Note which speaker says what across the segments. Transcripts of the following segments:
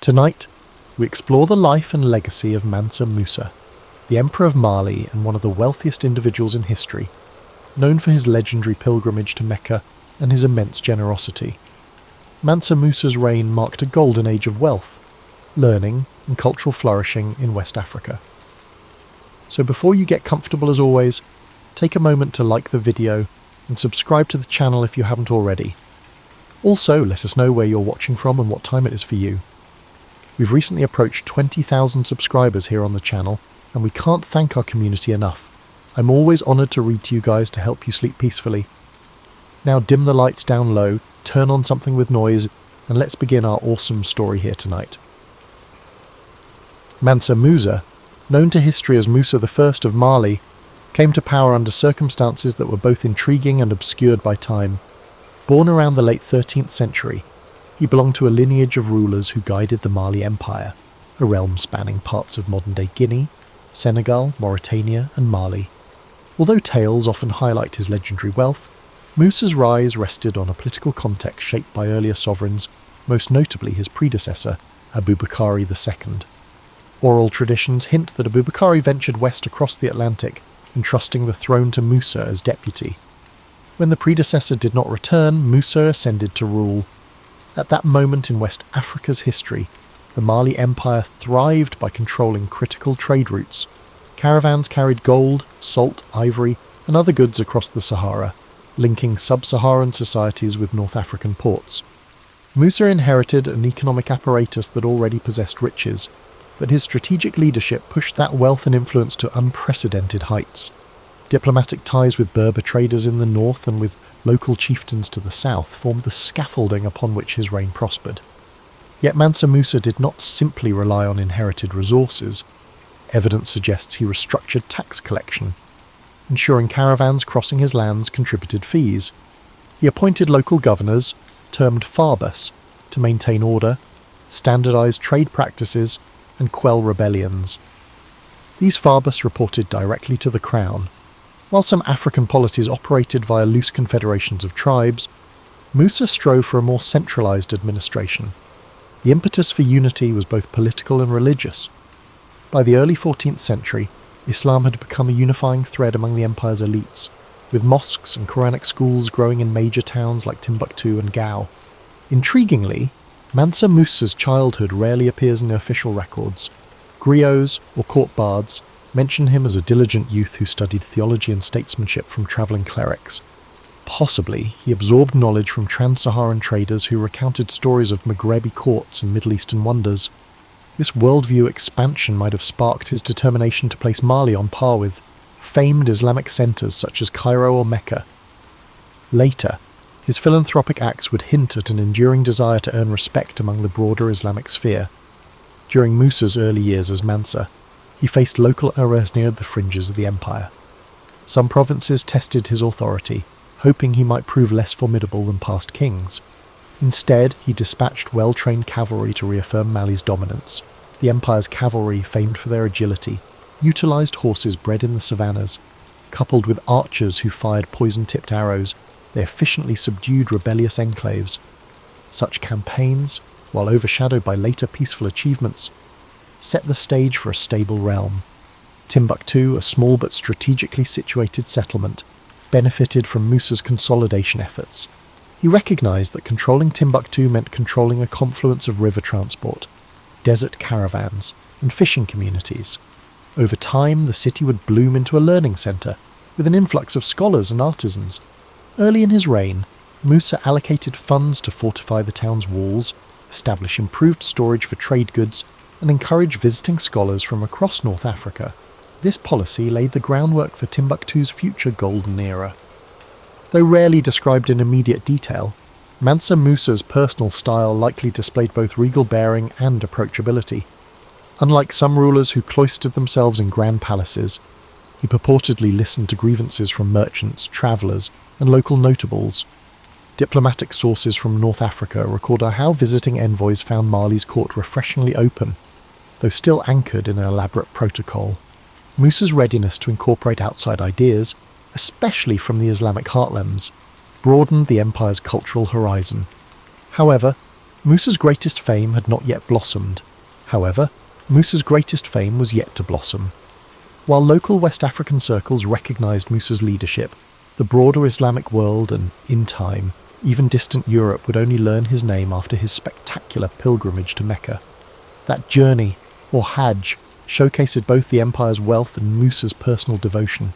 Speaker 1: Tonight, we explore the life and legacy of Mansa Musa, the Emperor of Mali and one of the wealthiest individuals in history, known for his legendary pilgrimage to Mecca and his immense generosity. Mansa Musa's reign marked a golden age of wealth, learning and cultural flourishing in West Africa. So before you get comfortable, as always, take a moment to like the video and subscribe to the channel if you haven't already. Also, let us know where you're watching from and what time it is for you. We've recently approached 20,000 subscribers here on the channel, and we can't thank our community enough. I'm always honoured to read to you guys to help you sleep peacefully. Now dim the lights down low, turn on something with noise, and let's begin our awesome story here tonight. Mansa Musa, known to history as Musa I of Mali, came to power under circumstances that were both intriguing and obscured by time. Born around the late 13th century, he belonged to a lineage of rulers who guided the Mali Empire, a realm spanning parts of modern-day Guinea, Senegal, Mauritania and Mali. Although tales often highlight his legendary wealth, Musa's rise rested on a political context shaped by earlier sovereigns, most notably his predecessor, Abubakar II. Oral traditions hint that Abubakar ventured west across the Atlantic, entrusting the throne to Musa as deputy. When the predecessor did not return, Musa ascended to rule. At that moment in West Africa's history, the Mali Empire thrived by controlling critical trade routes. Caravans carried gold, salt, ivory, and other goods across the Sahara, linking sub-Saharan societies with North African ports. Musa inherited an economic apparatus that already possessed riches, but his strategic leadership pushed that wealth and influence to unprecedented heights. Diplomatic ties with Berber traders in the north and with local chieftains to the south formed the scaffolding upon which his reign prospered. Yet Mansa Musa did not simply rely on inherited resources. Evidence suggests he restructured tax collection, ensuring caravans crossing his lands contributed fees. He appointed local governors, termed farbas, to maintain order, standardise trade practices, and quell rebellions. These farbas reported directly to the crown. While some African polities operated via loose confederations of tribes, Musa strove for a more centralised administration. The impetus for unity was both political and religious. By the early 14th century, Islam had become a unifying thread among the empire's elites, with mosques and Quranic schools growing in major towns like Timbuktu and Gao. Intriguingly, Mansa Musa's childhood rarely appears in official records. Griots, or court bards, mention him as a diligent youth who studied theology and statesmanship from travelling clerics. Possibly, he absorbed knowledge from trans-Saharan traders who recounted stories of Maghrebi courts and Middle Eastern wonders. This worldview expansion might have sparked his determination to place Mali on par with famed Islamic centres such as Cairo or Mecca. Later, his philanthropic acts would hint at an enduring desire to earn respect among the broader Islamic sphere. During Musa's early years as Mansa, he faced local errors near the fringes of the empire. Some provinces tested his authority, hoping he might prove less formidable than past kings. Instead, he dispatched well-trained cavalry to reaffirm Mali's dominance. The empire's cavalry, famed for their agility, utilised horses bred in the savannas. Coupled with archers who fired poison-tipped arrows, they efficiently subdued rebellious enclaves. Such campaigns, while overshadowed by later peaceful achievements, set the stage for a stable realm. Timbuktu, a small but strategically situated settlement, benefited from Musa's consolidation efforts. He recognised that controlling Timbuktu meant controlling a confluence of river transport, desert caravans, and fishing communities. Over time, the city would bloom into a learning centre, with an influx of scholars and artisans. Early in his reign, Musa allocated funds to fortify the town's walls, establish improved storage for trade goods, and encourage visiting scholars from across North Africa. This policy laid the groundwork for Timbuktu's future golden era. Though rarely described in immediate detail, Mansa Musa's personal style likely displayed both regal bearing and approachability. Unlike some rulers who cloistered themselves in grand palaces, he purportedly listened to grievances from merchants, travellers, and local notables. Diplomatic sources from North Africa record how visiting envoys found Mali's court refreshingly open, though still anchored in an elaborate protocol. Musa's readiness to incorporate outside ideas, especially from the Islamic heartlands, broadened the empire's cultural horizon. However, Musa's greatest fame had not yet blossomed. However, Musa's greatest fame was yet to blossom. While local West African circles recognised Musa's leadership, the broader Islamic world and, in time, even distant Europe would only learn his name after his spectacular pilgrimage to Mecca. That journey, or Hajj, showcased both the empire's wealth and Musa's personal devotion.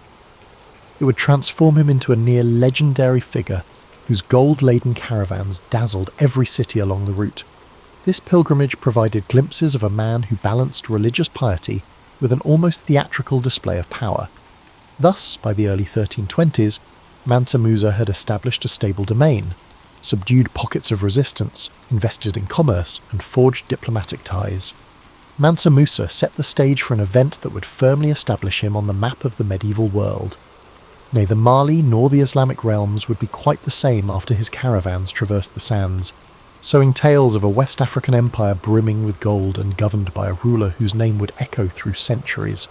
Speaker 1: It would transform him into a near legendary figure whose gold-laden caravans dazzled every city along the route. This pilgrimage provided glimpses of a man who balanced religious piety with an almost theatrical display of power. Thus, by the early 1320s, Mansa Musa had established a stable domain, subdued pockets of resistance, invested in commerce, and forged diplomatic ties. Mansa Musa set the stage for an event that would firmly establish him on the map of the medieval world. Neither Mali nor the Islamic realms would be quite the same after his caravans traversed the sands, sowing tales of a West African empire brimming with gold and governed by a ruler whose name would echo through centuries.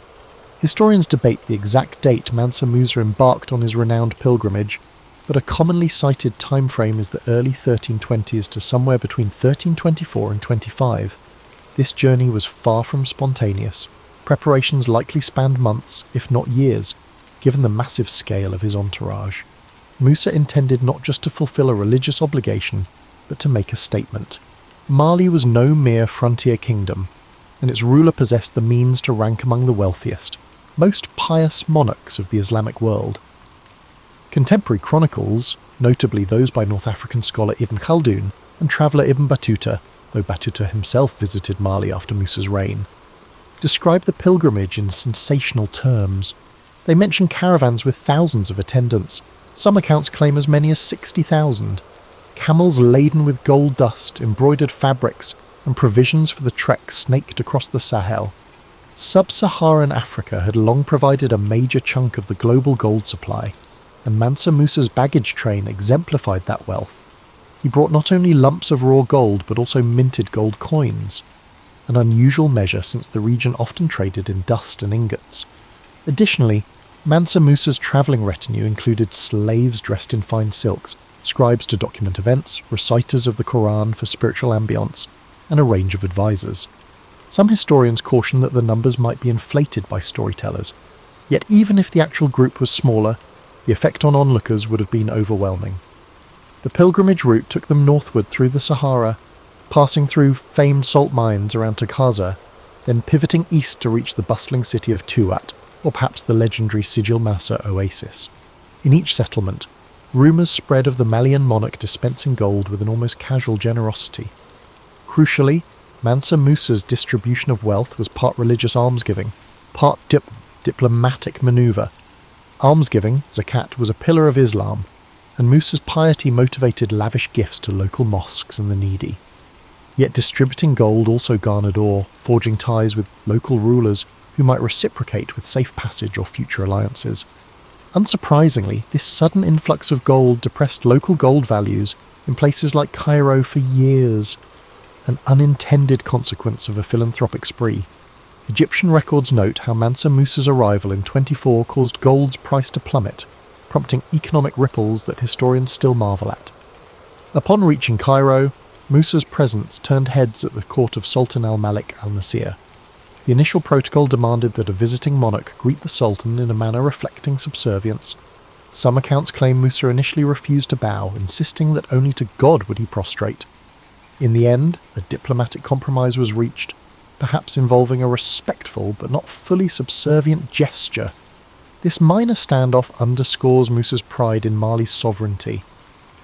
Speaker 1: Historians debate the exact date Mansa Musa embarked on his renowned pilgrimage, but a commonly cited time frame is the early 1320s to somewhere between 1324 and 25. This journey was far from spontaneous. Preparations likely spanned months, if not years, given the massive scale of his entourage. Musa intended not just to fulfill a religious obligation, but to make a statement. Mali was no mere frontier kingdom, and its ruler possessed the means to rank among the wealthiest, most pious monarchs of the Islamic world. Contemporary chronicles, notably those by North African scholar Ibn Khaldun and traveller Ibn Battuta, though Battuta himself visited Mali after Musa's reign, describe the pilgrimage in sensational terms. They mention caravans with thousands of attendants. Some accounts claim as many as 60,000. Camels laden with gold dust, embroidered fabrics, and provisions for the trek snaked across the Sahel. Sub-Saharan Africa had long provided a major chunk of the global gold supply, and Mansa Musa's baggage train exemplified that wealth. He brought not only lumps of raw gold but also minted gold coins, an unusual measure since the region often traded in dust and ingots. Additionally, Mansa Musa's travelling retinue included slaves dressed in fine silks, scribes to document events, reciters of the Quran for spiritual ambiance, and a range of advisors. Some historians caution that the numbers might be inflated by storytellers, yet even if the actual group was smaller, the effect on onlookers would have been overwhelming. The pilgrimage route took them northward through the Sahara, passing through famed salt mines around Takaza, then pivoting east to reach the bustling city of Tuat, or perhaps the legendary Sijil Massa oasis. In each settlement, rumours spread of the Malian monarch dispensing gold with an almost casual generosity. Crucially, Mansa Musa's distribution of wealth was part religious almsgiving, part diplomatic manoeuvre. Almsgiving, zakat, was a pillar of Islam, and Musa's piety motivated lavish gifts to local mosques and the needy. Yet distributing gold also garnered awe, forging ties with local rulers who might reciprocate with safe passage or future alliances. Unsurprisingly, this sudden influx of gold depressed local gold values in places like Cairo for years, an unintended consequence of a philanthropic spree. Egyptian records note how Mansa Musa's arrival in 24 caused gold's price to plummet, prompting economic ripples that historians still marvel at. Upon reaching Cairo, Musa's presence turned heads at the court of Sultan al-Malik al-Nasir. The initial protocol demanded that a visiting monarch greet the Sultan in a manner reflecting subservience. Some accounts claim Musa initially refused to bow, insisting that only to God would he prostrate. In the end, a diplomatic compromise was reached, perhaps involving a respectful but not fully subservient gesture. This minor standoff underscores Musa's pride in Mali's sovereignty,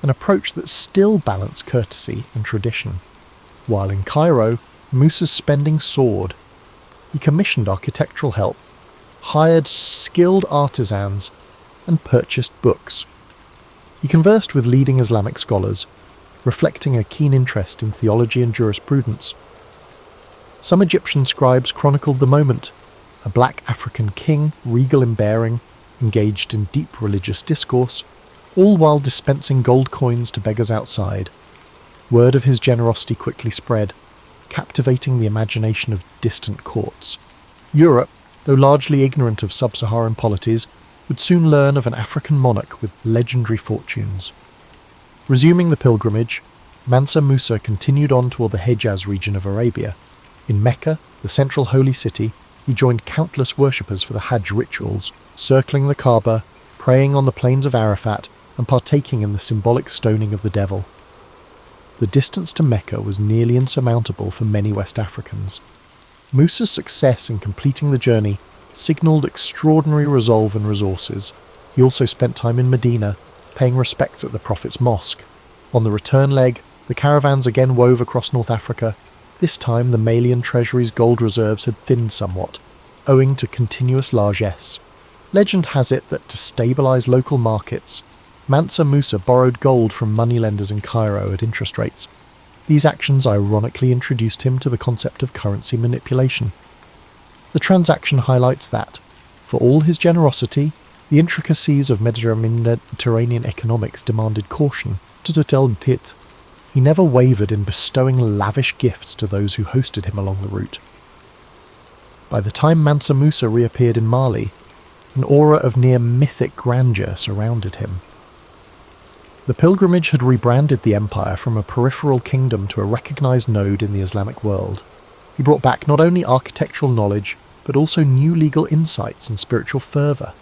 Speaker 1: an approach that still balanced courtesy and tradition. While in Cairo, Musa's spending soared. He commissioned architectural help, hired skilled artisans, and purchased books. He conversed with leading Islamic scholars, reflecting a keen interest in theology and jurisprudence. Some Egyptian scribes chronicled the moment: a black African king, regal in bearing, engaged in deep religious discourse, all while dispensing gold coins to beggars outside. Word of his generosity quickly spread, captivating the imagination of distant courts. Europe, though largely ignorant of sub-Saharan polities, would soon learn of an African monarch with legendary fortunes. Resuming the pilgrimage, Mansa Musa continued on toward the Hejaz region of Arabia. In Mecca, the central holy city, he joined countless worshippers for the Hajj rituals, circling the Kaaba, praying on the plains of Arafat, and partaking in the symbolic stoning of the devil. The distance to Mecca was nearly insurmountable for many West Africans. Musa's success in completing the journey signalled extraordinary resolve and resources. He also spent time in Medina, paying respects at the Prophet's mosque. On the return leg, the caravans again wove across North Africa. This time the Malian treasury's gold reserves had thinned somewhat, owing to continuous largesse. Legend has it that to stabilise local markets, Mansa Musa borrowed gold from moneylenders in Cairo at interest rates. These actions ironically introduced him to the concept of currency manipulation. The transaction highlights that, for all his generosity, the intricacies of Mediterranean economics demanded caution. He never wavered in bestowing lavish gifts to those who hosted him along the route. By the time Mansa Musa reappeared in Mali, an aura of near mythic grandeur surrounded him. The pilgrimage had rebranded the empire from a peripheral kingdom to a recognised node in the Islamic world. He brought back not only architectural knowledge, but also new legal insights and spiritual fervour.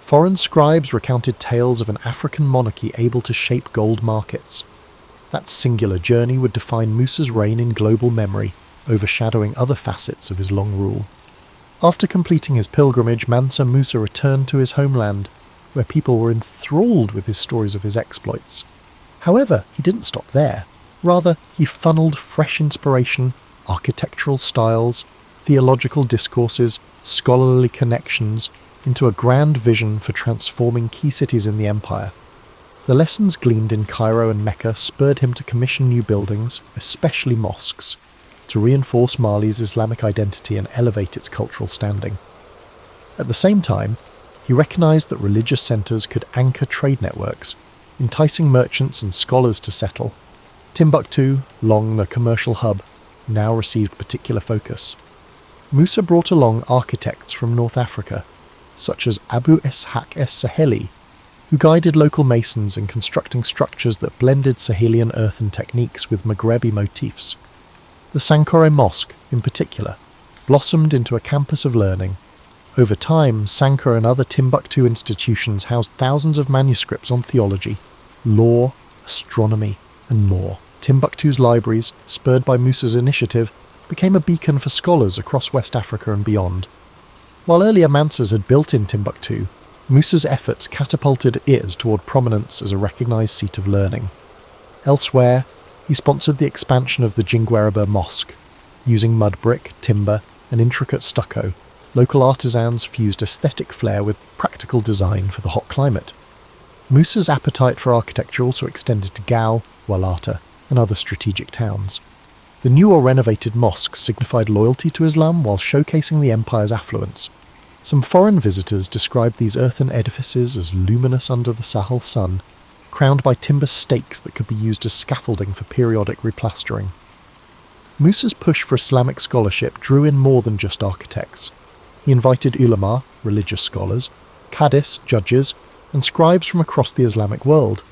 Speaker 1: Foreign scribes recounted tales of an African monarchy able to shape gold markets. That singular journey would define Musa's reign in global memory, overshadowing other facets of his long rule. After completing his pilgrimage, Mansa Musa returned to his homeland, where people were enthralled with his stories of his exploits. However, he didn't stop there. Rather, he funneled fresh inspiration, architectural styles, theological discourses, scholarly connections, into a grand vision for transforming key cities in the empire. The lessons gleaned in Cairo and Mecca spurred him to commission new buildings, especially mosques, to reinforce Mali's Islamic identity and elevate its cultural standing. At the same time, he recognised that religious centres could anchor trade networks, enticing merchants and scholars to settle. Timbuktu, long the commercial hub, now received particular focus. Musa brought along architects from North Africa, such as Abu Ishaq es-Saheli, who guided local masons in constructing structures that blended Sahelian earthen techniques with Maghrebi motifs. The Sankore Mosque, in particular, blossomed into a campus of learning. Over time, Sankore and other Timbuktu institutions housed thousands of manuscripts on theology, law, astronomy, and more. Timbuktu's libraries, spurred by Musa's initiative, became a beacon for scholars across West Africa and beyond. While earlier Mansas had built in Timbuktu, Musa's efforts catapulted it toward prominence as a recognised seat of learning. Elsewhere, he sponsored the expansion of the Jingwereber Mosque. Using mud brick, timber, and intricate stucco, local artisans fused aesthetic flair with practical design for the hot climate. Musa's appetite for architecture also extended to Gao, Walata, and other strategic towns. The new or renovated mosques signified loyalty to Islam while showcasing the empire's affluence. Some foreign visitors described these earthen edifices as luminous under the Sahel sun, crowned by timber stakes that could be used as scaffolding for periodic replastering. Musa's push for Islamic scholarship drew in more than just architects. He invited ulama, religious scholars, qadis, judges, and scribes from across the Islamic world.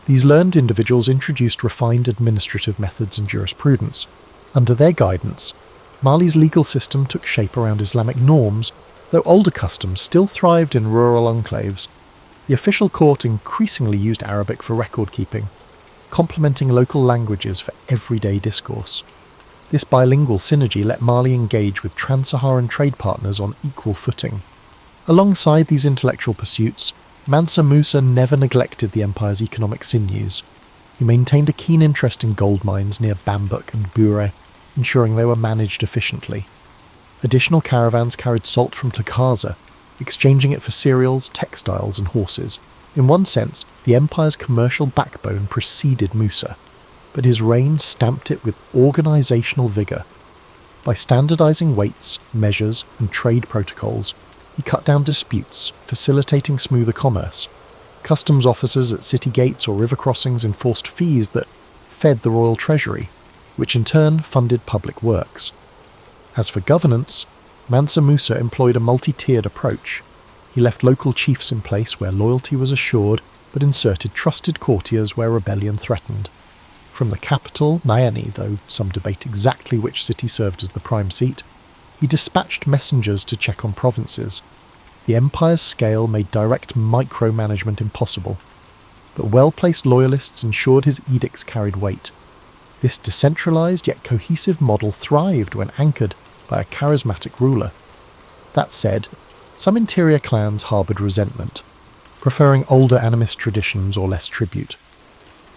Speaker 1: These learned individuals introduced refined administrative methods and jurisprudence. Under their guidance, Mali's legal system took shape around Islamic norms, though older customs still thrived in rural enclaves. The official court increasingly used Arabic for record-keeping, complementing local languages for everyday discourse. This bilingual synergy let Mali engage with trans-Saharan trade partners on equal footing. Alongside these intellectual pursuits, Mansa Musa never neglected the empire's economic sinews. He maintained a keen interest in gold mines near Bambouk and Bure, ensuring they were managed efficiently. Additional caravans carried salt from Takaza, exchanging it for cereals, textiles and horses. In one sense, the empire's commercial backbone preceded Musa, but his reign stamped it with organisational vigour. By standardising weights, measures and trade protocols, he cut down disputes, facilitating smoother commerce. Customs officers at city gates or river crossings enforced fees that fed the royal treasury, which in turn funded public works. As for governance, Mansa Musa employed a multi-tiered approach. He left local chiefs in place where loyalty was assured, but inserted trusted courtiers where rebellion threatened. From the capital, Nyani, though some debate exactly which city served as the prime seat, he dispatched messengers to check on provinces. The empire's scale made direct micromanagement impossible, but well-placed loyalists ensured his edicts carried weight. This decentralized yet cohesive model thrived when anchored by a charismatic ruler. That said, some interior clans harbored resentment, preferring older animist traditions or less tribute.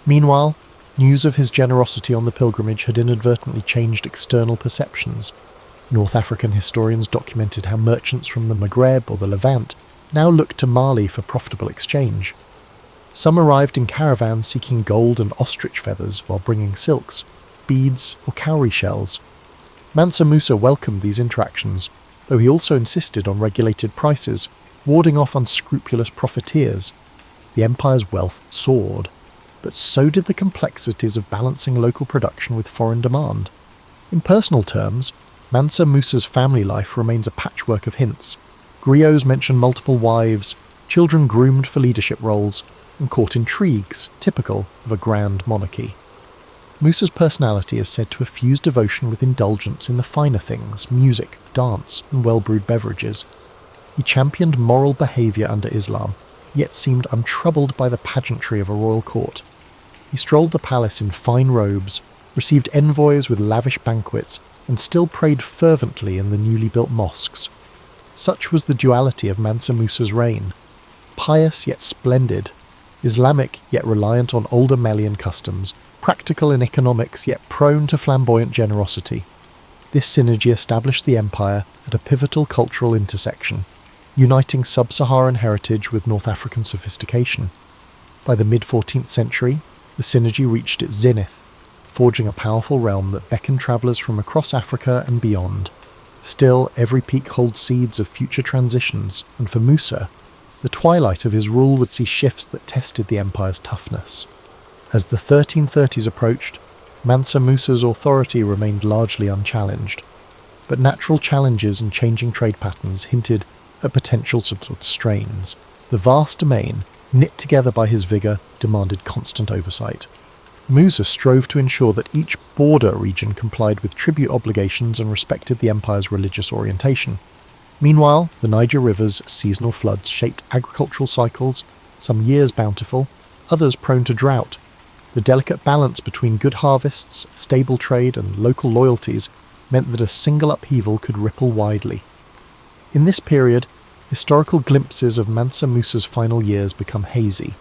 Speaker 1: Meanwhile, news of his generosity on the pilgrimage had inadvertently changed external perceptions. North African historians documented how merchants from the Maghreb or the Levant now looked to Mali for profitable exchange. Some arrived in caravans seeking gold and ostrich feathers while bringing silks, beads or cowrie shells. Mansa Musa welcomed these interactions, though he also insisted on regulated prices, warding off unscrupulous profiteers. The empire's wealth soared, but so did the complexities of balancing local production with foreign demand. In personal terms, Mansa Musa's family life remains a patchwork of hints. Griots mention multiple wives, children groomed for leadership roles, and court intrigues, typical of a grand monarchy. Musa's personality is said to have fused devotion with indulgence in the finer things, music, dance, and well-brewed beverages. He championed moral behaviour under Islam, yet seemed untroubled by the pageantry of a royal court. He strolled the palace in fine robes, received envoys with lavish banquets, and still prayed fervently in the newly built mosques. Such was the duality of Mansa Musa's reign. Pious yet splendid, Islamic yet reliant on older Malian customs, practical in economics yet prone to flamboyant generosity. This synergy established the empire at a pivotal cultural intersection, uniting sub-Saharan heritage with North African sophistication. By the mid-14th century, the synergy reached its zenith, forging a powerful realm that beckoned travellers from across Africa and beyond. Still, every peak holds seeds of future transitions, and for Musa, the twilight of his rule would see shifts that tested the empire's toughness. As the 1330s approached, Mansa Musa's authority remained largely unchallenged, but natural challenges and changing trade patterns hinted at potential strains. The vast domain, knit together by his vigour, demanded constant oversight. Musa strove to ensure that each border region complied with tribute obligations and respected the empire's religious orientation. Meanwhile, the Niger River's seasonal floods shaped agricultural cycles, some years bountiful, others prone to drought. The delicate balance between good harvests, stable trade, and local loyalties meant that a single upheaval could ripple widely. In this period, historical glimpses of Mansa Musa's final years become hazy.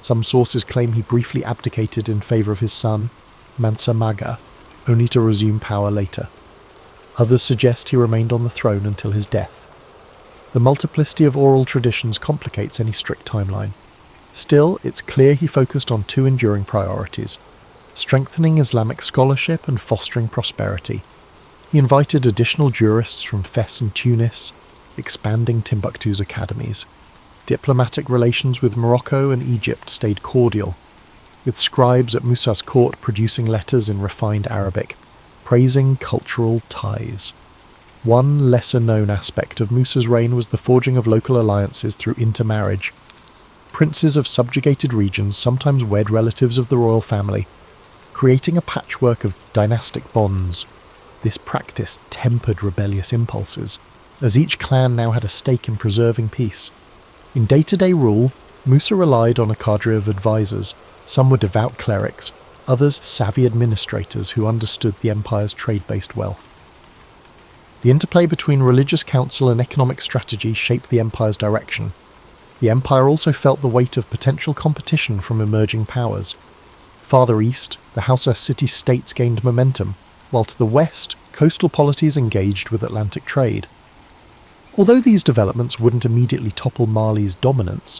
Speaker 1: Some sources claim he briefly abdicated in favour of his son, Mansa Maga, only to resume power later. Others suggest he remained on the throne until his death. The multiplicity of oral traditions complicates any strict timeline. Still, it's clear he focused on two enduring priorities: strengthening Islamic scholarship and fostering prosperity. He invited additional jurists from Fes and Tunis, expanding Timbuktu's academies. Diplomatic relations with Morocco and Egypt stayed cordial, with scribes at Musa's court producing letters in refined Arabic, praising cultural ties. One lesser-known aspect of Musa's reign was the forging of local alliances through intermarriage. Princes of subjugated regions sometimes wed relatives of the royal family, creating a patchwork of dynastic bonds. This practice tempered rebellious impulses, as each clan now had a stake in preserving peace. In day-to-day rule, Musa relied on a cadre of advisors. Some were devout clerics, others savvy administrators who understood the empire's trade-based wealth. The interplay between religious counsel and economic strategy shaped the empire's direction. The empire also felt the weight of potential competition from emerging powers. Farther east, the Hausa city-states gained momentum, while to the west, coastal polities engaged with Atlantic trade. Although these developments wouldn't immediately topple Mali's dominance,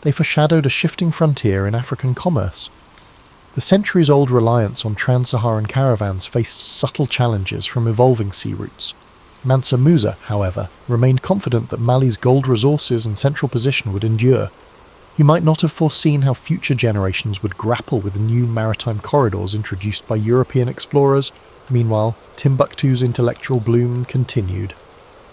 Speaker 1: they foreshadowed a shifting frontier in African commerce. The centuries-old reliance on trans-Saharan caravans faced subtle challenges from evolving sea routes. Mansa Musa, however, remained confident that Mali's gold resources and central position would endure. He might not have foreseen how future generations would grapple with the new maritime corridors introduced by European explorers. Meanwhile, Timbuktu's intellectual bloom continued.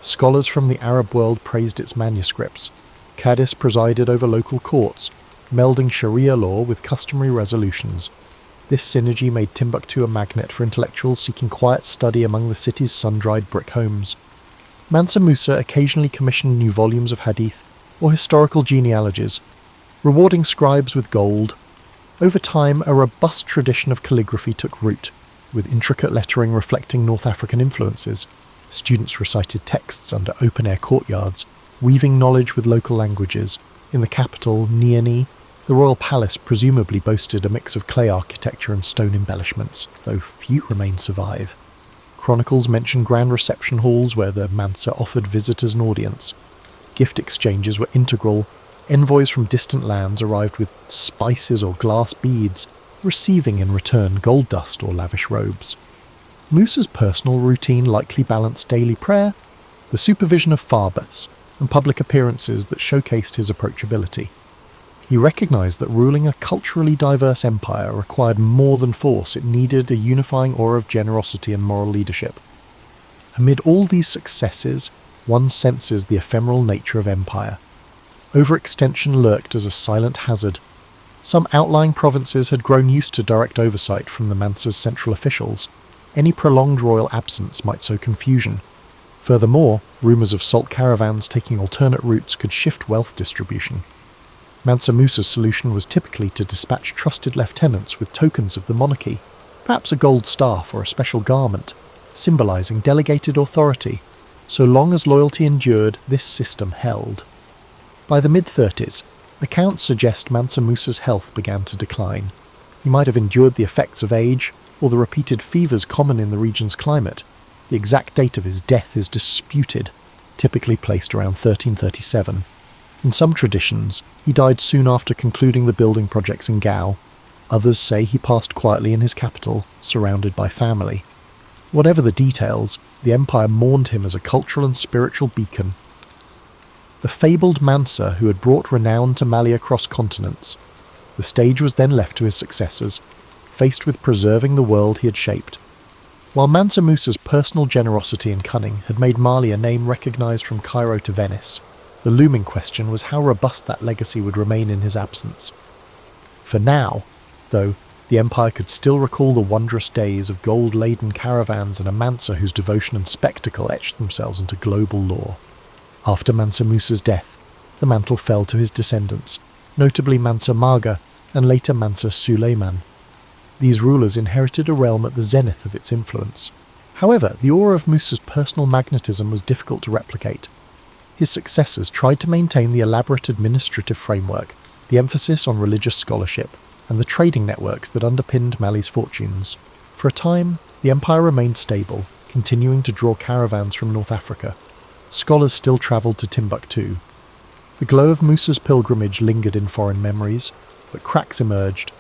Speaker 1: Scholars from the Arab world praised its manuscripts. Cadiz presided over local courts, melding Sharia law with customary resolutions. This synergy made Timbuktu a magnet for intellectuals seeking quiet study among the city's sun-dried brick homes. Mansa Musa occasionally commissioned new volumes of hadith or historical genealogies, rewarding scribes with gold. Over time, a robust tradition of calligraphy took root, with intricate lettering reflecting North African influences. Students recited texts under open-air courtyards, weaving knowledge with local languages. In the capital, Niamey, the royal palace presumably boasted a mix of clay architecture and stone embellishments, though few remain survive. Chronicles mention grand reception halls where the Mansa offered visitors an audience. Gift exchanges were integral. Envoys from distant lands arrived with spices or glass beads, receiving in return gold dust or lavish robes. Musa's personal routine likely balanced daily prayer, the supervision of farbas, and public appearances that showcased his approachability. He recognised that ruling a culturally diverse empire required more than force. It needed a unifying aura of generosity and moral leadership. Amid all these successes, one senses the ephemeral nature of empire. Overextension lurked as a silent hazard. Some outlying provinces had grown used to direct oversight from the Mansa's central officials. Any prolonged royal absence might sow confusion. Furthermore, rumours of salt caravans taking alternate routes could shift wealth distribution. Mansa Musa's solution was typically to dispatch trusted lieutenants with tokens of the monarchy, perhaps a gold staff or a special garment, symbolising delegated authority. So long as loyalty endured, this system held. By the mid-30s, accounts suggest Mansa Musa's health began to decline. He might have endured the effects of age, or the repeated fevers common in the region's climate. The exact date of his death is disputed, typically placed around 1337. In some traditions, he died soon after concluding the building projects in Gao. Others say he passed quietly in his capital, surrounded by family. Whatever the details, the empire mourned him as a cultural and spiritual beacon. The fabled Mansa who had brought renown to Mali across continents. The stage was then left to his successors, faced with preserving the world he had shaped. While Mansa Musa's personal generosity and cunning had made Mali a name recognised from Cairo to Venice, the looming question was how robust that legacy would remain in his absence. For now, though, the empire could still recall the wondrous days of gold-laden caravans and a Mansa whose devotion and spectacle etched themselves into global lore. After Mansa Musa's death, the mantle fell to his descendants, notably Mansa Maga and later Mansa Suleiman. These rulers inherited a realm at the zenith of its influence. However, the aura of Musa's personal magnetism was difficult to replicate. His successors tried to maintain the elaborate administrative framework, the emphasis on religious scholarship, and the trading networks that underpinned Mali's fortunes. For a time, the empire remained stable, continuing to draw caravans from North Africa. Scholars still travelled to Timbuktu. The glow of Musa's pilgrimage lingered in foreign memories, but cracks emerged.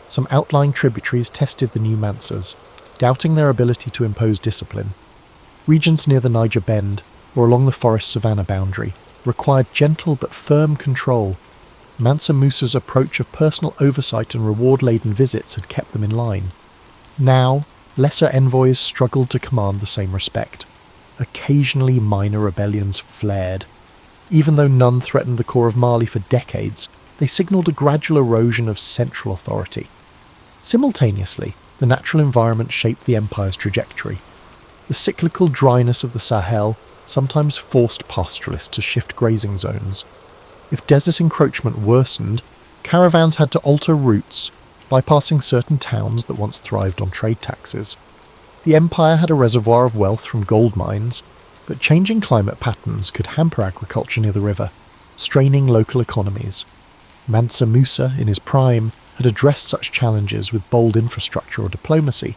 Speaker 1: Some outlying tributaries tested the new Mansas, doubting their ability to impose discipline. Regions near the Niger Bend, or along the forest-savanna boundary, required gentle but firm control. Mansa Musa's approach of personal oversight and reward-laden visits had kept them in line. Now, lesser envoys struggled to command the same respect. Occasionally minor rebellions flared. Even though none threatened the core of Mali for decades, they signalled a gradual erosion of central authority. Simultaneously, the natural environment shaped the empire's trajectory. The cyclical dryness of the Sahel sometimes forced pastoralists to shift grazing zones. If desert encroachment worsened, caravans had to alter routes, bypassing certain towns that once thrived on trade taxes. The empire had a reservoir of wealth from gold mines, but changing climate patterns could hamper agriculture near the river, straining local economies. Mansa Musa, in his prime, had addressed such challenges with bold infrastructure or diplomacy,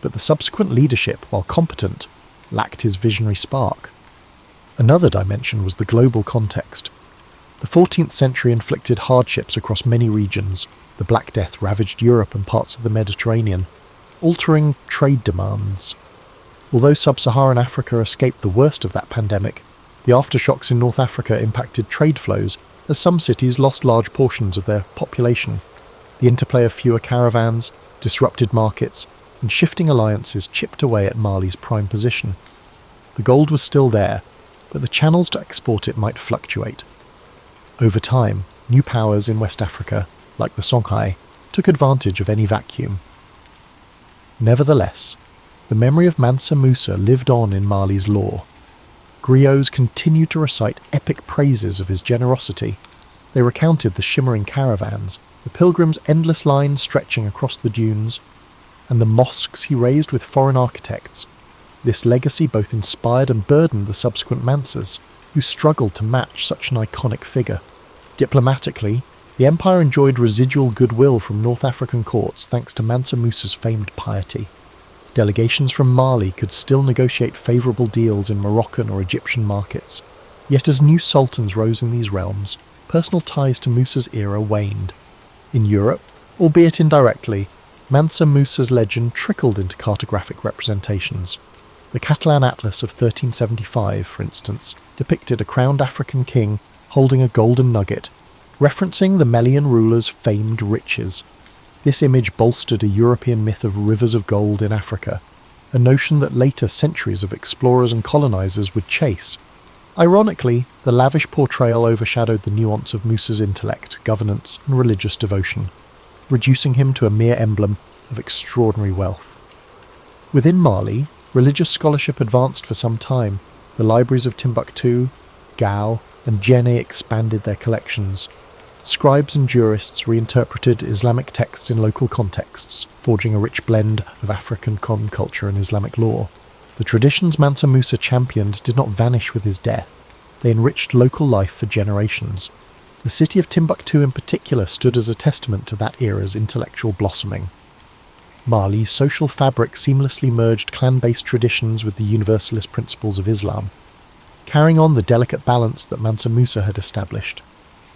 Speaker 1: but the subsequent leadership, while competent, lacked his visionary spark. Another dimension was the global context. The 14th century inflicted hardships across many regions. The Black Death ravaged Europe and parts of the Mediterranean, altering trade demands. Although sub-Saharan Africa escaped the worst of that pandemic, the aftershocks in North Africa impacted trade flows as some cities lost large portions of their population. The interplay of fewer caravans, disrupted markets, and shifting alliances chipped away at Mali's prime position. The gold was still there, but the channels to export it might fluctuate. Over time, new powers in West Africa, like the Songhai, took advantage of any vacuum. Nevertheless, the memory of Mansa Musa lived on in Mali's lore. Griots continued to recite epic praises of his generosity. They recounted the shimmering caravans, the pilgrims' endless lines stretching across the dunes, and the mosques he raised with foreign architects. This legacy both inspired and burdened the subsequent Mansas, who struggled to match such an iconic figure. Diplomatically, the empire enjoyed residual goodwill from North African courts thanks to Mansa Musa's famed piety. Delegations from Mali could still negotiate favourable deals in Moroccan or Egyptian markets. Yet as new sultans rose in these realms, personal ties to Musa's era waned. In Europe, albeit indirectly, Mansa Musa's legend trickled into cartographic representations. The Catalan Atlas of 1375, for instance, depicted a crowned African king holding a golden nugget, referencing the Melian ruler's famed riches. This image bolstered a European myth of rivers of gold in Africa, a notion that later centuries of explorers and colonizers would chase. Ironically, the lavish portrayal overshadowed the nuance of Musa's intellect, governance, and religious devotion, reducing him to a mere emblem of extraordinary wealth. Within Mali, religious scholarship advanced for some time. The libraries of Timbuktu, Gao, and Djenné expanded their collections. Scribes and jurists reinterpreted Islamic texts in local contexts, forging a rich blend of African common culture and Islamic law. The traditions Mansa Musa championed did not vanish with his death. They enriched local life for generations. The city of Timbuktu in particular stood as a testament to that era's intellectual blossoming. Mali's social fabric seamlessly merged clan-based traditions with the universalist principles of Islam, carrying on the delicate balance that Mansa Musa had established.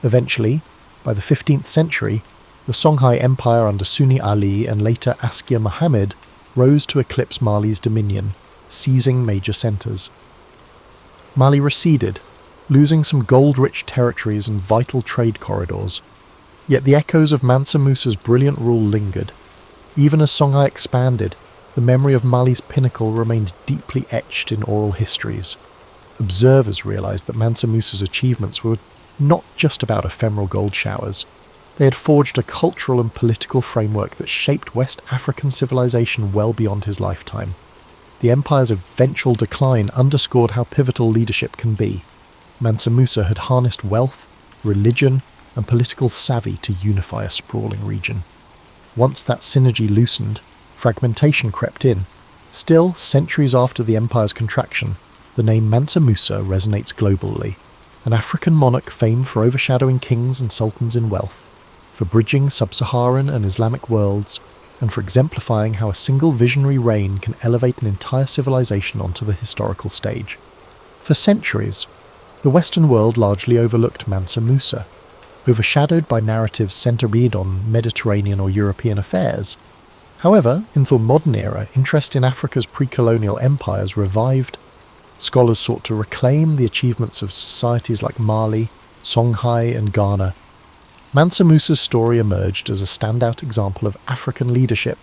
Speaker 1: Eventually, by the 15th century, the Songhai Empire under Sunni Ali and later Askia Muhammad rose to eclipse Mali's dominion, seizing major centres. Mali receded, losing some gold-rich territories and vital trade corridors. Yet the echoes of Mansa Musa's brilliant rule lingered. Even as Songhai expanded, the memory of Mali's pinnacle remained deeply etched in oral histories. Observers realised that Mansa Musa's achievements were not just about ephemeral gold showers. They had forged a cultural and political framework that shaped West African civilization well beyond his lifetime. The empire's eventual decline underscored how pivotal leadership can be. Mansa Musa had harnessed wealth, religion, and political savvy to unify a sprawling region. Once that synergy loosened, fragmentation crept in. Still, centuries after the empire's contraction, the name Mansa Musa resonates globally, an African monarch famed for overshadowing kings and sultans in wealth, for bridging sub-Saharan and Islamic worlds, and for exemplifying how a single visionary reign can elevate an entire civilization onto the historical stage. For centuries, the Western world largely overlooked Mansa Musa, overshadowed by narratives centred on Mediterranean or European affairs. However, in the modern era, interest in Africa's pre-colonial empires revived. Scholars sought to reclaim the achievements of societies like Mali, Songhai, and Ghana. Mansa Musa's story emerged as a standout example of African leadership,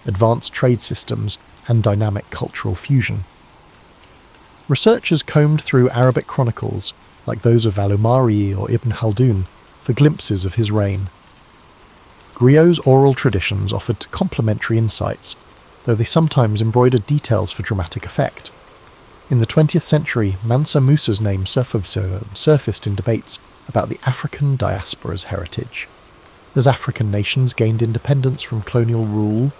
Speaker 1: advanced trade systems, and dynamic cultural fusion. Researchers combed through Arabic chronicles, like those of Al-Umari or Ibn Khaldun, for glimpses of his reign. Griot's oral traditions offered complementary insights, though they sometimes embroidered details for dramatic effect. In the 20th century, Mansa Musa's name surfaced in debates about the African diaspora's heritage. As African nations gained independence from colonial rule,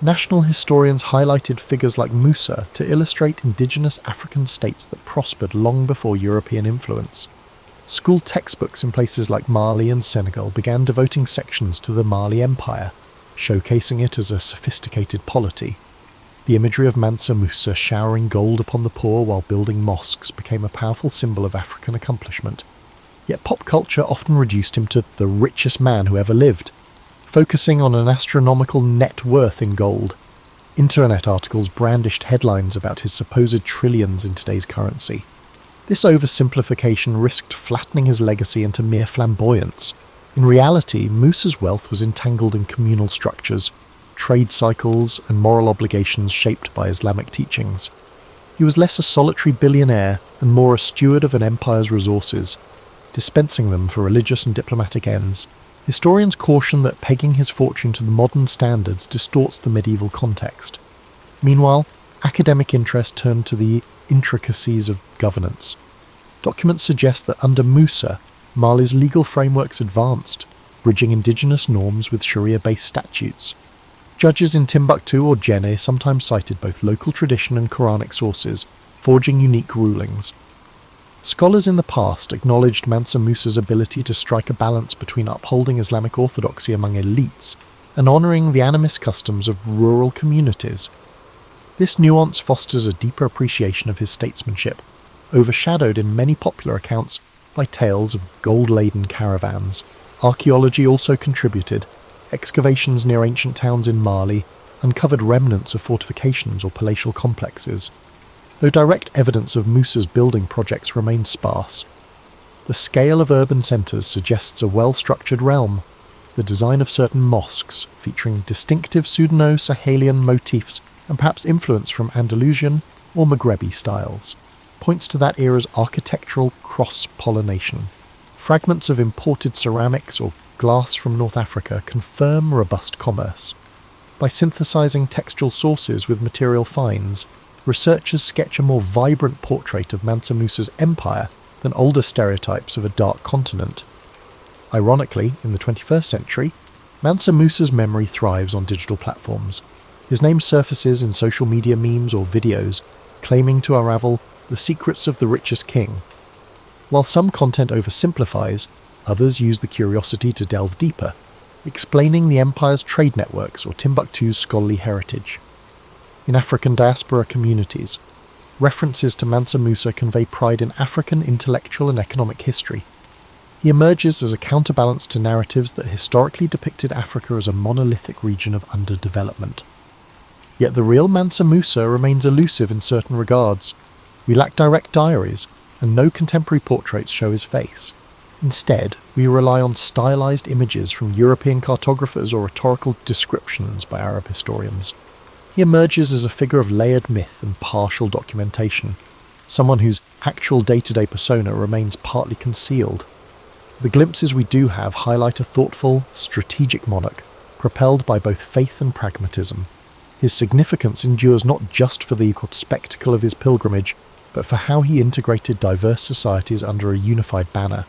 Speaker 1: national historians highlighted figures like Musa to illustrate indigenous African states that prospered long before European influence. School textbooks in places like Mali and Senegal began devoting sections to the Mali Empire, showcasing it as a sophisticated polity. The imagery of Mansa Musa showering gold upon the poor while building mosques became a powerful symbol of African accomplishment. Yet pop culture often reduced him to the richest man who ever lived, focusing on an astronomical net worth in gold. Internet articles brandished headlines about his supposed trillions in today's currency. This oversimplification risked flattening his legacy into mere flamboyance. In reality, Musa's wealth was entangled in communal structures, trade cycles, and moral obligations shaped by Islamic teachings. He was less a solitary billionaire and more a steward of an empire's resources, dispensing them for religious and diplomatic ends. Historians caution that pegging his fortune to the modern standards distorts the medieval context. Meanwhile, academic interest turned to the intricacies of governance. Documents suggest that under Musa, Mali's legal frameworks advanced, bridging indigenous norms with Sharia-based statutes. Judges in Timbuktu or Jenne sometimes cited both local tradition and Quranic sources, forging unique rulings. Scholars in the past acknowledged Mansa Musa's ability to strike a balance between upholding Islamic orthodoxy among elites and honouring the animist customs of rural communities. This nuance fosters a deeper appreciation of his statesmanship, overshadowed in many popular accounts by tales of gold-laden caravans. Archaeology also contributed. Excavations near ancient towns in Mali uncovered remnants of fortifications or palatial complexes, though direct evidence of Musa's building projects remains sparse. The scale of urban centres suggests a well-structured realm. The design of certain mosques, featuring distinctive Sudano-Sahelian motifs and perhaps influence from Andalusian or Maghrebi styles, points to that era's architectural cross-pollination. Fragments of imported ceramics or glass from North Africa confirm robust commerce. By synthesizing textual sources with material finds, researchers sketch a more vibrant portrait of Mansa Musa's empire than older stereotypes of a dark continent. Ironically, in the 21st century, Mansa Musa's memory thrives on digital platforms. His name surfaces in social media memes or videos, claiming to unravel the secrets of the richest king. While some content oversimplifies, others use the curiosity to delve deeper, explaining the empire's trade networks or Timbuktu's scholarly heritage. In African diaspora communities, references to Mansa Musa convey pride in African intellectual and economic history. He emerges as a counterbalance to narratives that historically depicted Africa as a monolithic region of underdevelopment. Yet the real Mansa Musa remains elusive in certain regards. We lack direct diaries, and no contemporary portraits show his face. Instead, we rely on stylized images from European cartographers or rhetorical descriptions by Arab historians. He emerges as a figure of layered myth and partial documentation, someone whose actual day-to-day persona remains partly concealed. The glimpses we do have highlight a thoughtful, strategic monarch, propelled by both faith and pragmatism. His significance endures not just for the spectacle of his pilgrimage, but for how he integrated diverse societies under a unified banner.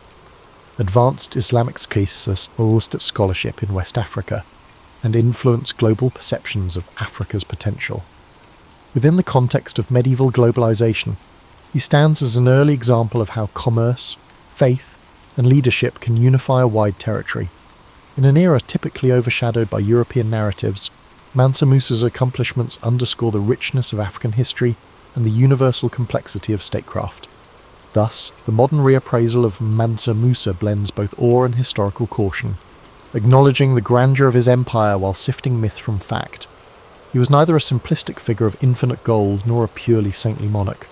Speaker 1: Advanced Islamic schism arose at scholarship in West Africa, and influenced global perceptions of Africa's potential. Within the context of medieval globalization, he stands as an early example of how commerce, faith, and leadership can unify a wide territory. In an era typically overshadowed by European narratives, Mansa Musa's accomplishments underscore the richness of African history and the universal complexity of statecraft. Thus, the modern reappraisal of Mansa Musa blends both awe and historical caution, acknowledging the grandeur of his empire while sifting myth from fact. He was neither a simplistic figure of infinite gold nor a purely saintly monarch.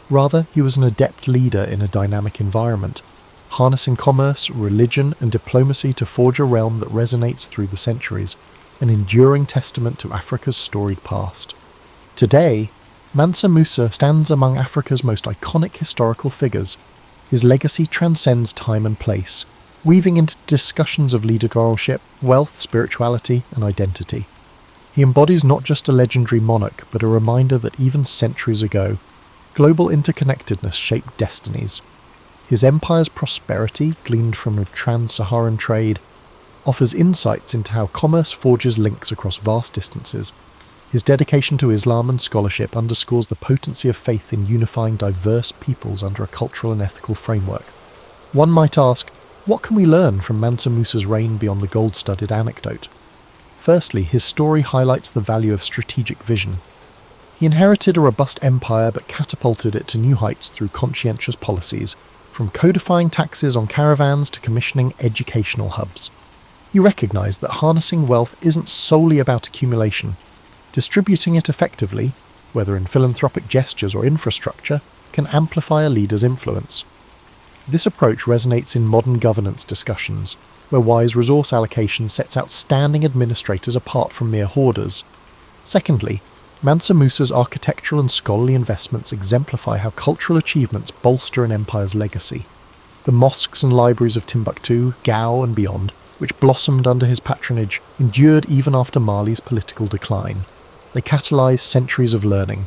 Speaker 1: Rather, he was an adept leader in a dynamic environment, harnessing commerce, religion, and diplomacy to forge a realm that resonates through the centuries, an enduring testament to Africa's storied past. Today, Mansa Musa stands among Africa's most iconic historical figures. His legacy transcends time and place, weaving into discussions of leadership, wealth, spirituality, and identity. He embodies not just a legendary monarch, but a reminder that even centuries ago, global interconnectedness shaped destinies. His empire's prosperity, gleaned from a trans-Saharan trade, offers insights into how commerce forges links across vast distances. His dedication to Islam and scholarship underscores the potency of faith in unifying diverse peoples under a cultural and ethical framework. One might ask, what can we learn from Mansa Musa's reign beyond the gold-studded anecdote? Firstly, his story highlights the value of strategic vision. He inherited a robust empire but catapulted it to new heights through conscientious policies, from codifying taxes on caravans to commissioning educational hubs. He recognised that harnessing wealth isn't solely about accumulation. Distributing it effectively, whether in philanthropic gestures or infrastructure, can amplify a leader's influence. This approach resonates in modern governance discussions, where wise resource allocation sets outstanding administrators apart from mere hoarders. Secondly, Mansa Musa's architectural and scholarly investments exemplify how cultural achievements bolster an empire's legacy. The mosques and libraries of Timbuktu, Gao, and beyond which blossomed under his patronage, endured even after Mali's political decline. They catalysed centuries of learning,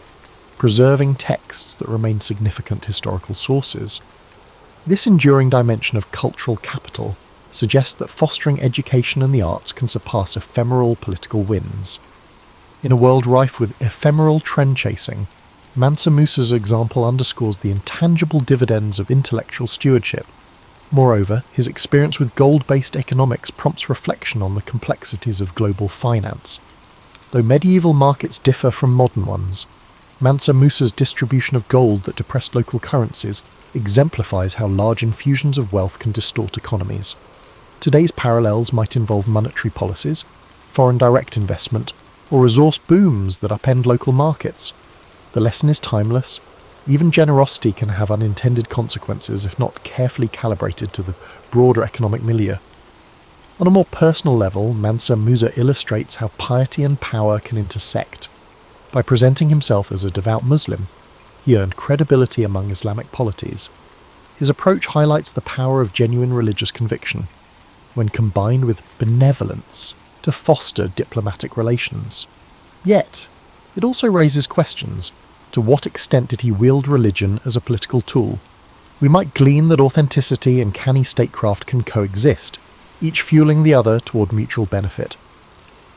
Speaker 1: preserving texts that remain significant historical sources. This enduring dimension of cultural capital suggests that fostering education and the arts can surpass ephemeral political wins. In a world rife with ephemeral trend-chasing, Mansa Musa's example underscores the intangible dividends of intellectual stewardship. Moreover, his experience with gold-based economics prompts reflection on the complexities of global finance. Though medieval markets differ from modern ones, Mansa Musa's distribution of gold that depressed local currencies exemplifies how large infusions of wealth can distort economies. Today's parallels might involve monetary policies, foreign direct investment, or resource booms that upend local markets. The lesson is timeless. Even generosity can have unintended consequences if not carefully calibrated to the broader economic milieu. On a more personal level, Mansa Musa illustrates how piety and power can intersect. By presenting himself as a devout Muslim, he earned credibility among Islamic polities. His approach highlights the power of genuine religious conviction, when combined with benevolence, to foster diplomatic relations. Yet, it also raises questions. To what extent did he wield religion as a political tool? We might glean that authenticity and canny statecraft can coexist, each fueling the other toward mutual benefit.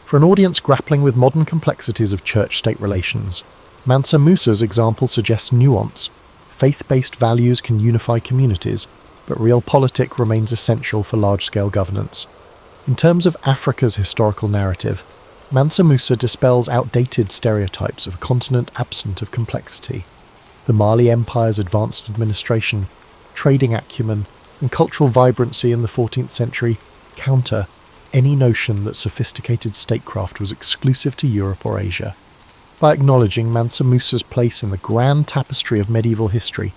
Speaker 1: For an audience grappling with modern complexities of church-state relations, Mansa Musa's example suggests nuance. Faith-based values can unify communities, but realpolitik remains essential for large-scale governance. In terms of Africa's historical narrative, Mansa Musa dispels outdated stereotypes of a continent absent of complexity. The Mali Empire's advanced administration, trading acumen, and cultural vibrancy in the 14th century counter any notion that sophisticated statecraft was exclusive to Europe or Asia. By acknowledging Mansa Musa's place in the grand tapestry of medieval history,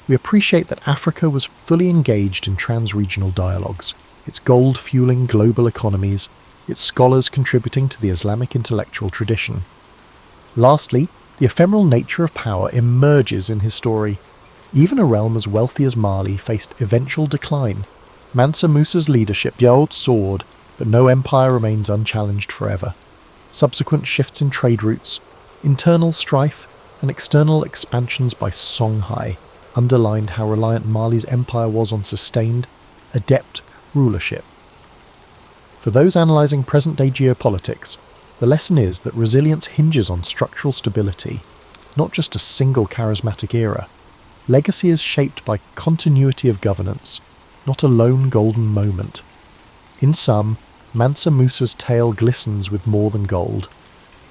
Speaker 1: we appreciate that Africa was fully engaged in trans-regional dialogues, its gold fueling global economies, its scholars contributing to the Islamic intellectual tradition. Lastly, the ephemeral nature of power emerges in his story. Even a realm as wealthy as Mali faced eventual decline. Mansa Musa's leadership soared, but no empire remains unchallenged forever. Subsequent shifts in trade routes, internal strife, and external expansions by Songhai underlined how reliant Mali's empire was on sustained, adept rulership. For those analysing present-day geopolitics, the lesson is that resilience hinges on structural stability, not just a single charismatic era. Legacy is shaped by continuity of governance, not a lone golden moment. In sum, Mansa Musa's tale glistens with more than gold.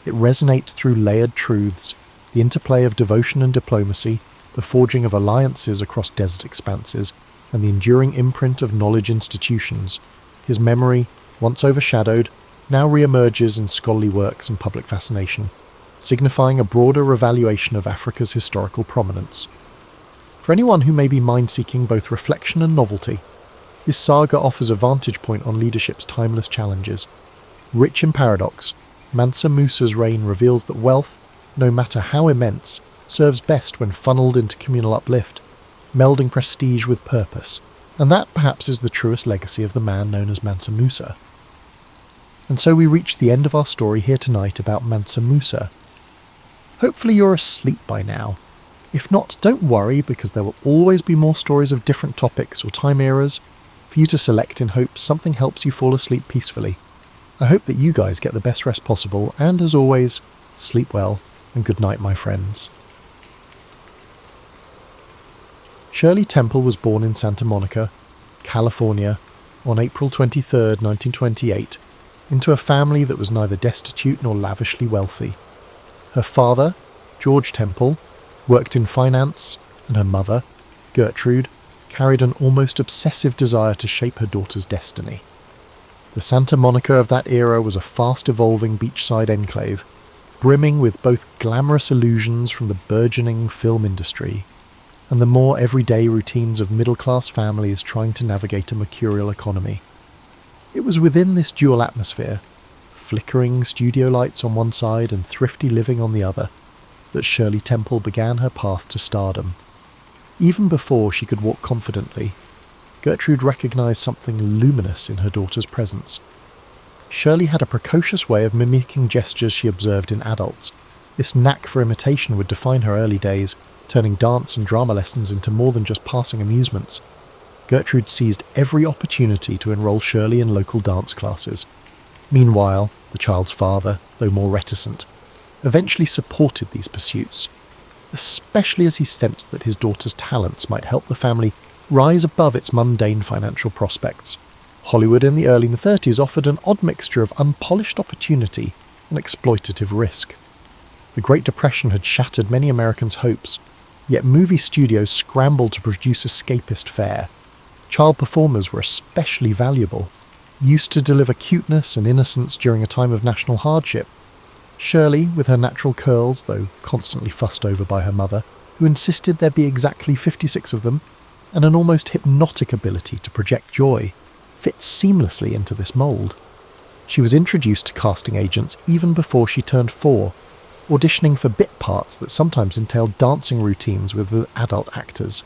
Speaker 1: It resonates through layered truths, the interplay of devotion and diplomacy, the forging of alliances across desert expanses, and the enduring imprint of knowledge institutions. His memory, once overshadowed, now re-emerges in scholarly works and public fascination, signifying a broader revaluation of Africa's historical prominence. For anyone who may be mind-seeking both reflection and novelty, this saga offers a vantage point on leadership's timeless challenges. Rich in paradox, Mansa Musa's reign reveals that wealth, no matter how immense, serves best when funneled into communal uplift, melding prestige with purpose, and that perhaps is the truest legacy of the man known as Mansa Musa. And so we reach the end of our story here tonight about Mansa Musa. Hopefully you're asleep by now. If not, don't worry, because there will always be more stories of different topics or time eras for you to select in hopes something helps you fall asleep peacefully. I hope that you guys get the best rest possible, and as always, sleep well, and good night, my friends. Shirley Temple was born in Santa Monica, California, on April 23, 1928, into a family that was neither destitute nor lavishly wealthy. Her father, George Temple, worked in finance, and her mother, Gertrude, carried an almost obsessive desire to shape her daughter's destiny. The Santa Monica of that era was a fast-evolving beachside enclave, brimming with both glamorous illusions from the burgeoning film industry and the more everyday routines of middle-class families trying to navigate a mercurial economy. It was within this dual atmosphere, flickering studio lights on one side and thrifty living on the other, that Shirley Temple began her path to stardom. Even before she could walk confidently, Gertrude recognized something luminous in her daughter's presence. Shirley had a precocious way of mimicking gestures she observed in adults. This knack for imitation would define her early days, turning dance and drama lessons into more than just passing amusements. Gertrude seized every opportunity to enroll Shirley in local dance classes. Meanwhile, the child's father, though more reticent, eventually supported these pursuits, especially as he sensed that his daughter's talents might help the family rise above its mundane financial prospects. Hollywood in the early 30s offered an odd mixture of unpolished opportunity and exploitative risk. The Great Depression had shattered many Americans' hopes, yet movie studios scrambled to produce escapist fare. Child performers were especially valuable, used to deliver cuteness and innocence during a time of national hardship. Shirley, with her natural curls, though constantly fussed over by her mother, who insisted there be exactly 56 of them, and an almost hypnotic ability to project joy, fit seamlessly into this mould. She was introduced to casting agents even before she turned 4, auditioning for bit parts that sometimes entailed dancing routines with the adult actors.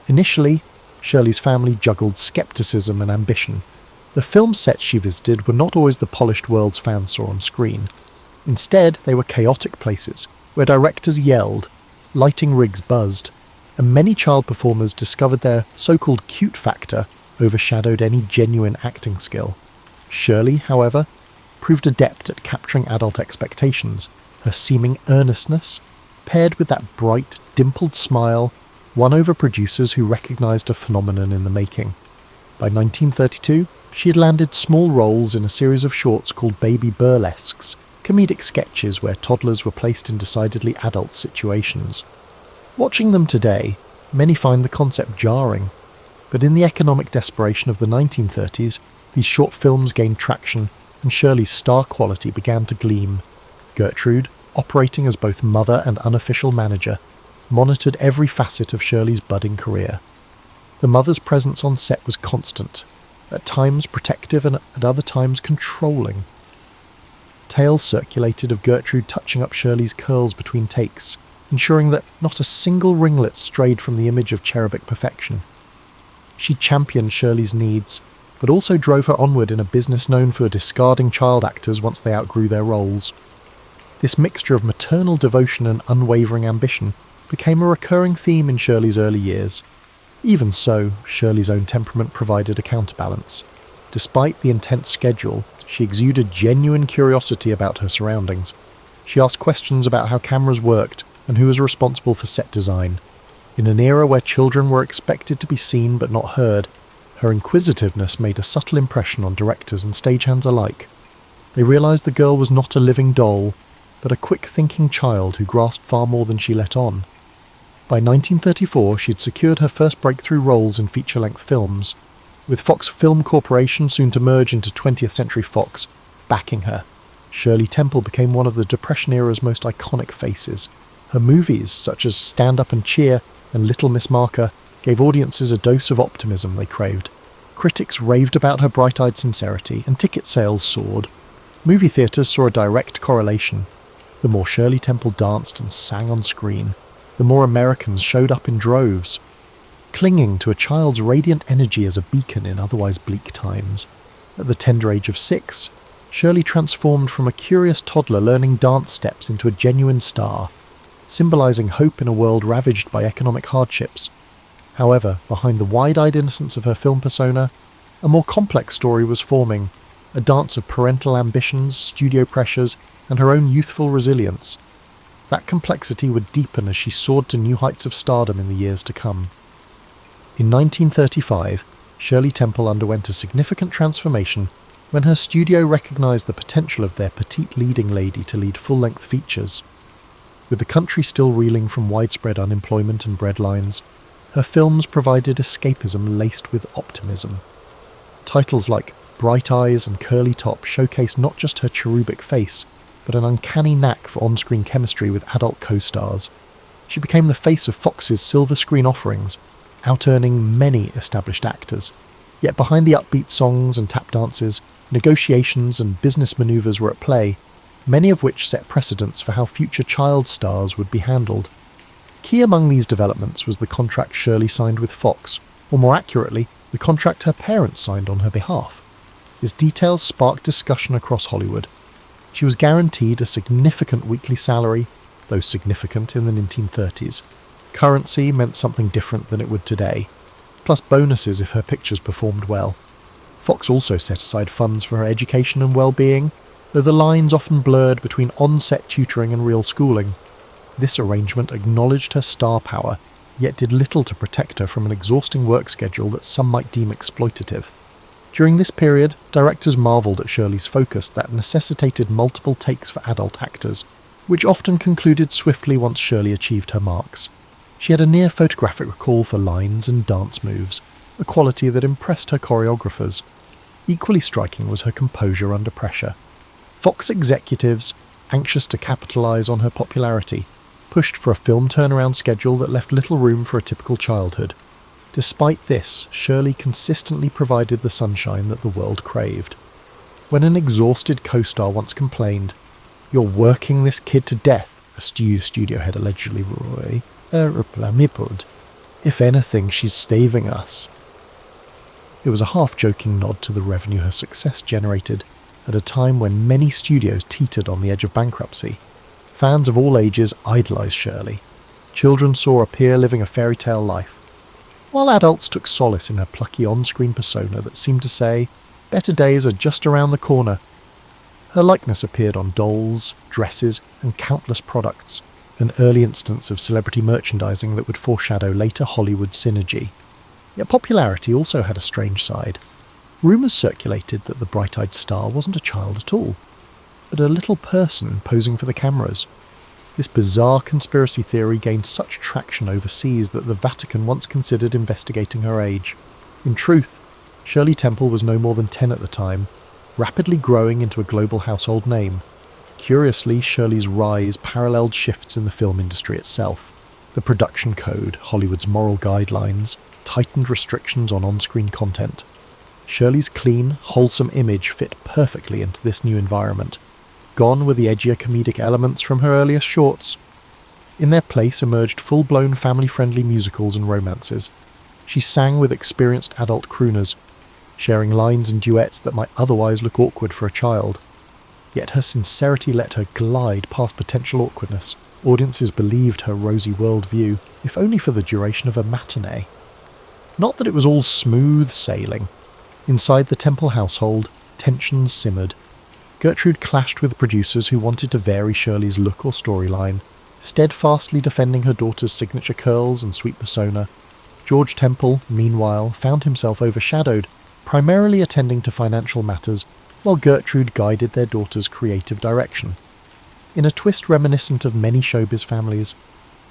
Speaker 1: Initially, Shirley's family juggled skepticism and ambition. The film sets she visited were not always the polished worlds fans saw on screen. Instead, they were chaotic places, where directors yelled, lighting rigs buzzed, and many child performers discovered their so-called cute factor overshadowed any genuine acting skill. Shirley, however, proved adept at capturing adult expectations. Her seeming earnestness, paired with that bright, dimpled smile, won over producers who recognised a phenomenon in the making. By 1932, she had landed small roles in a series of shorts called Baby Burlesques, comedic sketches where toddlers were placed in decidedly adult situations. Watching them today, many find the concept jarring, but in the economic desperation of the 1930s, these short films gained traction and Shirley's star quality began to gleam. Gertrude, operating as both mother and unofficial manager, monitored every facet of Shirley's budding career. The mother's presence on set was constant, at times protective and at other times controlling. Tales circulated of Gertrude touching up Shirley's curls between takes, ensuring that not a single ringlet strayed from the image of cherubic perfection. She championed Shirley's needs, but also drove her onward in a business known for discarding child actors once they outgrew their roles. This mixture of maternal devotion and unwavering ambition became a recurring theme in Shirley's early years. Even so, Shirley's own temperament provided a counterbalance. Despite the intense schedule, she exuded genuine curiosity about her surroundings. She asked questions about how cameras worked and who was responsible for set design. In an era where children were expected to be seen but not heard, her inquisitiveness made a subtle impression on directors and stagehands alike. They realised the girl was not a living doll, but a quick-thinking child who grasped far more than she let on. By 1934, she had secured her first breakthrough roles in feature-length films, with Fox Film Corporation, soon to merge into 20th Century Fox, backing her. Shirley Temple became one of the Depression-era's most iconic faces. Her movies, such as Stand Up and Cheer and Little Miss Marker, gave audiences a dose of optimism they craved. Critics raved about her bright-eyed sincerity, and ticket sales soared. Movie theatres saw a direct correlation. The more Shirley Temple danced and sang on screen, the more Americans showed up in droves, clinging to a child's radiant energy as a beacon in otherwise bleak times. At the tender age of 6, Shirley transformed from a curious toddler learning dance steps into a genuine star, symbolising hope in a world ravaged by economic hardships. However, behind the wide-eyed innocence of her film persona, a more complex story was forming, a dance of parental ambitions, studio pressures, and her own youthful resilience. That complexity would deepen as she soared to new heights of stardom in the years to come. In 1935, Shirley Temple underwent a significant transformation when her studio recognised the potential of their petite leading lady to lead full-length features. With the country still reeling from widespread unemployment and breadlines, her films provided escapism laced with optimism. Titles like Bright Eyes and Curly Top showcased not just her cherubic face, but an uncanny knack for on-screen chemistry with adult co-stars. She became the face of Fox's silver screen offerings, out-earning many established actors. Yet behind the upbeat songs and tap dances, negotiations and business manoeuvres were at play, many of which set precedents for how future child stars would be handled. Key among these developments was the contract Shirley signed with Fox, or more accurately, the contract her parents signed on her behalf. Its details sparked discussion across Hollywood. She was guaranteed a significant weekly salary, though significant in the 1930s. Currency meant something different than it would today, plus bonuses if her pictures performed well. Fox also set aside funds for her education and well-being, though the lines often blurred between on-set tutoring and real schooling. This arrangement acknowledged her star power, yet did little to protect her from an exhausting work schedule that some might deem exploitative. During this period, directors marvelled at Shirley's focus that necessitated multiple takes for adult actors, which often concluded swiftly once Shirley achieved her marks. She had a near photographic recall for lines and dance moves, a quality that impressed her choreographers. Equally striking was her composure under pressure. Fox executives, anxious to capitalise on her popularity, pushed for a film turnaround schedule that left little room for a typical childhood. Despite this, Shirley consistently provided the sunshine that the world craved. When an exhausted co-star once complained, "You're working this kid to death," a studio head allegedly replied, "If anything, she's staving us." It was a half-joking nod to the revenue her success generated at a time when many studios teetered on the edge of bankruptcy. Fans of all ages idolised Shirley. Children saw a peer living a fairy tale life, while adults took solace in her plucky on-screen persona that seemed to say, better days are just around the corner. Her likeness appeared on dolls, dresses, and countless products, an early instance of celebrity merchandising that would foreshadow later Hollywood synergy. Yet popularity also had a strange side. Rumours circulated that the bright-eyed star wasn't a child at all, but a little person posing for the cameras. This bizarre conspiracy theory gained such traction overseas that the Vatican once considered investigating her age. In truth, Shirley Temple was no more than 10 at the time, rapidly growing into a global household name. Curiously, Shirley's rise paralleled shifts in the film industry itself. The production code, Hollywood's moral guidelines, tightened restrictions on on-screen content. Shirley's clean, wholesome image fit perfectly into this new environment. Gone were the edgier comedic elements from her earliest shorts. In their place emerged full-blown family-friendly musicals and romances. She sang with experienced adult crooners, sharing lines and duets that might otherwise look awkward for a child. Yet her sincerity let her glide past potential awkwardness. Audiences believed her rosy worldview, if only for the duration of a matinee. Not that it was all smooth sailing. Inside the Temple household, tensions simmered. Gertrude clashed with producers who wanted to vary Shirley's look or storyline, steadfastly defending her daughter's signature curls and sweet persona. George Temple, meanwhile, found himself overshadowed, primarily attending to financial matters, while Gertrude guided their daughter's creative direction. In a twist reminiscent of many showbiz families,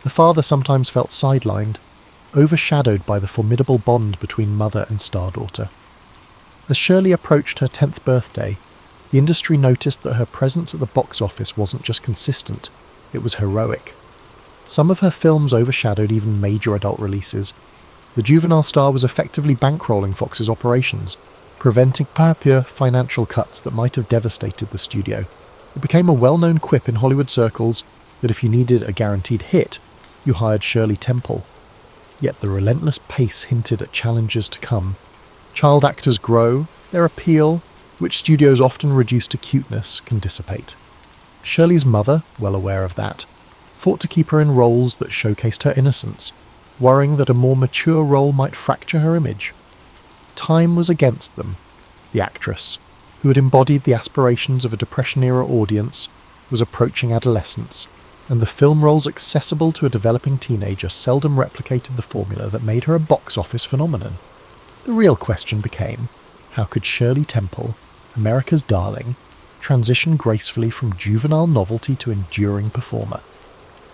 Speaker 1: the father sometimes felt sidelined, overshadowed by the formidable bond between mother and star-daughter. As Shirley approached her 10th birthday, the industry noticed that her presence at the box office wasn't just consistent, it was heroic. Some of her films overshadowed even major adult releases. The juvenile star was effectively bankrolling Fox's operations, preventing pure financial cuts that might have devastated the studio. It became a well-known quip in Hollywood circles that if you needed a guaranteed hit, you hired Shirley Temple. Yet the relentless pace hinted at challenges to come. Child actors grow, their appeal, which studios often reduce to cuteness, can dissipate. Shirley's mother, well aware of that, fought to keep her in roles that showcased her innocence, worrying that a more mature role might fracture her image. Time was against them. The actress, who had embodied the aspirations of a Depression-era audience, was approaching adolescence, and the film roles accessible to a developing teenager seldom replicated the formula that made her a box office phenomenon. The real question became, how could Shirley Temple, America's darling, transition gracefully from juvenile novelty to enduring performer?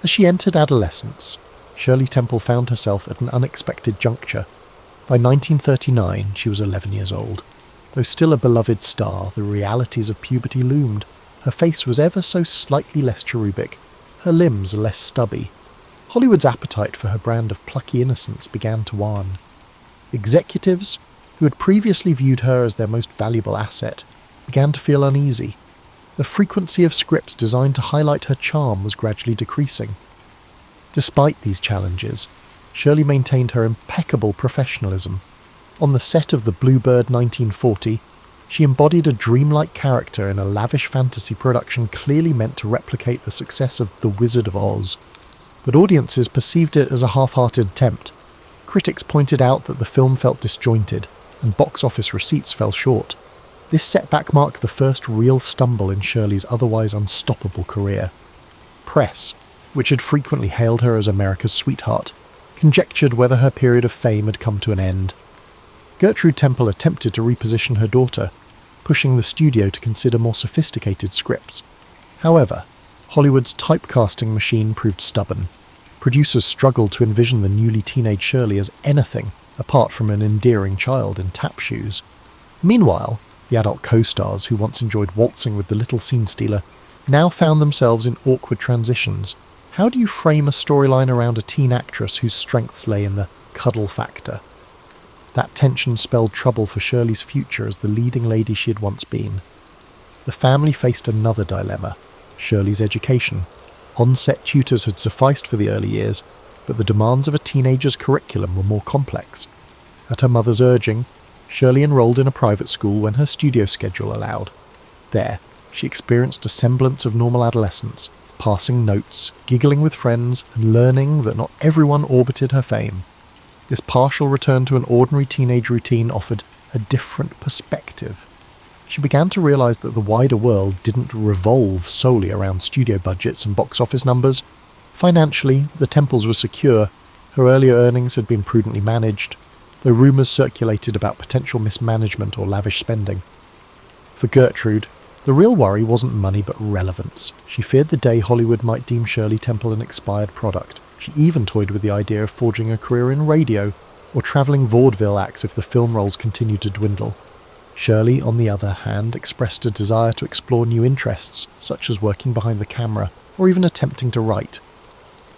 Speaker 1: As she entered adolescence, Shirley Temple found herself at an unexpected juncture. By 1939, she was 11 years old. Though still a beloved star, the realities of puberty loomed. Her face was ever so slightly less cherubic, her limbs less stubby. Hollywood's appetite for her brand of plucky innocence began to wane. Executives, who had previously viewed her as their most valuable asset, began to feel uneasy. The frequency of scripts designed to highlight her charm was gradually decreasing. Despite these challenges, Shirley maintained her impeccable professionalism. On the set of The Bluebird 1940, she embodied a dreamlike character in a lavish fantasy production clearly meant to replicate the success of The Wizard of Oz. But audiences perceived it as a half-hearted attempt. Critics pointed out that the film felt disjointed, and box office receipts fell short. This setback marked the first real stumble in Shirley's otherwise unstoppable career. Press, which had frequently hailed her as America's sweetheart, conjectured whether her period of fame had come to an end. Gertrude Temple attempted to reposition her daughter, pushing the studio to consider more sophisticated scripts. However, Hollywood's typecasting machine proved stubborn. Producers struggled to envision the newly teenage Shirley as anything apart from an endearing child in tap shoes. Meanwhile, the adult co-stars who once enjoyed waltzing with the little scene stealer now found themselves in awkward transitions. How do you frame a storyline around a teen actress whose strengths lay in the cuddle factor? That tension spelled trouble for Shirley's future as the leading lady she had once been. The family faced another dilemma: Shirley's education. On-set tutors had sufficed for the early years, but the demands of a teenager's curriculum were more complex. At her mother's urging, Shirley enrolled in a private school when her studio schedule allowed. There, she experienced a semblance of normal adolescence, passing notes, giggling with friends, and learning that not everyone orbited her fame. This partial return to an ordinary teenage routine offered a different perspective. She began to realise that the wider world didn't revolve solely around studio budgets and box office numbers. Financially, the Temples were secure. Her earlier earnings had been prudently managed, though rumours circulated about potential mismanagement or lavish spending. For Gertrude, the real worry wasn't money but relevance. She feared the day Hollywood might deem Shirley Temple an expired product. She even toyed with the idea of forging a career in radio or travelling vaudeville acts if the film roles continued to dwindle. Shirley, on the other hand, expressed a desire to explore new interests, such as working behind the camera or even attempting to write.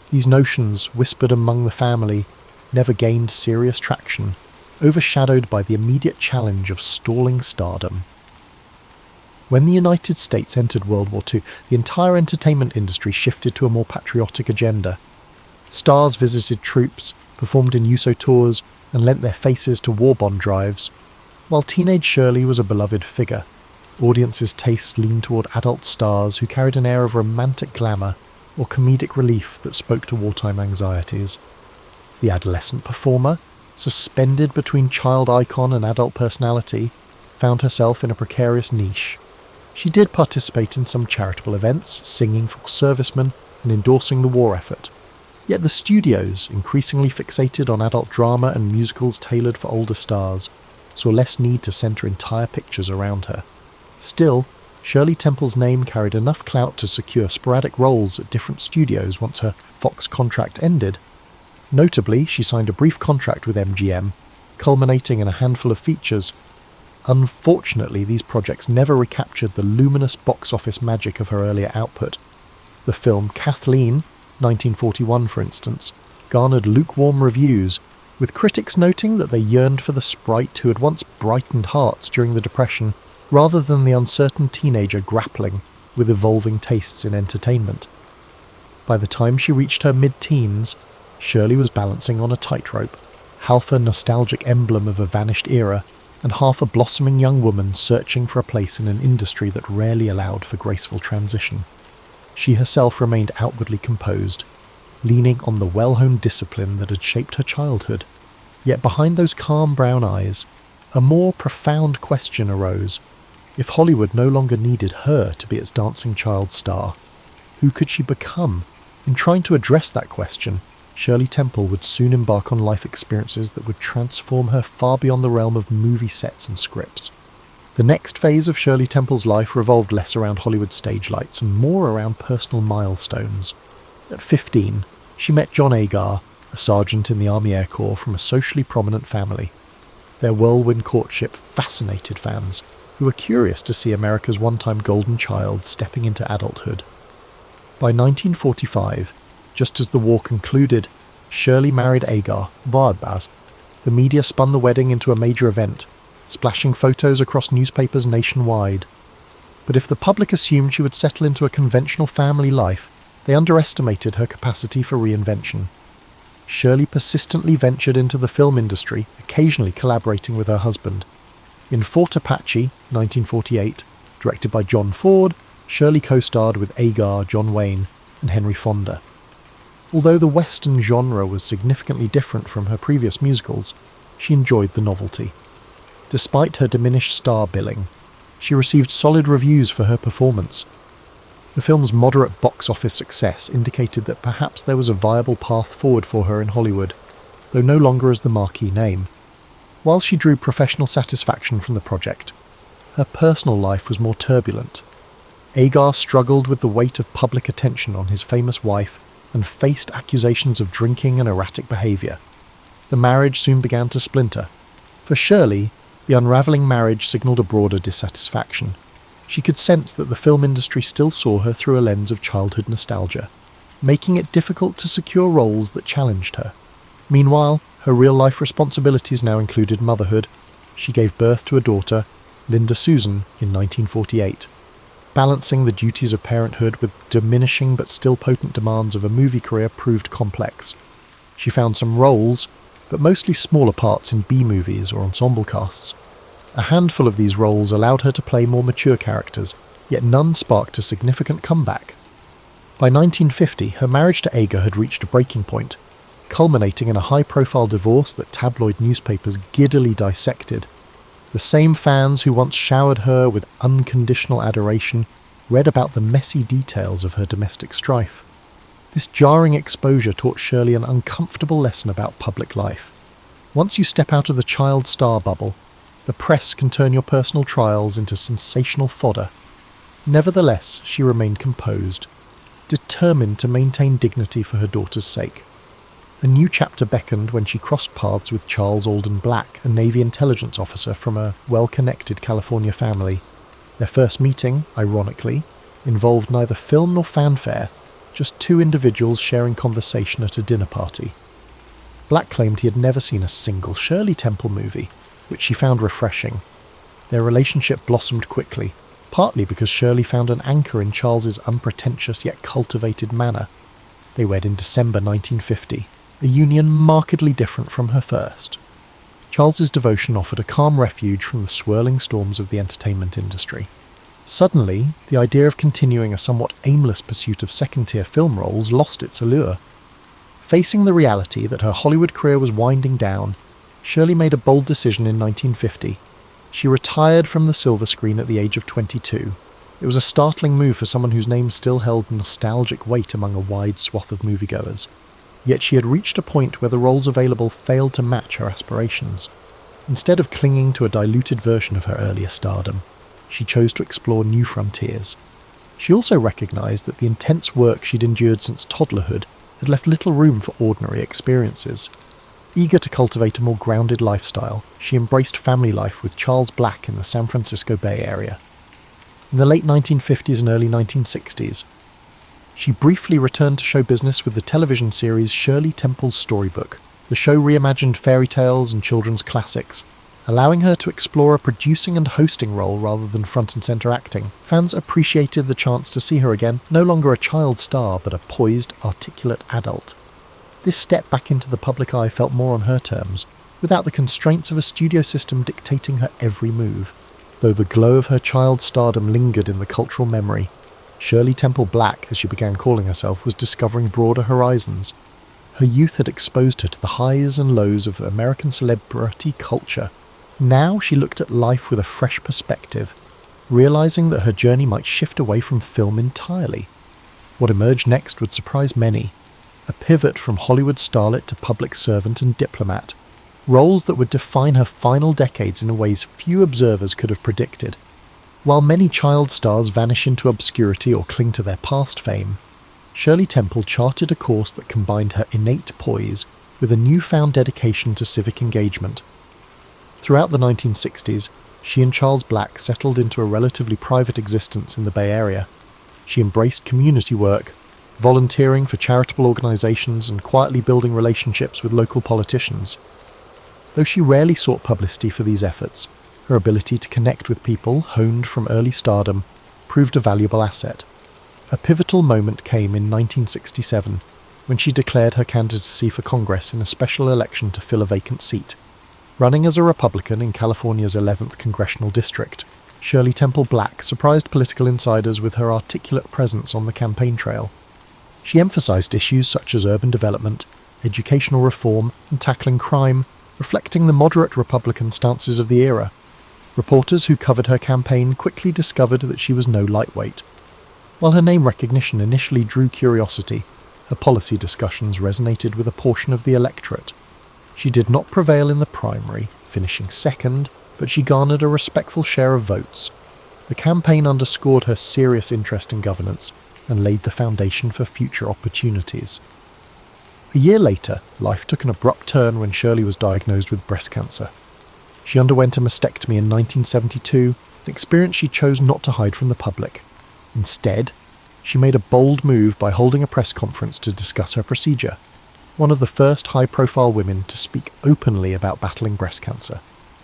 Speaker 1: These notions, whispered among the family, never gained serious traction, overshadowed by the immediate challenge of stalling stardom. When the United States entered World War II, the entire entertainment industry shifted to a more patriotic agenda. Stars visited troops, performed in USO tours, and lent their faces to war bond drives. While teenage Shirley was a beloved figure, audiences' tastes leaned toward adult stars who carried an air of romantic glamour or comedic relief that spoke to wartime anxieties. The adolescent performer, suspended between child icon and adult personality, found herself in a precarious niche. She did participate in some charitable events, singing for servicemen and endorsing the war effort. Yet the studios, increasingly fixated on adult drama and musicals tailored for older stars, saw less need to centre entire pictures around her. Still, Shirley Temple's name carried enough clout to secure sporadic roles at different studios once her Fox contract ended. Notably, she signed a brief contract with MGM, culminating in a handful of features. Unfortunately, these projects never recaptured the luminous box office magic of her earlier output. The film Kathleen, 1941 for instance, garnered lukewarm reviews, with critics noting that they yearned for the sprite who had once brightened hearts during the Depression, rather than the uncertain teenager grappling with evolving tastes in entertainment. By the time she reached her mid-teens, Shirley was balancing on a tightrope, half a nostalgic emblem of a vanished era, and half a blossoming young woman searching for a place in an industry that rarely allowed for graceful transition. She herself remained outwardly composed, leaning on the well-honed discipline that had shaped her childhood. Yet behind those calm brown eyes, a more profound question arose. If Hollywood no longer needed her to be its dancing child star, who could she become? In trying to address that question, Shirley Temple would soon embark on life experiences that would transform her far beyond the realm of movie sets and scripts. The next phase of Shirley Temple's life revolved less around Hollywood stage lights and more around personal milestones. At 15, she met John Agar, a sergeant in the Army Air Corps from a socially prominent family. Their whirlwind courtship fascinated fans, who were curious to see America's one-time golden child stepping into adulthood. By 1945, just as the war concluded, Shirley married Agar, Barbaz. The media spun the wedding into a major event, splashing photos across newspapers nationwide. But if the public assumed she would settle into a conventional family life, they underestimated her capacity for reinvention. Shirley persistently ventured into the film industry, occasionally collaborating with her husband. In Fort Apache, 1948, directed by John Ford, Shirley co-starred with Agar, John Wayne, and Henry Fonda. Although the Western genre was significantly different from her previous musicals, she enjoyed the novelty. Despite her diminished star billing, she received solid reviews for her performance. The film's moderate box office success indicated that perhaps there was a viable path forward for her in Hollywood, though no longer as the marquee name. While she drew professional satisfaction from the project, her personal life was more turbulent. Agar struggled with the weight of public attention on his famous wife and faced accusations of drinking and erratic behaviour. The marriage soon began to splinter. For Shirley, the unravelling marriage signalled a broader dissatisfaction. She could sense that the film industry still saw her through a lens of childhood nostalgia, making it difficult to secure roles that challenged her. Meanwhile, her real-life responsibilities now included motherhood. She gave birth to a daughter, Linda Susan, in 1948. Balancing the duties of parenthood with diminishing but still potent demands of a movie career proved complex. She found some roles, but mostly smaller parts in B-movies or ensemble casts. A handful of these roles allowed her to play more mature characters, yet none sparked a significant comeback. By 1950, her marriage to Agar had reached a breaking point, culminating in a high-profile divorce that tabloid newspapers giddily dissected. The same fans who once showered her with unconditional adoration read about the messy details of her domestic strife. This jarring exposure taught Shirley an uncomfortable lesson about public life. Once you step out of the child star bubble, the press can turn your personal trials into sensational fodder. Nevertheless, she remained composed, determined to maintain dignity for her daughter's sake. A new chapter beckoned when she crossed paths with Charles Alden Black, a Navy intelligence officer from a well-connected California family. Their first meeting, ironically, involved neither film nor fanfare, just two individuals sharing conversation at a dinner party. Black claimed he had never seen a single Shirley Temple movie, which she found refreshing. Their relationship blossomed quickly, partly because Shirley found an anchor in Charles's unpretentious yet cultivated manner. They wed in December 1950, a union markedly different from her first. Charles's devotion offered a calm refuge from the swirling storms of the entertainment industry. Suddenly, the idea of continuing a somewhat aimless pursuit of second-tier film roles lost its allure. Facing the reality that her Hollywood career was winding down, Shirley made a bold decision in 1950. She retired from the silver screen at the age of 22. It was a startling move for someone whose name still held nostalgic weight among a wide swath of moviegoers. Yet she had reached a point where the roles available failed to match her aspirations. Instead of clinging to a diluted version of her earlier stardom, she chose to explore new frontiers. She also recognised that the intense work she'd endured since toddlerhood had left little room for ordinary experiences. Eager to cultivate a more grounded lifestyle, she embraced family life with Charles Black in the San Francisco Bay Area. In the late 1950s and early 1960s, she briefly returned to show business with the television series Shirley Temple's Storybook. The show reimagined fairy tales and children's classics, allowing her to explore a producing and hosting role rather than front and centre acting. Fans appreciated the chance to see her again, no longer a child star but a poised, articulate adult. This step back into the public eye felt more on her terms, without the constraints of a studio system dictating her every move. Though the glow of her child stardom lingered in the cultural memory, Shirley Temple Black, as she began calling herself, was discovering broader horizons. Her youth had exposed her to the highs and lows of American celebrity culture. Now she looked at life with a fresh perspective, realising that her journey might shift away from film entirely. What emerged next would surprise many. A pivot from Hollywood starlet to public servant and diplomat. Roles that would define her final decades in ways few observers could have predicted. While many child stars vanish into obscurity or cling to their past fame, Shirley Temple charted a course that combined her innate poise with a newfound dedication to civic engagement. Throughout the 1960s, she and Charles Black settled into a relatively private existence in the Bay Area. She embraced community work, volunteering for charitable organisations and quietly building relationships with local politicians. Though she rarely sought publicity for these efforts, her ability to connect with people, honed from early stardom, proved a valuable asset. A pivotal moment came in 1967, when she declared her candidacy for Congress in a special election to fill a vacant seat. Running as a Republican in California's 11th Congressional District, Shirley Temple Black surprised political insiders with her articulate presence on the campaign trail. She emphasized issues such as urban development, educational reform, and tackling crime, reflecting the moderate Republican stances of the era. Reporters who covered her campaign quickly discovered that she was no lightweight. While her name recognition initially drew curiosity, her policy discussions resonated with a portion of the electorate. She did not prevail in the primary, finishing second, but she garnered a respectful share of votes. The campaign underscored her serious interest in governance and laid the foundation for future opportunities. A year later, life took an abrupt turn when Shirley was diagnosed with breast cancer. She underwent a mastectomy in 1972, an experience she chose not to hide from the public. Instead, she made a bold move by holding a press conference to discuss her procedure, one of the first high-profile women to speak openly about battling breast cancer.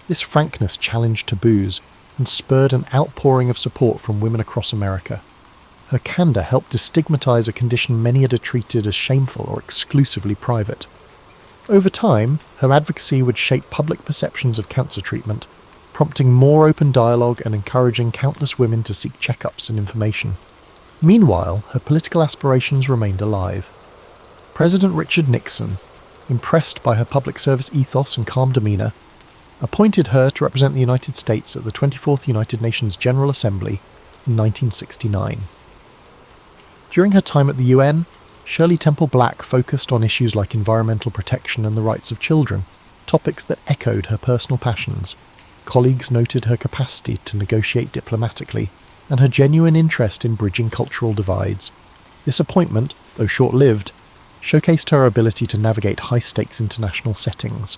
Speaker 1: This frankness challenged taboos and spurred an outpouring of support from women across America. Her candor helped destigmatize a condition many had treated as shameful or exclusively private. Over time, her advocacy would shape public perceptions of cancer treatment, prompting more open dialogue and encouraging countless women to seek checkups and information. Meanwhile, her political aspirations remained alive. President Richard Nixon, impressed by her public service ethos and calm demeanor, appointed her to represent the United States at the 24th United Nations General Assembly in 1969. During her time at the UN, Shirley Temple Black focused on issues like environmental protection and the rights of children, topics that echoed her personal passions. Colleagues noted her capacity to negotiate diplomatically and her genuine interest in bridging cultural divides. This appointment, though short-lived, showcased her ability to navigate high-stakes international settings,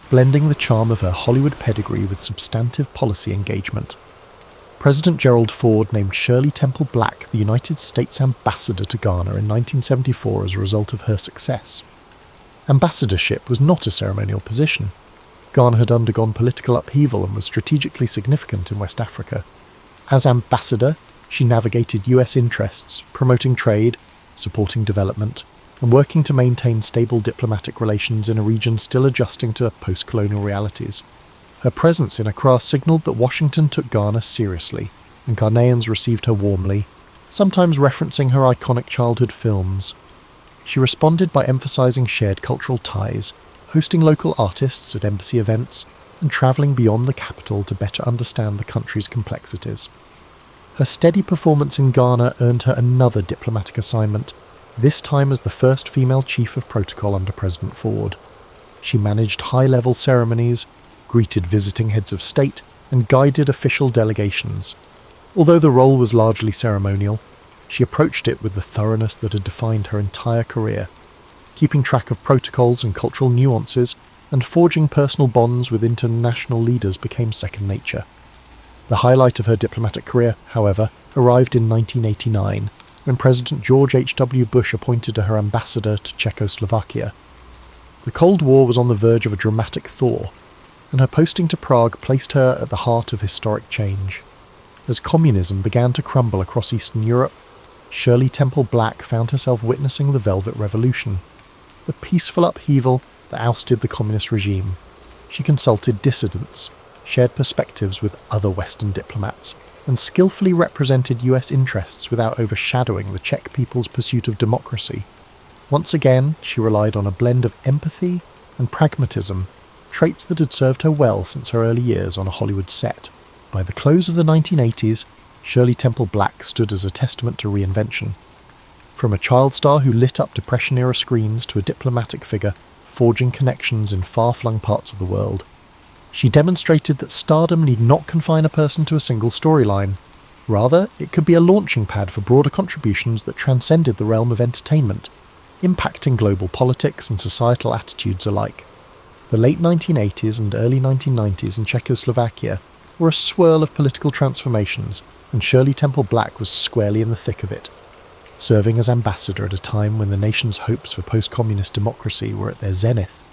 Speaker 1: blending the charm of her Hollywood pedigree with substantive policy engagement. President Gerald Ford named Shirley Temple Black the United States ambassador to Ghana in 1974 as a result of her success. Ambassadorship was not a ceremonial position. Ghana had undergone political upheaval and was strategically significant in West Africa. As ambassador, she navigated US interests, promoting trade, supporting development, and working to maintain stable diplomatic relations in a region still adjusting to post-colonial realities. Her presence in Accra signalled that Washington took Ghana seriously, and Ghanaians received her warmly, sometimes referencing her iconic childhood films. She responded by emphasising shared cultural ties, hosting local artists at embassy events, and travelling beyond the capital to better understand the country's complexities. Her steady performance in Ghana earned her another diplomatic assignment, this time as the first female chief of protocol under President Ford. She managed high-level ceremonies, greeted visiting heads of state, and guided official delegations. Although the role was largely ceremonial, she approached it with the thoroughness that had defined her entire career, keeping track of protocols and cultural nuances, and forging personal bonds with international leaders became second nature. The highlight of her diplomatic career, however, arrived in 1989, when President George H.W. Bush appointed her ambassador to Czechoslovakia. The Cold War was on the verge of a dramatic thaw, and her posting to Prague placed her at the heart of historic change. As communism began to crumble across Eastern Europe, Shirley Temple Black found herself witnessing the Velvet Revolution, the peaceful upheaval that ousted the communist regime. She consulted dissidents, shared perspectives with other Western diplomats, and skillfully represented US interests without overshadowing the Czech people's pursuit of democracy. Once again, she relied on a blend of empathy and pragmatism, traits that had served her well since her early years on a Hollywood set. By the close of the 1980s, Shirley Temple Black stood as a testament to reinvention. From a child star who lit up Depression-era screens to a diplomatic figure forging connections in far-flung parts of the world, she demonstrated that stardom need not confine a person to a single storyline. Rather, it could be a launching pad for broader contributions that transcended the realm of entertainment, impacting global politics and societal attitudes alike. The late 1980s and early 1990s in Czechoslovakia were a swirl of political transformations, and Shirley Temple Black was squarely in the thick of it. Serving as ambassador at a time when the nation's hopes for post-communist democracy were at their zenith,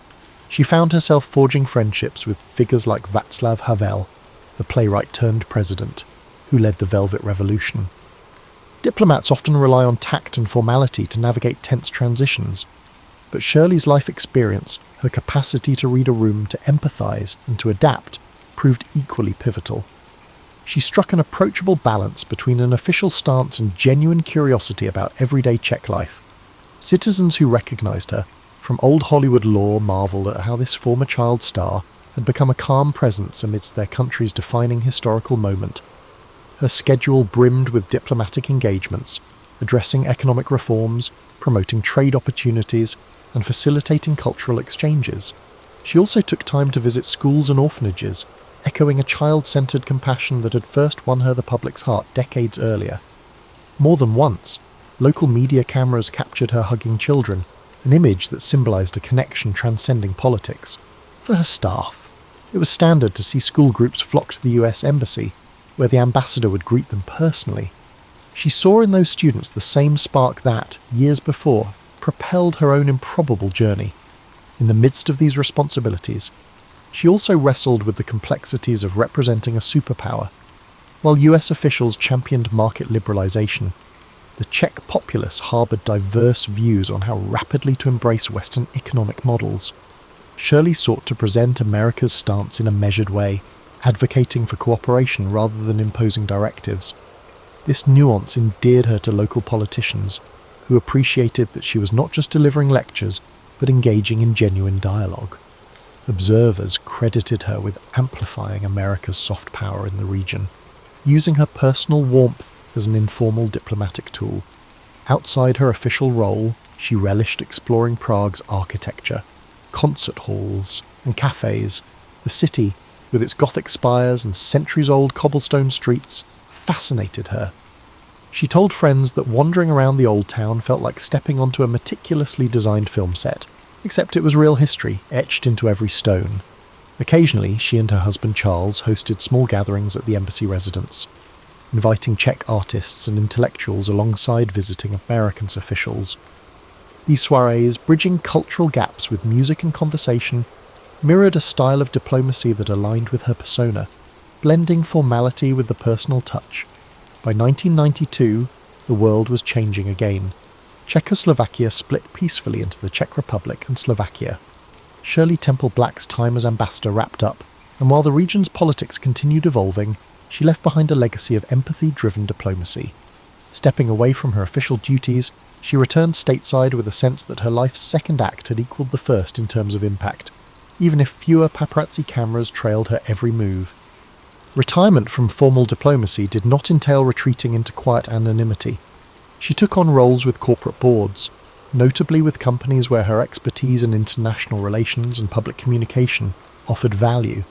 Speaker 1: she found herself forging friendships with figures like Václav Havel, the playwright-turned-president, who led the Velvet Revolution. Diplomats often rely on tact and formality to navigate tense transitions, But Shirley's life experience, her capacity to read a room, to empathise and to adapt, proved equally pivotal. She struck an approachable balance between an official stance and genuine curiosity about everyday Czech life. Citizens who recognised her, from old Hollywood lore, marvelled at how this former child star had become a calm presence amidst their country's defining historical moment. Her schedule brimmed with diplomatic engagements, addressing economic reforms, promoting trade opportunities, and facilitating cultural exchanges. She also took time to visit schools and orphanages, echoing a child-centred compassion that had first won her the public's heart decades earlier. More than once, local media cameras captured her hugging children, an image that symbolised a connection transcending politics. For her staff, it was standard to see school groups flock to the US Embassy, where the ambassador would greet them personally. She saw in those students the same spark that, years before, propelled her own improbable journey. In the midst of these responsibilities, she also wrestled with the complexities of representing a superpower. While US officials championed market liberalisation, the Czech populace harboured diverse views on how rapidly to embrace Western economic models. Shirley sought to present America's stance in a measured way, advocating for cooperation rather than imposing directives. This nuance endeared her to local politicians, who appreciated that she was not just delivering lectures, but engaging in genuine dialogue. Observers credited her with amplifying America's soft power in the region, using her personal warmth as an informal diplomatic tool. Outside her official role, she relished exploring Prague's architecture, concert halls and cafes. The city, with its Gothic spires and centuries-old cobblestone streets, fascinated her. She told friends that wandering around the old town felt like stepping onto a meticulously designed film set, except it was real history etched into every stone. Occasionally, she and her husband Charles hosted small gatherings at the embassy residence, inviting Czech artists and intellectuals alongside visiting American officials. These soirees, bridging cultural gaps with music and conversation, mirrored a style of diplomacy that aligned with her persona, blending formality with the personal touch. By 1992, the world was changing again. Czechoslovakia split peacefully into the Czech Republic and Slovakia. Shirley Temple Black's time as ambassador wrapped up, and while the region's politics continued evolving, she left behind a legacy of empathy-driven diplomacy. Stepping away from her official duties, she returned stateside with a sense that her life's second act had equalled the first in terms of impact, even if fewer paparazzi cameras trailed her every move. Retirement from formal diplomacy did not entail retreating into quiet anonymity. She took on roles with corporate boards, notably with companies where her expertise in international relations and public communication offered value.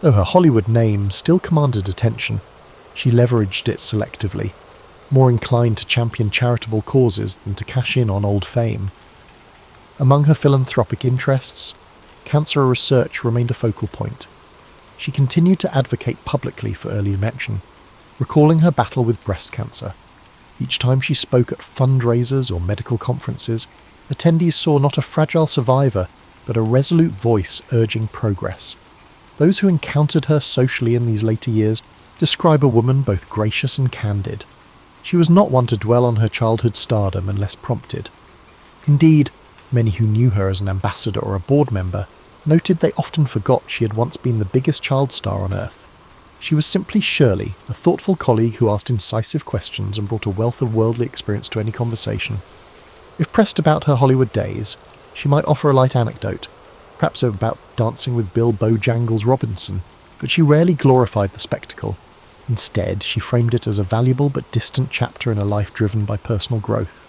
Speaker 1: Though her Hollywood name still commanded attention, she leveraged it selectively, more inclined to champion charitable causes than to cash in on old fame. Among her philanthropic interests, cancer research remained a focal point. She continued to advocate publicly for early detection, recalling her battle with breast cancer. Each time she spoke at fundraisers or medical conferences, attendees saw not a fragile survivor, but a resolute voice urging progress. Those who encountered her socially in these later years describe a woman both gracious and candid. She was not one to dwell on her childhood stardom unless prompted. Indeed, many who knew her as an ambassador or a board member noted they often forgot she had once been the biggest child star on Earth. She was simply Shirley, a thoughtful colleague who asked incisive questions and brought a wealth of worldly experience to any conversation. If pressed about her Hollywood days, she might offer a light anecdote, perhaps about dancing with Bill Bojangles Robinson, but she rarely glorified the spectacle. Instead, she framed it as a valuable but distant chapter in a life driven by personal growth.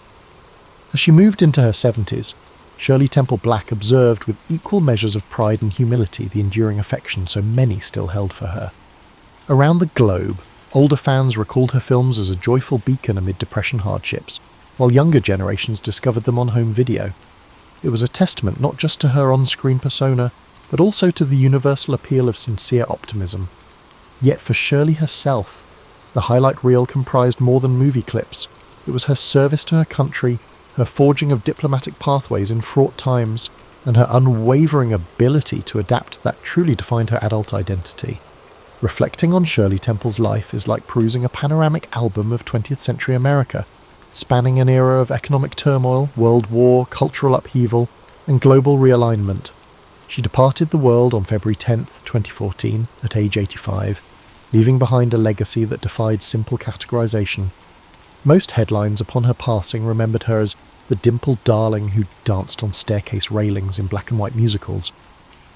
Speaker 1: As she moved into her 70s, Shirley Temple Black observed with equal measures of pride and humility the enduring affection so many still held for her. Around the globe, older fans recalled her films as a joyful beacon amid Depression hardships, while younger generations discovered them on home video. It was a testament not just to her on-screen persona, but also to the universal appeal of sincere optimism. Yet for Shirley herself, the highlight reel comprised more than movie clips. It was her service to her country, her forging of diplomatic pathways in fraught times, and her unwavering ability to adapt that truly defined her adult identity. Reflecting on Shirley Temple's life is like perusing a panoramic album of 20th century America, spanning an era of economic turmoil, world war, cultural upheaval, and global realignment. She departed the world on February 10th, 2014, at age 85, leaving behind a legacy that defied simple categorization. Most headlines upon her passing remembered her as the dimpled darling who danced on staircase railings in black and white musicals.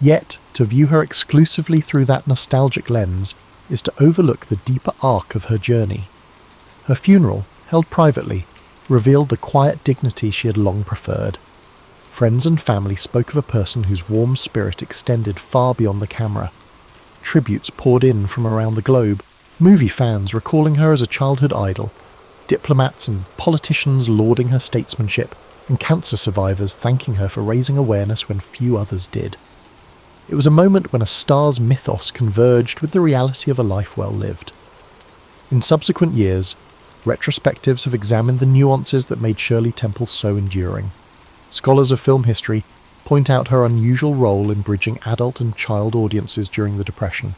Speaker 1: Yet, to view her exclusively through that nostalgic lens is to overlook the deeper arc of her journey. Her funeral, held privately, revealed the quiet dignity she had long preferred. Friends and family spoke of a person whose warm spirit extended far beyond the camera. Tributes poured in from around the globe, movie fans recalling her as a childhood idol, diplomats and politicians lauding her statesmanship, and cancer survivors thanking her for raising awareness when few others did. It was a moment when a star's mythos converged with the reality of a life well lived. In subsequent years, retrospectives have examined the nuances that made Shirley Temple so enduring. Scholars of film history point out her unusual role in bridging adult and child audiences during the Depression.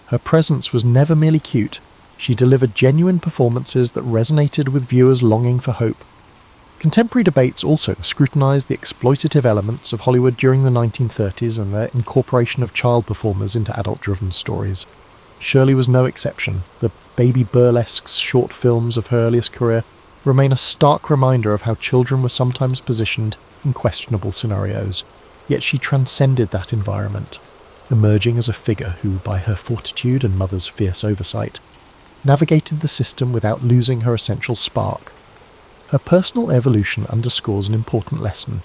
Speaker 1: Her presence was never merely cute. She delivered genuine performances that resonated with viewers longing for hope. Contemporary debates also scrutinized the exploitative elements of Hollywood during the 1930s and their incorporation of child performers into adult-driven stories. Shirley was no exception. The baby burlesques short films of her earliest career remain a stark reminder of how children were sometimes positioned in questionable scenarios. Yet she transcended that environment, emerging as a figure who, by her fortitude and mother's fierce oversight, navigated the system without losing her essential spark. Her personal evolution underscores an important lesson,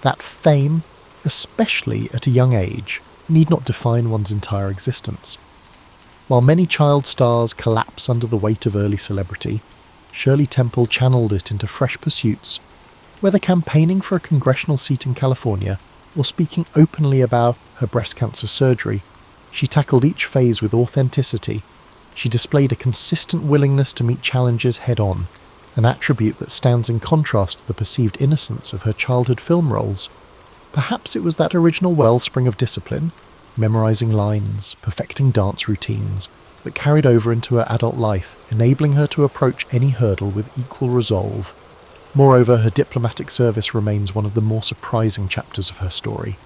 Speaker 1: that fame, especially at a young age, need not define one's entire existence. While many child stars collapse under the weight of early celebrity, Shirley Temple channeled it into fresh pursuits. Whether campaigning for a congressional seat in California or speaking openly about her breast cancer surgery, she tackled each phase with authenticity. She displayed a consistent willingness to meet challenges head-on, an attribute that stands in contrast to the perceived innocence of her childhood film roles. Perhaps it was that original wellspring of discipline, memorizing lines, perfecting dance routines, that carried over into her adult life, enabling her to approach any hurdle with equal resolve. Moreover, her diplomatic service remains one of the more surprising chapters of her story.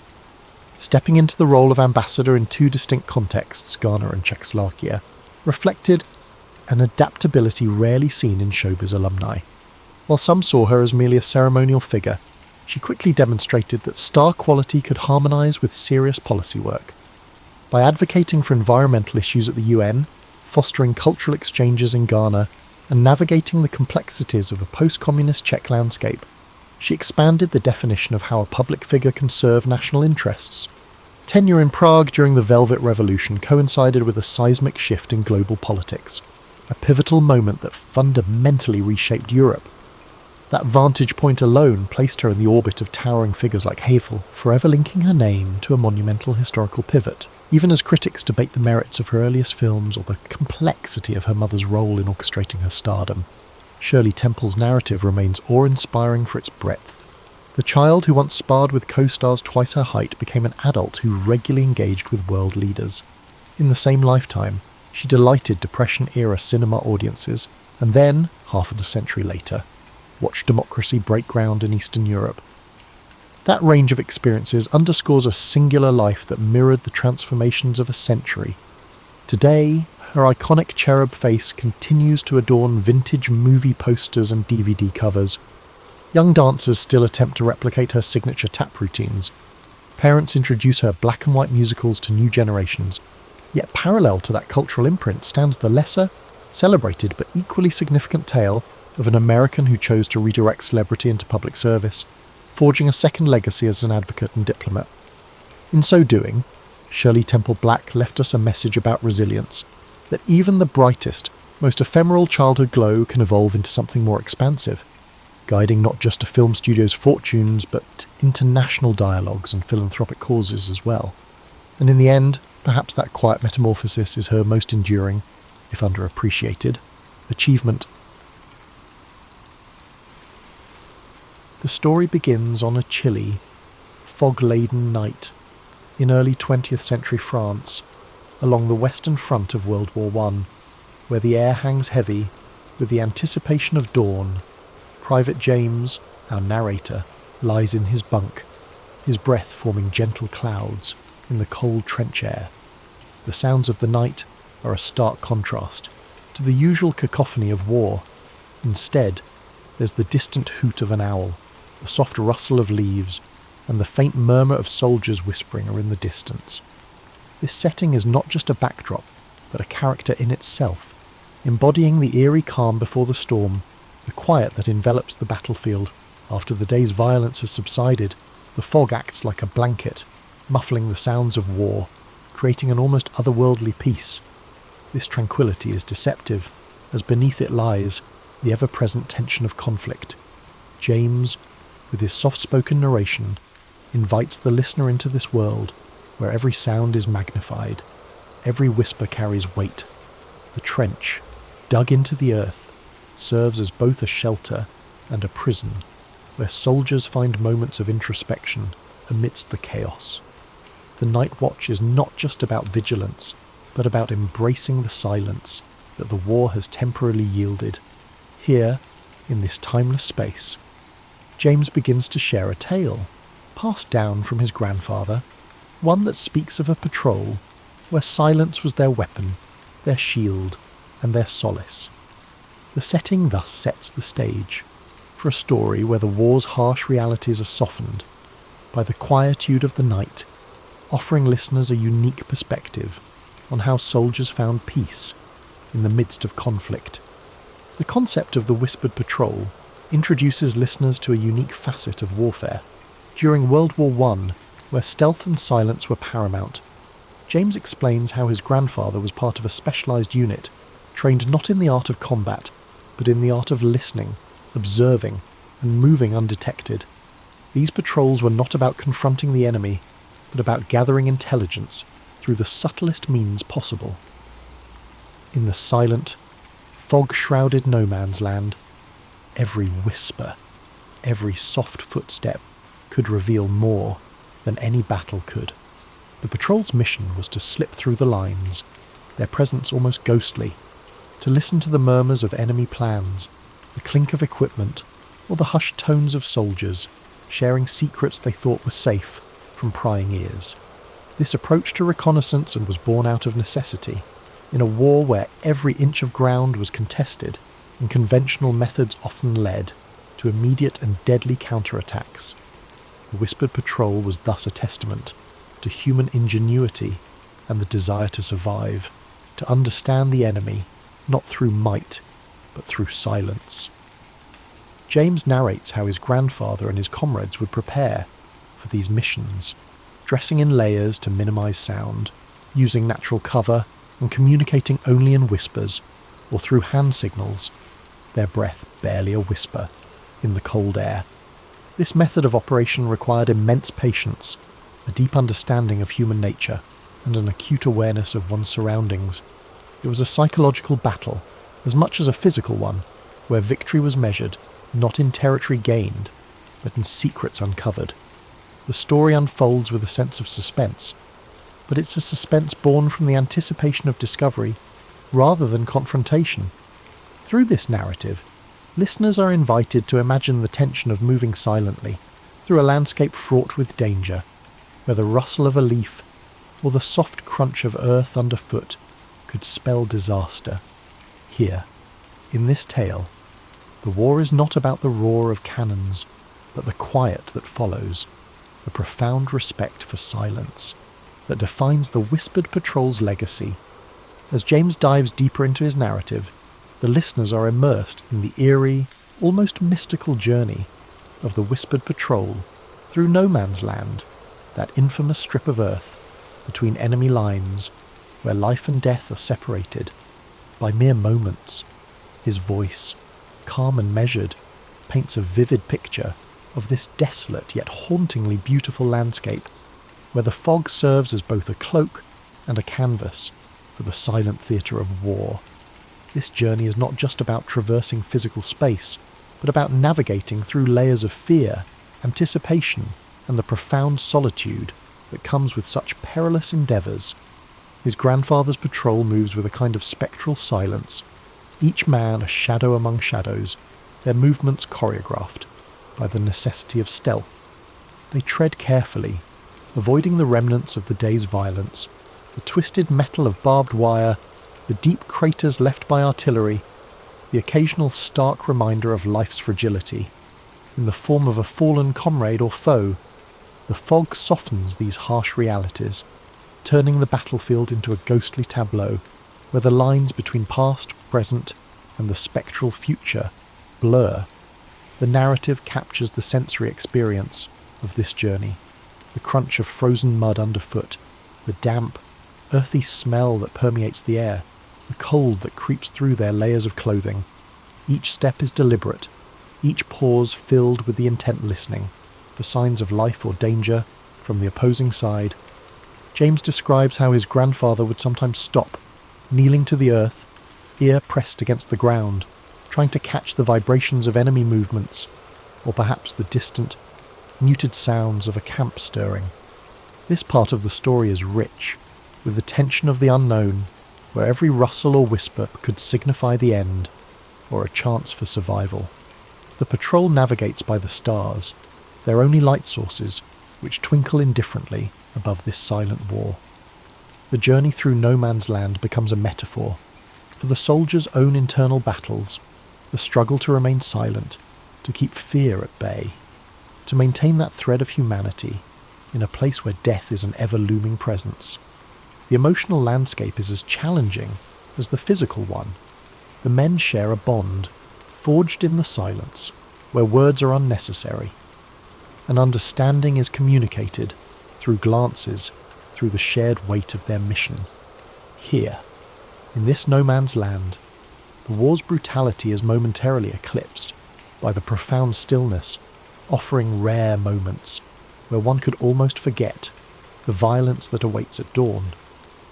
Speaker 1: Stepping into the role of ambassador in two distinct contexts, Ghana and Czechoslovakia, reflected an adaptability rarely seen in showbiz alumni. While some saw her as merely a ceremonial figure, she quickly demonstrated that star quality could harmonise with serious policy work. By advocating for environmental issues at the UN, fostering cultural exchanges in Ghana, and navigating the complexities of a post-communist Czech landscape, she expanded the definition of how a public figure can serve national interests. Tenure in Prague during the Velvet Revolution coincided with a seismic shift in global politics, a pivotal moment that fundamentally reshaped Europe. That vantage point alone placed her in the orbit of towering figures like Havel, forever linking her name to a monumental historical pivot, even as critics debate the merits of her earliest films or the complexity of her mother's role in orchestrating her stardom. Shirley Temple's narrative remains awe-inspiring for its breadth. The child who once sparred with co-stars twice her height became an adult who regularly engaged with world leaders. In the same lifetime, she delighted Depression-era cinema audiences, and then, half a century later, watched democracy break ground in Eastern Europe. That range of experiences underscores a singular life that mirrored the transformations of a century. Today, her iconic cherub face continues to adorn vintage movie posters and DVD covers. Young dancers still attempt to replicate her signature tap routines. Parents introduce her black and white musicals to new generations. Yet parallel to that cultural imprint stands the lesser, celebrated but equally significant tale of an American who chose to redirect celebrity into public service, forging a second legacy as an advocate and diplomat. In so doing, Shirley Temple Black left us a message about resilience, that even the brightest, most ephemeral childhood glow can evolve into something more expansive, guiding not just a film studio's fortunes, but international dialogues and philanthropic causes as well. And in the end, perhaps that quiet metamorphosis is her most enduring, if underappreciated, achievement. The story begins on a chilly, fog-laden night in early 20th century France, along the western front of World War I, where the air hangs heavy with the anticipation of dawn Private James, our narrator, lies in his bunk, his breath forming gentle clouds in the cold trench air. The sounds of the night are a stark contrast to the usual cacophony of war. Instead, there's the distant hoot of an owl, the soft rustle of leaves, and the faint murmur of soldiers whispering are in the distance. This setting is not just a backdrop, but a character in itself, embodying the eerie calm before the storm, the quiet that envelops the battlefield. After the day's violence has subsided, the fog acts like a blanket, muffling the sounds of war, creating an almost otherworldly peace. This tranquility is deceptive, as beneath it lies the ever-present tension of conflict. James, with his soft-spoken narration, invites the listener into this world where every sound is magnified, every whisper carries weight. The trench, dug into the earth, serves as both a shelter and a prison, where soldiers find moments of introspection amidst the chaos. The night watch is not just about vigilance, but about embracing the silence that the war has temporarily yielded. Here, in this timeless space, James begins to share a tale, passed down from his grandfather, one that speaks of a patrol where silence was their weapon, their shield, and their solace. The setting thus sets the stage for a story where the war's harsh realities are softened by the quietude of the night, offering listeners a unique perspective on how soldiers found peace in the midst of conflict. The concept of the whispered patrol introduces listeners to a unique facet of warfare. During World War I, where stealth and silence were paramount, James explains how his grandfather was part of a specialised unit trained not in the art of combat, but in the art of listening, observing, and moving undetected. These patrols were not about confronting the enemy, but about gathering intelligence through the subtlest means possible. In the silent, fog-shrouded no man's land, every whisper, every soft footstep could reveal more than any battle could. The patrol's mission was to slip through the lines, their presence almost ghostly, to listen to the murmurs of enemy plans, the clink of equipment, or the hushed tones of soldiers, sharing secrets they thought were safe from prying ears. This approach to reconnaissance was born out of necessity, in a war where every inch of ground was contested and conventional methods often led to immediate and deadly counterattacks. The whispered patrol was thus a testament to human ingenuity and the desire to survive, to understand the enemy not through might, but through silence. James narrates how his grandfather and his comrades would prepare for these missions, dressing in layers to minimise sound, using natural cover and communicating only in whispers or through hand signals, their breath barely a whisper in the cold air. This method of operation required immense patience, a deep understanding of human nature, and an acute awareness of one's surroundings. It was a psychological battle, as much as a physical one, where victory was measured not in territory gained, but in secrets uncovered. The story unfolds with a sense of suspense, but it's a suspense born from the anticipation of discovery rather than confrontation. Through this narrative, listeners are invited to imagine the tension of moving silently through a landscape fraught with danger, where the rustle of a leaf or the soft crunch of earth underfoot could spell disaster. Here, in this tale, the war is not about the roar of cannons, but the quiet that follows, the profound respect for silence that defines the whispered patrol's legacy. As James dives deeper into his narrative, the listeners are immersed in the eerie, almost mystical journey of the whispered patrol through no man's land, that infamous strip of earth between enemy lines where life and death are separated by mere moments. His voice, calm and measured, paints a vivid picture of this desolate yet hauntingly beautiful landscape, where the fog serves as both a cloak and a canvas for the silent theatre of war. This journey is not just about traversing physical space, but about navigating through layers of fear, anticipation, and the profound solitude that comes with such perilous endeavours. His grandfather's patrol moves with a kind of spectral silence, each man a shadow among shadows, their movements choreographed by the necessity of stealth. They tread carefully, avoiding the remnants of the day's violence, the twisted metal of barbed wire, the deep craters left by artillery, the occasional stark reminder of life's fragility. In the form of a fallen comrade or foe, the fog softens these harsh realities, turning the battlefield into a ghostly tableau where the lines between past, present, and the spectral future blur. The narrative captures the sensory experience of this journey, the crunch of frozen mud underfoot, the damp, earthy smell that permeates the air, the cold that creeps through their layers of clothing. Each step is deliberate, each pause filled with the intent listening, for signs of life or danger from the opposing side. James describes how his grandfather would sometimes stop, kneeling to the earth, ear pressed against the ground, trying to catch the vibrations of enemy movements, or perhaps the distant, muted sounds of a camp stirring. This part of the story is rich, with the tension of the unknown, where every rustle or whisper could signify the end, or a chance for survival. The patrol navigates by the stars, their only light sources, which twinkle indifferently above this silent war. The journey through no man's land becomes a metaphor for the soldiers' own internal battles, the struggle to remain silent, to keep fear at bay, to maintain that thread of humanity in a place where death is an ever-looming presence. The emotional landscape is as challenging as the physical one. The men share a bond, forged in the silence, where words are unnecessary. An understanding is communicated through glances, through the shared weight of their mission. Here, in this no man's land, the war's brutality is momentarily eclipsed by the profound stillness, offering rare moments where one could almost forget the violence that awaits at dawn.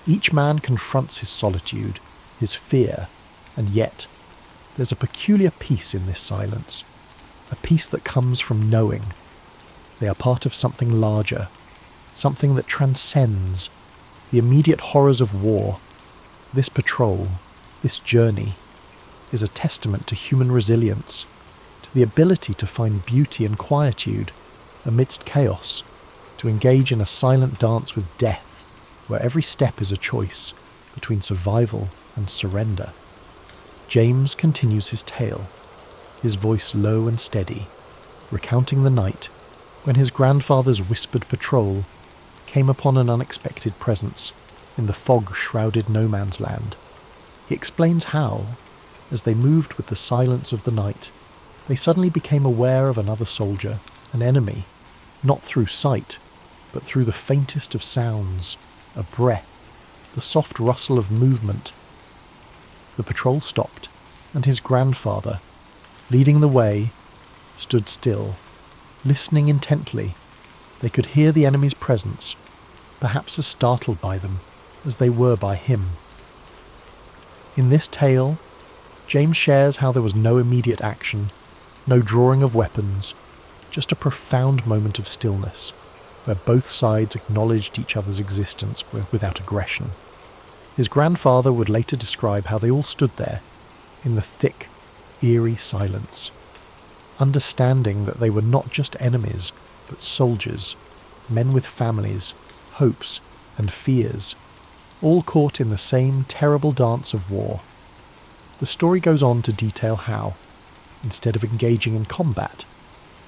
Speaker 1: Each man confronts his solitude, his fear, and yet there's a peculiar peace in this silence, a peace that comes from knowing they are part of something larger, something that transcends the immediate horrors of war. This patrol, this journey, is a testament to human resilience, to the ability to find beauty and quietude amidst chaos, to engage in a silent dance with death, where every step is a choice between survival and surrender. James continues his tale, his voice low and steady, recounting the night when his grandfather's whispered patrol came upon an unexpected presence in the fog-shrouded no man's land. He explains how, as they moved with the silence of the night, they suddenly became aware of another soldier, an enemy, not through sight, but through the faintest of sounds, a breath, the soft rustle of movement. The patrol stopped, and his grandfather, leading the way, stood still, listening intently. They could hear the enemy's presence, perhaps as startled by them as they were by him. In this tale, James shares how there was no immediate action, no drawing of weapons, just a profound moment of stillness, where both sides acknowledged each other's existence without aggression. His grandfather would later describe how they all stood there, in the thick, eerie silence, understanding that they were not just enemies, but soldiers, men with families, hopes, and fears, all caught in the same terrible dance of war. The story goes on to detail how, instead of engaging in combat,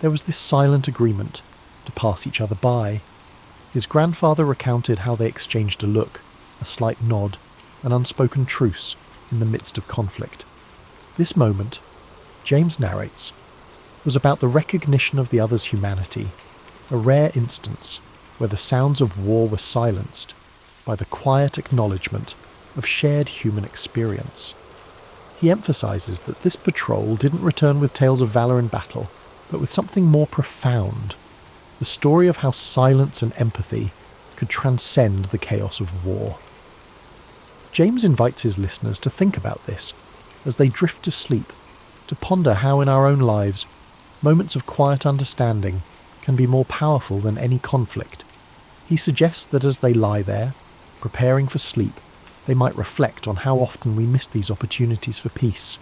Speaker 1: there was this silent agreement to pass each other by. His grandfather recounted how they exchanged a look, a slight nod, an unspoken truce in the midst of conflict. This moment, James narrates, was about the recognition of the other's humanity, a rare instance where the sounds of war were silenced by the quiet acknowledgement of shared human experience. He emphasizes that this patrol didn't return with tales of valor in battle, but with something more profound, the story of how silence and empathy could transcend the chaos of war. James invites his listeners to think about this as they drift to sleep, to ponder how in our own lives, moments of quiet understanding can be more powerful than any conflict. He suggests that as they lie there, preparing for sleep, they might reflect on how often we miss these opportunities for peace.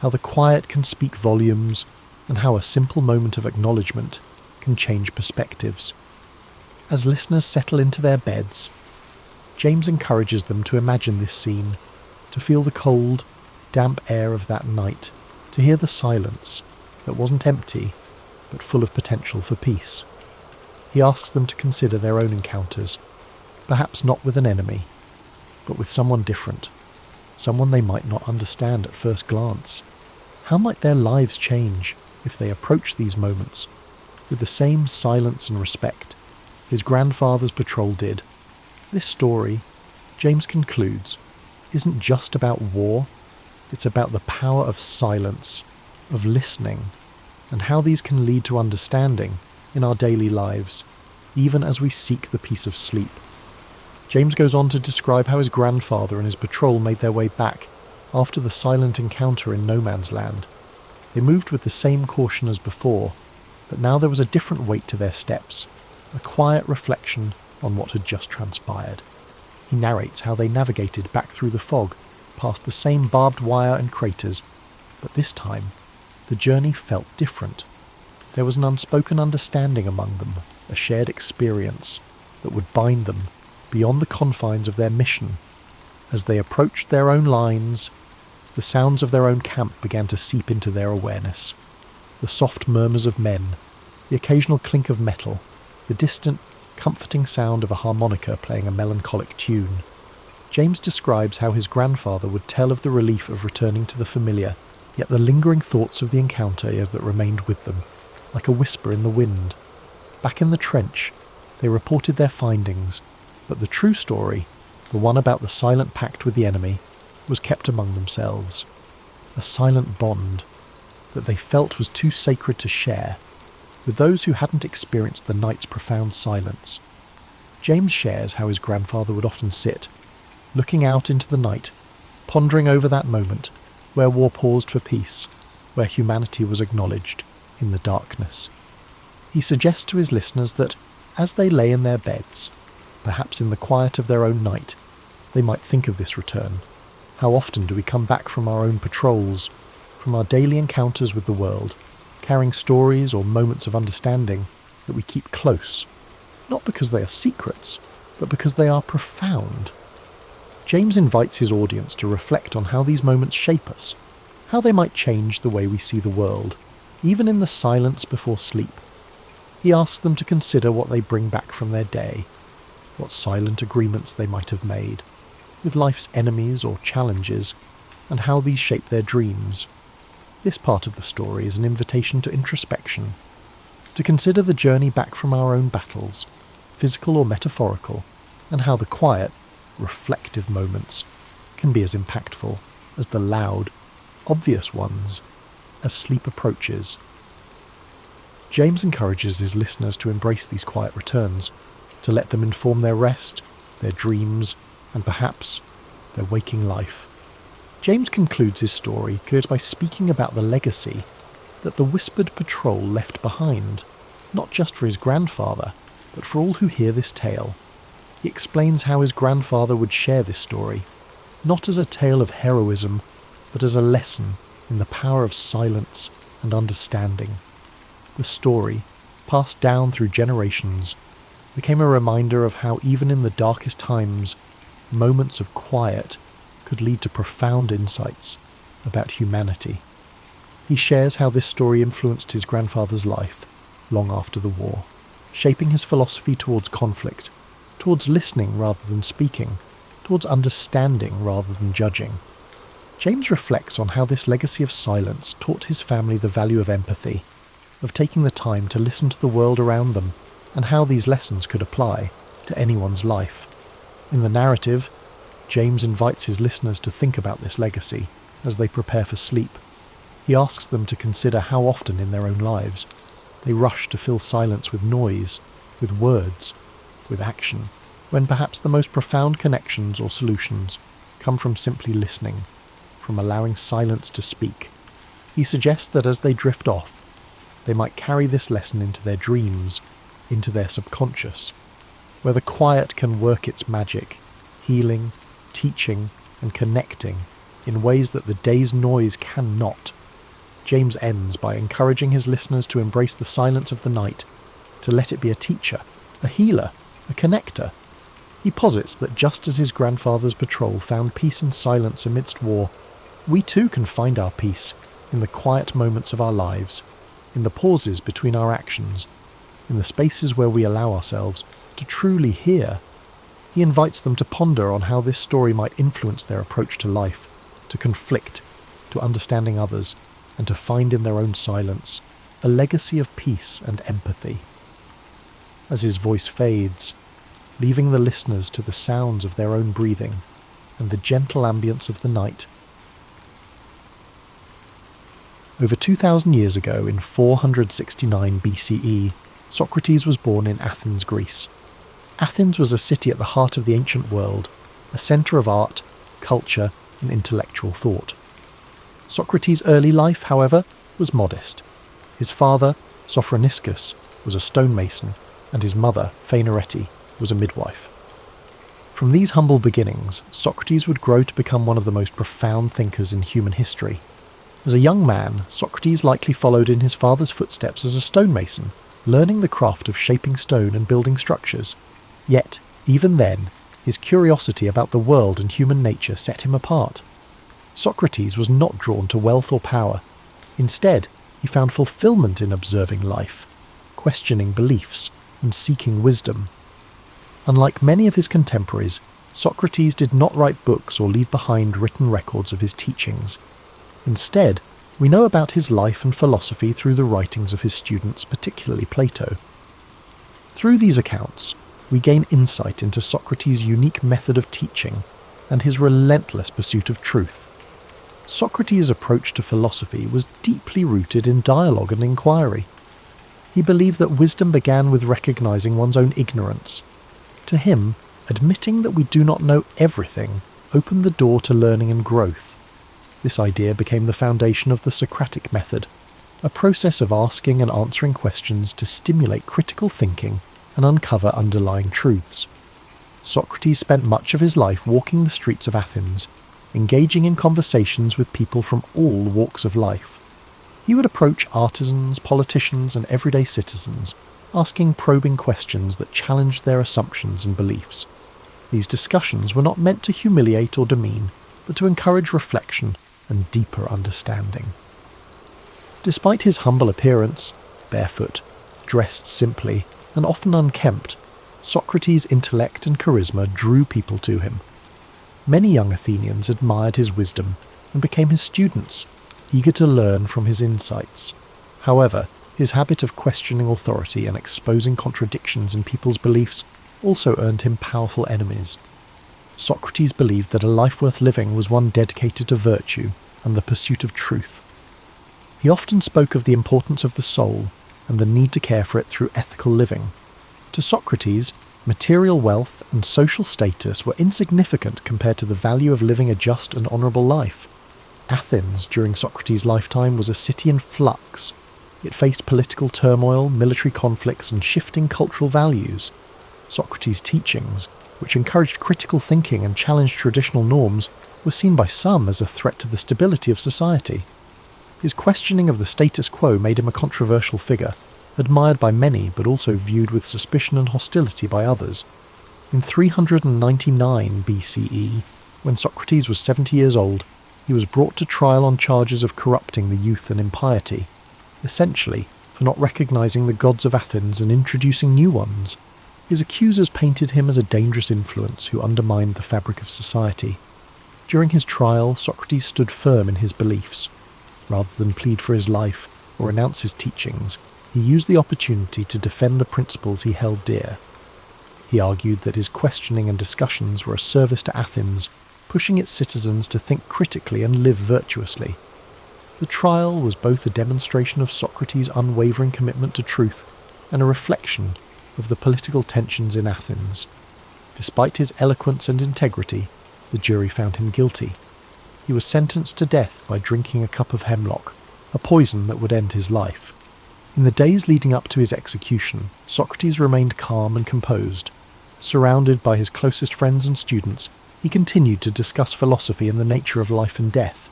Speaker 1: how the quiet can speak volumes, and how a simple moment of acknowledgement can change perspectives. As listeners settle into their beds, James encourages them to imagine this scene, to feel the cold, damp air of that night, to hear the silence that wasn't empty, but full of potential for peace. He asks them to consider their own encounters, perhaps not with an enemy, but with someone different, someone they might not understand at first glance. How might their lives change if they approach these moments with the same silence and respect his grandfather's patrol did? This story, James concludes, isn't just about war, it's about the power of silence, of listening, and how these can lead to understanding in our daily lives, even as we seek the peace of sleep. James goes on to describe how his grandfather and his patrol made their way back after the silent encounter in no man's land. They moved with the same caution as before, but now there was a different weight to their steps, a quiet reflection on what had just transpired. He narrates how they navigated back through the fog, past the same barbed wire and craters, but this time the journey felt different. There was an unspoken understanding among them, a shared experience that would bind them beyond the confines of their mission. As they approached their own lines, the sounds of their own camp began to seep into their awareness. The soft murmurs of men, the occasional clink of metal, the distant, comforting sound of a harmonica playing a melancholic tune. James describes how his grandfather would tell of the relief of returning to the familiar, yet the lingering thoughts of the encounter that remained with them, like a whisper in the wind. Back in the trench, they reported their findings, but the true story, the one about the silent pact with the enemy, was kept among themselves. A silent bond that they felt was too sacred to share with those who hadn't experienced the night's profound silence. James shares how his grandfather would often sit, looking out into the night, pondering over that moment where war paused for peace, where humanity was acknowledged in the darkness. He suggests to his listeners that, as they lay in their beds, perhaps in the quiet of their own night, they might think of this return. How often do we come back from our own patrols, from our daily encounters with the world, carrying stories or moments of understanding that we keep close, not because they are secrets, but because they are profound. James invites his audience to reflect on how these moments shape us, how they might change the way we see the world, even in the silence before sleep. He asks them to consider what they bring back from their day, what silent agreements they might have made, with life's enemies or challenges, and how these shape their dreams. This part of the story is an invitation to introspection, to consider the journey back from our own battles, physical or metaphorical, and how the quiet, reflective moments can be as impactful as the loud, obvious ones as sleep approaches. James encourages his listeners to embrace these quiet returns, to let them inform their rest, their dreams, and perhaps their waking life. James concludes his story by speaking about the legacy that the whispered patrol left behind, not just for his grandfather, but for all who hear this tale. He explains how his grandfather would share this story, not as a tale of heroism, but as a lesson in the power of silence and understanding. The story, passed down through generations, became a reminder of how even in the darkest times, moments of quiet could lead to profound insights about humanity. He shares how this story influenced his grandfather's life long after the war, shaping his philosophy towards conflict, towards listening rather than speaking, towards understanding rather than judging. James reflects on how this legacy of silence taught his family the value of empathy, of taking the time to listen to the world around them, and how these lessons could apply to anyone's life. In the narrative, James invites his listeners to think about this legacy as they prepare for sleep. He asks them to consider how often in their own lives they rush to fill silence with noise, with words, with action, when perhaps the most profound connections or solutions come from simply listening, from allowing silence to speak. He suggests that as they drift off, they might carry this lesson into their dreams, into their subconscious, where the quiet can work its magic, healing, teaching, and connecting in ways that the day's noise cannot. James ends by encouraging his listeners to embrace the silence of the night, to let it be a teacher, a healer, a connector. He posits that just as his grandfather's patrol found peace in silence amidst war, we too can find our peace in the quiet moments of our lives, in the pauses between our actions, in the spaces where we allow ourselves to truly hear. He invites them to ponder on how this story might influence their approach to life, to conflict, to understanding others, and to find in their own silence a legacy of peace and empathy. As his voice fades, leaving the listeners to the sounds of their own breathing and the gentle ambience of the night. Over 2,000 years ago, in 469 BCE, Socrates was born in Athens, Greece. Athens was a city at the heart of the ancient world, a centre of art, culture, and intellectual thought. Socrates' early life, however, was modest. His father, Sophroniscus, was a stonemason, and his mother, Phaenorete, was a midwife. From these humble beginnings, Socrates would grow to become one of the most profound thinkers in human history. As a young man, Socrates likely followed in his father's footsteps as a stonemason, learning the craft of shaping stone and building structures. Yet, even then, his curiosity about the world and human nature set him apart. Socrates was not drawn to wealth or power. Instead, he found fulfillment in observing life, questioning beliefs, and seeking wisdom. Unlike many of his contemporaries, Socrates did not write books or leave behind written records of his teachings. Instead, we know about his life and philosophy through the writings of his students, particularly Plato. Through these accounts, we gain insight into Socrates' unique method of teaching and his relentless pursuit of truth. Socrates' approach to philosophy was deeply rooted in dialogue and inquiry. He believed that wisdom began with recognizing one's own ignorance. To him, admitting that we do not know everything opened the door to learning and growth. This idea became the foundation of the Socratic method, a process of asking and answering questions to stimulate critical thinking and uncover underlying truths. Socrates spent much of his life walking the streets of Athens, engaging in conversations with people from all walks of life. He would approach artisans, politicians, and everyday citizens, asking probing questions that challenged their assumptions and beliefs. These discussions were not meant to humiliate or demean, but to encourage reflection and deeper understanding. Despite his humble appearance, barefoot, dressed simply, and often unkempt, Socrates' intellect and charisma drew people to him. Many young Athenians admired his wisdom and became his students, eager to learn from his insights. However, his habit of questioning authority and exposing contradictions in people's beliefs also earned him powerful enemies. Socrates believed that a life worth living was one dedicated to virtue and the pursuit of truth. He often spoke of the importance of the soul and the need to care for it through ethical living. To Socrates, material wealth and social status were insignificant compared to the value of living a just and honourable life. Athens, during Socrates' lifetime, was a city in flux. It faced political turmoil, military conflicts, and shifting cultural values. Socrates' teachings, which encouraged critical thinking and challenged traditional norms, were seen by some as a threat to the stability of society. His questioning of the status quo made him a controversial figure, admired by many but also viewed with suspicion and hostility by others. In 399 BCE, when Socrates was 70 years old, he was brought to trial on charges of corrupting the youth and impiety, essentially for not recognizing the gods of Athens and introducing new ones. His accusers painted him as a dangerous influence who undermined the fabric of society. During his trial, Socrates stood firm in his beliefs. Rather than plead for his life or renounce his teachings, he used the opportunity to defend the principles he held dear. He argued that his questioning and discussions were a service to Athens, pushing its citizens to think critically and live virtuously. The trial was both a demonstration of Socrates' unwavering commitment to truth and a reflection of the political tensions in Athens. Despite his eloquence and integrity, the jury found him guilty. He was sentenced to death by drinking a cup of hemlock, a poison that would end his life. In the days leading up to his execution, Socrates remained calm and composed. Surrounded by his closest friends and students, He continued to discuss philosophy and the nature of life and death.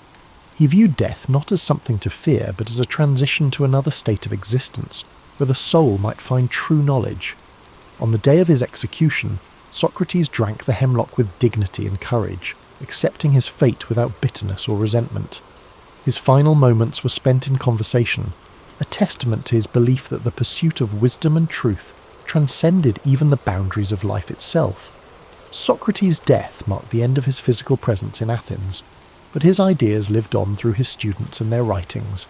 Speaker 1: He viewed death not as something to fear, but as a transition to another state of existence, where the soul might find true knowledge. On the day of his execution, Socrates drank the hemlock with dignity and courage, accepting his fate without bitterness or resentment. His final moments were spent in conversation, a testament to his belief that the pursuit of wisdom and truth transcended even the boundaries of life itself. Socrates' death marked the end of his physical presence in Athens, but his ideas lived on through his students and their writings.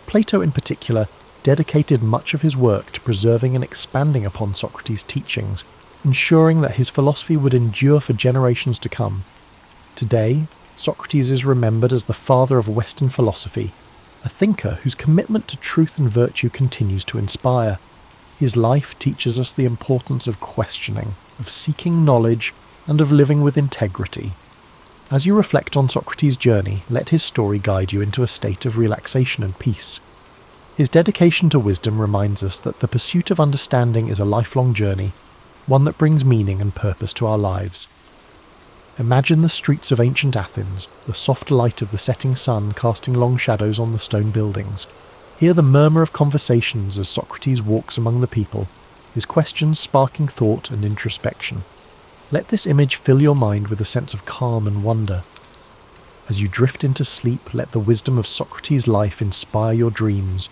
Speaker 1: Plato in particular dedicated much of his work to preserving and expanding upon Socrates' teachings, ensuring that his philosophy would endure for generations to come. Today, Socrates is remembered as the father of Western philosophy, a thinker whose commitment to truth and virtue continues to inspire. His life teaches us the importance of questioning, of seeking knowledge, and of living with integrity. As you reflect on Socrates' journey, let his story guide you into a state of relaxation and peace. His dedication to wisdom reminds us that the pursuit of understanding is a lifelong journey, one that brings meaning and purpose to our lives. Imagine the streets of ancient Athens, the soft light of the setting sun casting long shadows on the stone buildings. Hear the murmur of conversations as Socrates walks among the people, his questions sparking thought and introspection. Let this image fill your mind with a sense of calm and wonder. As you drift into sleep, let the wisdom of Socrates' life inspire your dreams.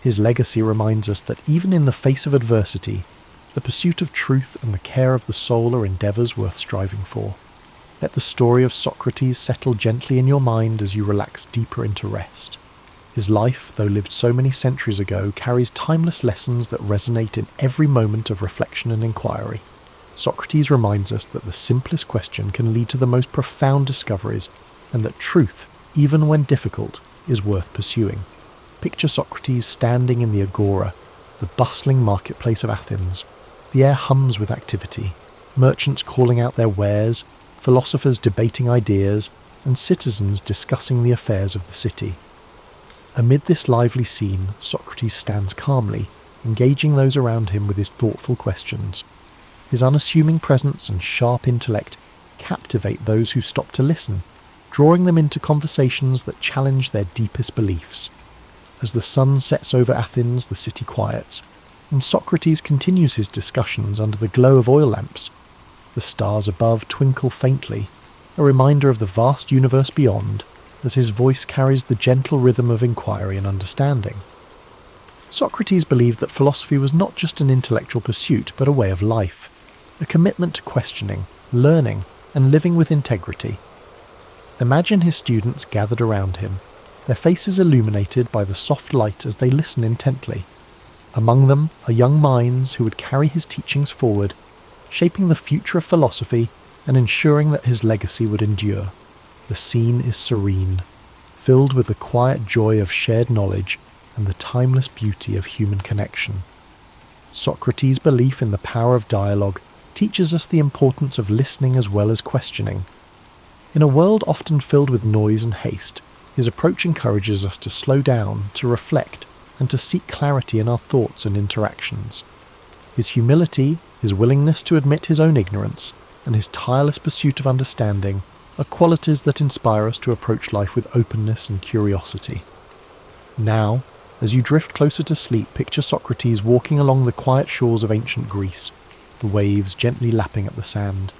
Speaker 1: His legacy reminds us that even in the face of adversity, the pursuit of truth and the care of the soul are endeavours worth striving for. Let the story of Socrates settle gently in your mind as you relax deeper into rest. His life, though lived so many centuries ago, carries timeless lessons that resonate in every moment of reflection and inquiry. Socrates reminds us that the simplest question can lead to the most profound discoveries, and that truth, even when difficult, is worth pursuing. Picture Socrates standing in the agora, the bustling marketplace of Athens. The air hums with activity, merchants calling out their wares, philosophers debating ideas, and citizens discussing the affairs of the city. Amid this lively scene, Socrates stands calmly, engaging those around him with his thoughtful questions. His unassuming presence and sharp intellect captivate those who stop to listen, drawing them into conversations that challenge their deepest beliefs. As the sun sets over Athens, the city quiets, and Socrates continues his discussions under the glow of oil lamps. The stars above twinkle faintly, a reminder of the vast universe beyond, as his voice carries the gentle rhythm of inquiry and understanding. Socrates believed that philosophy was not just an intellectual pursuit, but a way of life, a commitment to questioning, learning, and living with integrity. Imagine his students gathered around him, their faces illuminated by the soft light as they listen intently. Among them are young minds who would carry his teachings forward, shaping the future of philosophy and ensuring that his legacy would endure. The scene is serene, filled with the quiet joy of shared knowledge and the timeless beauty of human connection. Socrates' belief in the power of dialogue teaches us the importance of listening as well as questioning. In a world often filled with noise and haste, his approach encourages us to slow down, to reflect, and to seek clarity in our thoughts and interactions. His humility, his willingness to admit his own ignorance, and his tireless pursuit of understanding are qualities that inspire us to approach life with openness and curiosity. Now, as you drift closer to sleep, picture Socrates walking along the quiet shores of ancient Greece, the waves gently lapping at the sand.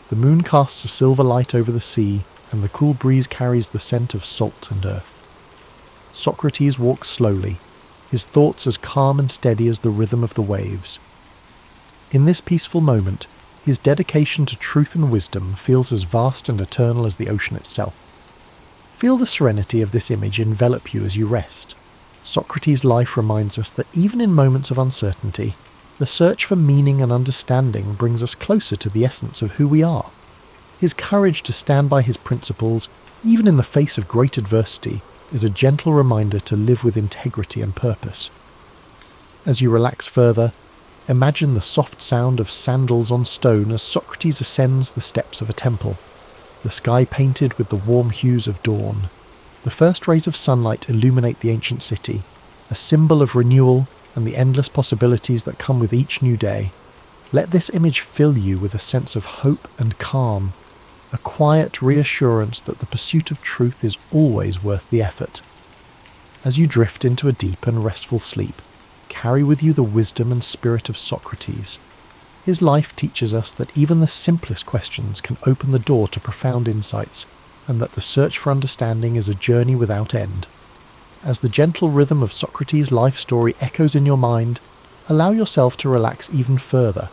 Speaker 1: The moon casts a silver light over the sea, and the cool breeze carries the scent of salt and earth. Socrates walks slowly, his thoughts as calm and steady as the rhythm of the waves. In this peaceful moment, his dedication to truth and wisdom feels as vast and eternal as the ocean itself. Feel the serenity of this image envelop you as you rest. Socrates' life reminds us that even in moments of uncertainty, the search for meaning and understanding brings us closer to the essence of who we are. His courage to stand by his principles, even in the face of great adversity, is a gentle reminder to live with integrity and purpose. As you relax further, imagine the soft sound of sandals on stone as Socrates ascends the steps of a temple, the sky painted with the warm hues of dawn. The first rays of sunlight illuminate the ancient city, a symbol of renewal and the endless possibilities that come with each new day. Let this image fill you with a sense of hope and calm. a quiet reassurance that the pursuit of truth is always worth the effort. As you drift into a deep and restful sleep, carry with you the wisdom and spirit of Socrates. His life teaches us that even the simplest questions can open the door to profound insights, and that the search for understanding is a journey without end. As the gentle rhythm of Socrates' life story echoes in your mind, allow yourself to relax even further.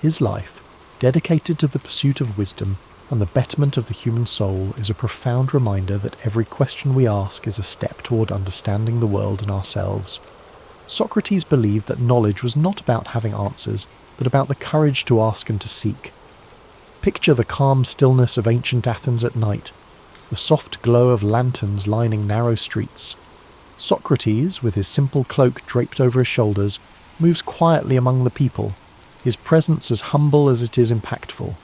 Speaker 1: His life, dedicated to the pursuit of wisdom and the betterment of the human soul, is a profound reminder that every question we ask is a step toward understanding the world and ourselves. Socrates believed that knowledge was not about having answers, but about the courage to ask and to seek. Picture the calm stillness of ancient Athens at night, the soft glow of lanterns lining narrow streets. Socrates, with his simple cloak draped over his shoulders, moves quietly among the people, his presence as humble as it is impactful.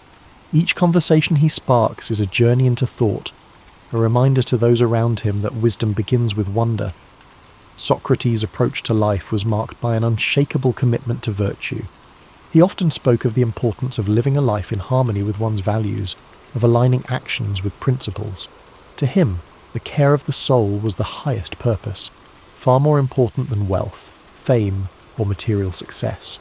Speaker 1: Each conversation he sparks is a journey into thought, a reminder to those around him that wisdom begins with wonder. Socrates' approach to life was marked by an unshakable commitment to virtue. He often spoke of the importance of living a life in harmony with one's values, of aligning actions with principles. To him, the care of the soul was the highest purpose, far more important than wealth, fame, or material success.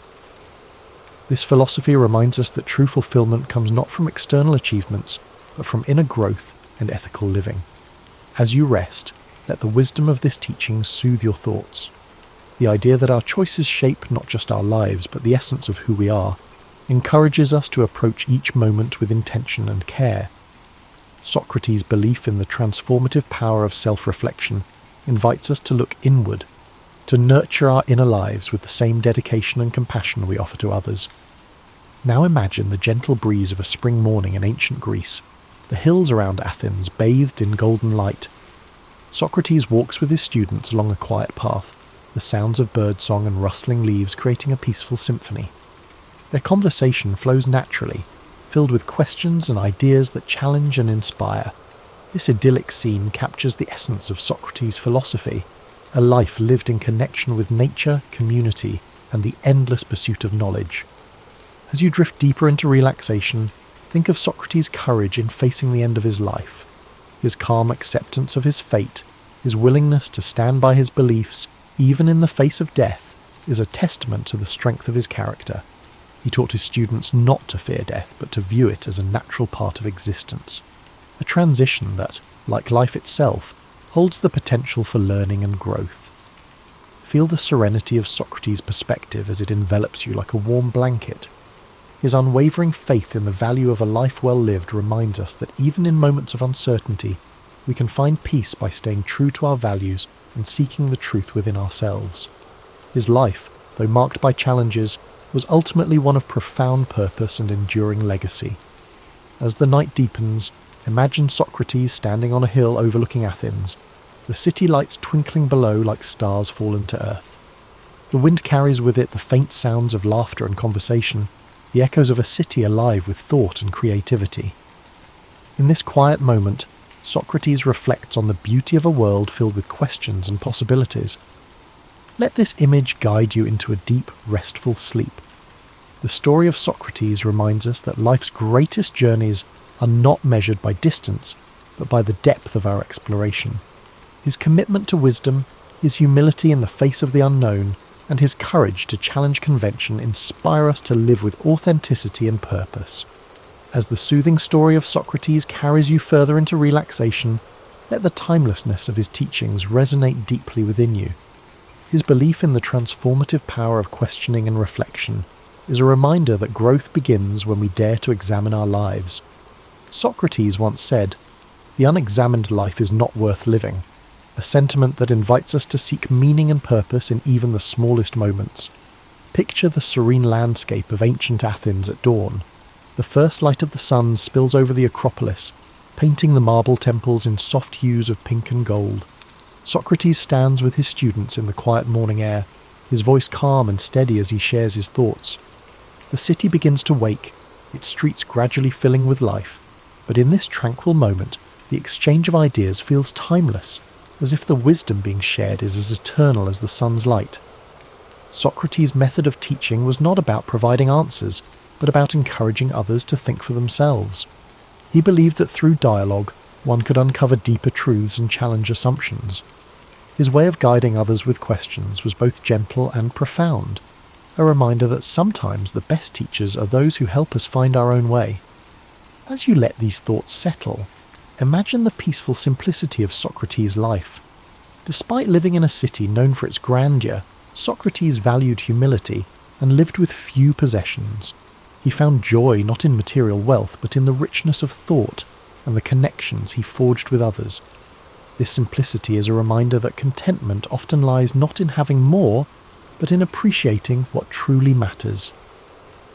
Speaker 1: This philosophy reminds us that true fulfillment comes not from external achievements, but from inner growth and ethical living. As you rest, let the wisdom of this teaching soothe your thoughts. The idea that our choices shape not just our lives, but the essence of who we are, encourages us to approach each moment with intention and care. Socrates' belief in the transformative power of self-reflection invites us to look inward, to nurture our inner lives with the same dedication and compassion we offer to others. Now imagine the gentle breeze of a spring morning in ancient Greece, the hills around Athens bathed in golden light. Socrates walks with his students along a quiet path, the sounds of birdsong and rustling leaves creating a peaceful symphony. Their conversation flows naturally, filled with questions and ideas that challenge and inspire. This idyllic scene captures the essence of Socrates' philosophy, a life lived in connection with nature, community, and the endless pursuit of knowledge. As you drift deeper into relaxation, think of Socrates' courage in facing the end of his life. His calm acceptance of his fate, his willingness to stand by his beliefs, even in the face of death, is a testament to the strength of his character. He taught his students not to fear death, but to view it as a natural part of existence. A transition that, like life itself, holds the potential for learning and growth. Feel the serenity of Socrates' perspective as it envelops you like a warm blanket. His unwavering faith in the value of a life well lived reminds us that even in moments of uncertainty, we can find peace by staying true to our values and seeking the truth within ourselves. His life, though marked by challenges, was ultimately one of profound purpose and enduring legacy. As the night deepens, imagine Socrates standing on a hill overlooking Athens, the city lights twinkling below like stars fallen to earth. The wind carries with it the faint sounds of laughter and conversation, the echoes of a city alive with thought and creativity. In this quiet moment, Socrates reflects on the beauty of a world filled with questions and possibilities. Let this image guide you into a deep, restful sleep. The story of Socrates reminds us that life's greatest journeys are not measured by distance, but by the depth of our exploration. His commitment to wisdom, his humility in the face of the unknown, and his courage to challenge convention inspire us to live with authenticity and purpose. As the soothing story of Socrates carries you further into relaxation, let the timelessness of his teachings resonate deeply within you. His belief in the transformative power of questioning and reflection is a reminder that growth begins when we dare to examine our lives. Socrates once said, "The unexamined life is not worth living," a sentiment that invites us to seek meaning and purpose in even the smallest moments. Picture the serene landscape of ancient Athens at dawn. The first light of the sun spills over the Acropolis, painting the marble temples in soft hues of pink and gold. Socrates stands with his students in the quiet morning air, his voice calm and steady as he shares his thoughts. The city begins to wake, its streets gradually filling with life, but in this tranquil moment, the exchange of ideas feels timeless, as if the wisdom being shared is as eternal as the sun's light. Socrates' method of teaching was not about providing answers, but about encouraging others to think for themselves. He believed that through dialogue, one could uncover deeper truths and challenge assumptions. His way of guiding others with questions was both gentle and profound, a reminder that sometimes the best teachers are those who help us find our own way. As you let these thoughts settle, imagine the peaceful simplicity of Socrates' life. Despite living in a city known for its grandeur, Socrates valued humility and lived with few possessions. He found joy not in material wealth, but in the richness of thought and the connections he forged with others. This simplicity is a reminder that contentment often lies not in having more, but in appreciating what truly matters.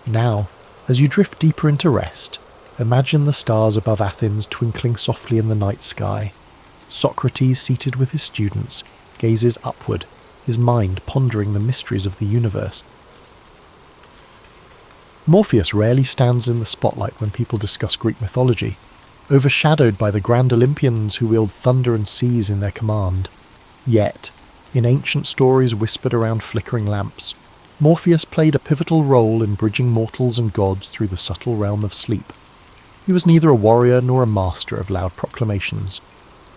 Speaker 1: Now, as you drift deeper into rest, imagine the stars above Athens twinkling softly in the night sky. Socrates, seated with his students, gazes upward, his mind pondering the mysteries of the universe. Morpheus rarely stands in the spotlight when people discuss Greek mythology, overshadowed by the grand Olympians who wield thunder and seas in their command. Yet, in ancient stories whispered around flickering lamps, Morpheus played a pivotal role in bridging mortals and gods through the subtle realm of sleep. He was neither a warrior nor a master of loud proclamations.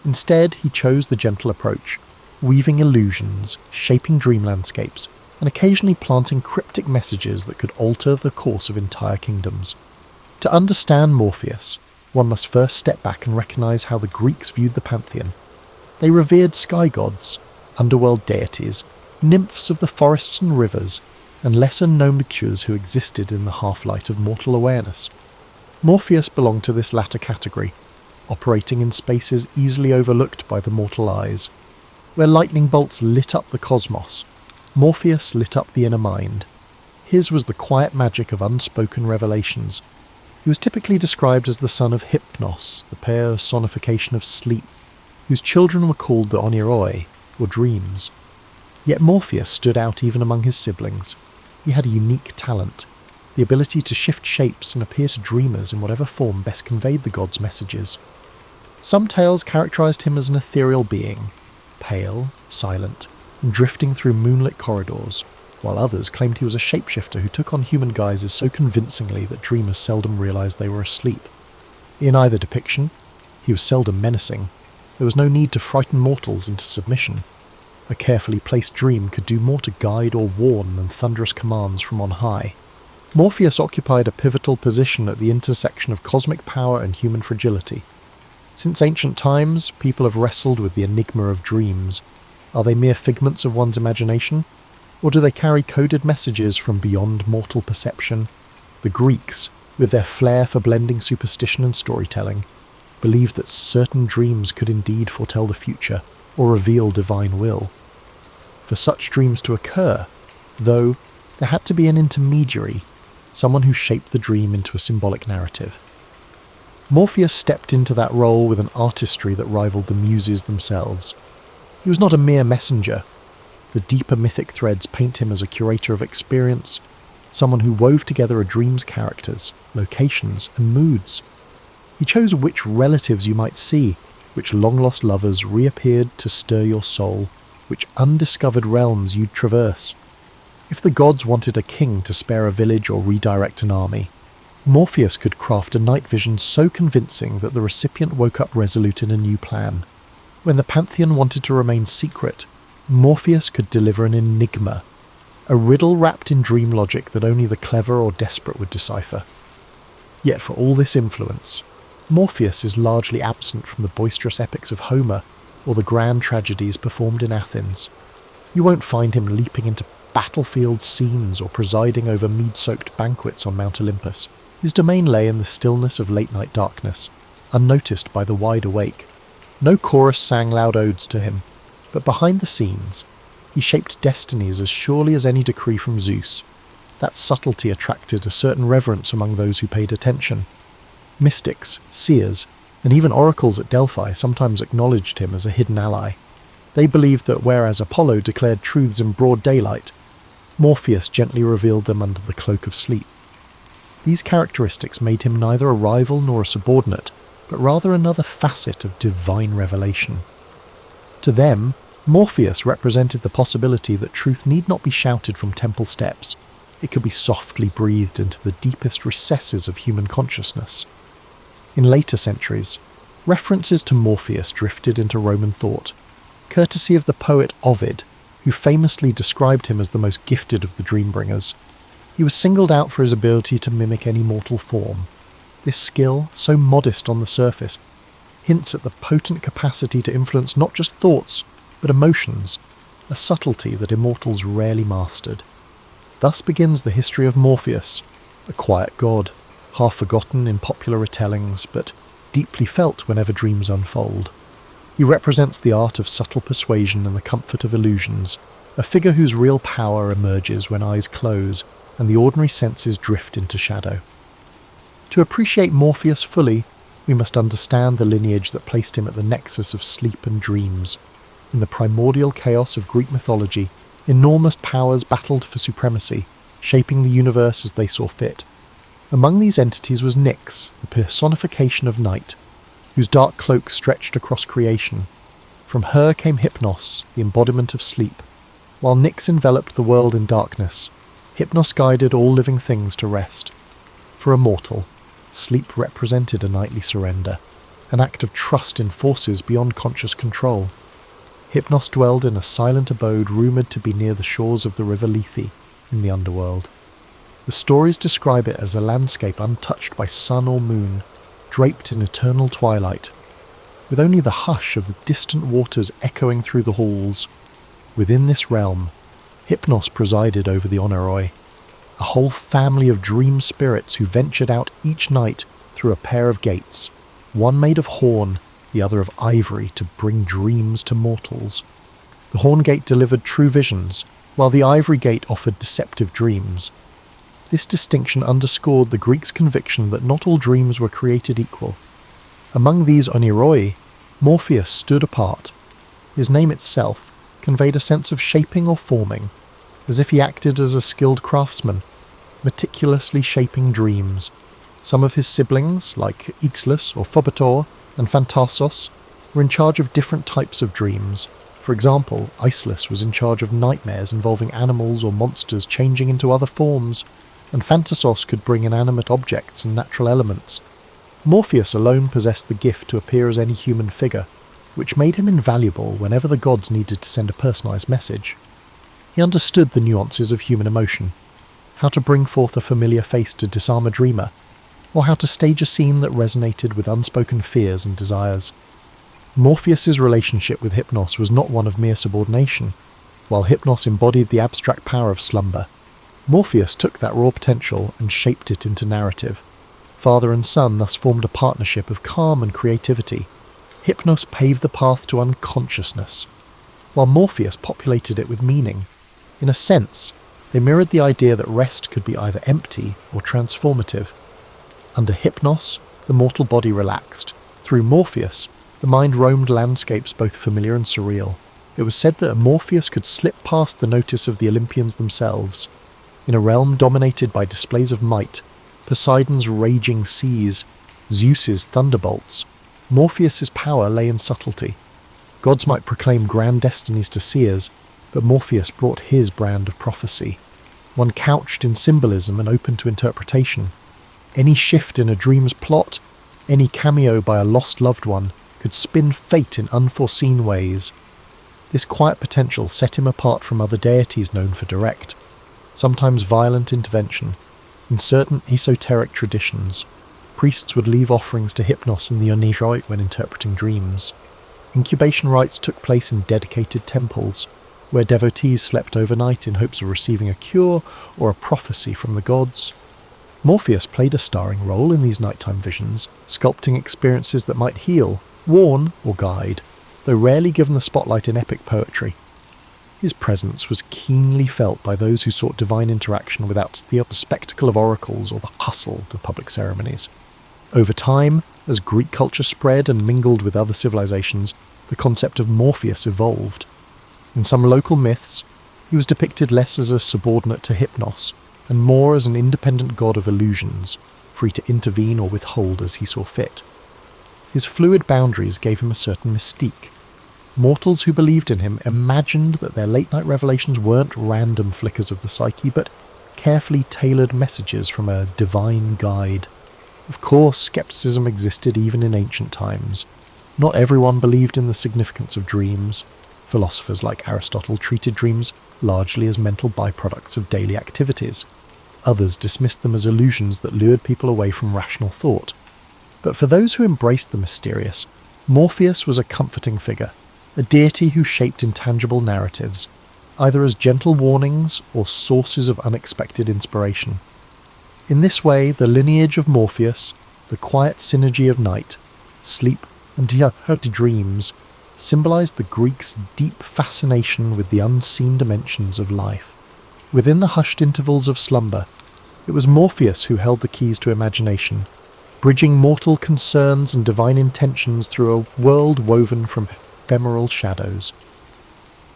Speaker 1: Instead, he chose the gentle approach, weaving illusions, shaping dream landscapes, and occasionally planting cryptic messages that could alter the course of entire kingdoms. To understand Morpheus, one must first step back and recognise how the Greeks viewed the pantheon. They revered sky gods, underworld deities, nymphs of the forests and rivers, and lesser-known creatures who existed in the half-light of mortal awareness. Morpheus belonged to this latter category, operating in spaces easily overlooked by the mortal eyes. Where lightning bolts lit up the cosmos, Morpheus lit up the inner mind. His was the quiet magic of unspoken revelations. He was typically described as the son of Hypnos, the personification of sleep, whose children were called the Oniroi, or dreams. Yet Morpheus stood out even among his siblings. He had a unique talent, the ability to shift shapes and appear to dreamers in whatever form best conveyed the gods' messages. Some tales characterized him as an ethereal being, pale, silent, and drifting through moonlit corridors, while others claimed he was a shapeshifter who took on human guises so convincingly that dreamers seldom realized they were asleep. In either depiction, he was seldom menacing. There was no need to frighten mortals into submission. A carefully placed dream could do more to guide or warn than thunderous commands from on high. Morpheus occupied a pivotal position at the intersection of cosmic power and human fragility. Since ancient times, people have wrestled with the enigma of dreams. Are they mere figments of one's imagination? Or do they carry coded messages from beyond mortal perception? The Greeks, with their flair for blending superstition and storytelling, believed that certain dreams could indeed foretell the future or reveal divine will. For such dreams to occur, though, there had to be an intermediary, someone who shaped the dream into a symbolic narrative. Morpheus stepped into that role with an artistry that rivaled the muses themselves. He was not a mere messenger. The deeper mythic threads paint him as a curator of experience, someone who wove together a dream's characters, locations, and moods. He chose which relatives you might see, which long-lost lovers reappeared to stir your soul, which undiscovered realms you'd traverse. If the gods wanted a king to spare a village or redirect an army, Morpheus could craft a night vision so convincing that the recipient woke up resolute in a new plan. When the pantheon wanted to remain secret, Morpheus could deliver an enigma, a riddle wrapped in dream logic that only the clever or desperate would decipher. Yet for all this influence, Morpheus is largely absent from the boisterous epics of Homer or the grand tragedies performed in Athens. You won't find him leaping into battlefield scenes or presiding over mead-soaked banquets on Mount Olympus. His domain lay in the stillness of late-night darkness, unnoticed by the wide awake. No chorus sang loud odes to him, but behind the scenes, he shaped destinies as surely as any decree from Zeus. That subtlety attracted a certain reverence among those who paid attention. Mystics, seers, and even oracles at Delphi sometimes acknowledged him as a hidden ally. They believed that whereas Apollo declared truths in broad daylight, Morpheus gently revealed them under the cloak of sleep. These characteristics made him neither a rival nor a subordinate, but rather another facet of divine revelation. To them, Morpheus represented the possibility that truth need not be shouted from temple steps. It could be softly breathed into the deepest recesses of human consciousness. In later centuries, references to Morpheus drifted into Roman thought, courtesy of the poet Ovid, who famously described him as the most gifted of the dream-bringers. He was singled out for his ability to mimic any mortal form. This skill, so modest on the surface, hints at the potent capacity to influence not just thoughts, but emotions, a subtlety that immortals rarely mastered. Thus begins the history of Morpheus, a quiet god, half forgotten in popular retellings, but deeply felt whenever dreams unfold. He represents the art of subtle persuasion and the comfort of illusions, a figure whose real power emerges when eyes close and the ordinary senses drift into shadow. To appreciate Morpheus fully, we must understand the lineage that placed him at the nexus of sleep and dreams. In the primordial chaos of Greek mythology, enormous powers battled for supremacy, shaping the universe as they saw fit. Among these entities was Nyx, the personification of night, whose dark cloak stretched across creation. From her came Hypnos, the embodiment of sleep. While Nyx enveloped the world in darkness, Hypnos guided all living things to rest. For a mortal, sleep represented a nightly surrender, an act of trust in forces beyond conscious control. Hypnos dwelled in a silent abode rumoured to be near the shores of the river Lethe, in the underworld. The stories describe it as a landscape untouched by sun or moon, draped in eternal twilight, with only the hush of the distant waters echoing through the halls. Within this realm, Hypnos presided over the Oneiroi, a whole family of dream spirits who ventured out each night through a pair of gates, one made of horn, the other of ivory, to bring dreams to mortals. The horn gate delivered true visions, while the ivory gate offered deceptive dreams. This distinction underscored the Greeks' conviction that not all dreams were created equal. Among these Oneiroi, Morpheus stood apart. His name itself conveyed a sense of shaping or forming, as if he acted as a skilled craftsman, meticulously shaping dreams. Some of his siblings, like Ixlus or Phobator and Phantasos, were in charge of different types of dreams. For example, Icelus was in charge of nightmares involving animals or monsters changing into other forms, and Phantasos could bring inanimate objects and natural elements. Morpheus alone possessed the gift to appear as any human figure, which made him invaluable whenever the gods needed to send a personalised message. He understood the nuances of human emotion, how to bring forth a familiar face to disarm a dreamer, or how to stage a scene that resonated with unspoken fears and desires. Morpheus's relationship with Hypnos was not one of mere subordination. While Hypnos embodied the abstract power of slumber, Morpheus took that raw potential and shaped it into narrative. Father and son thus formed a partnership of calm and creativity. Hypnos paved the path to unconsciousness, while Morpheus populated it with meaning. In a sense, they mirrored the idea that rest could be either empty or transformative. Under Hypnos, the mortal body relaxed. Through Morpheus, the mind roamed landscapes both familiar and surreal. It was said that Morpheus could slip past the notice of the Olympians themselves. In a realm dominated by displays of might, Poseidon's raging seas, Zeus's thunderbolts, Morpheus's power lay in subtlety. Gods might proclaim grand destinies to seers, but Morpheus brought his brand of prophecy, one couched in symbolism and open to interpretation. Any shift in a dream's plot, any cameo by a lost loved one, could spin fate in unforeseen ways. This quiet potential set him apart from other deities known for direct, sometimes violent intervention. In certain esoteric traditions, priests would leave offerings to Hypnos and the Oneiroi when interpreting dreams. Incubation rites took place in dedicated temples, where devotees slept overnight in hopes of receiving a cure or a prophecy from the gods. Morpheus played a starring role in these nighttime visions, sculpting experiences that might heal, warn, or guide, though rarely given the spotlight in epic poetry. His presence was keenly felt by those who sought divine interaction without the spectacle of oracles or the hustle of public ceremonies. Over time, as Greek culture spread and mingled with other civilizations, the concept of Morpheus evolved. In some local myths, he was depicted less as a subordinate to Hypnos, and more as an independent god of illusions, free to intervene or withhold as he saw fit. His fluid boundaries gave him a certain mystique. Mortals who believed in him imagined that their late-night revelations weren't random flickers of the psyche, but carefully tailored messages from a divine guide. Of course, skepticism existed even in ancient times. Not everyone believed in the significance of dreams. Philosophers like Aristotle treated dreams largely as mental byproducts of daily activities. Others dismissed them as illusions that lured people away from rational thought. But for those who embraced the mysterious, Morpheus was a comforting figure, a deity who shaped intangible narratives, either as gentle warnings or sources of unexpected inspiration. In this way, the lineage of Morpheus, the quiet synergy of night, sleep, and dreams, symbolized the Greeks' deep fascination with the unseen dimensions of life. Within the hushed intervals of slumber, it was Morpheus who held the keys to imagination, bridging mortal concerns and divine intentions through a world woven from ephemeral shadows.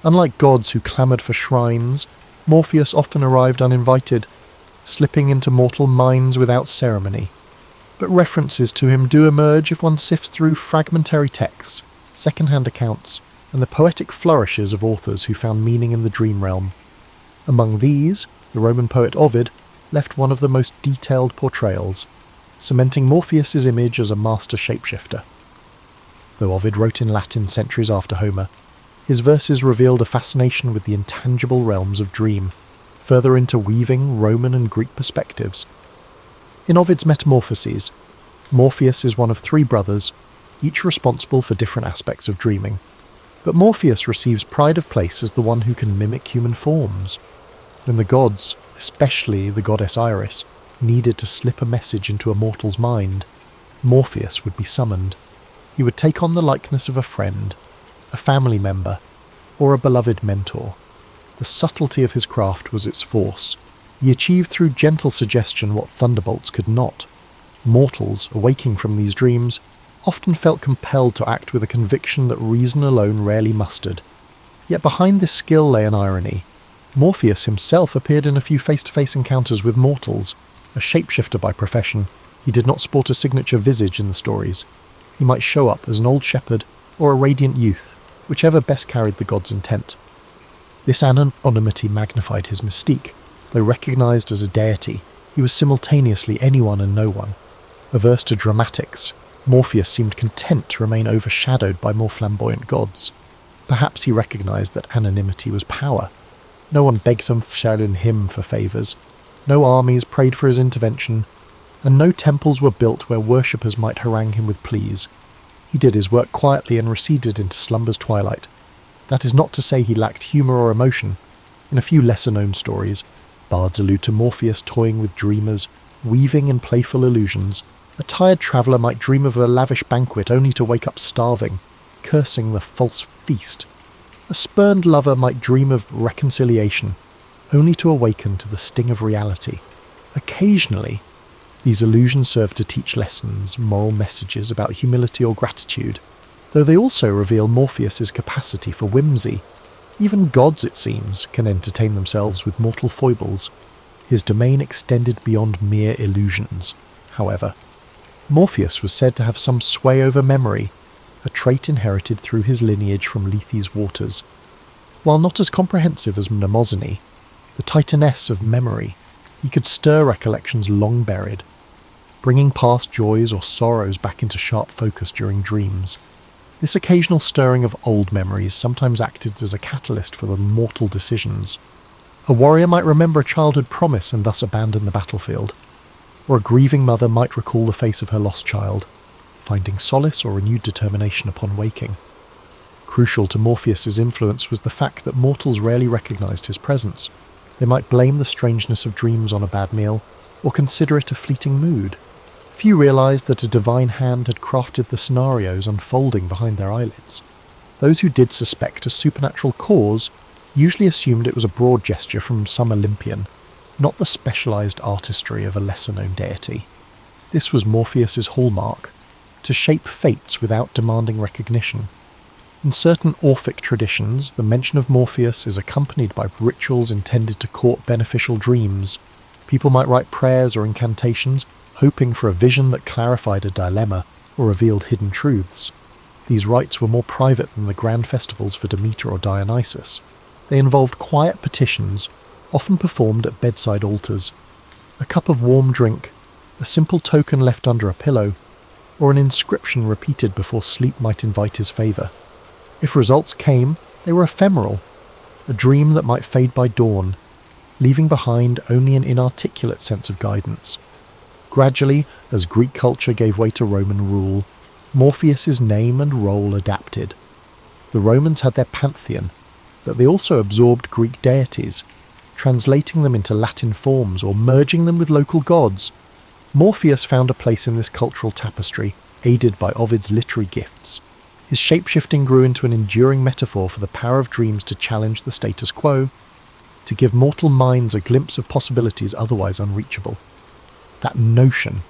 Speaker 1: Unlike gods who clamoured for shrines, Morpheus often arrived uninvited, slipping into mortal minds without ceremony. But references to him do emerge if one sifts through fragmentary texts, second-hand accounts, and the poetic flourishes of authors who found meaning in the dream realm. Among these, the Roman poet Ovid left one of the most detailed portrayals, cementing Morpheus's image as a master shapeshifter. Though Ovid wrote in Latin centuries after Homer, his verses revealed a fascination with the intangible realms of dream, further interweaving Roman and Greek perspectives. In Ovid's Metamorphoses, Morpheus is one of three brothers, each responsible for different aspects of dreaming. But Morpheus receives pride of place as the one who can mimic human forms. When the gods, especially the goddess Iris, needed to slip a message into a mortal's mind, Morpheus would be summoned. He would take on the likeness of a friend, a family member, or a beloved mentor. The subtlety of his craft was its force. He achieved through gentle suggestion what thunderbolts could not. Mortals, awaking from these dreams, often felt compelled to act with a conviction that reason alone rarely mustered. Yet behind this skill lay an irony. Morpheus himself appeared in a few face-to-face encounters with mortals. A shapeshifter by profession, he did not sport a signature visage in the stories. He might show up as an old shepherd or a radiant youth, whichever best carried the god's intent. This anonymity magnified his mystique. Though recognised as a deity, he was simultaneously anyone and no one. Averse to dramatics, Morpheus seemed content to remain overshadowed by more flamboyant gods. Perhaps he recognised that anonymity was power. No one begged him for favours. No armies prayed for his intervention, and no temples were built where worshippers might harangue him with pleas. He did his work quietly and receded into slumber's twilight. That is not to say he lacked humour or emotion. In a few lesser-known stories, bards allude to Morpheus toying with dreamers, weaving in playful illusions. A tired traveller might dream of a lavish banquet only to wake up starving, cursing the false feast. A spurned lover might dream of reconciliation, only to awaken to the sting of reality. Occasionally, these illusions serve to teach lessons, moral messages about humility or gratitude, though they also reveal Morpheus's capacity for whimsy. Even gods, it seems, can entertain themselves with mortal foibles. His domain extended beyond mere illusions, however. Morpheus was said to have some sway over memory, a trait inherited through his lineage from Lethe's waters. While not as comprehensive as Mnemosyne, the titaness of memory, he could stir recollections long buried, bringing past joys or sorrows back into sharp focus during dreams. This occasional stirring of old memories sometimes acted as a catalyst for mortal decisions. A warrior might remember a childhood promise and thus abandon the battlefield, or a grieving mother might recall the face of her lost child, finding solace or renewed determination upon waking. Crucial to Morpheus's influence was the fact that mortals rarely recognized his presence. They might blame the strangeness of dreams on a bad meal, or consider it a fleeting mood. Few realized that a divine hand had crafted the scenarios unfolding behind their eyelids. Those who did suspect a supernatural cause usually assumed it was a broad gesture from some Olympian, not the specialized artistry of a lesser-known deity. This was Morpheus's hallmark, to shape fates without demanding recognition. In certain Orphic traditions, the mention of Morpheus is accompanied by rituals intended to court beneficial dreams. People might write prayers or incantations, hoping for a vision that clarified a dilemma or revealed hidden truths. These rites were more private than the grand festivals for Demeter or Dionysus. They involved quiet petitions, often performed at bedside altars. A cup of warm drink, a simple token left under a pillow, or an inscription repeated before sleep might invite his favour. If results came, they were ephemeral, a dream that might fade by dawn, leaving behind only an inarticulate sense of guidance. Gradually, as Greek culture gave way to Roman rule, Morpheus's name and role adapted. The Romans had their pantheon, but they also absorbed Greek deities, translating them into Latin forms or merging them with local gods. Morpheus found a place in this cultural tapestry, aided by Ovid's literary gifts. His shapeshifting grew into an enduring metaphor for the power of dreams to challenge the status quo, to give mortal minds a glimpse of possibilities otherwise unreachable. That notion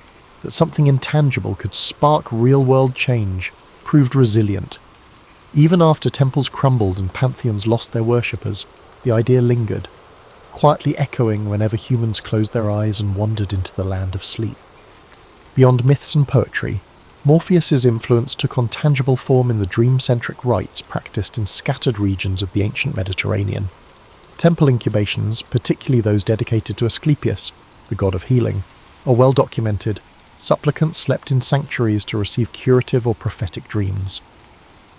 Speaker 1: that something intangible could spark real-world change proved resilient. Even after temples crumbled and pantheons lost their worshippers, the idea lingered, quietly echoing whenever humans closed their eyes and wandered into the land of sleep. Beyond myths and poetry, Morpheus's influence took on tangible form in the dream-centric rites practiced in scattered regions of the ancient Mediterranean. Temple incubations, particularly those dedicated to Asclepius, the god of healing, are well documented. Supplicants slept in sanctuaries to receive curative or prophetic dreams.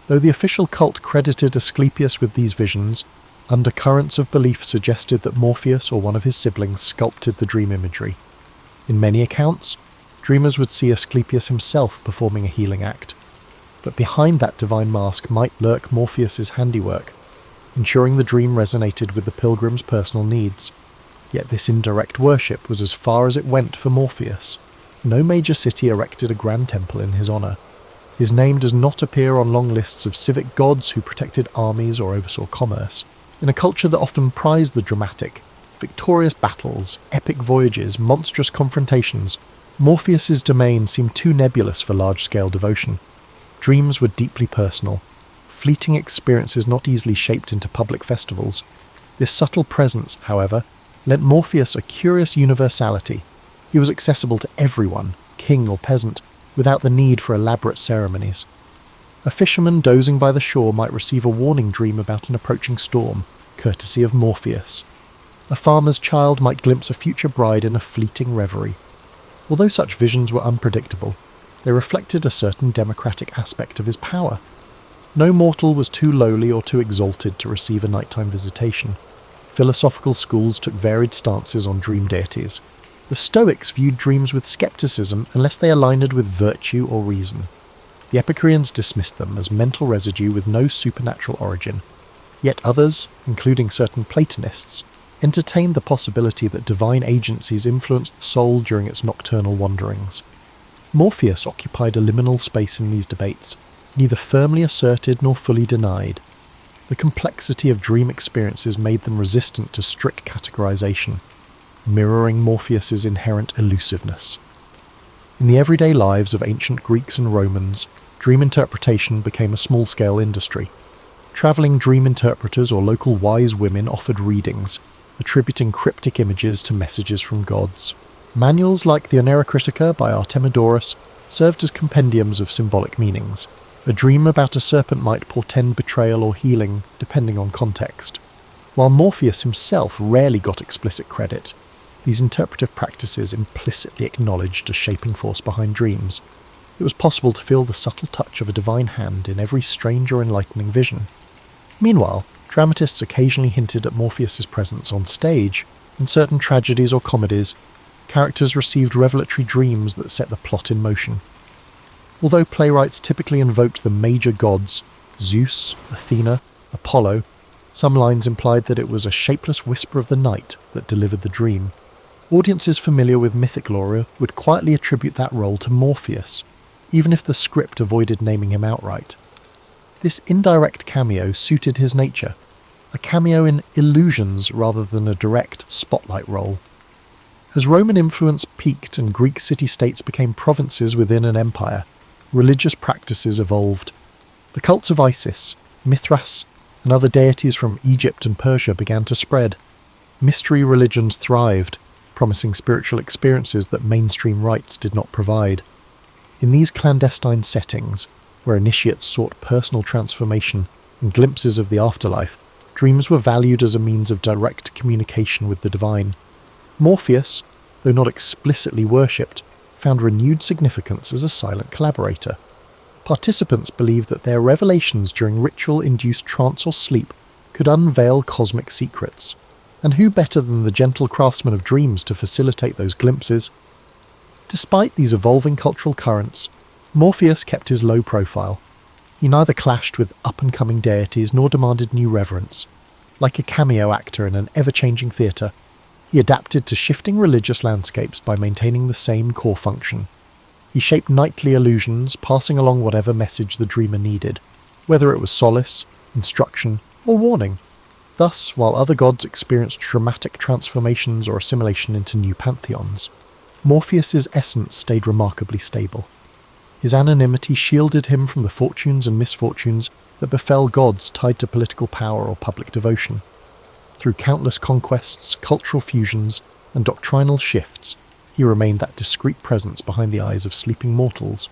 Speaker 1: Though the official cult credited Asclepius with these visions, undercurrents of belief suggested that Morpheus or one of his siblings sculpted the dream imagery. In many accounts, dreamers would see Asclepius himself performing a healing act, but behind that divine mask might lurk Morpheus's handiwork, ensuring the dream resonated with the pilgrim's personal needs. Yet this indirect worship was as far as it went for Morpheus. No major city erected a grand temple in his honour. His name does not appear on long lists of civic gods who protected armies or oversaw commerce. In a culture that often prized the dramatic, victorious battles, epic voyages, monstrous confrontations, Morpheus's domain seemed too nebulous for large-scale devotion. Dreams were deeply personal, fleeting experiences not easily shaped into public festivals. This subtle presence, however, lent Morpheus a curious universality. He was accessible to everyone, king or peasant, without the need for elaborate ceremonies. A fisherman dozing by the shore might receive a warning dream about an approaching storm, courtesy of Morpheus. A farmer's child might glimpse a future bride in a fleeting reverie. Although such visions were unpredictable, they reflected a certain democratic aspect of his power. No mortal was too lowly or too exalted to receive a nighttime visitation. Philosophical schools took varied stances on dream deities. The Stoics viewed dreams with skepticism unless they aligned with virtue or reason. The Epicureans dismissed them as mental residue with no supernatural origin. Yet others, including certain Platonists, entertained the possibility that divine agencies influenced the soul during its nocturnal wanderings. Morpheus occupied a liminal space in these debates, neither firmly asserted nor fully denied. The complexity of dream experiences made them resistant to strict categorization, mirroring Morpheus's inherent elusiveness. In the everyday lives of ancient Greeks and Romans, dream interpretation became a small-scale industry. Travelling dream interpreters or local wise women offered readings, attributing cryptic images to messages from gods. Manuals like the Oneirocritica by Artemidorus served as compendiums of symbolic meanings. A dream about a serpent might portend betrayal or healing, depending on context. While Morpheus himself rarely got explicit credit, these interpretive practices implicitly acknowledged a shaping force behind dreams. It was possible to feel the subtle touch of a divine hand in every strange or enlightening vision. Meanwhile, dramatists occasionally hinted at Morpheus's presence on stage. In certain tragedies or comedies, characters received revelatory dreams that set the plot in motion. Although playwrights typically invoked the major gods, Zeus, Athena, Apollo, some lines implied that it was a shapeless whisper of the night that delivered the dream. Audiences familiar with mythic lore would quietly attribute that role to Morpheus, even if the script avoided naming him outright. This indirect cameo suited his nature, a cameo in illusions rather than a direct spotlight role. As Roman influence peaked and Greek city-states became provinces within an empire, religious practices evolved. The cults of Isis, Mithras, and other deities from Egypt and Persia began to spread. Mystery religions thrived, promising spiritual experiences that mainstream rites did not provide. In these clandestine settings, where initiates sought personal transformation and glimpses of the afterlife, dreams were valued as a means of direct communication with the divine. Morpheus, though not explicitly worshipped, found renewed significance as a silent collaborator. Participants believed that their revelations during ritual-induced trance or sleep could unveil cosmic secrets, and who better than the gentle craftsman of dreams to facilitate those glimpses? Despite these evolving cultural currents, Morpheus kept his low profile. He neither clashed with up-and-coming deities nor demanded new reverence. Like a cameo actor in an ever-changing theatre, he adapted to shifting religious landscapes by maintaining the same core function. He shaped nightly illusions, passing along whatever message the dreamer needed, whether it was solace, instruction, or warning. Thus, while other gods experienced dramatic transformations or assimilation into new pantheons, Morpheus's essence stayed remarkably stable. His anonymity shielded him from the fortunes and misfortunes that befell gods tied to political power or public devotion. Through countless conquests, cultural fusions, and doctrinal shifts, he remained that discreet presence behind the eyes of sleeping mortals.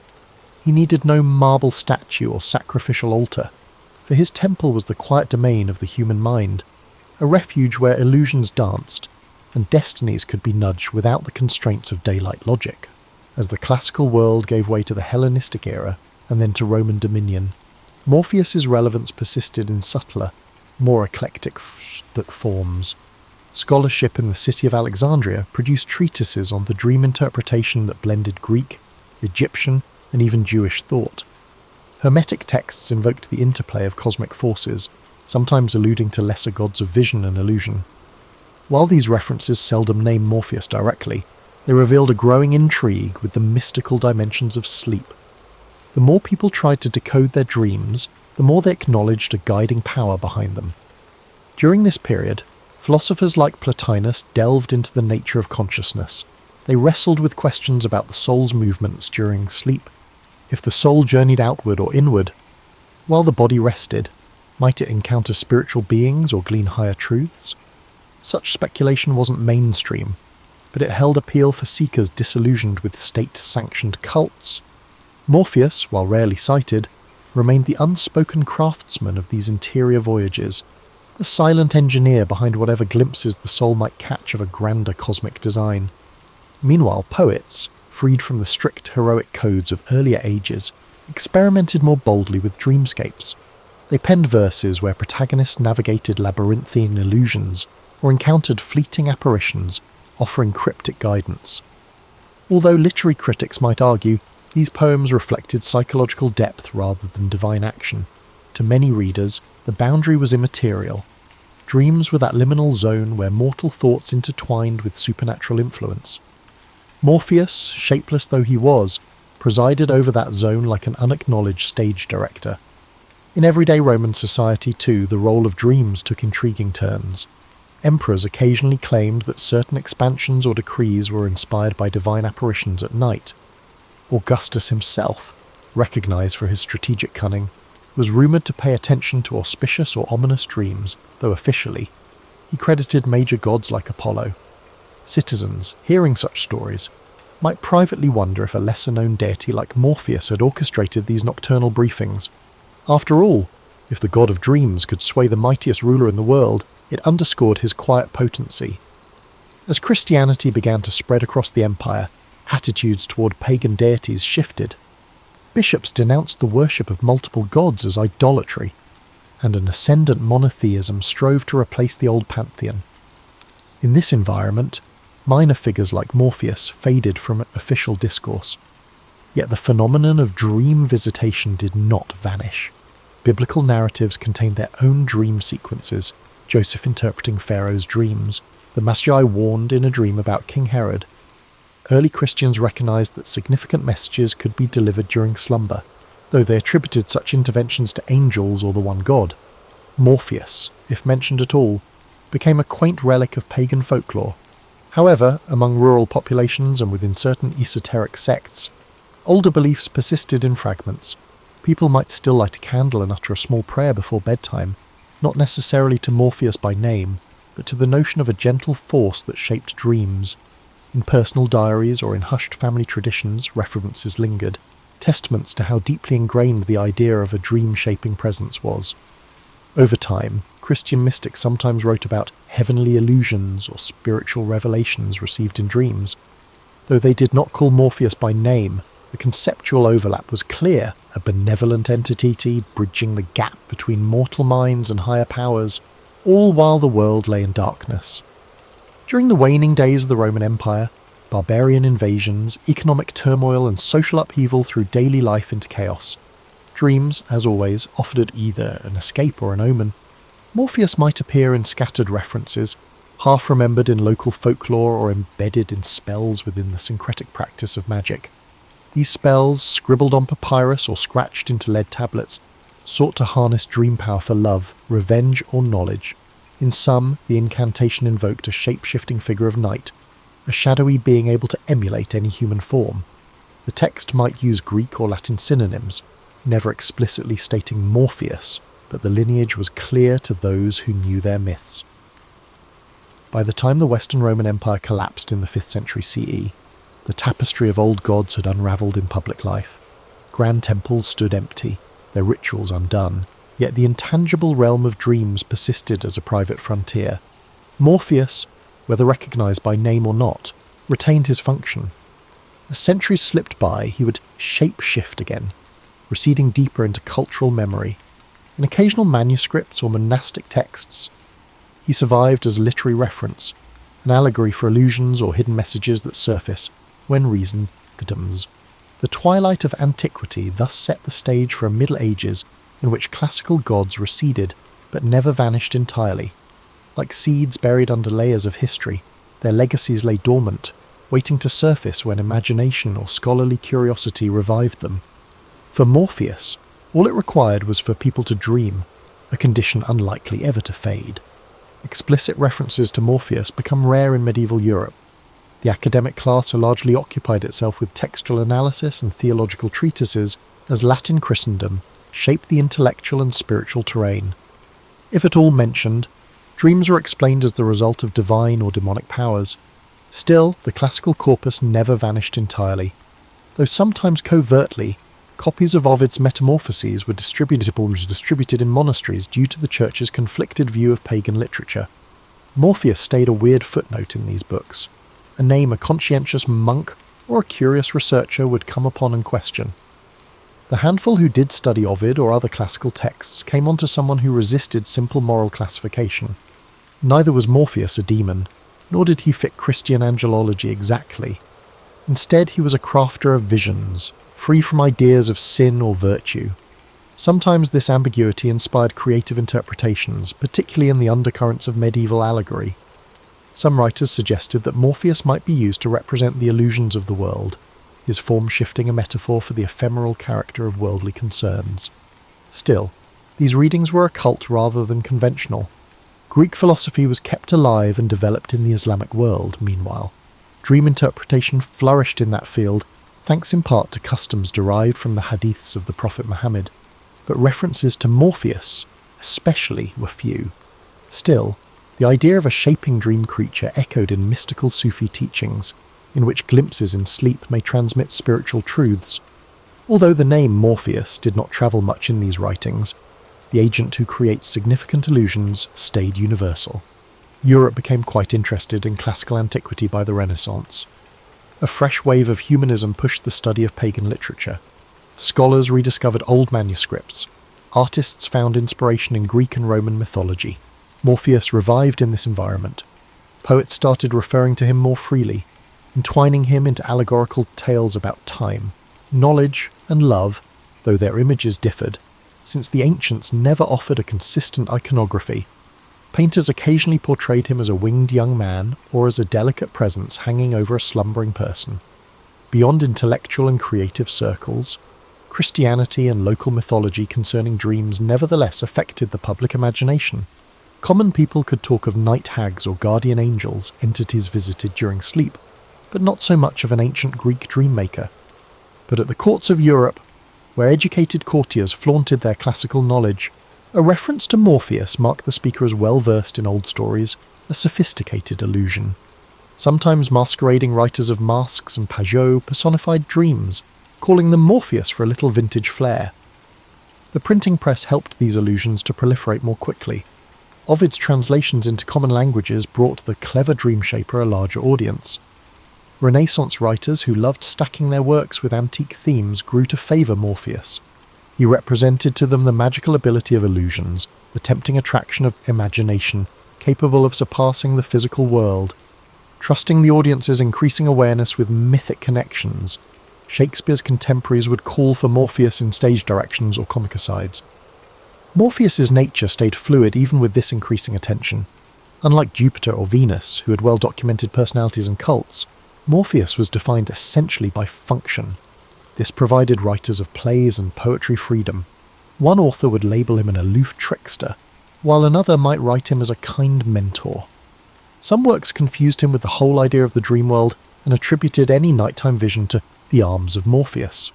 Speaker 1: He needed no marble statue or sacrificial altar, for his temple was the quiet domain of the human mind, a refuge where illusions danced, and destinies could be nudged without the constraints of daylight logic. As the classical world gave way to the Hellenistic era, and then to Roman dominion, Morpheus's relevance persisted in subtler, more eclectic forms. Scholarship in the city of Alexandria produced treatises on the dream interpretation that blended Greek, Egyptian, and even Jewish thought. Hermetic texts invoked the interplay of cosmic forces, sometimes alluding to lesser gods of vision and illusion. While these references seldom name Morpheus directly, they revealed a growing intrigue with the mystical dimensions of sleep. The more people tried to decode their dreams, the more they acknowledged a guiding power behind them. During this period, philosophers like Plotinus delved into the nature of consciousness. They wrestled with questions about the soul's movements during sleep. If the soul journeyed outward or inward, while the body rested, might it encounter spiritual beings or glean higher truths? Such speculation wasn't mainstream, but it held appeal for seekers disillusioned with state-sanctioned cults. Morpheus, while rarely cited, remained the unspoken craftsman of these interior voyages, the silent engineer behind whatever glimpses the soul might catch of a grander cosmic design. Meanwhile, poets, freed from the strict heroic codes of earlier ages, experimented more boldly with dreamscapes. They penned verses where protagonists navigated labyrinthine illusions or encountered fleeting apparitions, offering cryptic guidance. Although literary critics might argue these poems reflected psychological depth rather than divine action, to many readers the boundary was immaterial. Dreams were that liminal zone where mortal thoughts intertwined with supernatural influence. Morpheus, shapeless though he was, presided over that zone like an unacknowledged stage director. In everyday Roman society, too, the role of dreams took intriguing turns. Emperors occasionally claimed that certain expansions or decrees were inspired by divine apparitions at night. Augustus himself, recognized for his strategic cunning, was rumoured to pay attention to auspicious or ominous dreams, though officially, he credited major gods like Apollo. Citizens, hearing such stories, might privately wonder if a lesser-known deity like Morpheus had orchestrated these nocturnal briefings. After all, if the god of dreams could sway the mightiest ruler in the world, it underscored his quiet potency. As Christianity began to spread across the empire, attitudes toward pagan deities shifted. Bishops denounced the worship of multiple gods as idolatry, and an ascendant monotheism strove to replace the old pantheon. In this environment, minor figures like Morpheus faded from official discourse. Yet the phenomenon of dream visitation did not vanish. Biblical narratives contained their own dream sequences, Joseph interpreting Pharaoh's dreams, the Magi warned in a dream about King Herod. Early Christians recognized that significant messages could be delivered during slumber, though they attributed such interventions to angels or the one god. Morpheus, if mentioned at all, became a quaint relic of pagan folklore. However, among rural populations and within certain esoteric sects, older beliefs persisted in fragments. People might still light a candle and utter a small prayer before bedtime, not necessarily to Morpheus by name, but to the notion of a gentle force that shaped dreams. In personal diaries or in hushed family traditions, references lingered, testaments to how deeply ingrained the idea of a dream-shaping presence was. Over time, Christian mystics sometimes wrote about heavenly illusions or spiritual revelations received in dreams. Though they did not call Morpheus by name, the conceptual overlap was clear, a benevolent entity bridging the gap between mortal minds and higher powers, all while the world lay in darkness. During the waning days of the Roman Empire, barbarian invasions, economic turmoil and social upheaval threw daily life into chaos. Dreams, as always, offered either an escape or an omen. Morpheus might appear in scattered references, half remembered in local folklore or embedded in spells within the syncretic practice of magic. These spells, scribbled on papyrus or scratched into lead tablets, sought to harness dream power for love, revenge or knowledge. In some, the incantation invoked a shape-shifting figure of night, a shadowy being able to emulate any human form. The text might use Greek or Latin synonyms, never explicitly stating Morpheus, but the lineage was clear to those who knew their myths. By the time the Western Roman Empire collapsed in the 5th century CE, the tapestry of old gods had unravelled in public life. Grand temples stood empty, their rituals undone, yet the intangible realm of dreams persisted as a private frontier. Morpheus, whether recognised by name or not, retained his function. As centuries slipped by, he would shape-shift again, receding deeper into cultural memory. In occasional manuscripts or monastic texts, he survived as literary reference, an allegory for illusions or hidden messages that surface when reason gdoms. The twilight of antiquity thus set the stage for a Middle Ages in which classical gods receded but never vanished entirely. Like seeds buried under layers of history, their legacies lay dormant, waiting to surface when imagination or scholarly curiosity revived them. For Morpheus, all it required was for people to dream, a condition unlikely ever to fade. Explicit references to Morpheus become rare in medieval Europe. The academic class largely occupied itself with textual analysis and theological treatises as Latin Christendom shaped the intellectual and spiritual terrain. If at all mentioned, dreams were explained as the result of divine or demonic powers. Still, the classical corpus never vanished entirely. Though sometimes covertly, copies of Ovid's Metamorphoses were distributed in monasteries due to the church's conflicted view of pagan literature. Morpheus stayed a weird footnote in these books, a name a conscientious monk or a curious researcher would come upon and question. The handful who did study Ovid or other classical texts came onto someone who resisted simple moral classification. Neither was Morpheus a demon, nor did he fit Christian angelology exactly. Instead, he was a crafter of visions, free from ideas of sin or virtue. Sometimes this ambiguity inspired creative interpretations, particularly in the undercurrents of medieval allegory. Some writers suggested that Morpheus might be used to represent the illusions of the world, his form shifting a metaphor for the ephemeral character of worldly concerns. Still, these readings were occult rather than conventional. Greek philosophy was kept alive and developed in the Islamic world, meanwhile. Dream interpretation flourished in that field, thanks in part to customs derived from the hadiths of the Prophet Muhammad, but references to Morpheus, especially, were few. Still, the idea of a shaping dream creature echoed in mystical Sufi teachings, in which glimpses in sleep may transmit spiritual truths. Although the name Morpheus did not travel much in these writings, the agent who creates significant illusions stayed universal. Europe became quite interested in classical antiquity by the Renaissance. A fresh wave of humanism pushed the study of pagan literature. Scholars rediscovered old manuscripts. Artists found inspiration in Greek and Roman mythology. Morpheus revived in this environment. Poets started referring to him more freely, entwining him into allegorical tales about time, knowledge, and love, though their images differed, since the ancients never offered a consistent iconography. Painters occasionally portrayed him as a winged young man or as a delicate presence hanging over a slumbering person. Beyond intellectual and creative circles, Christianity and local mythology concerning dreams nevertheless affected the public imagination. Common people could talk of night hags or guardian angels, entities visited during sleep, but not so much of an ancient Greek dream maker. But at the courts of Europe, where educated courtiers flaunted their classical knowledge, a reference to Morpheus marked the speaker as well-versed in old stories, a sophisticated illusion. Sometimes masquerading writers of masques and pageaux personified dreams, calling them Morpheus for a little vintage flair. The printing press helped these illusions to proliferate more quickly. Ovid's translations into common languages brought the clever dream shaper a larger audience. Renaissance writers who loved stacking their works with antique themes grew to favour Morpheus. He represented to them the magical ability of illusions, the tempting attraction of imagination, capable of surpassing the physical world. Trusting the audience's increasing awareness with mythic connections, Shakespeare's contemporaries would call for Morpheus in stage directions or comic asides. Morpheus's nature stayed fluid even with this increasing attention. Unlike Jupiter or Venus, who had well-documented personalities and cults, Morpheus was defined essentially by function. This provided writers of plays and poetry freedom. One author would label him an aloof trickster, while another might write him as a kind mentor. Some works confused him with the whole idea of the dream world and attributed any nighttime vision to the arms of Morpheus.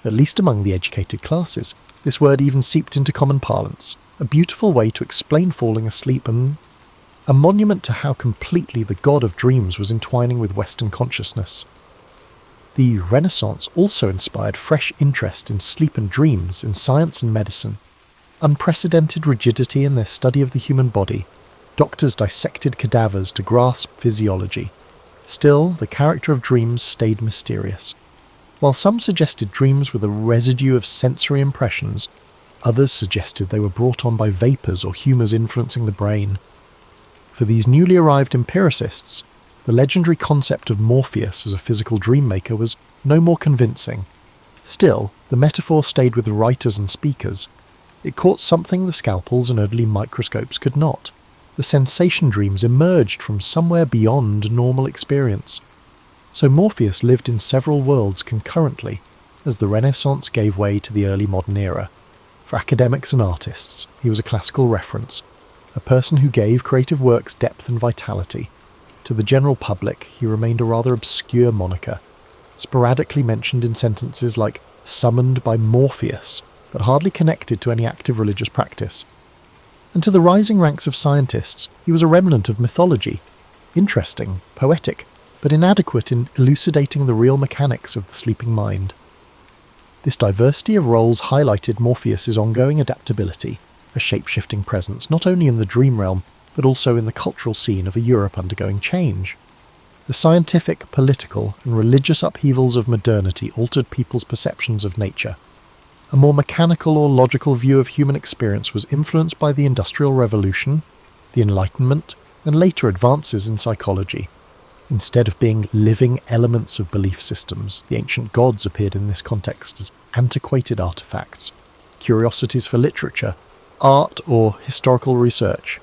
Speaker 1: At least among the educated classes, this word even seeped into common parlance, a beautiful way to explain falling asleep and a monument to how completely the god of dreams was entwining with Western consciousness. The Renaissance also inspired fresh interest in sleep and dreams in science and medicine. Unprecedented rigidity in their study of the human body, doctors dissected cadavers to grasp physiology. Still, the character of dreams stayed mysterious. While some suggested dreams were the residue of sensory impressions, others suggested they were brought on by vapours or humours influencing the brain. For these newly arrived empiricists, the legendary concept of Morpheus as a physical dream maker was no more convincing. Still, the metaphor stayed with the writers and speakers. It caught something the scalpels and early microscopes could not. The sensation dreams emerged from somewhere beyond normal experience. So Morpheus lived in several worlds concurrently, as the Renaissance gave way to the early modern era. For academics and artists, he was a classical reference, a person who gave creative works depth and vitality. To the general public, he remained a rather obscure moniker, sporadically mentioned in sentences like summoned by Morpheus, but hardly connected to any active religious practice. And to the rising ranks of scientists, he was a remnant of mythology, interesting, poetic, but inadequate in elucidating the real mechanics of the sleeping mind. This diversity of roles highlighted Morpheus's ongoing adaptability, a shape-shifting presence not only in the dream realm, but also in the cultural scene of a Europe undergoing change. The scientific, political, and religious upheavals of modernity altered people's perceptions of nature. A more mechanical or logical view of human experience was influenced by the Industrial Revolution, the Enlightenment, and later advances in psychology. Instead of being living elements of belief systems, the ancient gods appeared in this context as antiquated artifacts, curiosities for literature, art, or historical research.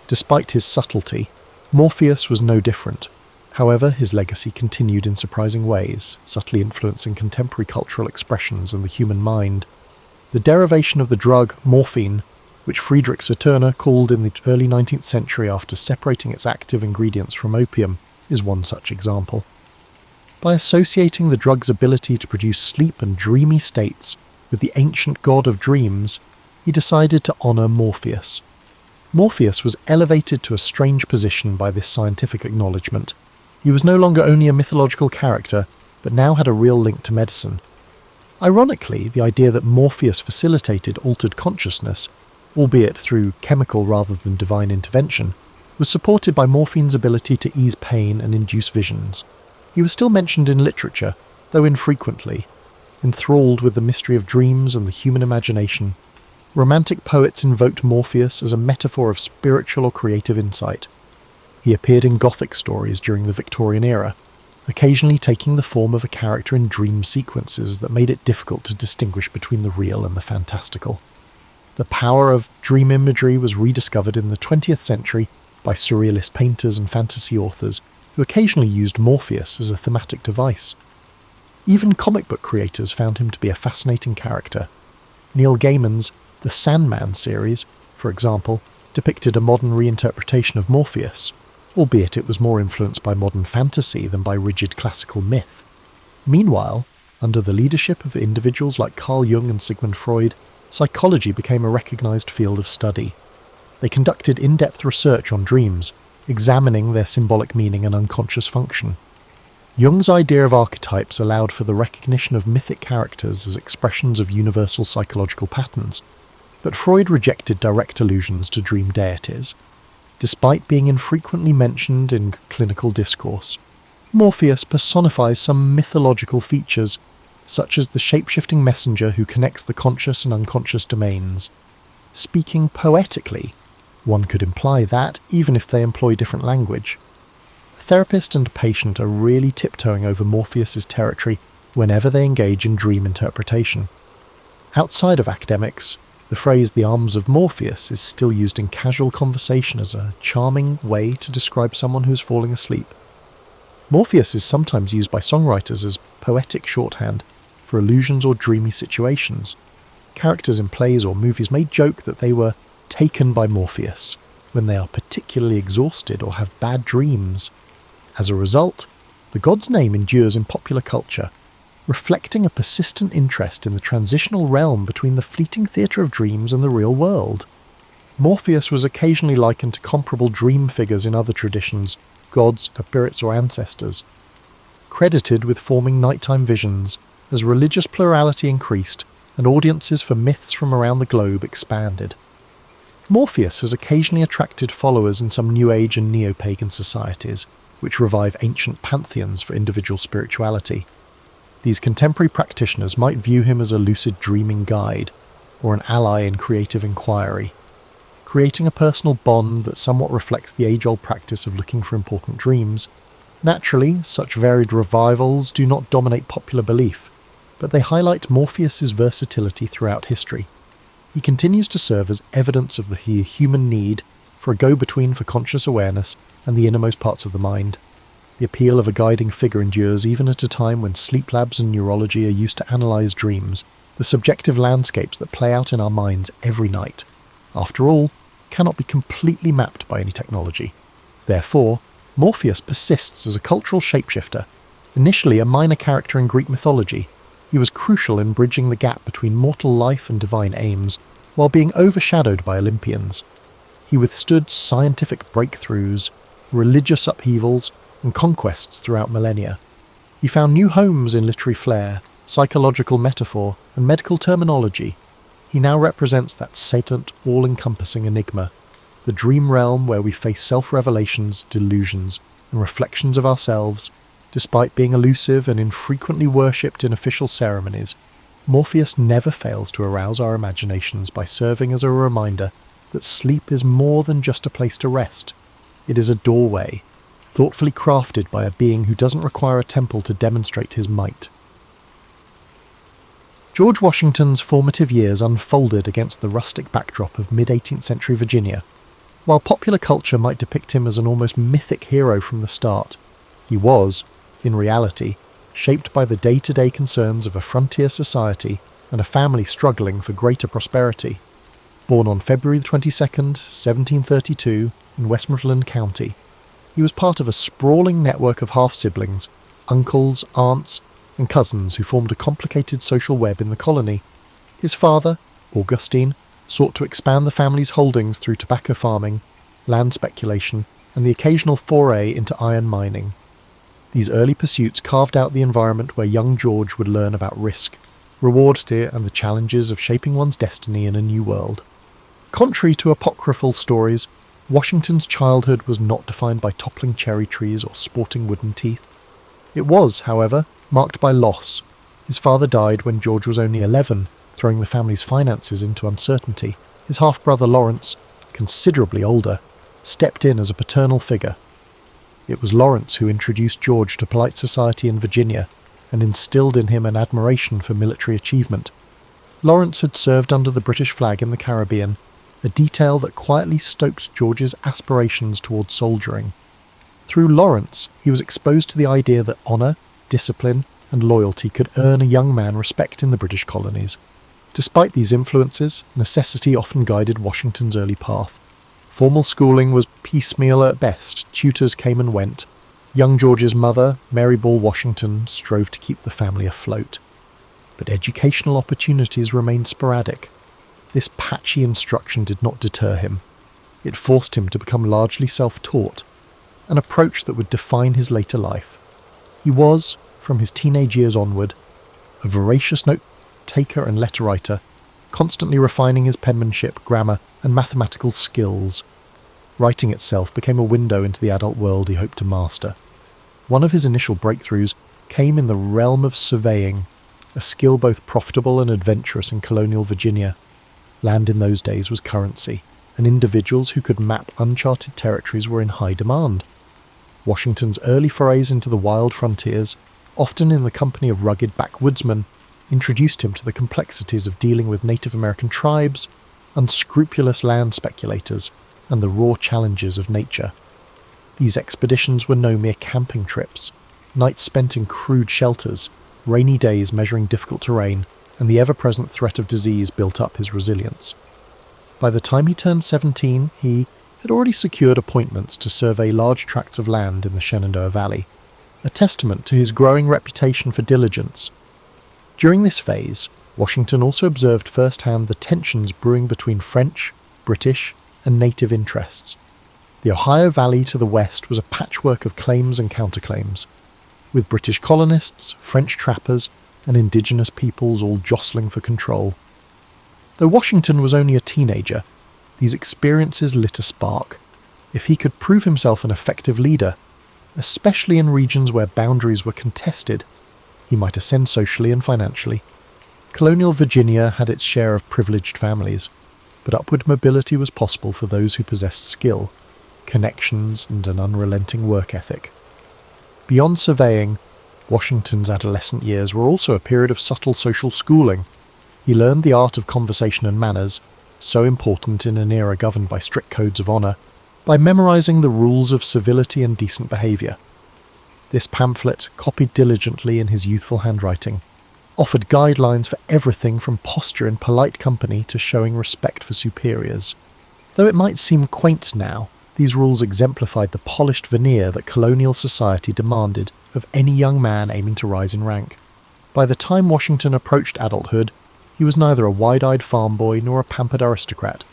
Speaker 1: Despite his subtlety, Morpheus was no different. However, his legacy continued in surprising ways, subtly influencing contemporary cultural expressions and the human mind. The derivation of the drug morphine, which Friedrich Saturner called in the early 19th century after separating its active ingredients from opium, is one such example. By associating the drug's ability to produce sleep and dreamy states with the ancient god of dreams, he decided to honour Morpheus. Morpheus was elevated to a strange position by this scientific acknowledgement. He was no longer only a mythological character, but now had a real link to medicine. Ironically, the idea that Morpheus facilitated altered consciousness, albeit through chemical rather than divine intervention, was supported by morphine's ability to ease pain and induce visions. He was still mentioned in literature, though infrequently. Enthralled with the mystery of dreams and the human imagination, romantic poets invoked Morpheus as a metaphor of spiritual or creative insight. He appeared in Gothic stories during the Victorian era, occasionally taking the form of a character in dream sequences that made it difficult to distinguish between the real and the fantastical. The power of dream imagery was rediscovered in the 20th century by surrealist painters and fantasy authors who occasionally used Morpheus as a thematic device. Even comic book creators found him to be a fascinating character. Neil Gaiman's The Sandman series, for example, depicted a modern reinterpretation of Morpheus, albeit it was more influenced by modern fantasy than by rigid classical myth. Meanwhile, under the leadership of individuals like Carl Jung and Sigmund Freud, psychology became a recognised field of study. They conducted in-depth research on dreams, examining their symbolic meaning and unconscious function. Jung's idea of archetypes allowed for the recognition of mythic characters as expressions of universal psychological patterns, but Freud rejected direct allusions to dream deities. Despite being infrequently mentioned in clinical discourse, Morpheus personifies some mythological features, such as the shape-shifting messenger who connects the conscious and unconscious domains. Speaking poetically, one could imply that, even if they employ different language. A therapist and a patient are really tiptoeing over Morpheus's territory whenever they engage in dream interpretation. Outside of academics, the phrase "the arms of Morpheus" is still used in casual conversation as a charming way to describe someone who is falling asleep. Morpheus is sometimes used by songwriters as poetic shorthand for illusions or dreamy situations. Characters in plays or movies may joke that they were taken by Morpheus when they are particularly exhausted or have bad dreams. As a result, the god's name endures in popular culture, reflecting a persistent interest in the transitional realm between the fleeting theatre of dreams and the real world. Morpheus was occasionally likened to comparable dream figures in other traditions, gods, spirits or ancestors. Credited with forming nighttime visions, as religious plurality increased and audiences for myths from around the globe expanded. Morpheus has occasionally attracted followers in some New Age and neo-pagan societies, which revive ancient pantheons for individual spirituality. These contemporary practitioners might view him as a lucid dreaming guide, or an ally in creative inquiry, creating a personal bond that somewhat reflects the age-old practice of looking for important dreams. Naturally, such varied revivals do not dominate popular belief, but they highlight Morpheus's versatility throughout history. He continues to serve as evidence of the human need for a go-between for conscious awareness and the innermost parts of the mind. The appeal of a guiding figure endures even at a time when sleep labs and neurology are used to analyse dreams, the subjective landscapes that play out in our minds every night. After all, cannot be completely mapped by any technology. Therefore, Morpheus persists as a cultural shapeshifter. Initially a minor character in Greek mythology, he was crucial in bridging the gap between mortal life and divine aims, while being overshadowed by Olympians. He withstood scientific breakthroughs, religious upheavals, and conquests throughout millennia. He found new homes in literary flair, psychological metaphor, and medical terminology. He now represents that satent, all-encompassing enigma, the dream realm where we face self-revelations, delusions, and reflections of ourselves. Despite being elusive and infrequently worshipped in official ceremonies, Morpheus never fails to arouse our imaginations by serving as a reminder that sleep is more than just a place to rest. It is a doorway, thoughtfully crafted by a being who doesn't require a temple to demonstrate his might. George Washington's formative years unfolded against the rustic backdrop of mid-18th century Virginia. While popular culture might depict him as an almost mythic hero from the start, he was, in reality, shaped by the day-to-day concerns of a frontier society and a family struggling for greater prosperity. Born on February 22nd, 1732, in Westmoreland County, he was part of a sprawling network of half-siblings, uncles, aunts, and cousins who formed a complicated social web in the colony. His father, Augustine, sought to expand the family's holdings through tobacco farming, land speculation, and the occasional foray into iron mining. These early pursuits carved out the environment where young George would learn about risk, reward and the challenges of shaping one's destiny in a new world. Contrary to apocryphal stories, Washington's childhood was not defined by toppling cherry trees or sporting wooden teeth. It was, however, marked by loss. His father died when George was only 11, throwing the family's finances into uncertainty. His half-brother Lawrence, considerably older, stepped in as a paternal figure. It was Lawrence who introduced George to polite society in Virginia and instilled in him an admiration for military achievement. Lawrence had served under the British flag in the Caribbean, a detail that quietly stoked George's aspirations towards soldiering. Through Lawrence, he was exposed to the idea that honour, discipline, and loyalty could earn a young man respect in the British colonies. Despite these influences, necessity often guided Washington's early path. Formal schooling was piecemeal at best, tutors came and went. Young George's mother, Mary Ball Washington, strove to keep the family afloat. But educational opportunities remained sporadic. This patchy instruction did not deter him. It forced him to become largely self-taught, an approach that would define his later life. He was, from his teenage years onward, a voracious note-taker and letter-writer, constantly refining his penmanship, grammar, and mathematical skills. Writing itself became a window into the adult world he hoped to master. One of his initial breakthroughs came in the realm of surveying, a skill both profitable and adventurous in colonial Virginia. Land in those days was currency, and individuals who could map uncharted territories were in high demand. Washington's early forays into the wild frontiers, often in the company of rugged backwoodsmen, introduced him to the complexities of dealing with Native American tribes, unscrupulous land speculators, and the raw challenges of nature. These expeditions were no mere camping trips. Nights spent in crude shelters, rainy days measuring difficult terrain, and the ever-present threat of disease built up his resilience. By the time he turned 17, he had already secured appointments to survey large tracts of land in the Shenandoah Valley, a testament to his growing reputation for diligence. During this phase, Washington also observed firsthand the tensions brewing between French, British, and native interests. The Ohio Valley to the west was a patchwork of claims and counterclaims, with British colonists, French trappers, and indigenous peoples all jostling for control. Though Washington was only a teenager, these experiences lit a spark. If he could prove himself an effective leader, especially in regions where boundaries were contested, he might ascend socially and financially. Colonial Virginia had its share of privileged families, but upward mobility was possible for those who possessed skill, connections, and an unrelenting work ethic. Beyond surveying, Washington's adolescent years were also a period of subtle social schooling. He learned the art of conversation and manners, so important in an era governed by strict codes of honour, by memorising the rules of civility and decent behaviour. This pamphlet, copied diligently in his youthful handwriting, offered guidelines for everything from posture in polite company to showing respect for superiors. Though it might seem quaint now, these rules exemplified the polished veneer that colonial society demanded of any young man aiming to rise in rank. By the time Washington approached adulthood, he was neither a wide-eyed farm boy nor a pampered aristocrat.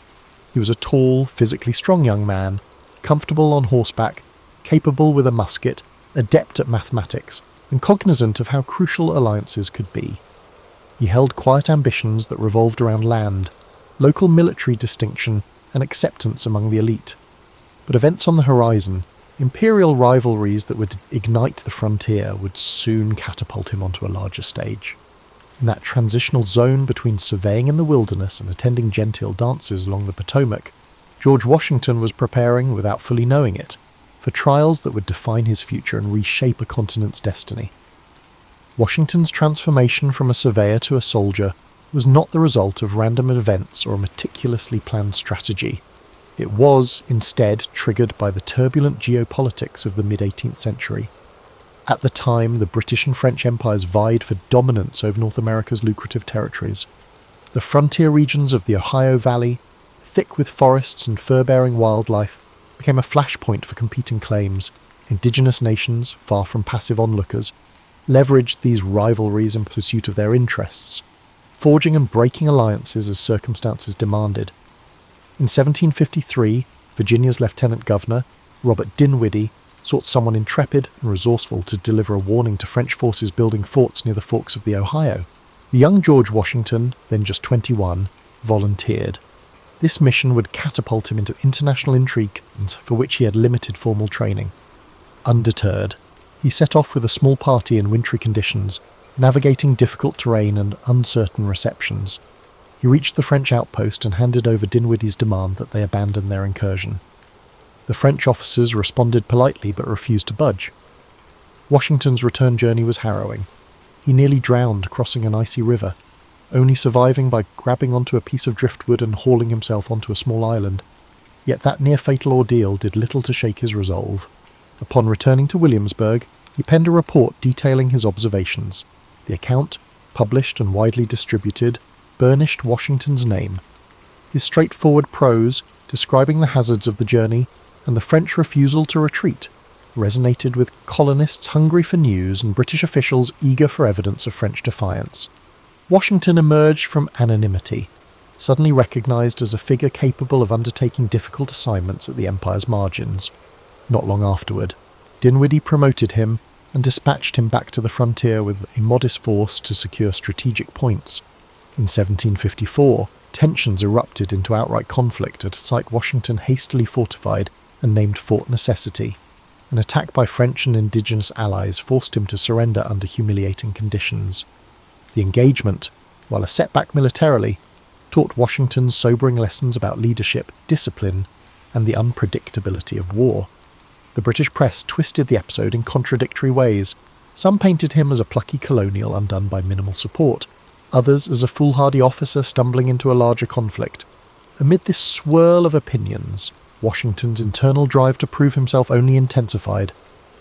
Speaker 1: He was a tall, physically strong young man, comfortable on horseback, capable with a musket, adept at mathematics, and cognizant of how crucial alliances could be. He held quiet ambitions that revolved around land, local military distinction, and acceptance among the elite. But events on the horizon, imperial rivalries that would ignite the frontier, would soon catapult him onto a larger stage. In that transitional zone between surveying in the wilderness and attending genteel dances along the Potomac, George Washington was preparing, without fully knowing it, for trials that would define his future and reshape a continent's destiny. Washington's transformation from a surveyor to a soldier was not the result of random events or a meticulously planned strategy. It was, instead, triggered by the turbulent geopolitics of the mid-18th century. At the time, the British and French empires vied for dominance over North America's lucrative territories. The frontier regions of the Ohio Valley, thick with forests and fur-bearing wildlife, became a flashpoint for competing claims. Indigenous nations, far from passive onlookers, leveraged these rivalries in pursuit of their interests, forging and breaking alliances as circumstances demanded. In 1753, Virginia's Lieutenant Governor, Robert Dinwiddie, sought someone intrepid and resourceful to deliver a warning to French forces building forts near the forks of the Ohio. The young George Washington, then just 21, volunteered. This mission would catapult him into international intrigue, for which he had limited formal training. Undeterred, he set off with a small party in wintry conditions, navigating difficult terrain and uncertain receptions. He reached the French outpost and handed over Dinwiddie's demand that they abandon their incursion. The French officers responded politely but refused to budge. Washington's return journey was harrowing. He nearly drowned crossing an icy river, only surviving by grabbing onto a piece of driftwood and hauling himself onto a small island. Yet that near-fatal ordeal did little to shake his resolve. Upon returning to Williamsburg, he penned a report detailing his observations. The account, published and widely distributed, burnished Washington's name. His straightforward prose, describing the hazards of the journey, and the French refusal to retreat, resonated with colonists hungry for news and British officials eager for evidence of French defiance. Washington emerged from anonymity, suddenly recognised as a figure capable of undertaking difficult assignments at the Empire's margins. Not long afterward, Dinwiddie promoted him and dispatched him back to the frontier with a modest force to secure strategic points. In 1754, tensions erupted into outright conflict at a site Washington hastily fortified and named Fort Necessity. An attack by French and indigenous allies forced him to surrender under humiliating conditions. The engagement, while a setback militarily, taught Washington sobering lessons about leadership, discipline, and the unpredictability of war. The British press twisted the episode in contradictory ways. Some painted him as a plucky colonial undone by minimal support, others as a foolhardy officer stumbling into a larger conflict. Amid this swirl of opinions, Washington's internal drive to prove himself only intensified.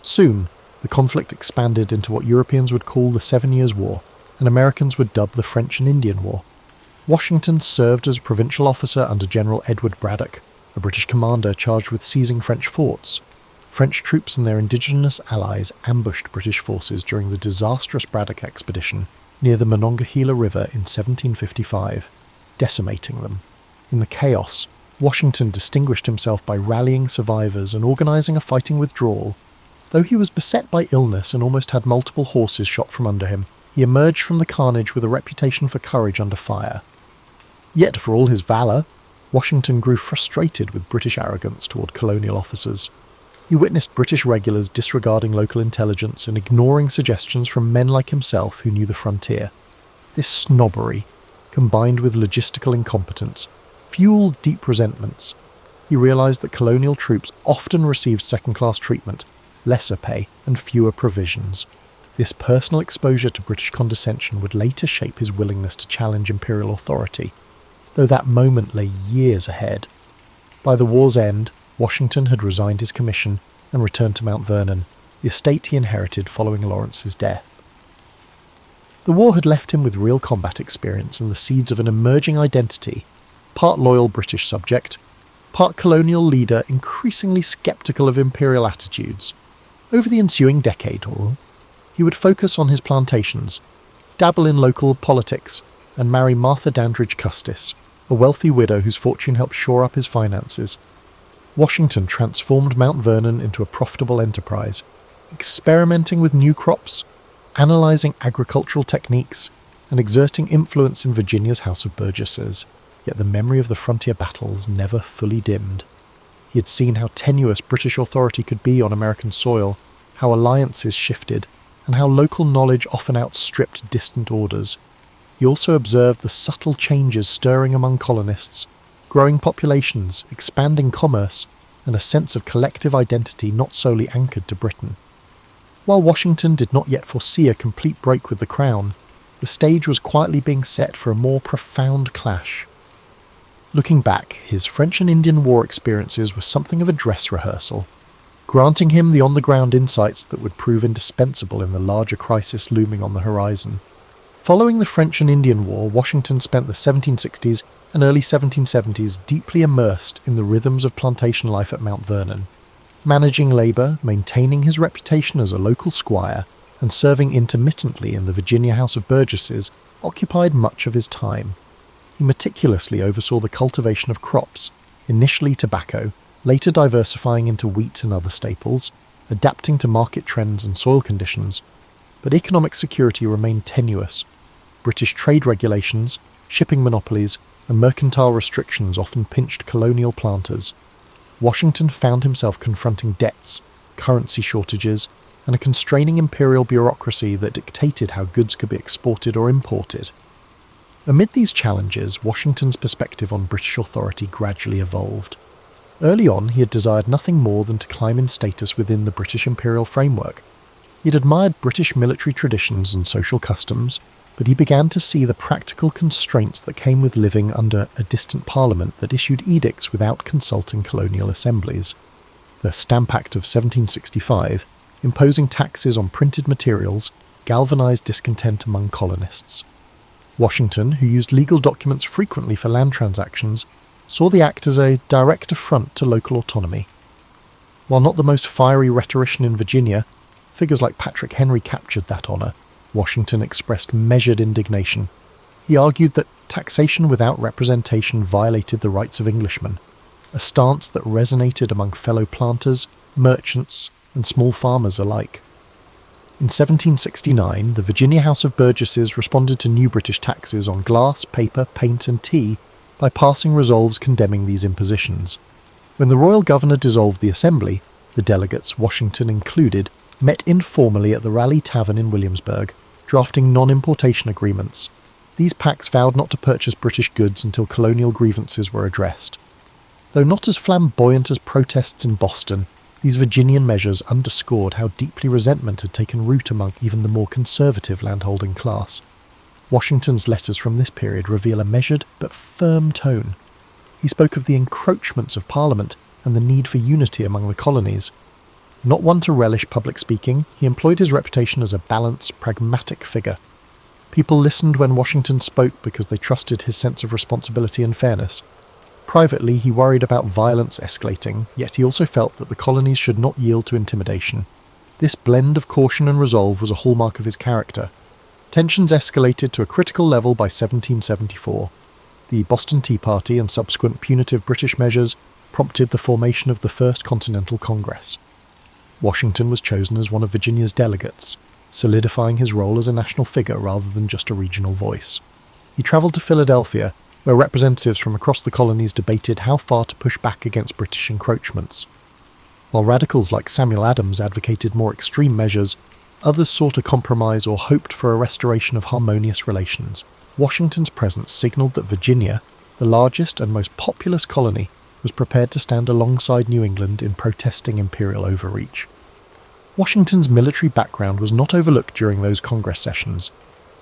Speaker 1: Soon, the conflict expanded into what Europeans would call the 7 Years' War, and Americans would dub the French and Indian War. Washington served as a provincial officer under General Edward Braddock, a British commander charged with seizing French forts. French troops and their indigenous allies ambushed British forces during the disastrous Braddock expedition near the Monongahela River in 1755, decimating them. In the chaos, Washington distinguished himself by rallying survivors and organising a fighting withdrawal. Though he was beset by illness and almost had multiple horses shot from under him, he emerged from the carnage with a reputation for courage under fire. Yet, for all his valour, Washington grew frustrated with British arrogance toward colonial officers. He witnessed British regulars disregarding local intelligence and ignoring suggestions from men like himself who knew the frontier. This snobbery, combined with logistical incompetence, fueled deep resentments. He realised that colonial troops often received second-class treatment, lesser pay, and fewer provisions. This personal exposure to British condescension would later shape his willingness to challenge imperial authority, though that moment lay years ahead. By the war's end, Washington had resigned his commission and returned to Mount Vernon, the estate he inherited following Lawrence's death. The war had left him with real combat experience and the seeds of an emerging identity, part loyal British subject, part colonial leader increasingly sceptical of imperial attitudes. Over the ensuing decade, he would focus on his plantations, dabble in local politics, and marry Martha Dandridge Custis, a wealthy widow whose fortune helped shore up his finances. Washington transformed Mount Vernon into a profitable enterprise, experimenting with new crops, analysing agricultural techniques, and exerting influence in Virginia's House of Burgesses. Yet the memory of the frontier battles never fully dimmed. He had seen how tenuous British authority could be on American soil, how alliances shifted, and how local knowledge often outstripped distant orders. He also observed the subtle changes stirring among colonists, growing populations, expanding commerce, and a sense of collective identity not solely anchored to Britain. While Washington did not yet foresee a complete break with the crown, the stage was quietly being set for a more profound clash. Looking back, his French and Indian War experiences were something of a dress rehearsal, granting him the on-the-ground insights that would prove indispensable in the larger crisis looming on the horizon. Following the French and Indian War, Washington spent the 1760s and early 1770s deeply immersed in the rhythms of plantation life at Mount Vernon, managing labour, maintaining his reputation as a local squire, and serving intermittently in the Virginia House of Burgesses occupied much of his time. He meticulously oversaw the cultivation of crops, initially tobacco, later diversifying into wheat and other staples, adapting to market trends and soil conditions. But economic security remained tenuous. British trade regulations, shipping monopolies, and mercantile restrictions often pinched colonial planters. Washington found himself confronting debts, currency shortages, and a constraining imperial bureaucracy that dictated how goods could be exported or imported. Amid these challenges, Washington's perspective on British authority gradually evolved. Early on, he had desired nothing more than to climb in status within the British imperial framework. He had admired British military traditions and social customs, but he began to see the practical constraints that came with living under a distant parliament that issued edicts without consulting colonial assemblies. The Stamp Act of 1765, imposing taxes on printed materials, galvanised discontent among colonists. Washington, who used legal documents frequently for land transactions, saw the act as a direct affront to local autonomy. While not the most fiery rhetorician in Virginia, figures like Patrick Henry captured that honour. Washington expressed measured indignation. He argued that taxation without representation violated the rights of Englishmen, a stance that resonated among fellow planters, merchants, and small farmers alike. In 1769, the Virginia House of Burgesses responded to new British taxes on glass, paper, paint, and tea by passing resolves condemning these impositions. When the royal governor dissolved the assembly, The delegates, Washington included, met informally at the Raleigh Tavern in Williamsburg, drafting non-importation agreements. These pacts vowed not to purchase British goods until colonial grievances were addressed. Though not as flamboyant as protests in Boston, these Virginian measures underscored how deeply resentment had taken root among even the more conservative landholding class. Washington's letters from this period reveal a measured but firm tone. He spoke of the encroachments of Parliament and the need for unity among the colonies. Not one to relish public speaking, he employed his reputation as a balanced, pragmatic figure. People listened when Washington spoke because they trusted his sense of responsibility and fairness. Privately, he worried about violence escalating, yet he also felt that the colonies should not yield to intimidation. This blend of caution and resolve was a hallmark of his character. Tensions escalated to a critical level by 1774. The Boston Tea Party and subsequent punitive British measures prompted the formation of the First Continental Congress. Washington was chosen as one of Virginia's delegates, solidifying his role as a national figure rather than just a regional voice. He travelled to Philadelphia, where representatives from across the colonies debated how far to push back against British encroachments. While radicals like Samuel Adams advocated more extreme measures, others sought a compromise or hoped for a restoration of harmonious relations. Washington's presence signalled that Virginia, the largest and most populous colony, was prepared to stand alongside New England in protesting imperial overreach. Washington's military background was not overlooked during those Congress sessions.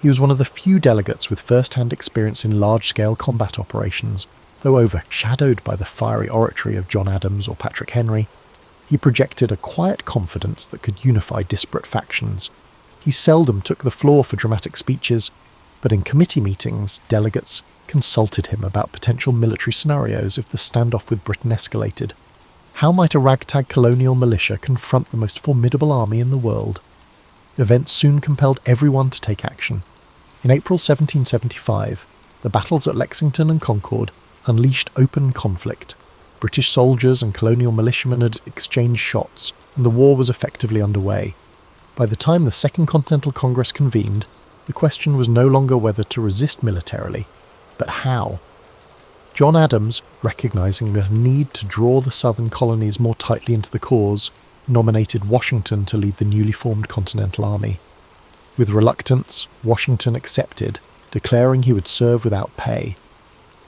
Speaker 1: He was one of the few delegates with first-hand experience in large-scale combat operations. Though overshadowed by the fiery oratory of John Adams or Patrick Henry, he projected a quiet confidence that could unify disparate factions. He seldom took the floor for dramatic speeches, but in committee meetings, delegates consulted him about potential military scenarios if the standoff with Britain escalated. How might a ragtag colonial militia confront the most formidable army in the world? Events soon compelled everyone to take action. In April 1775, the battles at Lexington and Concord unleashed open conflict. British soldiers and colonial militiamen had exchanged shots, and the war was effectively underway. By the time the Second Continental Congress convened, the question was no longer whether to resist militarily, but how. John Adams, recognizing the need to draw the southern colonies more tightly into the cause, nominated Washington to lead the newly formed Continental Army. With reluctance, Washington accepted, declaring he would serve without pay.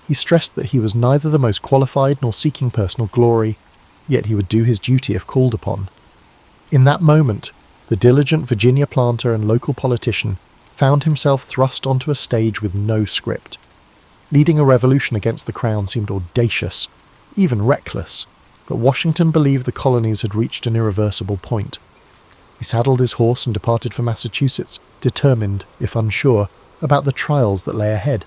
Speaker 1: He stressed that he was neither the most qualified nor seeking personal glory, yet he would do his duty if called upon. In that moment, the diligent Virginia planter and local politician found himself thrust onto a stage with no script. Leading a revolution against the crown seemed audacious, even reckless, but Washington believed the colonies had reached an irreversible point. He saddled his horse and departed for Massachusetts, determined, if unsure, about the trials that lay ahead.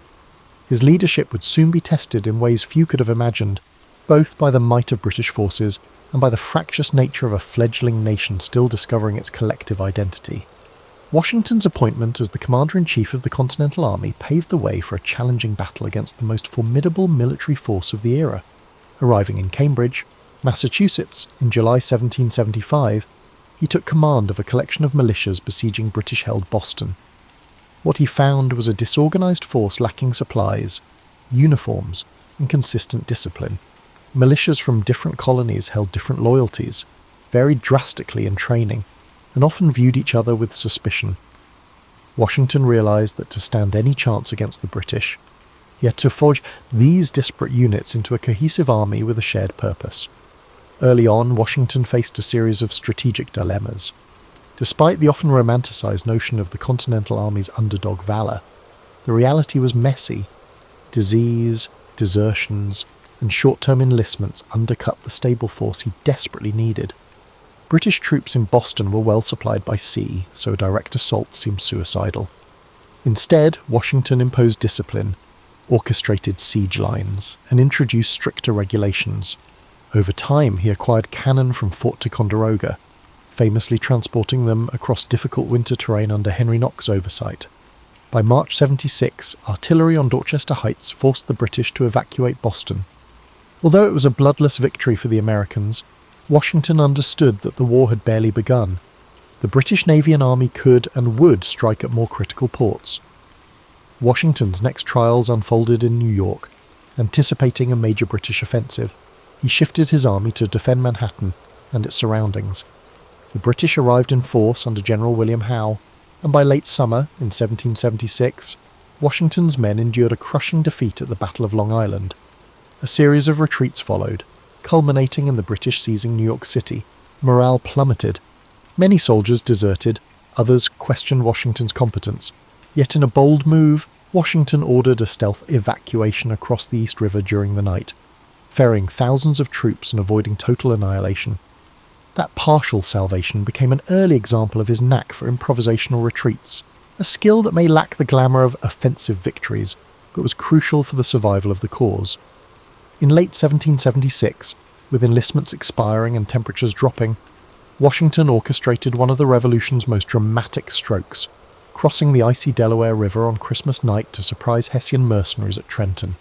Speaker 1: His leadership would soon be tested in ways few could have imagined, both by the might of British forces and by the fractious nature of a fledgling nation still discovering its collective identity. Washington's appointment as the Commander-in-Chief of the Continental Army paved the way for a challenging battle against the most formidable military force of the era. Arriving in Cambridge, Massachusetts, in July 1775, he took command of a collection of militias besieging British-held Boston. What he found was a disorganized force lacking supplies, uniforms, and consistent discipline. Militias from different colonies held different loyalties, varied drastically in training, and often viewed each other with suspicion. Washington realized that to stand any chance against the British, he had to forge these disparate units into a cohesive army with a shared purpose. Early on, Washington faced a series of strategic dilemmas. Despite the often romanticized notion of the Continental Army's underdog valor, the reality was messy. Disease, desertions, and short-term enlistments undercut the stable force he desperately needed. British troops in Boston were well supplied by sea, so a direct assault seemed suicidal. Instead, Washington imposed discipline, orchestrated siege lines, and introduced stricter regulations. Over time, he acquired cannon from Fort Ticonderoga, famously transporting them across difficult winter terrain under Henry Knox's oversight. By March 76, artillery on Dorchester Heights forced the British to evacuate Boston. Although it was a bloodless victory for the Americans, Washington understood that the war had barely begun. The British Navy and Army could and would strike at more critical ports. Washington's next trials unfolded in New York. Anticipating a major British offensive, he shifted his army to defend Manhattan, and its surroundings. The British arrived in force under General William Howe, and by late summer, in 1776, Washington's men endured a crushing defeat at the Battle of Long Island. A series of retreats followed, culminating in the British seizing New York City. Morale plummeted. Many soldiers deserted, others questioned Washington's competence. Yet in a bold move, Washington ordered a stealth evacuation across the East River during the night, ferrying thousands of troops and avoiding total annihilation. That partial salvation became an early example of his knack for improvisational retreats, a skill that may lack the glamour of offensive victories, but was crucial for the survival of the cause. In late 1776, with enlistments expiring and temperatures dropping, Washington orchestrated one of the Revolution's most dramatic strokes, crossing the icy Delaware River on Christmas night to surprise Hessian mercenaries at Trenton.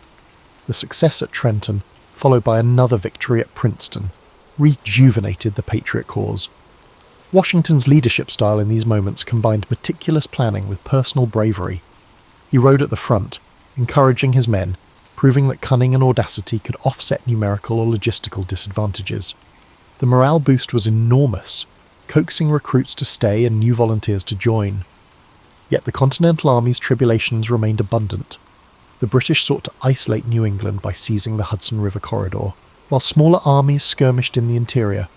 Speaker 1: The success at Trenton, followed by another victory at Princeton, rejuvenated the Patriot cause. Washington's leadership style in these moments combined meticulous planning with personal bravery. He rode at the front, encouraging his men, proving that cunning and audacity could offset numerical or logistical disadvantages. The morale boost was enormous, coaxing recruits to stay and new volunteers to join. Yet the Continental Army's tribulations remained abundant. The British sought to isolate New England by seizing the Hudson River corridor, while smaller armies skirmished in the interior.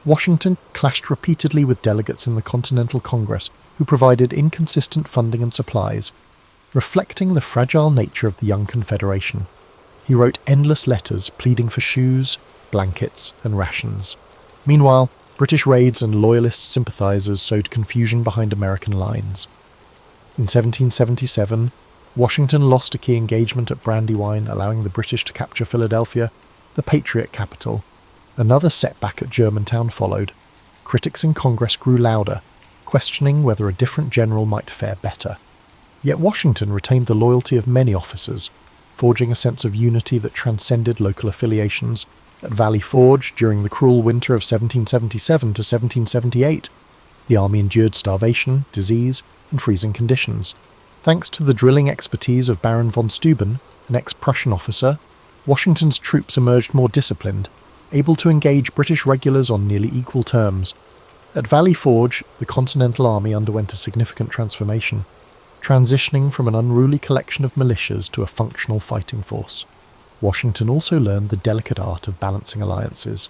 Speaker 1: Washington clashed repeatedly with delegates in the Continental Congress who provided inconsistent funding and supplies, reflecting the fragile nature of the young Confederation. He wrote endless letters pleading for shoes, blankets, and rations. Meanwhile, British raids and Loyalist sympathizers sowed confusion behind American lines. In 1777, Washington lost a key engagement at Brandywine, allowing the British to capture Philadelphia, the Patriot capital. Another setback at Germantown followed. Critics in Congress grew louder, questioning whether a different general might fare better. Yet Washington retained the loyalty of many officers, forging a sense of unity that transcended local affiliations. At Valley Forge, during the cruel winter of 1777 to 1778, the army endured starvation, disease, and freezing conditions. Thanks to the drilling expertise of Baron von Steuben, an ex-Prussian officer, Washington's troops emerged more disciplined, able to engage British regulars on nearly equal terms. At Valley Forge, the Continental Army underwent a significant transformation, transitioning from an unruly collection of militias to a functional fighting force. Washington also learned the delicate art of balancing alliances.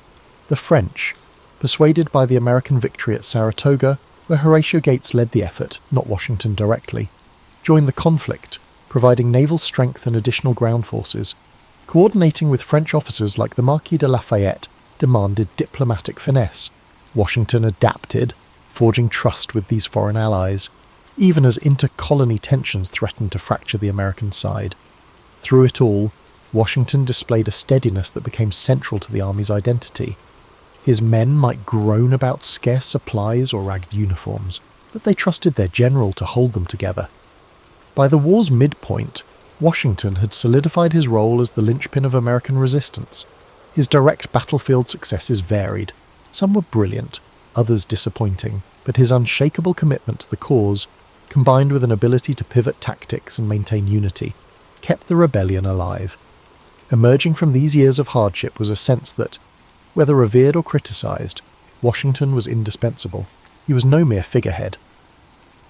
Speaker 1: The French, persuaded by the American victory at Saratoga, where Horatio Gates led the effort, not Washington directly, joined the conflict, providing naval strength and additional ground forces. Coordinating with French officers like the Marquis de Lafayette demanded diplomatic finesse. Washington adapted, forging trust with these foreign allies, even as inter-colony tensions threatened to fracture the American side. Through it all, Washington displayed a steadiness that became central to the army's identity. His men might groan about scarce supplies or ragged uniforms, but they trusted their general to hold them together. By the war's midpoint, Washington had solidified his role as the linchpin of American resistance. His direct battlefield successes varied. Some were brilliant, others disappointing, but his unshakable commitment to the cause, combined with an ability to pivot tactics and maintain unity, kept the rebellion alive. Emerging from these years of hardship was a sense that, whether revered or criticized, Washington was indispensable. He was no mere figurehead.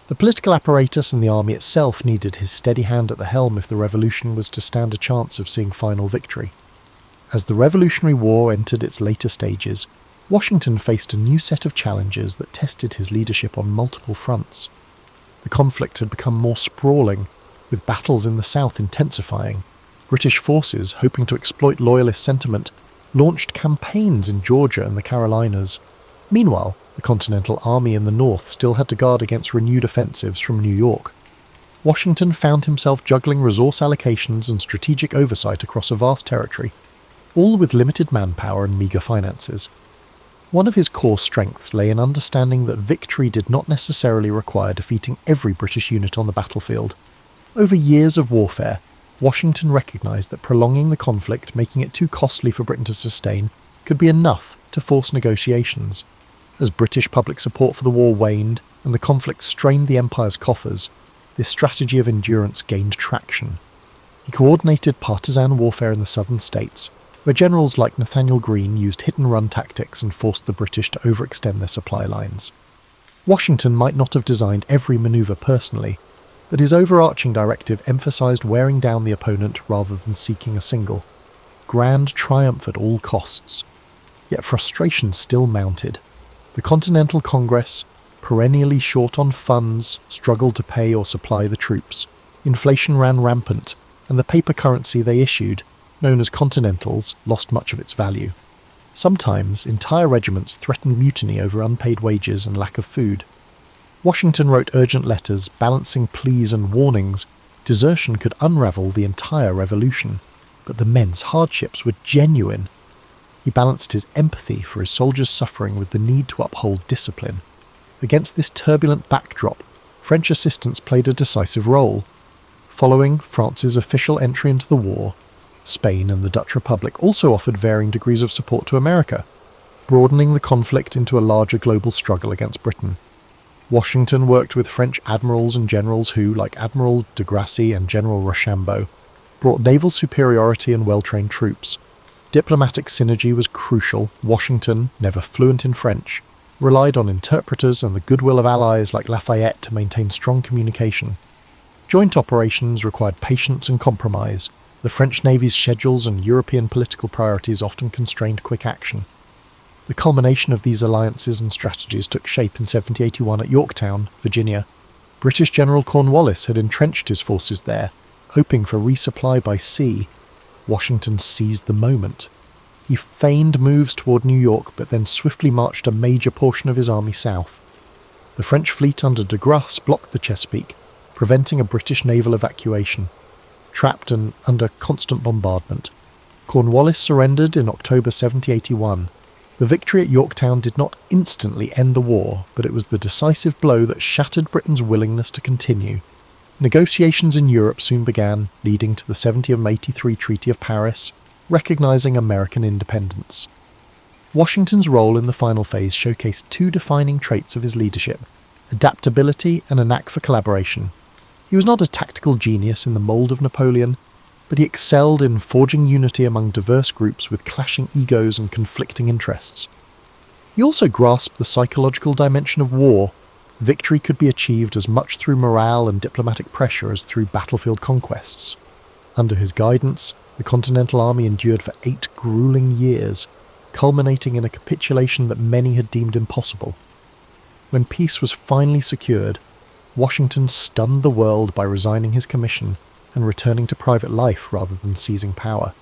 Speaker 1: The political apparatus and the army itself needed his steady hand at the helm if the revolution was to stand a chance of seeing final victory. As the Revolutionary War entered its later stages, Washington faced a new set of challenges that tested his leadership on multiple fronts. The conflict had become more sprawling, with battles in the south intensifying. British forces, hoping to exploit loyalist sentiment, launched campaigns in Georgia and the Carolinas. Meanwhile, the Continental Army in the north still had to guard against renewed offensives from New York. Washington found himself juggling resource allocations and strategic oversight across a vast territory, all with limited manpower and meagre finances. One of his core strengths lay in understanding that victory did not necessarily require defeating every British unit on the battlefield. Over years of warfare, Washington recognised that prolonging the conflict, making it too costly for Britain to sustain, could be enough to force negotiations. As British public support for the war waned and the conflict strained the Empire's coffers, this strategy of endurance gained traction. He coordinated partisan warfare in the southern states, where generals like Nathaniel Greene used hit-and-run tactics and forced the British to overextend their supply lines. Washington might not have designed every manoeuvre personally, but his overarching directive emphasised wearing down the opponent rather than seeking a single. Grand triumph at all costs. Yet frustration still mounted. The Continental Congress, perennially short on funds, struggled to pay or supply the troops. Inflation ran rampant, and the paper currency they issued, known as Continentals, lost much of its value. Sometimes entire regiments threatened mutiny over unpaid wages and lack of food. Washington wrote urgent letters balancing pleas and warnings. Desertion could unravel the entire revolution, but the men's hardships were genuine. He balanced his empathy for his soldiers' suffering with the need to uphold discipline. Against this turbulent backdrop, French assistance played a decisive role. Following France's official entry into the war, Spain and the Dutch Republic also offered varying degrees of support to America, broadening the conflict into a larger global struggle against Britain. Washington worked with French admirals and generals who, like Admiral de Grasse and General Rochambeau, brought naval superiority and well-trained troops. Diplomatic synergy was crucial. Washington, never fluent in French, relied on interpreters and the goodwill of allies like Lafayette to maintain strong communication. Joint operations required patience and compromise. The French Navy's schedules and European political priorities often constrained quick action. The culmination of these alliances and strategies took shape in 1781 at Yorktown, Virginia. British General Cornwallis had entrenched his forces there, hoping for resupply by sea. Washington seized the moment. He feigned moves toward New York, but then swiftly marched a major portion of his army south. The French fleet under de Grasse blocked the Chesapeake, preventing a British naval evacuation. Trapped and under constant bombardment, Cornwallis surrendered in October 1781. The victory at Yorktown did not instantly end the war, but it was the decisive blow that shattered Britain's willingness to continue. Negotiations in Europe soon began, leading to the 1783 Treaty of Paris, recognising American independence. Washington's role in the final phase showcased two defining traits of his leadership: adaptability and a knack for collaboration. He was not a tactical genius in the mould of Napoleon, but he excelled in forging unity among diverse groups with clashing egos and conflicting interests. He also grasped the psychological dimension of war. Victory could be achieved as much through morale and diplomatic pressure as through battlefield conquests. Under his guidance, the Continental Army endured for 8 grueling years, culminating in a capitulation that many had deemed impossible. When peace was finally secured, Washington stunned the world by resigning his commission and returning to private life rather than seizing power.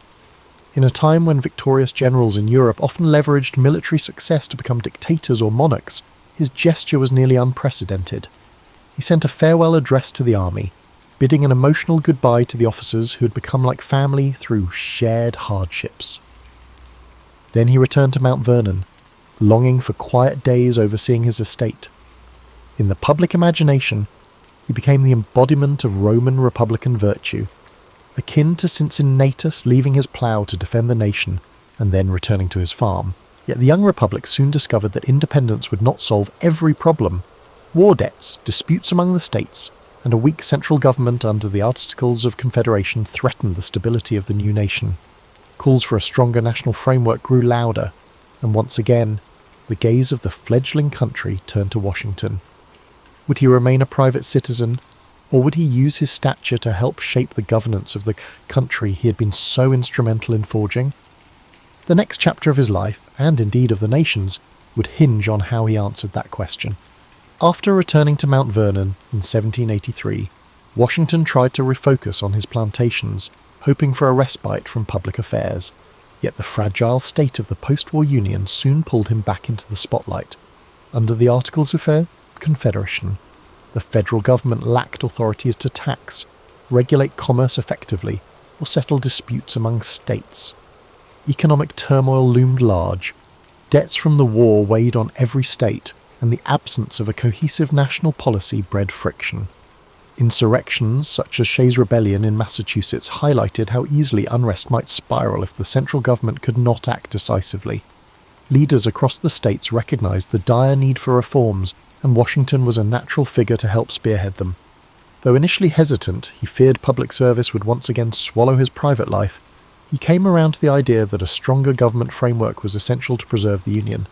Speaker 1: In a time when victorious generals in Europe often leveraged military success to become dictators or monarchs, his gesture was nearly unprecedented. He sent a farewell address to the army, bidding an emotional goodbye to the officers who had become like family through shared hardships. Then he returned to Mount Vernon, longing for quiet days overseeing his estate. In the public imagination, he became the embodiment of Roman republican virtue, akin to Cincinnatus leaving his plough to defend the nation and then returning to his farm. Yet the young republic soon discovered that independence would not solve every problem. War debts, disputes among the states, and a weak central government under the Articles of Confederation threatened the stability of the new nation. Calls for a stronger national framework grew louder, and once again, the gaze of the fledgling country turned to Washington. Would he remain a private citizen, or would he use his stature to help shape the governance of the country he had been so instrumental in forging? The next chapter of his life, and indeed of the nation's, would hinge on how he answered that question. After returning to Mount Vernon in 1783, Washington tried to refocus on his plantations, hoping for a respite from public affairs. Yet the fragile state of the post-war Union soon pulled him back into the spotlight. Under the Articles of Confederation, the federal government lacked authority to tax, regulate commerce effectively, or settle disputes among states. Economic turmoil loomed large. Debts from the war weighed on every state, and the absence of a cohesive national policy bred friction. Insurrections such as Shays' Rebellion in Massachusetts highlighted how easily unrest might spiral if the central government could not act decisively. Leaders across the states recognized the dire need for reforms, and Washington was a natural figure to help spearhead them. Though initially hesitant, he feared public service would once again swallow his private life. he came around to the idea that a stronger government framework was essential to preserve the Union.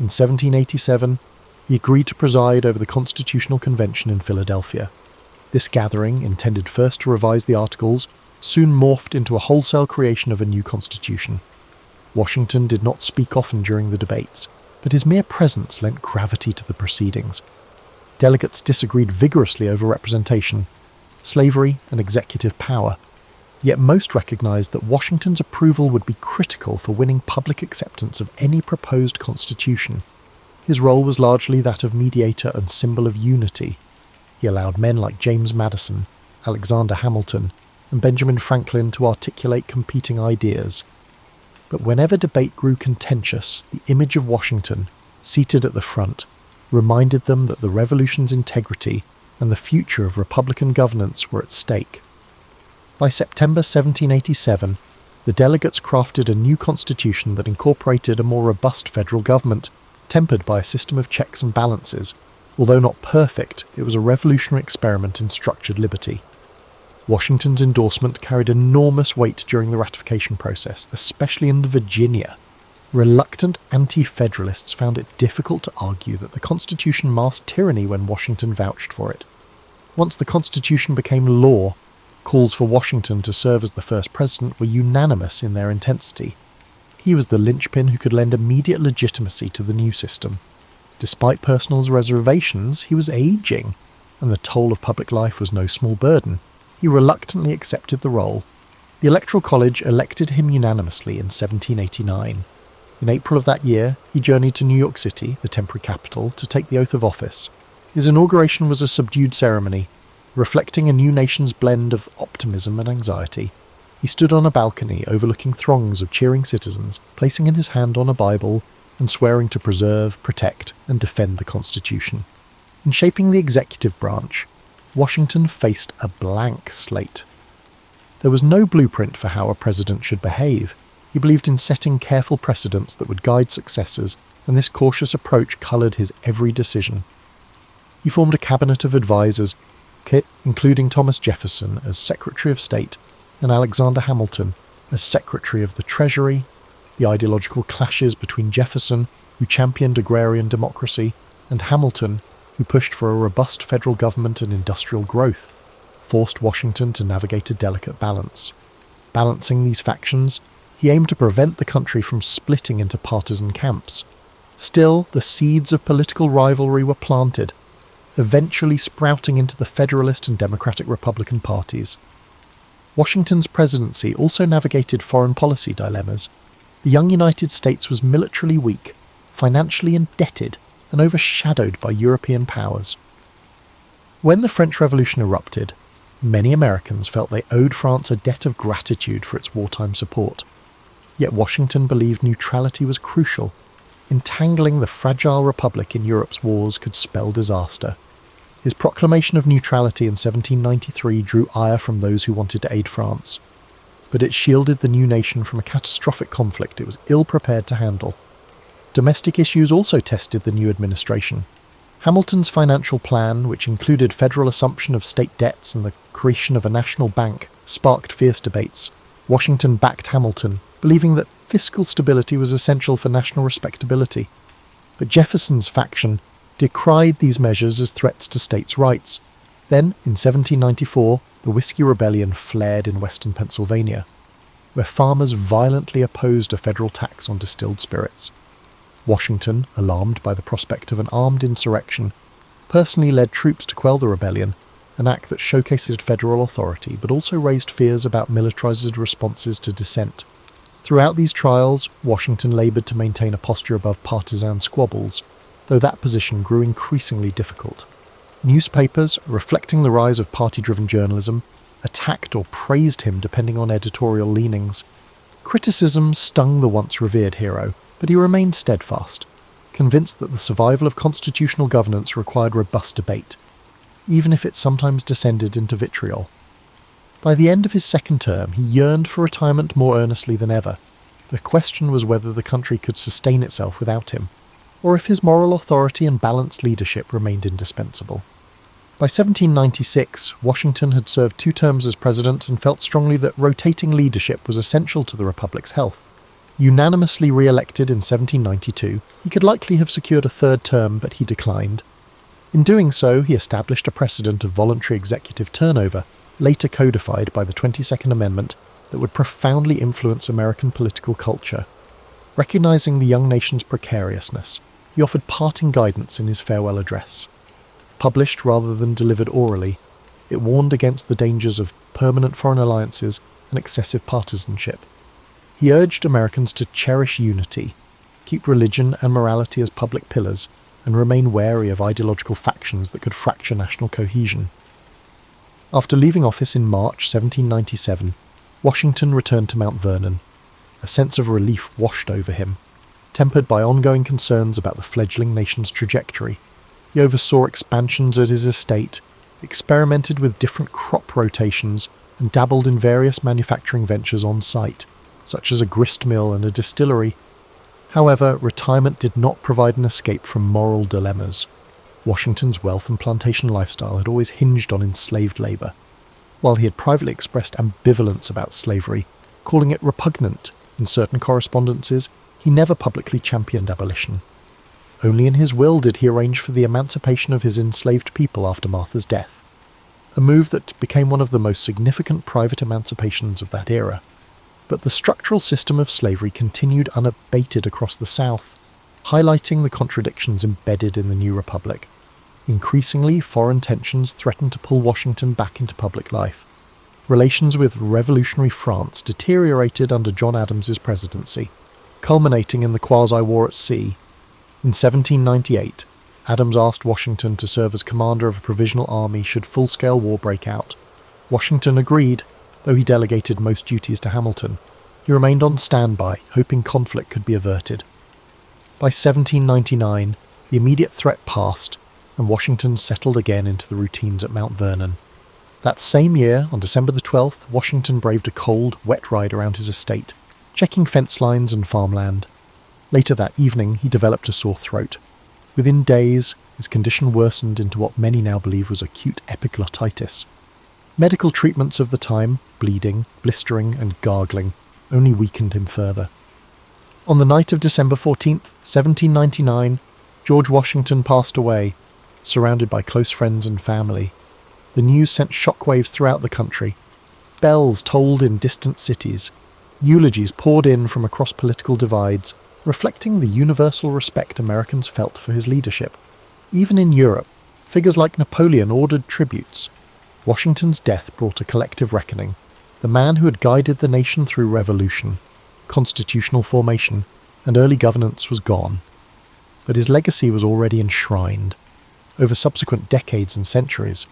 Speaker 1: In 1787, he agreed to preside over the Constitutional Convention in Philadelphia. This gathering, intended first to revise the Articles, soon morphed into a wholesale creation of a new constitution. Washington did not speak often during the debates, but his mere presence lent gravity to the proceedings. Delegates disagreed vigorously over representation, slavery, and executive power, yet most recognized that Washington's approval would be critical for winning public acceptance of any proposed constitution. His role was largely that of mediator and symbol of unity. He allowed men like James Madison, Alexander Hamilton, and Benjamin Franklin to articulate competing ideas. But whenever debate grew contentious, the image of Washington, seated at the front, reminded them that the revolution's integrity and the future of Republican governance were at stake. By September 1787, the delegates crafted a new constitution that incorporated a more robust federal government, tempered by a system of checks and balances. Although not perfect, it was a revolutionary experiment in structured liberty. Washington's endorsement carried enormous weight during the ratification process, especially in Virginia. Reluctant anti-federalists found it difficult to argue that the Constitution masked tyranny when Washington vouched for it. Once the Constitution became law, calls for Washington to serve as the first president were unanimous in their intensity. He was the linchpin who could lend immediate legitimacy to the new system. Despite personal reservations, he was aging, and the toll of public life was no small burden. He reluctantly accepted the role. The Electoral College elected him unanimously in 1789. In April of that year, he journeyed to New York City, the temporary capital, to take the oath of office. His inauguration was a subdued ceremony, reflecting a new nation's blend of optimism and anxiety. He stood on a balcony overlooking throngs of cheering citizens, placing in his hand on a Bible and swearing to preserve, protect, and defend the Constitution. In shaping the executive branch, Washington faced a blank slate. There was no blueprint for how a president should behave. He believed in setting careful precedents that would guide successors, and this cautious approach coloured his every decision. He formed a cabinet of advisers, including Thomas Jefferson as Secretary of State and Alexander Hamilton as Secretary of the Treasury. The ideological clashes between Jefferson, who championed agrarian democracy, and Hamilton, who pushed for a robust federal government and industrial growth, forced Washington to navigate a delicate balance. Balancing these factions, he aimed to prevent the country from splitting into partisan camps. Still, the seeds of political rivalry were planted, eventually sprouting into the Federalist and Democratic Republican parties. Washington's presidency also navigated foreign policy dilemmas. The young United States was militarily weak, financially indebted, and overshadowed by European powers. When the French Revolution erupted, many Americans felt they owed France a debt of gratitude for its wartime support. Yet Washington believed neutrality was crucial. Entangling the fragile republic in Europe's wars could spell disaster. His proclamation of neutrality in 1793 drew ire from those who wanted to aid France, but it shielded the new nation from a catastrophic conflict it was ill-prepared to handle. Domestic issues also tested the new administration. Hamilton's financial plan, which included federal assumption of state debts and the creation of a national bank, sparked fierce debates. Washington backed Hamilton, believing that fiscal stability was essential for national respectability. But Jefferson's faction decried these measures as threats to states' rights. Then, in 1794, the Whiskey Rebellion flared in western Pennsylvania, where farmers violently opposed a federal tax on distilled spirits. Washington, alarmed by the prospect of an armed insurrection, personally led troops to quell the rebellion, an act that showcased federal authority but also raised fears about militarized responses to dissent. Throughout these trials, Washington laboured to maintain a posture above partisan squabbles, though that position grew increasingly difficult. Newspapers, reflecting the rise of party-driven journalism, attacked or praised him depending on editorial leanings. Criticism stung the once revered hero, but he remained steadfast, convinced that the survival of constitutional governance required robust debate, even if it sometimes descended into vitriol. By the end of his second term, he yearned for retirement more earnestly than ever. The question was whether the country could sustain itself without him, or if his moral authority and balanced leadership remained indispensable. By 1796, Washington had served 2 terms as president and felt strongly that rotating leadership was essential to the Republic's health. Unanimously re-elected in 1792, he could likely have secured a 3rd term, but he declined. In doing so, he established a precedent of voluntary executive turnover, later codified by the 22nd Amendment, that would profoundly influence American political culture. Recognizing the young nation's precariousness, he offered parting guidance in his farewell address. Published rather than delivered orally, it warned against the dangers of permanent foreign alliances and excessive partisanship. He urged Americans to cherish unity, keep religion and morality as public pillars, and remain wary of ideological factions that could fracture national cohesion. After leaving office in March 1797, Washington returned to Mount Vernon. A sense of relief washed over him, tempered by ongoing concerns about the fledgling nation's trajectory. He oversaw expansions at his estate, experimented with different crop rotations, and dabbled in various manufacturing ventures on site, such as a grist mill and a distillery. However, retirement did not provide an escape from moral dilemmas. Washington's wealth and plantation lifestyle had always hinged on enslaved labour. While he had privately expressed ambivalence about slavery, calling it repugnant in certain correspondences, he never publicly championed abolition. Only in his will did he arrange for the emancipation of his enslaved people after Martha's death, a move that became one of the most significant private emancipations of that era. But the structural system of slavery continued unabated across the South, highlighting the contradictions embedded in the new republic. Increasingly, foreign tensions threatened to pull Washington back into public life. Relations with revolutionary France deteriorated under John Adams's presidency, culminating in the quasi-war at sea. In 1798, Adams asked Washington to serve as commander of a provisional army should full-scale war break out. Washington agreed, though he delegated most duties to Hamilton. He remained on standby, hoping conflict could be averted. By 1799, the immediate threat passed, and Washington settled again into the routines at Mount Vernon. That same year, on December the 12th, Washington braved a cold, wet ride around his estate, checking fence lines and farmland. Later that evening, he developed a sore throat. Within days, his condition worsened into what many now believe was acute epiglottitis. Medical treatments of the time, bleeding, blistering, and gargling, only weakened him further. On the night of December 14th, 1799, George Washington passed away, surrounded by close friends and family. The news sent shockwaves throughout the country. Bells tolled in distant cities. Eulogies poured in from across political divides, reflecting the universal respect Americans felt for his leadership. Even in Europe, figures like Napoleon ordered tributes. Washington's death brought a collective reckoning. The man who had guided the nation through revolution, constitutional formation, and early governance was gone. But his legacy was already enshrined. Over subsequent decades and centuries,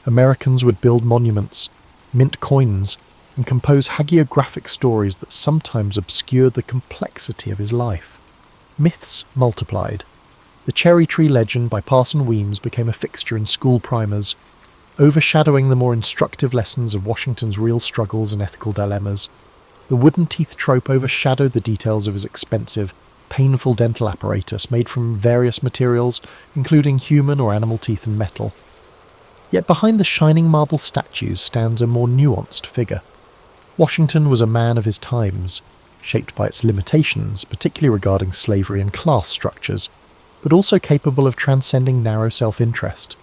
Speaker 1: Americans would build monuments, mint coins, and compose hagiographic stories that sometimes obscured the complexity of his life. Myths multiplied. The cherry tree legend by Parson Weems became a fixture in school primers, overshadowing the more instructive lessons of Washington's real struggles and ethical dilemmas. The wooden teeth trope overshadowed the details of his expensive, painful dental apparatus made from various materials, including human or animal teeth and metal. Yet behind the shining marble statues stands a more nuanced figure. Washington was a man of his times, shaped by its limitations, particularly regarding slavery and class structures, but also capable of transcending narrow self-interest.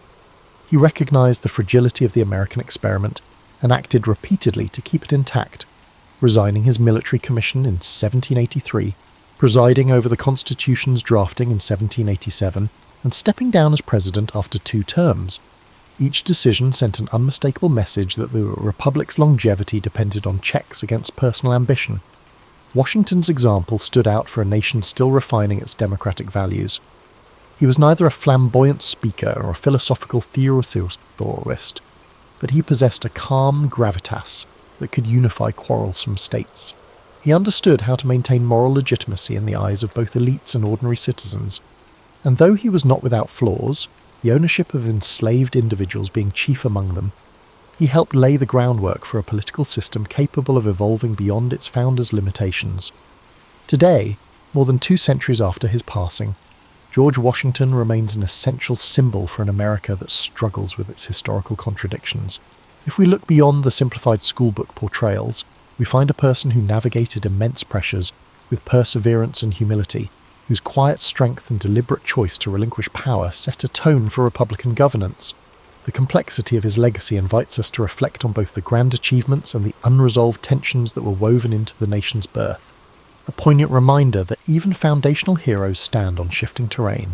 Speaker 1: He recognized the fragility of the American experiment and acted repeatedly to keep it intact, resigning his military commission in 1783, presiding over the Constitution's drafting in 1787, and stepping down as president after 2 terms. Each decision sent an unmistakable message that the Republic's longevity depended on checks against personal ambition. Washington's example stood out for a nation still refining its democratic values. He was neither a flamboyant speaker or a philosophical theorist, but he possessed a calm gravitas that could unify quarrelsome states. He understood how to maintain moral legitimacy in the eyes of both elites and ordinary citizens, and though he was not without flaws, the ownership of enslaved individuals being chief among them, he helped lay the groundwork for a political system capable of evolving beyond its founders' limitations. Today, more than 2 centuries after his passing, George Washington remains an essential symbol for an America that struggles with its historical contradictions. If we look beyond the simplified schoolbook portrayals, we find a person who navigated immense pressures with perseverance and humility, whose quiet strength and deliberate choice to relinquish power set a tone for Republican governance. The complexity of his legacy invites us to reflect on both the grand achievements and the unresolved tensions that were woven into the nation's birth. A poignant reminder that even foundational heroes stand on shifting terrain,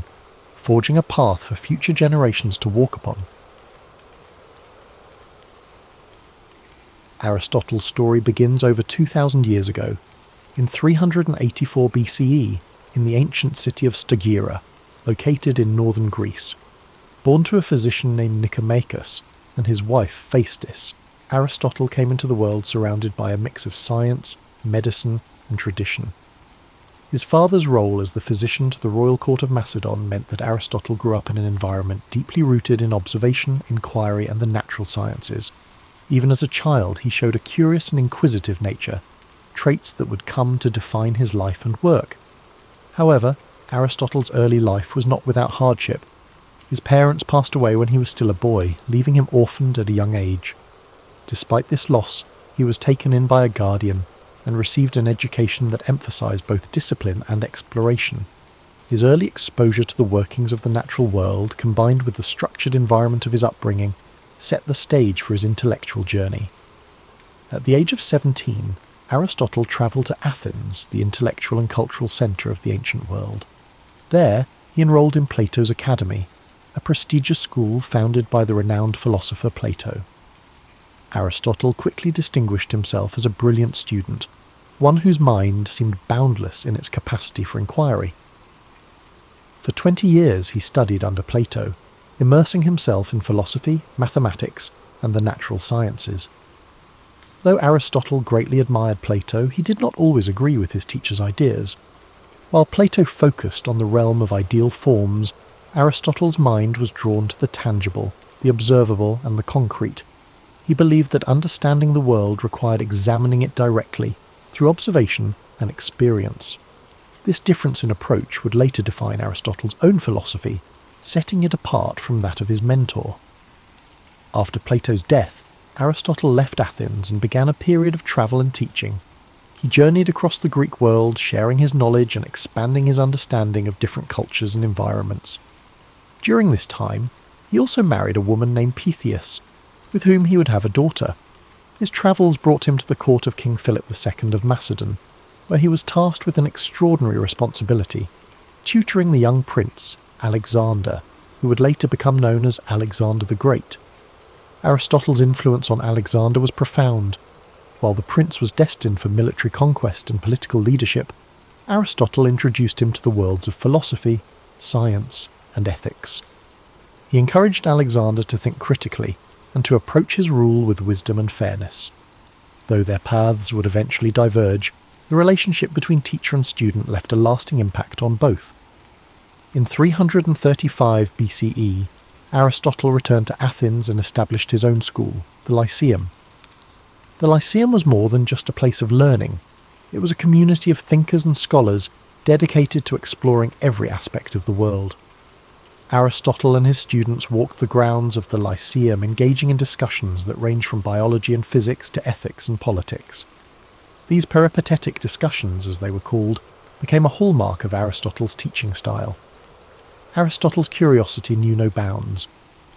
Speaker 1: forging a path for future generations to walk upon. Aristotle's story begins over 2,000 years ago, in 384 BCE, in the ancient city of Stagira, located in northern Greece. Born to a physician named Nicomachus and his wife Phaestis, Aristotle came into the world surrounded by a mix of science, medicine, and tradition. His father's role as the physician to the royal court of Macedon meant that Aristotle grew up in an environment deeply rooted in observation, inquiry, and the natural sciences. Even as a child, he showed a curious and inquisitive nature, traits that would come to define his life and work. However, Aristotle's early life was not without hardship. His parents passed away when he was still a boy, leaving him orphaned at a young age. Despite this loss, he was taken in by a guardian and received an education that emphasized both discipline and exploration. His early exposure to the workings of the natural world, combined with the structured environment of his upbringing, set the stage for his intellectual journey. At the age of 17, Aristotle travelled to Athens, the intellectual and cultural centre of the ancient world. There, he enrolled in Plato's Academy, a prestigious school founded by the renowned philosopher Plato. Aristotle quickly distinguished himself as a brilliant student, one whose mind seemed boundless in its capacity for inquiry. For 20 years he studied under Plato, immersing himself in philosophy, mathematics, and the natural sciences. Though Aristotle greatly admired Plato, he did not always agree with his teacher's ideas. While Plato focused on the realm of ideal forms, Aristotle's mind was drawn to the tangible, the observable, and the concrete. He believed that understanding the world required examining it directly, through observation and experience. This difference in approach would later define Aristotle's own philosophy, setting it apart from that of his mentor. After Plato's death, Aristotle left Athens and began a period of travel and teaching. He journeyed across the Greek world, sharing his knowledge and expanding his understanding of different cultures and environments. During this time, he also married a woman named Pythias, with whom he would have a daughter. His travels brought him to the court of King Philip II of Macedon, where he was tasked with an extraordinary responsibility, tutoring the young prince, Alexander, who would later become known as Alexander the Great. Aristotle's influence on Alexander was profound. While the prince was destined for military conquest and political leadership, Aristotle introduced him to the worlds of philosophy, science, and ethics. He encouraged Alexander to think critically and to approach his rule with wisdom and fairness. Though their paths would eventually diverge, the relationship between teacher and student left a lasting impact on both. In 335 BCE, Aristotle returned to Athens and established his own school, the Lyceum. The Lyceum was more than just a place of learning. It was a community of thinkers and scholars dedicated to exploring every aspect of the world. Aristotle and his students walked the grounds of the Lyceum, engaging in discussions that range from biology and physics to ethics and politics. These peripatetic discussions, as they were called, became a hallmark of Aristotle's teaching style. Aristotle's curiosity knew no bounds.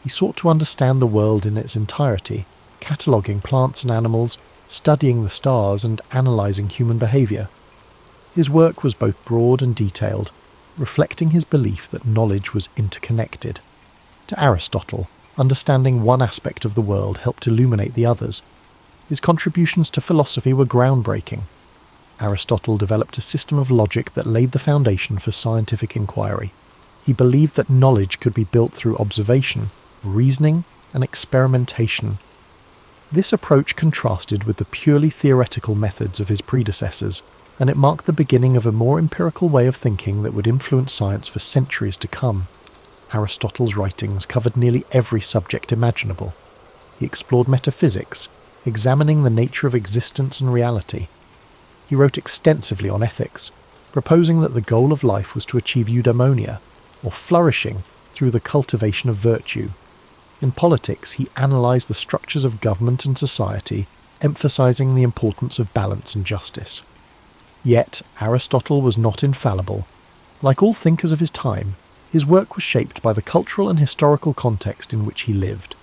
Speaker 1: He sought to understand the world in its entirety, cataloguing plants and animals, studying the stars, and analysing human behaviour. His work was both broad and detailed, reflecting his belief that knowledge was interconnected. To Aristotle, understanding one aspect of the world helped illuminate the others. His contributions to philosophy were groundbreaking. Aristotle developed a system of logic that laid the foundation for scientific inquiry. He believed that knowledge could be built through observation, reasoning, and experimentation. This approach contrasted with the purely theoretical methods of his predecessors, and it marked the beginning of a more empirical way of thinking that would influence science for centuries to come. Aristotle's writings covered nearly every subject imaginable. He explored metaphysics, examining the nature of existence and reality. He wrote extensively on ethics, proposing that the goal of life was to achieve eudaimonia, or flourishing through the cultivation of virtue. In politics, he analysed the structures of government and society, emphasising the importance of balance and justice. Yet, Aristotle was not infallible. Like all thinkers of his time, his work was shaped by the cultural and historical context in which he lived.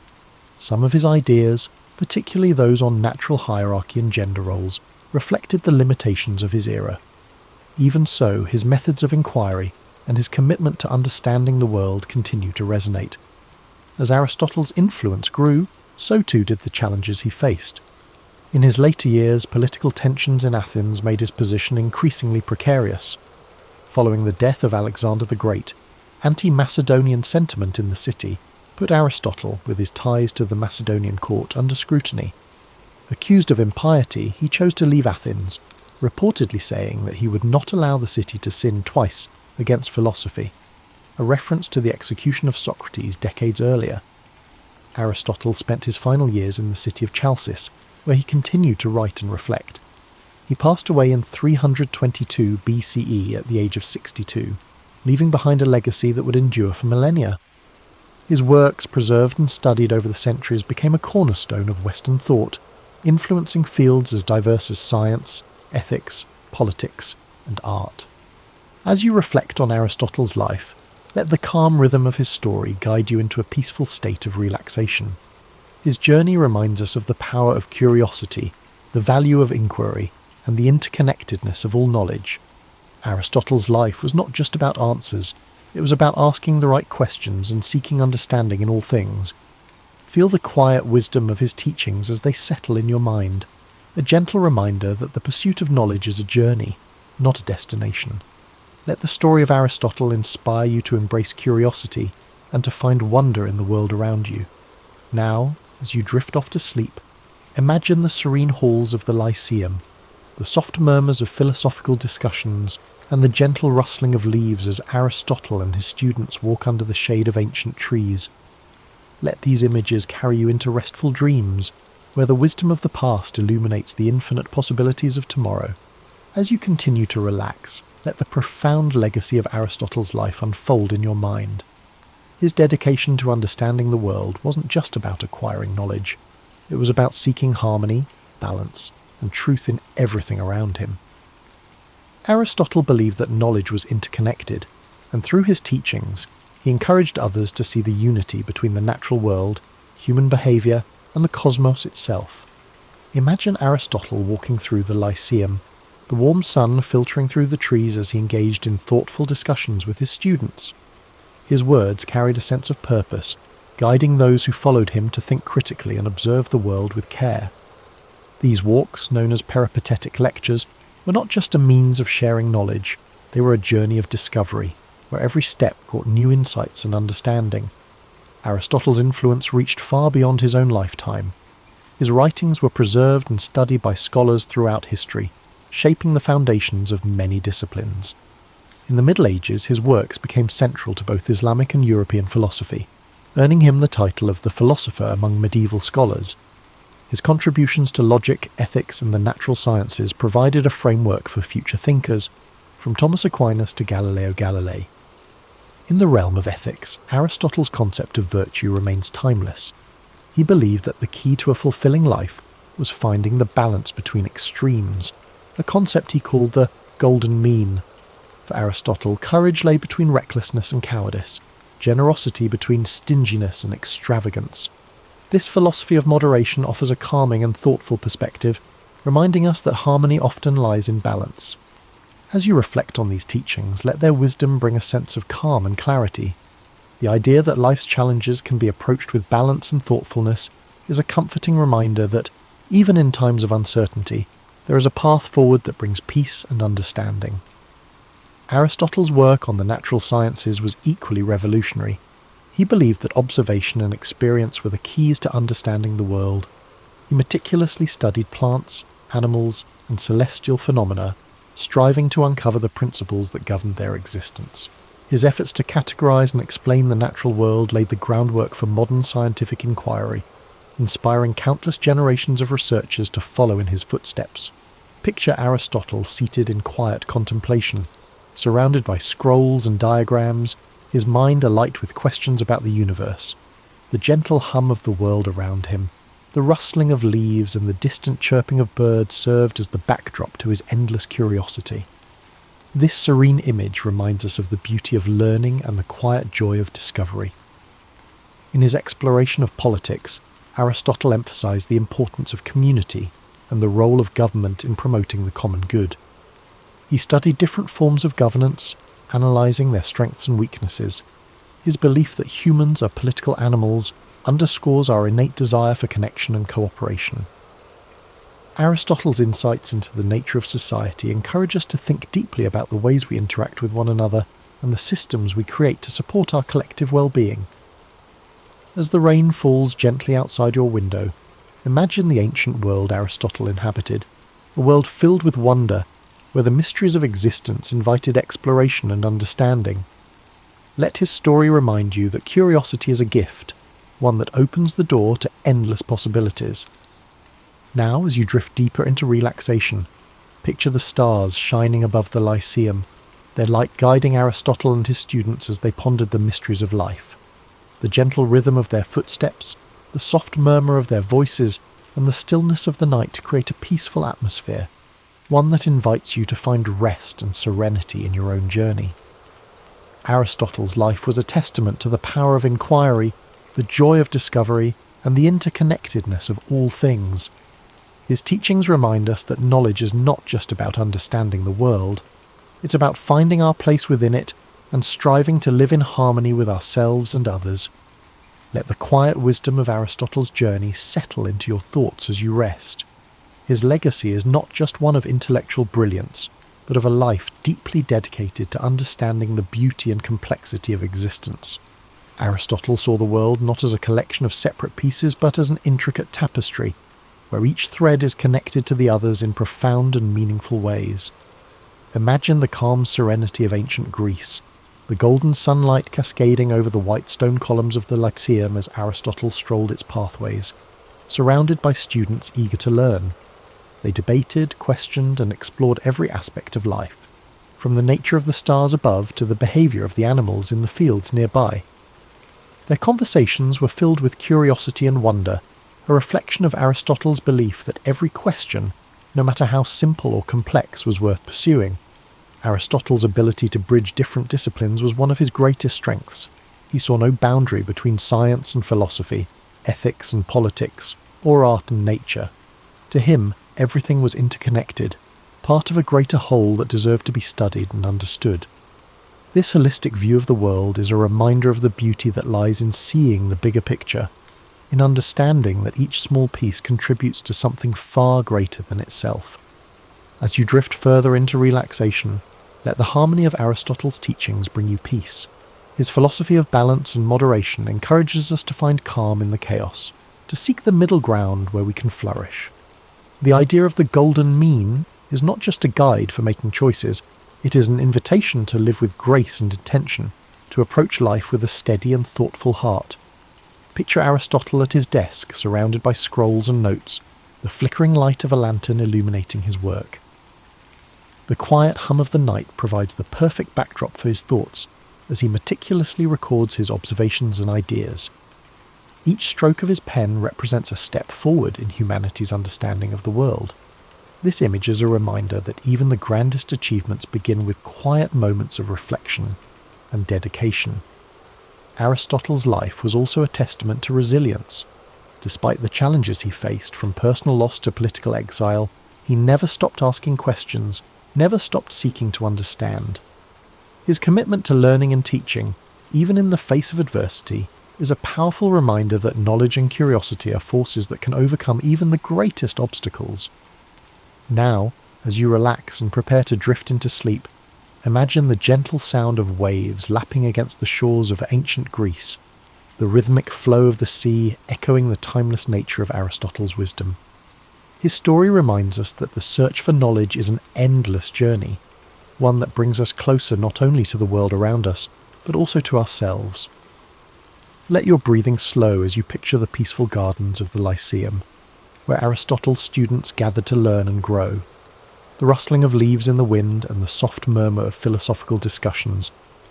Speaker 1: Some of his ideas, particularly those on natural hierarchy and gender roles, reflected the limitations of his era. Even so, his methods of inquiry and his commitment to understanding the world continue to resonate. As Aristotle's influence grew, so too did the challenges he faced. In his later years, political tensions in Athens made his position increasingly precarious. Following the death of Alexander the Great, anti-Macedonian sentiment in the city put Aristotle, with his ties to the Macedonian court, under scrutiny. Accused of impiety, he chose to leave Athens, reportedly saying that he would not allow the city to sin twice against philosophy, a reference to the execution of Socrates decades earlier. Aristotle spent his final years in the city of Chalcis, where he continued to write and reflect. He passed away in 322 BCE at the age of 62, leaving behind a legacy that would endure for millennia. His works, preserved and studied over the centuries, became a cornerstone of Western thought, influencing fields as diverse as science, ethics, politics, and art. As you reflect on Aristotle's life, let the calm rhythm of his story guide you into a peaceful state of relaxation. His journey reminds us of the power of curiosity, the value of inquiry, and the interconnectedness of all knowledge. Aristotle's life was not just about answers, it was about asking the right questions and seeking understanding in all things. Feel the quiet wisdom of his teachings as they settle in your mind, a gentle reminder that the pursuit of knowledge is a journey, not a destination. Let the story of Aristotle inspire you to embrace curiosity and to find wonder in the world around you. Now, as you drift off to sleep, imagine the serene halls of the Lyceum, the soft murmurs of philosophical discussions, and the gentle rustling of leaves as Aristotle and his students walk under the shade of ancient trees. Let these images carry you into restful dreams, where the wisdom of the past illuminates the infinite possibilities of tomorrow. As you continue to relax, let the profound legacy of Aristotle's life unfold in your mind. His dedication to understanding the world wasn't just about acquiring knowledge. It was about seeking harmony, balance, and truth in everything around him. Aristotle believed that knowledge was interconnected, and through his teachings, he encouraged others to see the unity between the natural world, human behaviour, and the cosmos itself. Imagine Aristotle walking through the Lyceum, the warm sun filtering through the trees as he engaged in thoughtful discussions with his students. His words carried a sense of purpose, guiding those who followed him to think critically and observe the world with care. These walks, known as peripatetic lectures, were not just a means of sharing knowledge, they were a journey of discovery, where every step brought new insights and understanding. Aristotle's influence reached far beyond his own lifetime. His writings were preserved and studied by scholars throughout history, shaping the foundations of many disciplines. In the Middle Ages, his works became central to both Islamic and European philosophy, earning him the title of the philosopher among medieval scholars. His contributions to logic, ethics, and the natural sciences provided a framework for future thinkers, from Thomas Aquinas to Galileo Galilei. In the realm of ethics, Aristotle's concept of virtue remains timeless. He believed that the key to a fulfilling life was finding the balance between extremes, a concept he called the golden mean. For Aristotle, courage lay between recklessness and cowardice, generosity between stinginess and extravagance. This philosophy of moderation offers a calming and thoughtful perspective, reminding us that harmony often lies in balance. As you reflect on these teachings, let their wisdom bring a sense of calm and clarity. The idea that life's challenges can be approached with balance and thoughtfulness is a comforting reminder that, even in times of uncertainty, there is a path forward that brings peace and understanding. Aristotle's work on the natural sciences was equally revolutionary. He believed that observation and experience were the keys to understanding the world. He meticulously studied plants, animals, and celestial phenomena, striving to uncover the principles that governed their existence. His efforts to categorize and explain the natural world laid the groundwork for modern scientific inquiry, inspiring countless generations of researchers to follow in his footsteps. Picture Aristotle seated in quiet contemplation, surrounded by scrolls and diagrams, his mind alight with questions about the universe. The gentle hum of the world around him, the rustling of leaves and the distant chirping of birds served as the backdrop to his endless curiosity. This serene image reminds us of the beauty of learning and the quiet joy of discovery. In his exploration of politics, Aristotle emphasized the importance of community and the role of government in promoting the common good. He studied different forms of governance, analyzing their strengths and weaknesses. His belief that humans are political animals underscores our innate desire for connection and cooperation. Aristotle's insights into the nature of society encourage us to think deeply about the ways we interact with one another and the systems we create to support our collective well-being. As the rain falls gently outside your window, imagine the ancient world Aristotle inhabited, a world filled with wonder, where the mysteries of existence invited exploration and understanding. Let his story remind you that curiosity is a gift, one that opens the door to endless possibilities. Now, as you drift deeper into relaxation, picture the stars shining above the Lyceum, their light guiding Aristotle and his students as they pondered the mysteries of life. The gentle rhythm of their footsteps, the soft murmur of their voices, and the stillness of the night create a peaceful atmosphere, one that invites you to find rest and serenity in your own journey. Aristotle's life was a testament to the power of inquiry, the joy of discovery, and the interconnectedness of all things. His teachings remind us that knowledge is not just about understanding the world, it's about finding our place within it and striving to live in harmony with ourselves and others. Let the quiet wisdom of Aristotle's journey settle into your thoughts as you rest. His legacy is not just one of intellectual brilliance, but of a life deeply dedicated to understanding the beauty and complexity of existence. Aristotle saw the world not as a collection of separate pieces, but as an intricate tapestry, where each thread is connected to the others in profound and meaningful ways. Imagine the calm serenity of ancient Greece, the golden sunlight cascading over the white stone columns of the Lyceum as Aristotle strolled its pathways, surrounded by students eager to learn. They debated, questioned, and explored every aspect of life, from the nature of the stars above to the behaviour of the animals in the fields nearby. Their conversations were filled with curiosity and wonder, a reflection of Aristotle's belief that every question, no matter how simple or complex, was worth pursuing. Aristotle's ability to bridge different disciplines was one of his greatest strengths. He saw no boundary between science and philosophy, ethics and politics, or art and nature. To him, everything was interconnected, part of a greater whole that deserved to be studied and understood. This holistic view of the world is a reminder of the beauty that lies in seeing the bigger picture, in understanding that each small piece contributes to something far greater than itself. As you drift further into relaxation, let the harmony of Aristotle's teachings bring you peace. His philosophy of balance and moderation encourages us to find calm in the chaos, to seek the middle ground where we can flourish. The idea of the golden mean is not just a guide for making choices, it is an invitation to live with grace and intention, to approach life with a steady and thoughtful heart. Picture Aristotle at his desk, surrounded by scrolls and notes, the flickering light of a lantern illuminating his work. The quiet hum of the night provides the perfect backdrop for his thoughts, as he meticulously records his observations and ideas. Each stroke of his pen represents a step forward in humanity's understanding of the world. This image is a reminder that even the grandest achievements begin with quiet moments of reflection and dedication. Aristotle's life was also a testament to resilience. Despite the challenges he faced, from personal loss to political exile, he never stopped asking questions, never stopped seeking to understand. His commitment to learning and teaching, even in the face of adversity, is a powerful reminder that knowledge and curiosity are forces that can overcome even the greatest obstacles. Now, as you relax and prepare to drift into sleep, imagine the gentle sound of waves lapping against the shores of ancient Greece, the rhythmic flow of the sea echoing the timeless nature of Aristotle's wisdom. His story reminds us that the search for knowledge is an endless journey, one that brings us closer not only to the world around us, but also to ourselves. Let your breathing slow as you picture the peaceful gardens of the Lyceum, where Aristotle's students gathered to learn and grow. The rustling of leaves in the wind and the soft murmur of philosophical discussions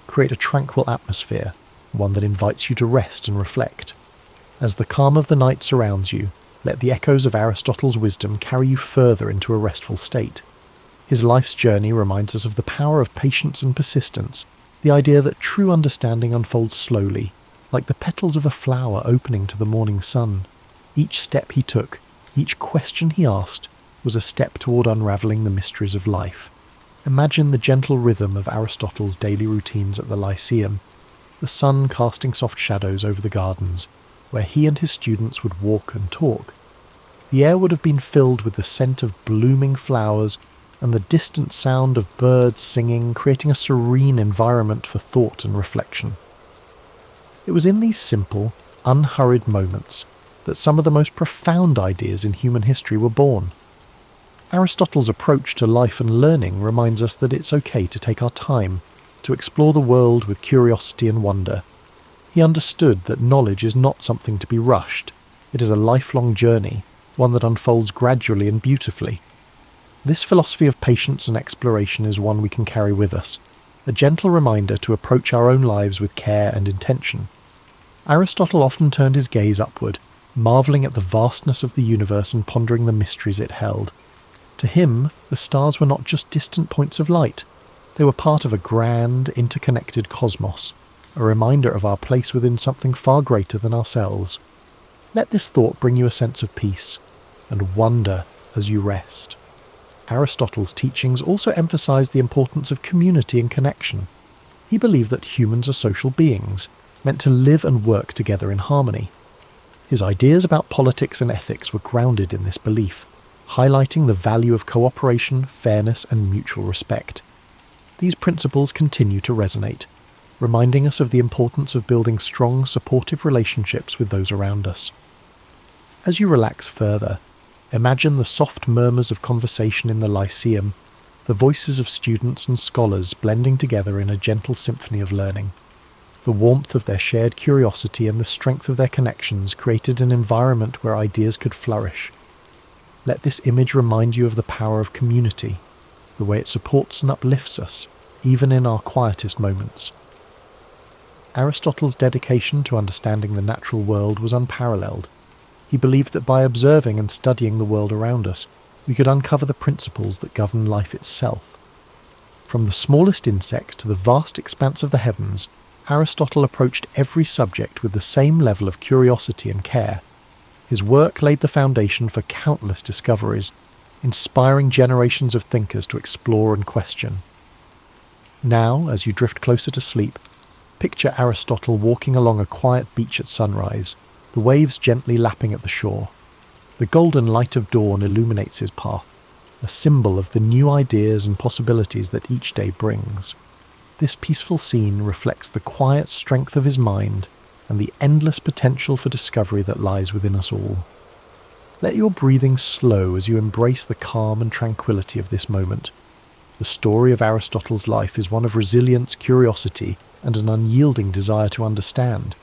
Speaker 1: create a tranquil atmosphere, one that invites you to rest and reflect. As the calm of the night surrounds you, let the echoes of Aristotle's wisdom carry you further into a restful state. His life's journey reminds us of the power of patience and persistence, the idea that true understanding unfolds slowly, like the petals of a flower opening to the morning sun. Each step he took, each question he asked, was a step toward unravelling the mysteries of life. Imagine the gentle rhythm of Aristotle's daily routines at the Lyceum, the sun casting soft shadows over the gardens, where he and his students would walk and talk. The air would have been filled with the scent of blooming flowers and the distant sound of birds singing, creating a serene environment for thought and reflection. It was in these simple, unhurried moments that some of the most profound ideas in human history were born. Aristotle's approach to life and learning reminds us that it's okay to take our time, to explore the world with curiosity and wonder. He understood that knowledge is not something to be rushed. It is a lifelong journey, one that unfolds gradually and beautifully. This philosophy of patience and exploration is one we can carry with us, a gentle reminder to approach our own lives with care and intention. Aristotle often turned his gaze upward, marvelling at the vastness of the universe and pondering the mysteries it held. To him, the stars were not just distant points of light. They were part of a grand, interconnected cosmos, a reminder of our place within something far greater than ourselves. Let this thought bring you a sense of peace and wonder as you rest. Aristotle's teachings also emphasized the importance of community and connection. He believed that humans are social beings, meant to live and work together in harmony. His ideas about politics and ethics were grounded in this belief, highlighting the value of cooperation, fairness, and mutual respect. These principles continue to resonate, reminding us of the importance of building strong, supportive relationships with those around us. As you relax further, imagine the soft murmurs of conversation in the Lyceum, the voices of students and scholars blending together in a gentle symphony of learning. The warmth of their shared curiosity and the strength of their connections created an environment where ideas could flourish. Let this image remind you of the power of community, the way it supports and uplifts us, even in our quietest moments. Aristotle's dedication to understanding the natural world was unparalleled. He believed that by observing and studying the world around us, we could uncover the principles that govern life itself. From the smallest insect to the vast expanse of the heavens, Aristotle approached every subject with the same level of curiosity and care. His work laid the foundation for countless discoveries, inspiring generations of thinkers to explore and question. Now, as you drift closer to sleep, picture Aristotle walking along a quiet beach at sunrise, the waves gently lapping at the shore. The golden light of dawn illuminates his path, a symbol of the new ideas and possibilities that each day brings. This peaceful scene reflects the quiet strength of his mind and the endless potential for discovery that lies within us all. Let your breathing slow as you embrace the calm and tranquility of this moment. The story of Aristotle's life is one of resilience, curiosity, and an unyielding desire to understand.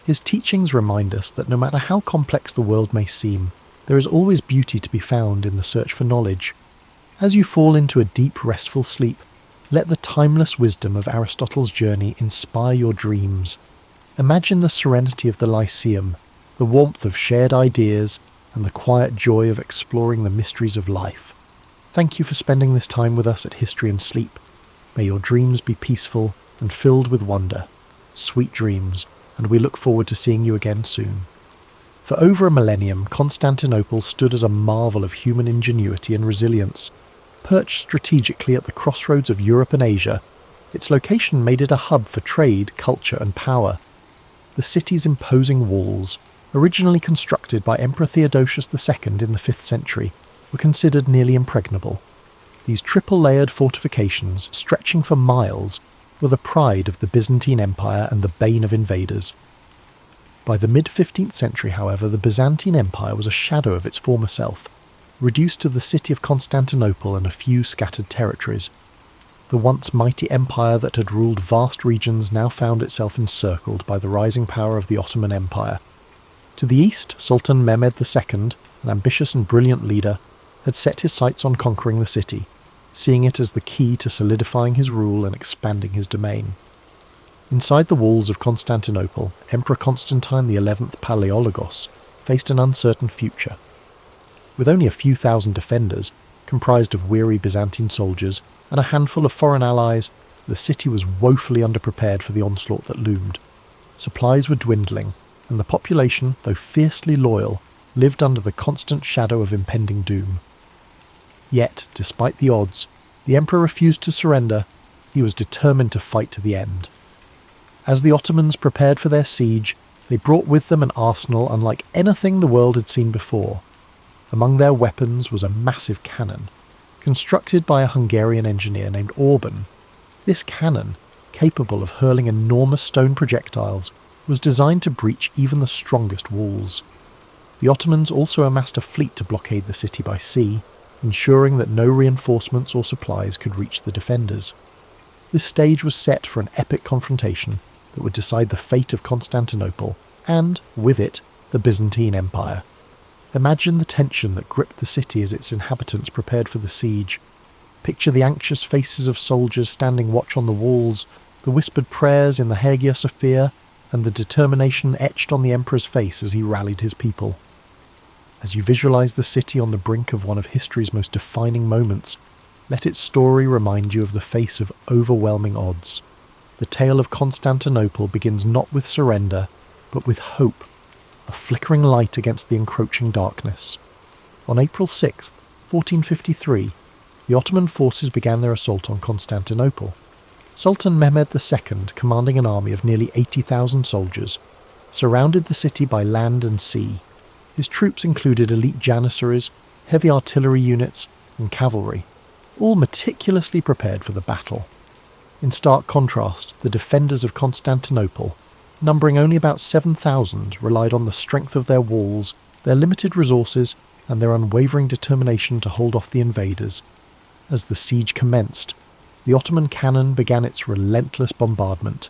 Speaker 1: His teachings remind us that no matter how complex the world may seem, there is always beauty to be found in the search for knowledge. As you fall into a deep, restful sleep, let the timeless wisdom of Aristotle's journey inspire your dreams. Imagine the serenity of the Lyceum, the warmth of shared ideas, and the quiet joy of exploring the mysteries of life. Thank you for spending this time with us at History and Sleep. May your dreams be peaceful and filled with wonder. Sweet dreams, and we look forward to seeing you again soon. For over a millennium, Constantinople stood as a marvel of human ingenuity and resilience. Perched strategically at the crossroads of Europe and Asia, its location made it a hub for trade, culture, and power. The city's imposing walls, originally constructed by Emperor Theodosius II in the 5th century, were considered nearly impregnable. These triple-layered fortifications, stretching for miles, were the pride of the Byzantine Empire and the bane of invaders. By the mid-15th century, however, the Byzantine Empire was a shadow of its former self, reduced to the city of Constantinople and a few scattered territories. The once mighty empire that had ruled vast regions now found itself encircled by the rising power of the Ottoman Empire. To the east, Sultan Mehmed II, an ambitious and brilliant leader, had set his sights on conquering the city, seeing it as the key to solidifying his rule and expanding his domain. Inside the walls of Constantinople, Emperor Constantine XI Palaiologos faced an uncertain future. With only a few thousand defenders, comprised of weary Byzantine soldiers and a handful of foreign allies, the city was woefully underprepared for the onslaught that loomed. Supplies were dwindling, and the population, though fiercely loyal, lived under the constant shadow of impending doom. Yet, despite the odds, the emperor refused to surrender. He was determined to fight to the end. As the Ottomans prepared for their siege, they brought with them an arsenal unlike anything the world had seen before. Among their weapons was a massive cannon, constructed by a Hungarian engineer named Orban. This cannon, capable of hurling enormous stone projectiles, was designed to breach even the strongest walls. The Ottomans also amassed a fleet to blockade the city by sea, ensuring that no reinforcements or supplies could reach the defenders. This stage was set for an epic confrontation that would decide the fate of Constantinople and, with it, the Byzantine Empire. Imagine the tension that gripped the city as its inhabitants prepared for the siege. Picture the anxious faces of soldiers standing watch on the walls, the whispered prayers in the Hagia Sophia, and the determination etched on the emperor's face as he rallied his people. As you visualize the city on the brink of one of history's most defining moments, let its story remind you of the face of overwhelming odds. The tale of Constantinople begins not with surrender, but with hope, a flickering light against the encroaching darkness. On April 6, 1453, the Ottoman forces began their assault on Constantinople. Sultan Mehmed II, commanding an army of nearly 80,000 soldiers, surrounded the city by land and sea. His troops included elite janissaries, heavy artillery units, and cavalry, all meticulously prepared for the battle. In stark contrast, the defenders of Constantinople, numbering only about 7,000, relied on the strength of their walls, their limited resources, and their unwavering determination to hold off the invaders. As the siege commenced, the Ottoman cannon began its relentless bombardment.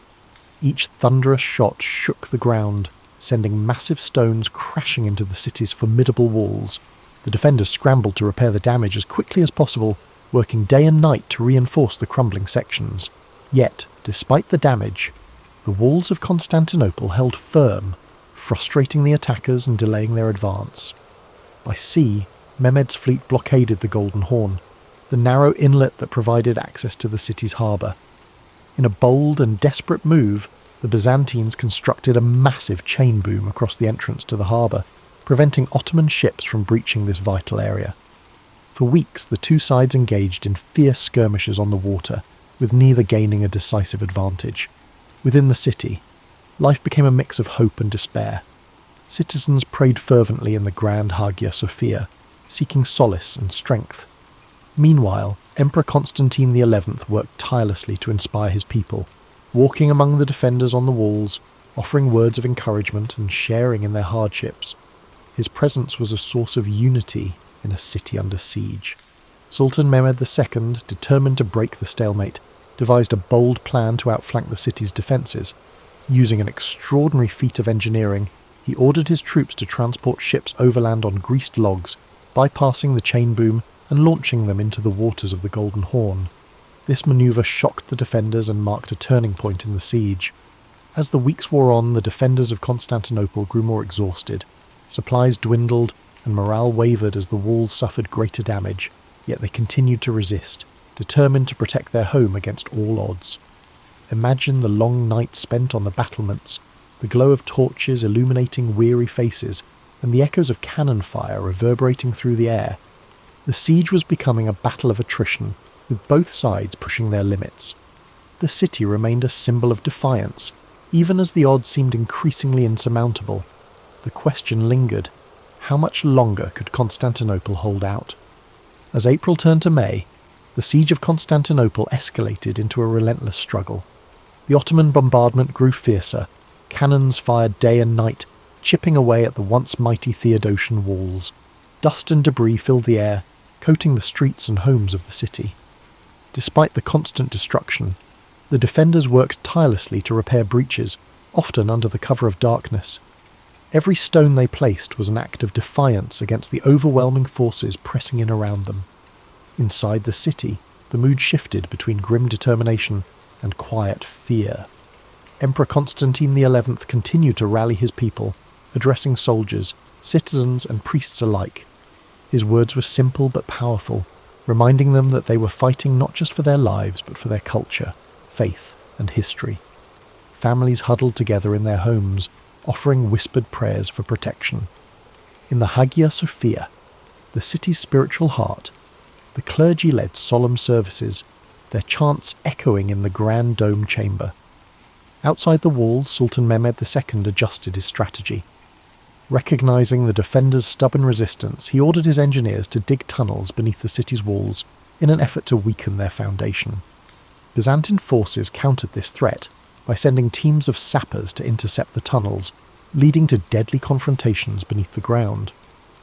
Speaker 1: Each thunderous shot shook the ground, sending massive stones crashing into the city's formidable walls. The defenders scrambled to repair the damage as quickly as possible, working day and night to reinforce the crumbling sections. Yet, despite the damage, the walls of Constantinople held firm, frustrating the attackers and delaying their advance. By sea, Mehmed's fleet blockaded the Golden Horn, the narrow inlet that provided access to the city's harbour. In a bold and desperate move, the Byzantines constructed a massive chain boom across the entrance to the harbour, preventing Ottoman ships from breaching this vital area. For weeks, the two sides engaged in fierce skirmishes on the water, with neither gaining a decisive advantage. Within the city, life became a mix of hope and despair. Citizens prayed fervently in the grand Hagia Sophia, seeking solace and strength. Meanwhile, Emperor Constantine XI worked tirelessly to inspire his people, walking among the defenders on the walls, offering words of encouragement and sharing in their hardships. His presence was a source of unity in a city under siege. Sultan Mehmed II, determined to break the stalemate, devised a bold plan to outflank the city's defences. Using an extraordinary feat of engineering, he ordered his troops to transport ships overland on greased logs, bypassing the chain boom and launching them into the waters of the Golden Horn. This manoeuvre shocked the defenders and marked a turning point in the siege. As the weeks wore on, the defenders of Constantinople grew more exhausted. Supplies dwindled, and morale wavered as the walls suffered greater damage, yet they continued to resist, determined to protect their home against all odds. Imagine the long nights spent on the battlements, the glow of torches illuminating weary faces, and the echoes of cannon fire reverberating through the air. The siege was becoming a battle of attrition, with both sides pushing their limits. The city remained a symbol of defiance, even as the odds seemed increasingly insurmountable. The question lingered: how much longer could Constantinople hold out? As April turned to May, the siege of Constantinople escalated into a relentless struggle. The Ottoman bombardment grew fiercer, cannons fired day and night, chipping away at the once mighty Theodosian walls. Dust and debris filled the air, coating the streets and homes of the city. Despite the constant destruction, the defenders worked tirelessly to repair breaches, often under the cover of darkness. Every stone they placed was an act of defiance against the overwhelming forces pressing in around them. Inside the city, the mood shifted between grim determination and quiet fear. Emperor Constantine XI continued to rally his people, addressing soldiers, citizens and priests alike. His words were simple but powerful, reminding them that they were fighting not just for their lives but for their culture, faith and history. Families huddled together in their homes, offering whispered prayers for protection. In the Hagia Sophia, the city's spiritual heart, the clergy led solemn services, their chants echoing in the grand dome chamber. Outside the walls, Sultan Mehmed II adjusted his strategy. Recognizing the defenders' stubborn resistance, he ordered his engineers to dig tunnels beneath the city's walls in an effort to weaken their foundation. Byzantine forces countered this threat by sending teams of sappers to intercept the tunnels, leading to deadly confrontations beneath the ground.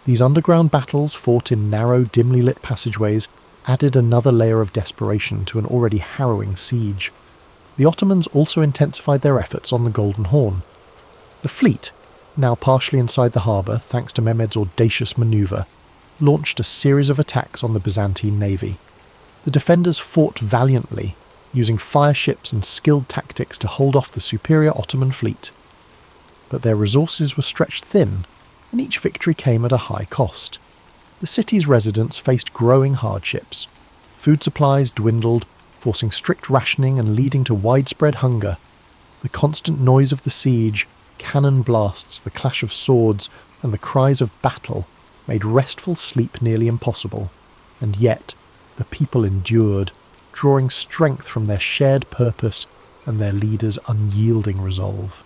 Speaker 1: These underground battles, fought in narrow, dimly lit passageways, added another layer of desperation to an already harrowing siege. The Ottomans also intensified their efforts on the Golden Horn. The fleet, now partially inside the harbour thanks to Mehmed's audacious manoeuvre, launched a series of attacks on the Byzantine navy. The defenders fought valiantly, using fire ships and skilled tactics to hold off the superior Ottoman fleet. But their resources were stretched thin, and each victory came at a high cost. The city's residents faced growing hardships. Food supplies dwindled, forcing strict rationing and leading to widespread hunger. The constant noise of the siege, cannon blasts, the clash of swords, and the cries of battle made restful sleep nearly impossible. And yet, the people endured, drawing strength from their shared purpose and their leaders' unyielding resolve.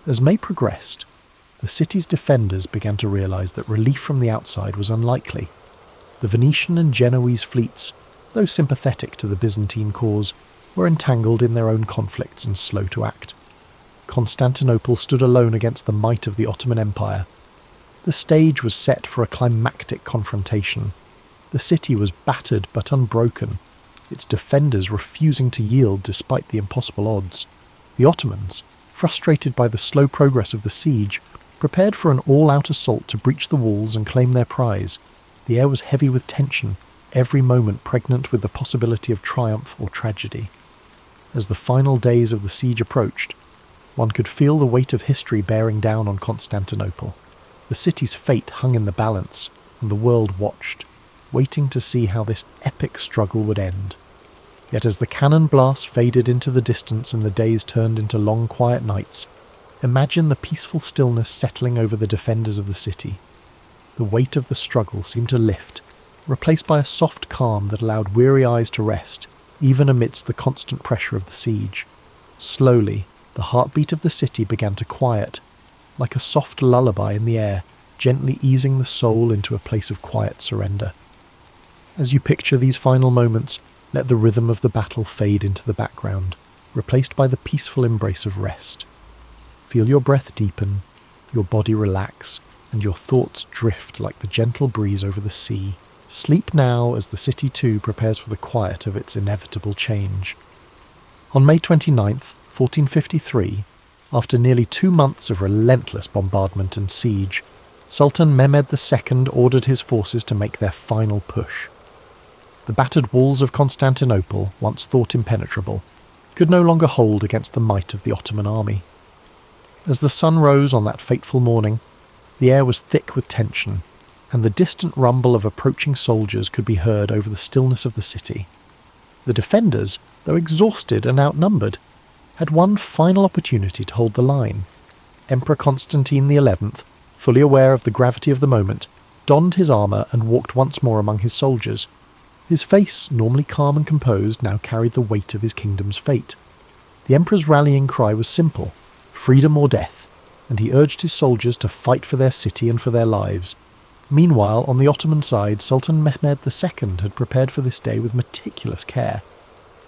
Speaker 1: As May progressed, the city's defenders began to realize that relief from the outside was unlikely. The Venetian and Genoese fleets, though sympathetic to the Byzantine cause, were entangled in their own conflicts and slow to act. Constantinople stood alone against the might of the Ottoman Empire. The stage was set for a climactic confrontation. The city was battered but unbroken, its defenders refusing to yield despite the impossible odds. The Ottomans, frustrated by the slow progress of the siege, prepared for an all-out assault to breach the walls and claim their prize. The air was heavy with tension, every moment pregnant with the possibility of triumph or tragedy. As the final days of the siege approached, one could feel the weight of history bearing down on Constantinople. The city's fate hung in the balance, and the world watched, waiting to see how this epic struggle would end. Yet as the cannon blasts faded into the distance and the days turned into long, quiet nights, imagine the peaceful stillness settling over the defenders of the city. The weight of the struggle seemed to lift, replaced by a soft calm that allowed weary eyes to rest, even amidst the constant pressure of the siege. Slowly, the heartbeat of the city began to quiet, like a soft lullaby in the air, gently easing the soul into a place of quiet surrender. As you picture these final moments, let the rhythm of the battle fade into the background, replaced by the peaceful embrace of rest. Feel your breath deepen, your body relax, and your thoughts drift like the gentle breeze over the sea. Sleep now as the city too prepares for the quiet of its inevitable change. On May 29th, 1453, after nearly 2 months of relentless bombardment and siege, Sultan Mehmed II ordered his forces to make their final push. The battered walls of Constantinople, once thought impenetrable, could no longer hold against the might of the Ottoman army. As the sun rose on that fateful morning, the air was thick with tension, and the distant rumble of approaching soldiers could be heard over the stillness of the city. The defenders, though exhausted and outnumbered, had one final opportunity to hold the line. Emperor Constantine XI, fully aware of the gravity of the moment, donned his armour and walked once more among his soldiers. His face, normally calm and composed, now carried the weight of his kingdom's fate. The emperor's rallying cry was simple: freedom or death, and he urged his soldiers to fight for their city and for their lives. Meanwhile, on the Ottoman side, Sultan Mehmed II had prepared for this day with meticulous care.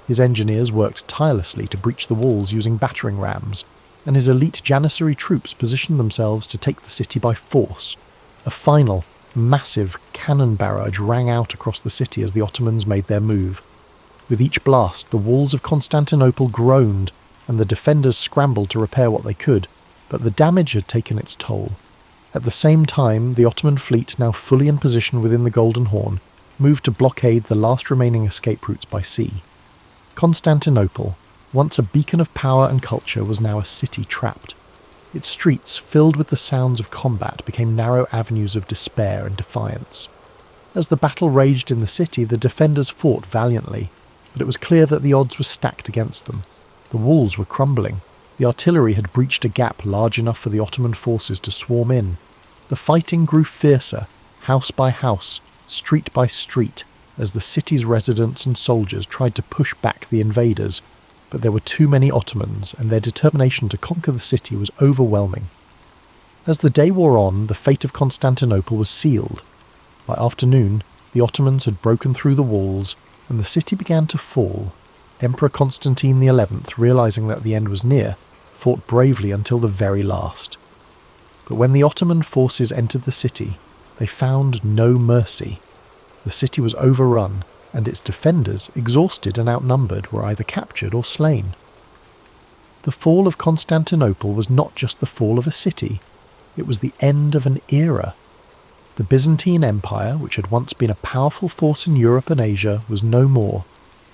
Speaker 1: His engineers worked tirelessly to breach the walls using battering rams, and his elite Janissary troops positioned themselves to take the city by force. A final, massive cannon barrage rang out across the city as the Ottomans made their move. With each blast, the walls of Constantinople groaned, and the defenders scrambled to repair what they could, but the damage had taken its toll. At the same time, the Ottoman fleet, now fully in position within the Golden Horn, moved to blockade the last remaining escape routes by sea. Constantinople, Once a beacon of power and culture was now a city trapped. Its streets, filled with the sounds of combat, became narrow avenues of despair and defiance. As the battle raged in the city, the defenders fought valiantly, but it was clear that the odds were stacked against them. The walls were crumbling. The artillery had breached a gap large enough for the Ottoman forces to swarm in. The fighting grew fiercer, house by house, street by street, as the city's residents and soldiers tried to push back the invaders, but there were too many Ottomans, and their determination to conquer the city was overwhelming. As the day wore on, the fate of Constantinople was sealed. By afternoon, the Ottomans had broken through the walls, and the city began to fall. Emperor Constantine XI, realizing that the end was near, fought bravely until the very last. But when the Ottoman forces entered the city, they found no mercy. The city was overrun, and its defenders, exhausted and outnumbered, were either captured or slain. The fall of Constantinople was not just the fall of a city, it was the end of an era. The Byzantine Empire, which had once been a powerful force in Europe and Asia, was no more.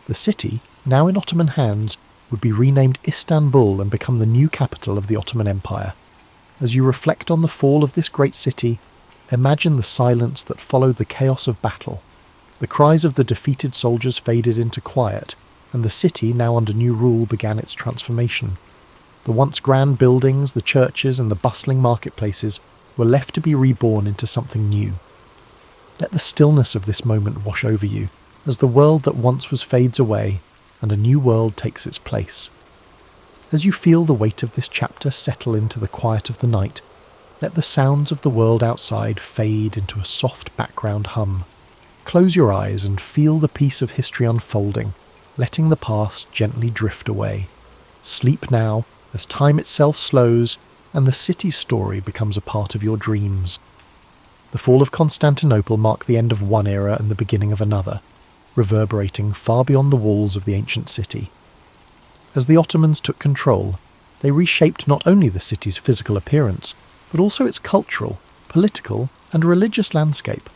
Speaker 1: The city, now in Ottoman hands, would be renamed Istanbul and become the new capital of the Ottoman Empire. As you reflect on the fall of this great city, imagine the silence that followed the chaos of battle. The cries of the defeated soldiers faded into quiet, and the city, now under new rule, began its transformation. The once grand buildings, the churches, and the bustling marketplaces were left to be reborn into something new. Let the stillness of this moment wash over you, as the world that once was fades away, and a new world takes its place. As you feel the weight of this chapter settle into the quiet of the night, let the sounds of the world outside fade into a soft background hum. Close your eyes and feel the peace of history unfolding, letting the past gently drift away. Sleep now, as time itself slows, and the city's story becomes a part of your dreams. The fall of Constantinople marked the end of one era and the beginning of another, reverberating far beyond the walls of the ancient city. As the Ottomans took control, they reshaped not only the city's physical appearance, but also its cultural, political, and religious landscape.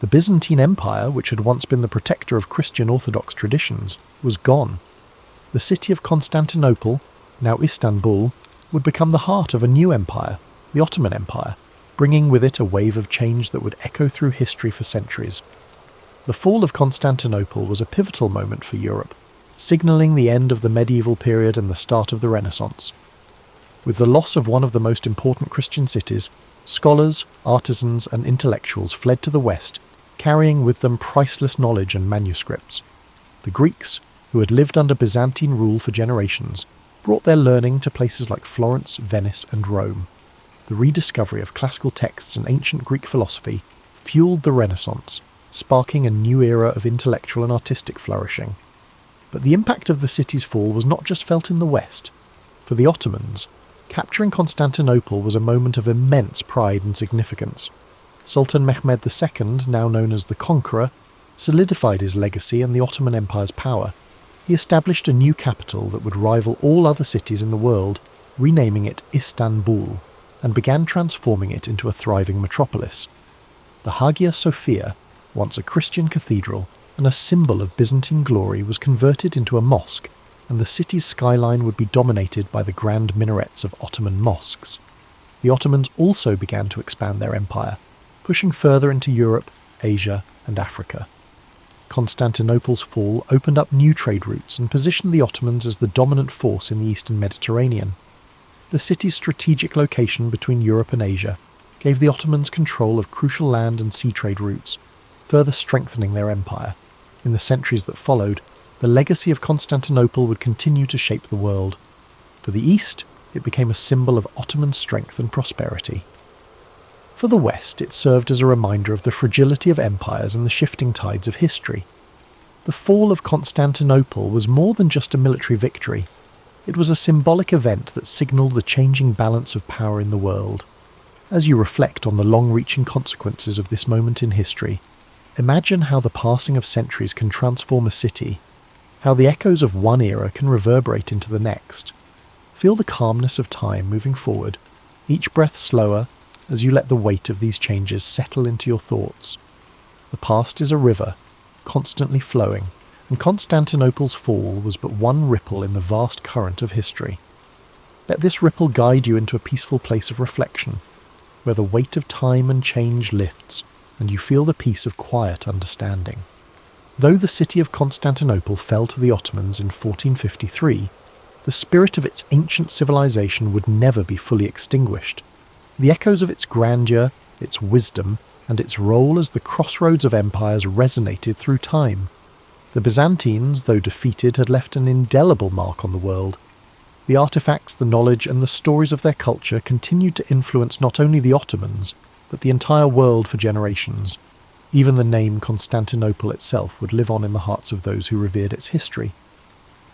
Speaker 1: The Byzantine Empire, which had once been the protector of Christian Orthodox traditions, was gone. The city of Constantinople, now Istanbul, would become the heart of a new empire, the Ottoman Empire, bringing with it a wave of change that would echo through history for centuries. The fall of Constantinople was a pivotal moment for Europe, signalling the end of the medieval period and the start of the Renaissance. With the loss of one of the most important Christian cities, scholars, artisans, and intellectuals fled to the west, carrying with them priceless knowledge and manuscripts. The Greeks, who had lived under Byzantine rule for generations, brought their learning to places like Florence, Venice, and Rome. The rediscovery of classical texts and ancient Greek philosophy fueled the Renaissance, sparking a new era of intellectual and artistic flourishing. But the impact of the city's fall was not just felt in the West. For the Ottomans, capturing Constantinople was a moment of immense pride and significance. Sultan Mehmed II, now known as the Conqueror, solidified his legacy and the Ottoman Empire's power. He established a new capital that would rival all other cities in the world, renaming it Istanbul, and began transforming it into a thriving metropolis. The Hagia Sophia, once a Christian cathedral and a symbol of Byzantine glory, was converted into a mosque, and the city's skyline would be dominated by the grand minarets of Ottoman mosques. The Ottomans also began to expand their empire, pushing further into Europe, Asia, and Africa. Constantinople's fall opened up new trade routes and positioned the Ottomans as the dominant force in the eastern Mediterranean. The city's strategic location between Europe and Asia gave the Ottomans control of crucial land and sea trade routes, further strengthening their empire. In the centuries that followed, the legacy of Constantinople would continue to shape the world. For the East, it became a symbol of Ottoman strength and prosperity. For the West, it served as a reminder of the fragility of empires and the shifting tides of history. The fall of Constantinople was more than just a military victory. It was a symbolic event that signalled the changing balance of power in the world. As you reflect on the long-reaching consequences of this moment in history, imagine how the passing of centuries can transform a city, how the echoes of one era can reverberate into the next. Feel the calmness of time moving forward, each breath slower, as you let the weight of these changes settle into your thoughts. The past is a river, constantly flowing, and Constantinople's fall was but one ripple in the vast current of history. Let this ripple guide you into a peaceful place of reflection, where the weight of time and change lifts, and you feel the peace of quiet understanding. Though the city of Constantinople fell to the Ottomans in 1453, the spirit of its ancient civilization would never be fully extinguished. The echoes of its grandeur, its wisdom, and its role as the crossroads of empires resonated through time. The Byzantines, though defeated, had left an indelible mark on the world. The artifacts, the knowledge, and the stories of their culture continued to influence not only the Ottomans, but the entire world for generations. Even the name Constantinople itself would live on in the hearts of those who revered its history.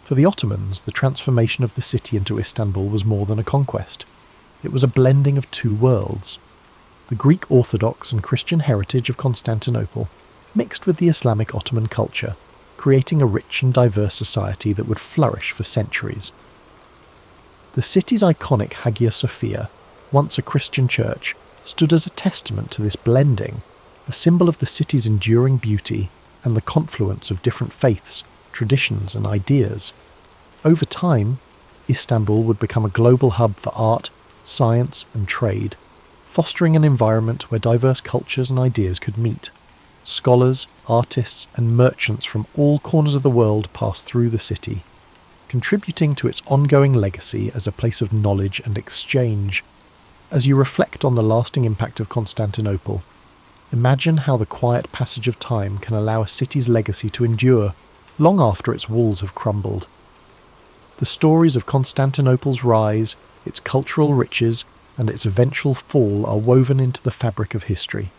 Speaker 1: For the Ottomans, the transformation of the city into Istanbul was more than a conquest. It was a blending of two worlds. The Greek Orthodox and Christian heritage of Constantinople mixed with the Islamic Ottoman culture, creating a rich and diverse society that would flourish for centuries. The city's iconic Hagia Sophia, once a Christian church, stood as a testament to this blending, a symbol of the city's enduring beauty and the confluence of different faiths, traditions and ideas. Over time, Istanbul would become a global hub for art, science and trade, fostering an environment where diverse cultures and ideas could meet. Scholars, artists and merchants from all corners of the world passed through the city, contributing to its ongoing legacy as a place of knowledge and exchange. As you reflect on the lasting impact of Constantinople, imagine how the quiet passage of time can allow a city's legacy to endure long after its walls have crumbled. The stories of Constantinople's rise, its cultural riches, and its eventual fall are woven into the fabric of history.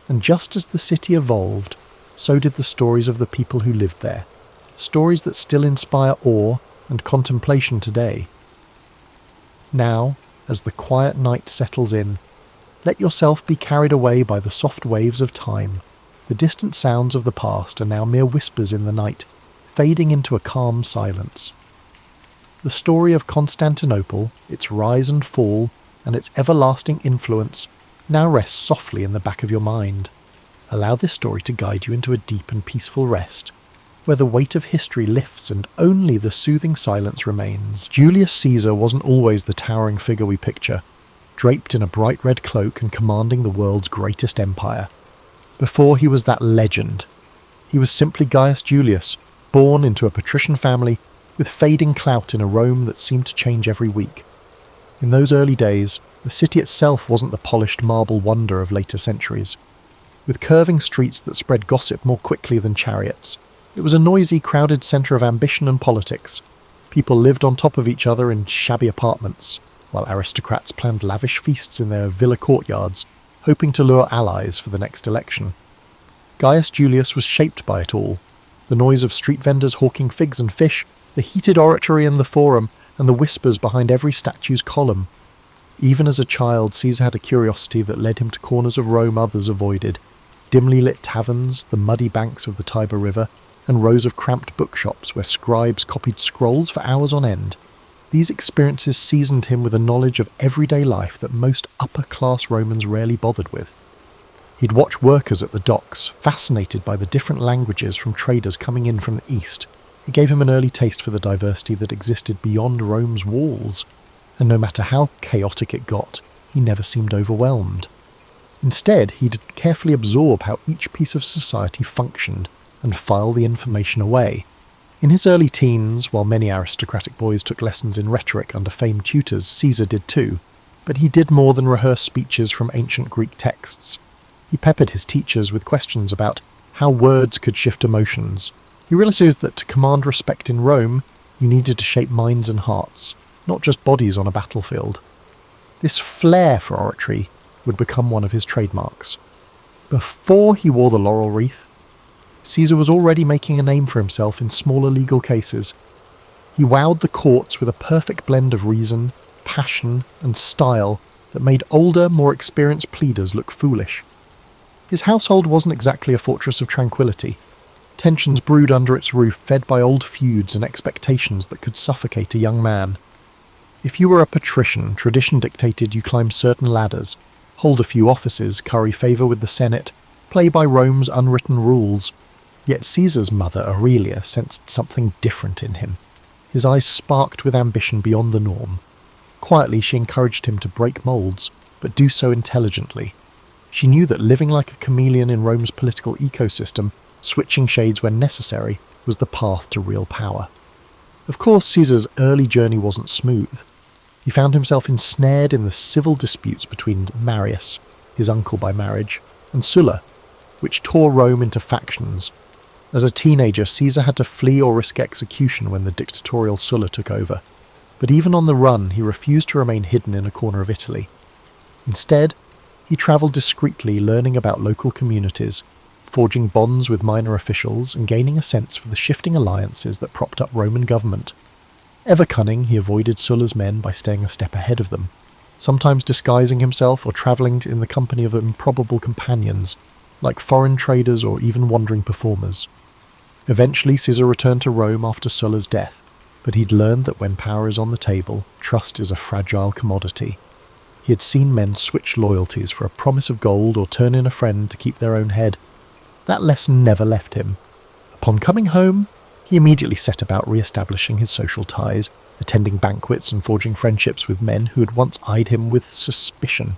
Speaker 1: And just as the city evolved, so did the stories of the people who lived there, stories that still inspire awe and contemplation today. Now, as the quiet night settles in, let yourself be carried away by the soft waves of time. The distant sounds of the past are now mere whispers in the night, fading into a calm silence. The story of Constantinople, its rise and fall, and its everlasting influence now rests softly in the back of your mind. Allow this story to guide you into a deep and peaceful rest, where the weight of history lifts and only the soothing silence remains. Julius Caesar wasn't always the towering figure we picture, draped in a bright red cloak and commanding the world's greatest empire. Before he was that legend, he was simply Gaius Julius, born into a patrician family with fading clout in a Rome that seemed to change every week. In those early days, the city itself wasn't the polished marble wonder of later centuries. With curving streets that spread gossip more quickly than chariots, it was a noisy, crowded centre of ambition and politics. People lived on top of each other in shabby apartments, while aristocrats planned lavish feasts in their villa courtyards, hoping to lure allies for the next election. Gaius Julius was shaped by it all. The noise of street vendors hawking figs and fish, the heated oratory in the forum, and the whispers behind every statue's column. Even as a child, Caesar had a curiosity that led him to corners of Rome others avoided, dimly lit taverns, the muddy banks of the Tiber River, and rows of cramped bookshops where scribes copied scrolls for hours on end. These experiences seasoned him with a knowledge of everyday life that most upper-class Romans rarely bothered with. He'd watch workers at the docks, fascinated by the different languages from traders coming in from the east. It gave him an early taste for the diversity that existed beyond Rome's walls, and no matter how chaotic it got, he never seemed overwhelmed. Instead, he'd carefully absorb how each piece of society functioned and file the information away. In his early teens, while many aristocratic boys took lessons in rhetoric under famed tutors, Caesar did too, but he did more than rehearse speeches from ancient Greek texts. He peppered his teachers with questions about how words could shift emotions. He realizes that to command respect in Rome, you needed to shape minds and hearts, not just bodies on a battlefield. This flair for oratory would become one of his trademarks. Before he wore the laurel wreath, Caesar was already making a name for himself in smaller legal cases. He wowed the courts with a perfect blend of reason, passion, and style that made older, more experienced pleaders look foolish. His household wasn't exactly a fortress of tranquility. Tensions brewed under its roof, fed by old feuds and expectations that could suffocate a young man. If you were a patrician, tradition dictated you climb certain ladders, hold a few offices, curry favour with the Senate, play by Rome's unwritten rules. Yet Caesar's mother, Aurelia, sensed something different in him. His eyes sparked with ambition beyond the norm. Quietly, she encouraged him to break moulds, but do so intelligently. She knew that living like a chameleon in Rome's political ecosystem, switching shades when necessary, was the path to real power. Of course, Caesar's early journey wasn't smooth. He found himself ensnared in the civil disputes between Marius, his uncle by marriage, and Sulla, which tore Rome into factions. As a teenager, Caesar had to flee or risk execution when the dictatorial Sulla took over. But even on the run, he refused to remain hidden in a corner of Italy. Instead, he travelled discreetly, learning about local communities, forging bonds with minor officials and gaining a sense for the shifting alliances that propped up Roman government. Ever cunning, he avoided Sulla's men by staying a step ahead of them, sometimes disguising himself or travelling in the company of improbable companions, like foreign traders or even wandering performers. Eventually, Caesar returned to Rome after Sulla's death, but he'd learned that when power is on the table, trust is a fragile commodity. He had seen men switch loyalties for a promise of gold or turn in a friend to keep their own head. That lesson never left him. Upon coming home, he immediately set about re-establishing his social ties, attending banquets and forging friendships with men who had once eyed him with suspicion.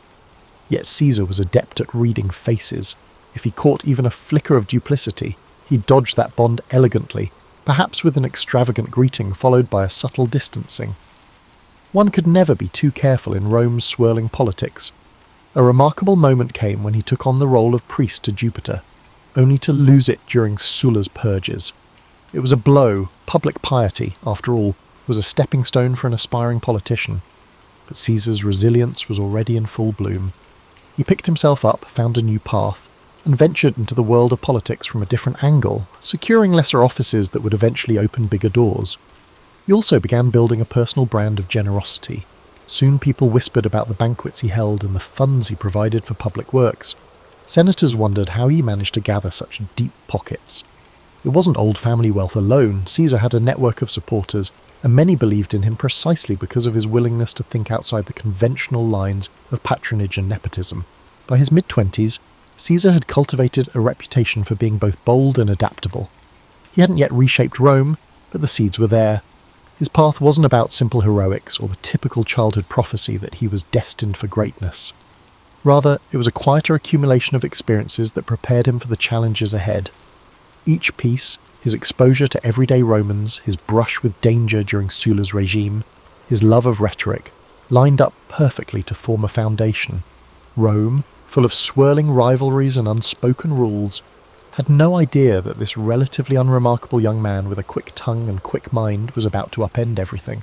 Speaker 1: Yet Caesar was adept at reading faces. If he caught even a flicker of duplicity, he dodged that bond elegantly, perhaps with an extravagant greeting followed by a subtle distancing. One could never be too careful in Rome's swirling politics. A remarkable moment came when he took on the role of priest to Jupiter, only to lose it during Sulla's purges. It was a blow. Public piety, after all, was a stepping stone for an aspiring politician. But Caesar's resilience was already in full bloom. He picked himself up, found a new path, and ventured into the world of politics from a different angle, securing lesser offices that would eventually open bigger doors. He also began building a personal brand of generosity. Soon people whispered about the banquets he held and the funds he provided for public works. Senators wondered how he managed to gather such deep pockets. It wasn't old family wealth alone. Caesar had a network of supporters, and many believed in him precisely because of his willingness to think outside the conventional lines of patronage and nepotism. By his mid-20s, Caesar had cultivated a reputation for being both bold and adaptable. He hadn't yet reshaped Rome, but the seeds were there. His path wasn't about simple heroics or the typical childhood prophecy that he was destined for greatness. Rather, it was a quieter accumulation of experiences that prepared him for the challenges ahead. Each piece, his exposure to everyday Romans, his brush with danger during Sulla's regime, his love of rhetoric, lined up perfectly to form a foundation. Rome, full of swirling rivalries and unspoken rules, had no idea that this relatively unremarkable young man with a quick tongue and quick mind was about to upend everything.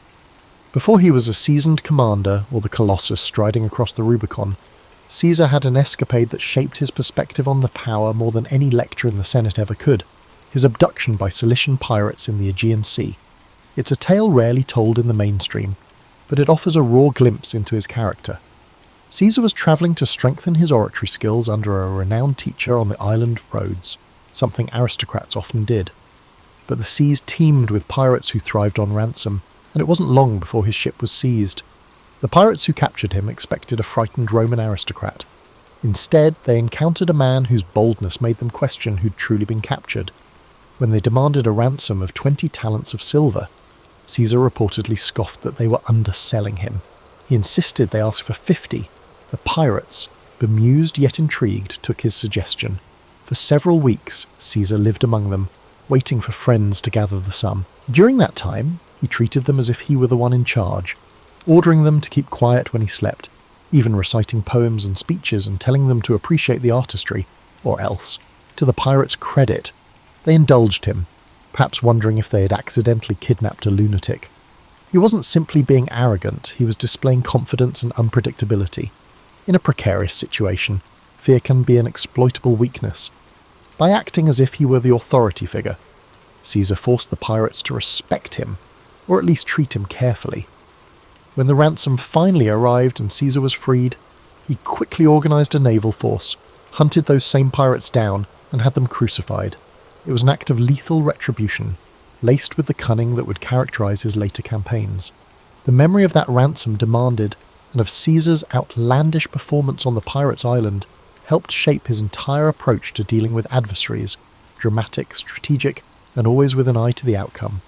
Speaker 1: Before he was a seasoned commander or the Colossus striding across the Rubicon, Caesar had an escapade that shaped his perspective on the power more than any lecture in the Senate ever could: his abduction by Cilician pirates in the Aegean Sea. It's a tale rarely told in the mainstream, but it offers a raw glimpse into his character. Caesar was travelling to strengthen his oratory skills under a renowned teacher on the island of Rhodes, something aristocrats often did. But the seas teemed with pirates who thrived on ransom, and it wasn't long before his ship was seized. The pirates who captured him expected a frightened Roman aristocrat. Instead, they encountered a man whose boldness made them question who'd truly been captured. When they demanded a ransom of 20 talents of silver, Caesar reportedly scoffed that they were underselling him. He insisted they ask for 50. The pirates, bemused yet intrigued, took his suggestion. For several weeks, Caesar lived among them, waiting for friends to gather the sum. During that time, he treated them as if he were the one in charge, ordering them to keep quiet when he slept, even reciting poems and speeches and telling them to appreciate the artistry, or else, to the pirates' credit, they indulged him, perhaps wondering if they had accidentally kidnapped a lunatic. He wasn't simply being arrogant, he was displaying confidence and unpredictability. In a precarious situation, fear can be an exploitable weakness. By acting as if he were the authority figure, Caesar forced the pirates to respect him, or at least treat him carefully. When the ransom finally arrived and Caesar was freed, he quickly organised a naval force, hunted those same pirates down, and had them crucified. It was an act of lethal retribution, laced with the cunning that would characterise his later campaigns. The memory of that ransom demanded, and of Caesar's outlandish performance on the pirates' island, helped shape his entire approach to dealing with adversaries, dramatic, strategic, and always with an eye to the outcome.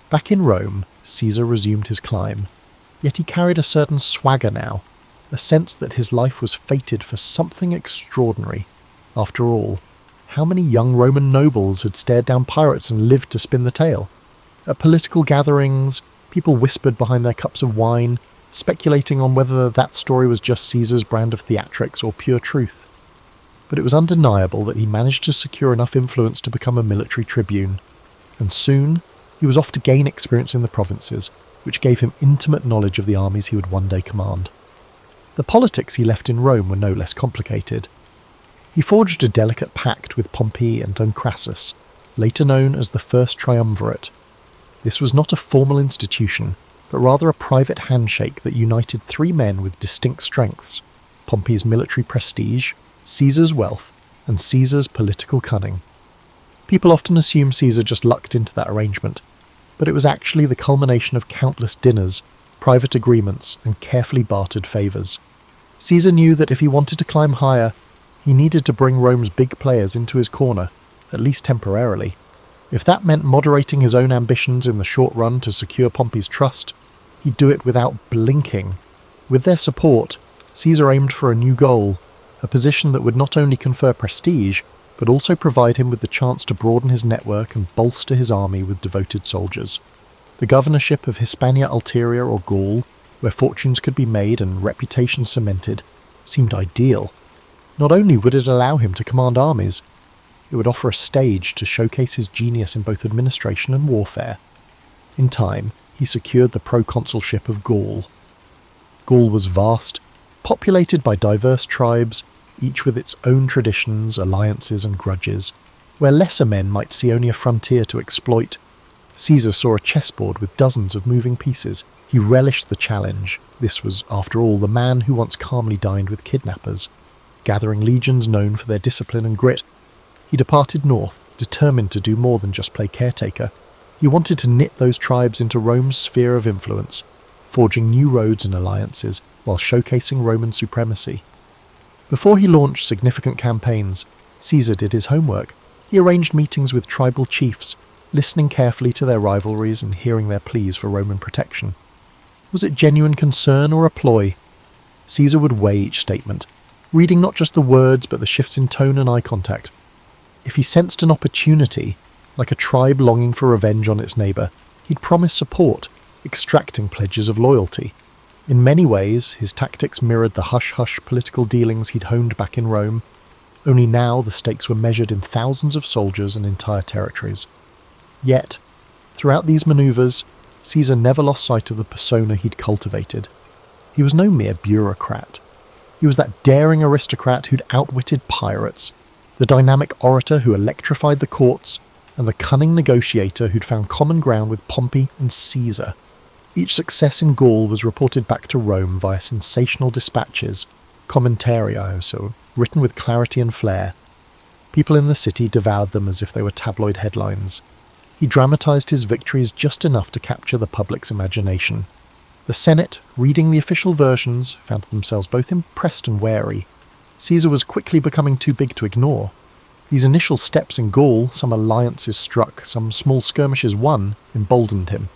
Speaker 1: Back in Rome, Caesar resumed his climb, yet he carried a certain swagger now, a sense that his life was fated for something extraordinary. After all, how many young Roman nobles had stared down pirates and lived to spin the tale? At political gatherings, people whispered behind their cups of wine, speculating on whether that story was just Caesar's brand of theatrics or pure truth. But it was undeniable that he managed to secure enough influence to become a military tribune, and soon he was off to gain experience in the provinces, which gave him intimate knowledge of the armies he would one day command. The politics he left in Rome were no less complicated. He forged a delicate pact with Pompey and Crassus, later known as the First Triumvirate. This was not a formal institution, but rather a private handshake that united three men with distinct strengths: Pompey's military prestige, Caesar's wealth, and Caesar's political cunning. People often assume Caesar just lucked into that arrangement, but it was actually the culmination of countless dinners, private agreements, and carefully bartered favours. Caesar knew that if he wanted to climb higher, he needed to bring Rome's big players into his corner, at least temporarily. If that meant moderating his own ambitions in the short run to secure Pompey's trust, he'd do it without blinking. With their support, Caesar aimed for a new goal, a position that would not only confer prestige, but also provide him with the chance to broaden his network and bolster his army with devoted soldiers. The governorship of Hispania Ulterior or Gaul, where fortunes could be made and reputation cemented, seemed ideal. Not only would it allow him to command armies, it would offer a stage to showcase his genius in both administration and warfare. In time, he secured the proconsulship of Gaul. Gaul was vast, populated by diverse tribes, each with its own traditions, alliances and grudges. Where lesser men might see only a frontier to exploit, Caesar saw a chessboard with dozens of moving pieces. He relished the challenge. This was, after all, the man who once calmly dined with kidnappers. Gathering legions known for their discipline and grit, he departed north, determined to do more than just play caretaker. He wanted to knit those tribes into Rome's sphere of influence, forging new roads and alliances while showcasing Roman supremacy. Before he launched significant campaigns, Caesar did his homework. He arranged meetings with tribal chiefs, listening carefully to their rivalries and hearing their pleas for Roman protection. Was it genuine concern or a ploy? Caesar would weigh each statement, reading not just the words but the shifts in tone and eye contact. If he sensed an opportunity, like a tribe longing for revenge on its neighbour, he'd promise support, extracting pledges of loyalty. In many ways, his tactics mirrored the hush-hush political dealings he'd honed back in Rome, only now the stakes were measured in thousands of soldiers and entire territories. Yet, throughout these manoeuvres, Caesar never lost sight of the persona he'd cultivated. He was no mere bureaucrat. He was that daring aristocrat who'd outwitted pirates, the dynamic orator who electrified the courts, and the cunning negotiator who'd found common ground with Pompey and Caesar. Each success in Gaul was reported back to Rome via sensational dispatches, commentarios, so written with clarity and flair. People in the city devoured them as if they were tabloid headlines. He dramatized his victories just enough to capture the public's imagination. The Senate, reading the official versions, found themselves both impressed and wary. Caesar was quickly becoming too big to ignore. These initial steps in Gaul, some alliances struck, some small skirmishes won, emboldened him.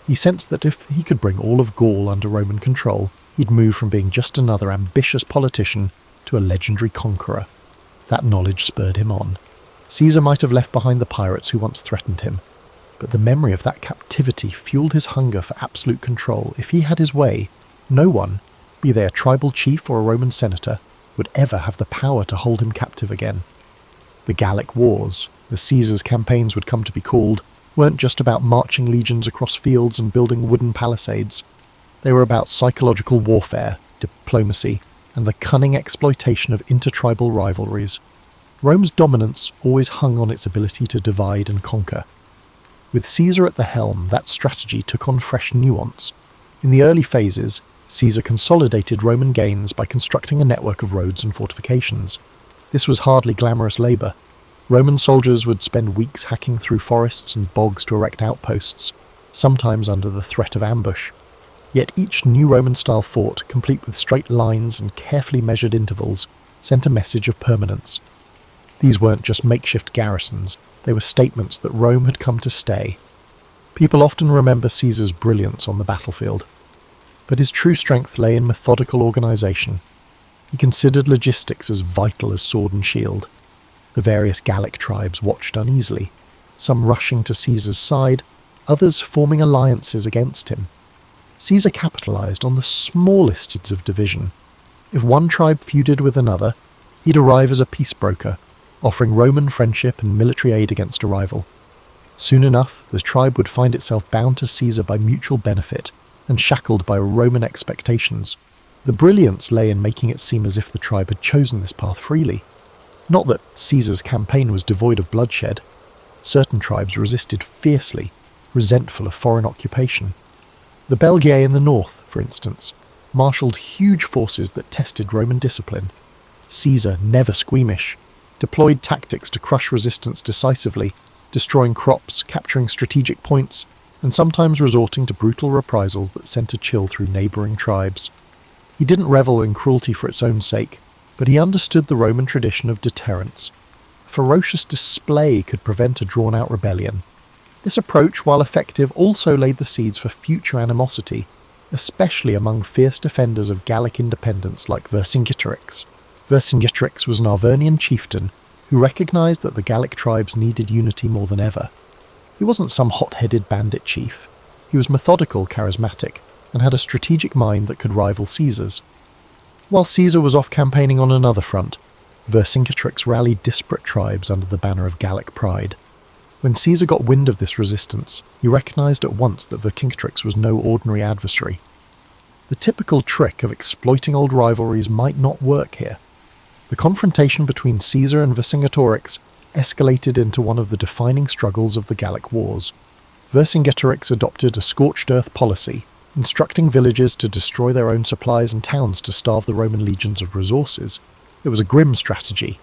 Speaker 1: He sensed that if he could bring all of Gaul under Roman control, he'd move from being just another ambitious politician to a legendary conqueror. That knowledge spurred him on. Caesar might have left behind the pirates who once threatened him, but the memory of that captivity fueled his hunger for absolute control. If he had his way, no one, be they a tribal chief or a Roman senator, would ever have the power to hold him captive again. The Gallic Wars, as Caesar's campaigns would come to be called, weren't just about marching legions across fields and building wooden palisades. They were about psychological warfare, diplomacy, and the cunning exploitation of intertribal rivalries. Rome's dominance always hung on its ability to divide and conquer. With Caesar at the helm, that strategy took on fresh nuance. In the early phases, Caesar consolidated Roman gains by constructing a network of roads and fortifications. This was hardly glamorous labour. Roman soldiers would spend weeks hacking through forests and bogs to erect outposts, sometimes under the threat of ambush. Yet each new Roman-style fort, complete with straight lines and carefully measured intervals, sent a message of permanence. These weren't just makeshift garrisons, they were statements that Rome had come to stay. People often remember Caesar's brilliance on the battlefield, but his true strength lay in methodical organisation. He considered logistics as vital as sword and shield. The various Gallic tribes watched uneasily, some rushing to Caesar's side, others forming alliances against him. Caesar capitalised on the smallest of division. If one tribe feuded with another, he'd arrive as a peace broker, offering Roman friendship and military aid against a rival. Soon enough, the tribe would find itself bound to Caesar by mutual benefit and shackled by Roman expectations. The brilliance lay in making it seem as if the tribe had chosen this path freely. Not that Caesar's campaign was devoid of bloodshed. Certain tribes resisted fiercely, resentful of foreign occupation. The Belgae in the north, for instance, marshalled huge forces that tested Roman discipline. Caesar, never squeamish, deployed tactics to crush resistance decisively, destroying crops, capturing strategic points, and sometimes resorting to brutal reprisals that sent a chill through neighbouring tribes. He didn't revel in cruelty for its own sake, but he understood the Roman tradition of deterrence. A ferocious display could prevent a drawn-out rebellion. This approach, while effective, also laid the seeds for future animosity, especially among fierce defenders of Gallic independence like Vercingetorix. Vercingetorix was an Arvernian chieftain who recognised that the Gallic tribes needed unity more than ever. He wasn't some hot-headed bandit chief. He was methodical, charismatic, and had a strategic mind that could rival Caesar's. While Caesar was off campaigning on another front, Vercingetorix rallied disparate tribes under the banner of Gallic pride. When Caesar got wind of this resistance, he recognised at once that Vercingetorix was no ordinary adversary. The typical trick of exploiting old rivalries might not work here. The confrontation between Caesar and Vercingetorix escalated into one of the defining struggles of the Gallic Wars. Vercingetorix adopted a scorched earth policy, instructing villagers to destroy their own supplies and towns to starve the Roman legions of resources. It was a grim strategy,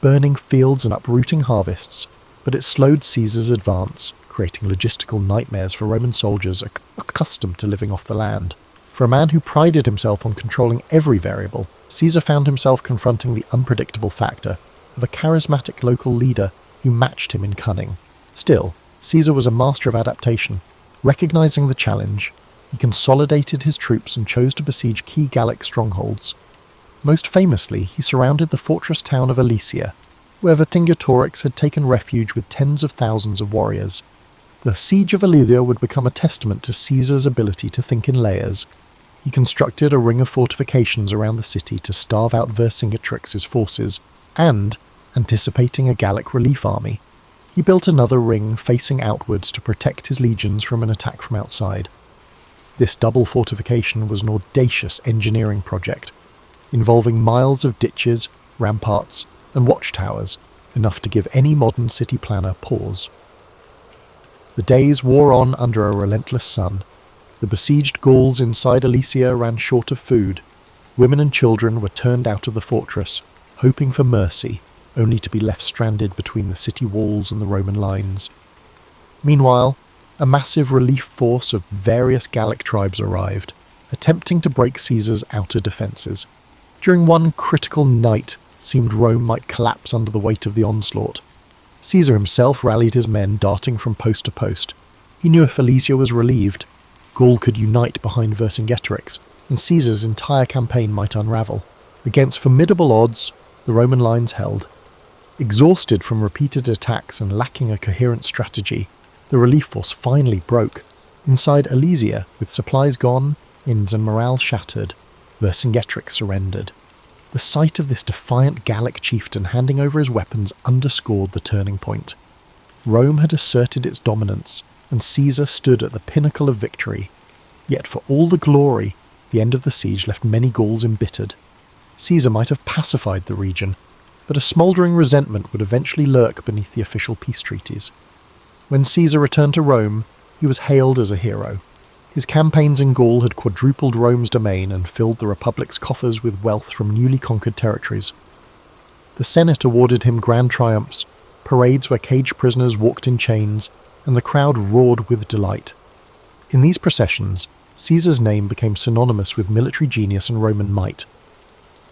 Speaker 1: burning fields and uprooting harvests, but it slowed Caesar's advance, creating logistical nightmares for Roman soldiers accustomed to living off the land. For a man who prided himself on controlling every variable, Caesar found himself confronting the unpredictable factor of a charismatic local leader who matched him in cunning. Still, Caesar was a master of adaptation. Recognizing the challenge, he consolidated his troops and chose to besiege key Gallic strongholds. Most famously, he surrounded the fortress town of Alesia, where Vercingetorix had taken refuge with tens of thousands of warriors. The siege of Alesia would become a testament to Caesar's ability to think in layers. He constructed a ring of fortifications around the city to starve out Vercingetorix's forces, and, anticipating a Gallic relief army, he built another ring facing outwards to protect his legions from an attack from outside. This double fortification was an audacious engineering project, involving miles of ditches, ramparts, and watchtowers, enough to give any modern city planner pause. The days wore on under a relentless sun. The besieged Gauls inside Alesia ran short of food. Women and children were turned out of the fortress, hoping for mercy, only to be left stranded between the city walls and the Roman lines. Meanwhile, a massive relief force of various Gallic tribes arrived, attempting to break Caesar's outer defences. During one critical night, it seemed Rome might collapse under the weight of the onslaught. Caesar himself rallied his men, darting from post to post. He knew if Alesia was relieved, Gaul could unite behind Vercingetorix, and Caesar's entire campaign might unravel. Against formidable odds, the Roman lines held. Exhausted from repeated attacks and lacking a coherent strategy, the relief force finally broke. Inside Alesia, with supplies gone, inns and morale shattered, Vercingetorix surrendered. The sight of this defiant Gallic chieftain handing over his weapons underscored the turning point. Rome had asserted its dominance, and Caesar stood at the pinnacle of victory. Yet for all the glory, the end of the siege left many Gauls embittered. Caesar might have pacified the region, but a smouldering resentment would eventually lurk beneath the official peace treaties. When Caesar returned to Rome, he was hailed as a hero. His campaigns in Gaul had quadrupled Rome's domain and filled the Republic's coffers with wealth from newly conquered territories. The Senate awarded him grand triumphs, parades where caged prisoners walked in chains, and the crowd roared with delight. In these processions, Caesar's name became synonymous with military genius and Roman might.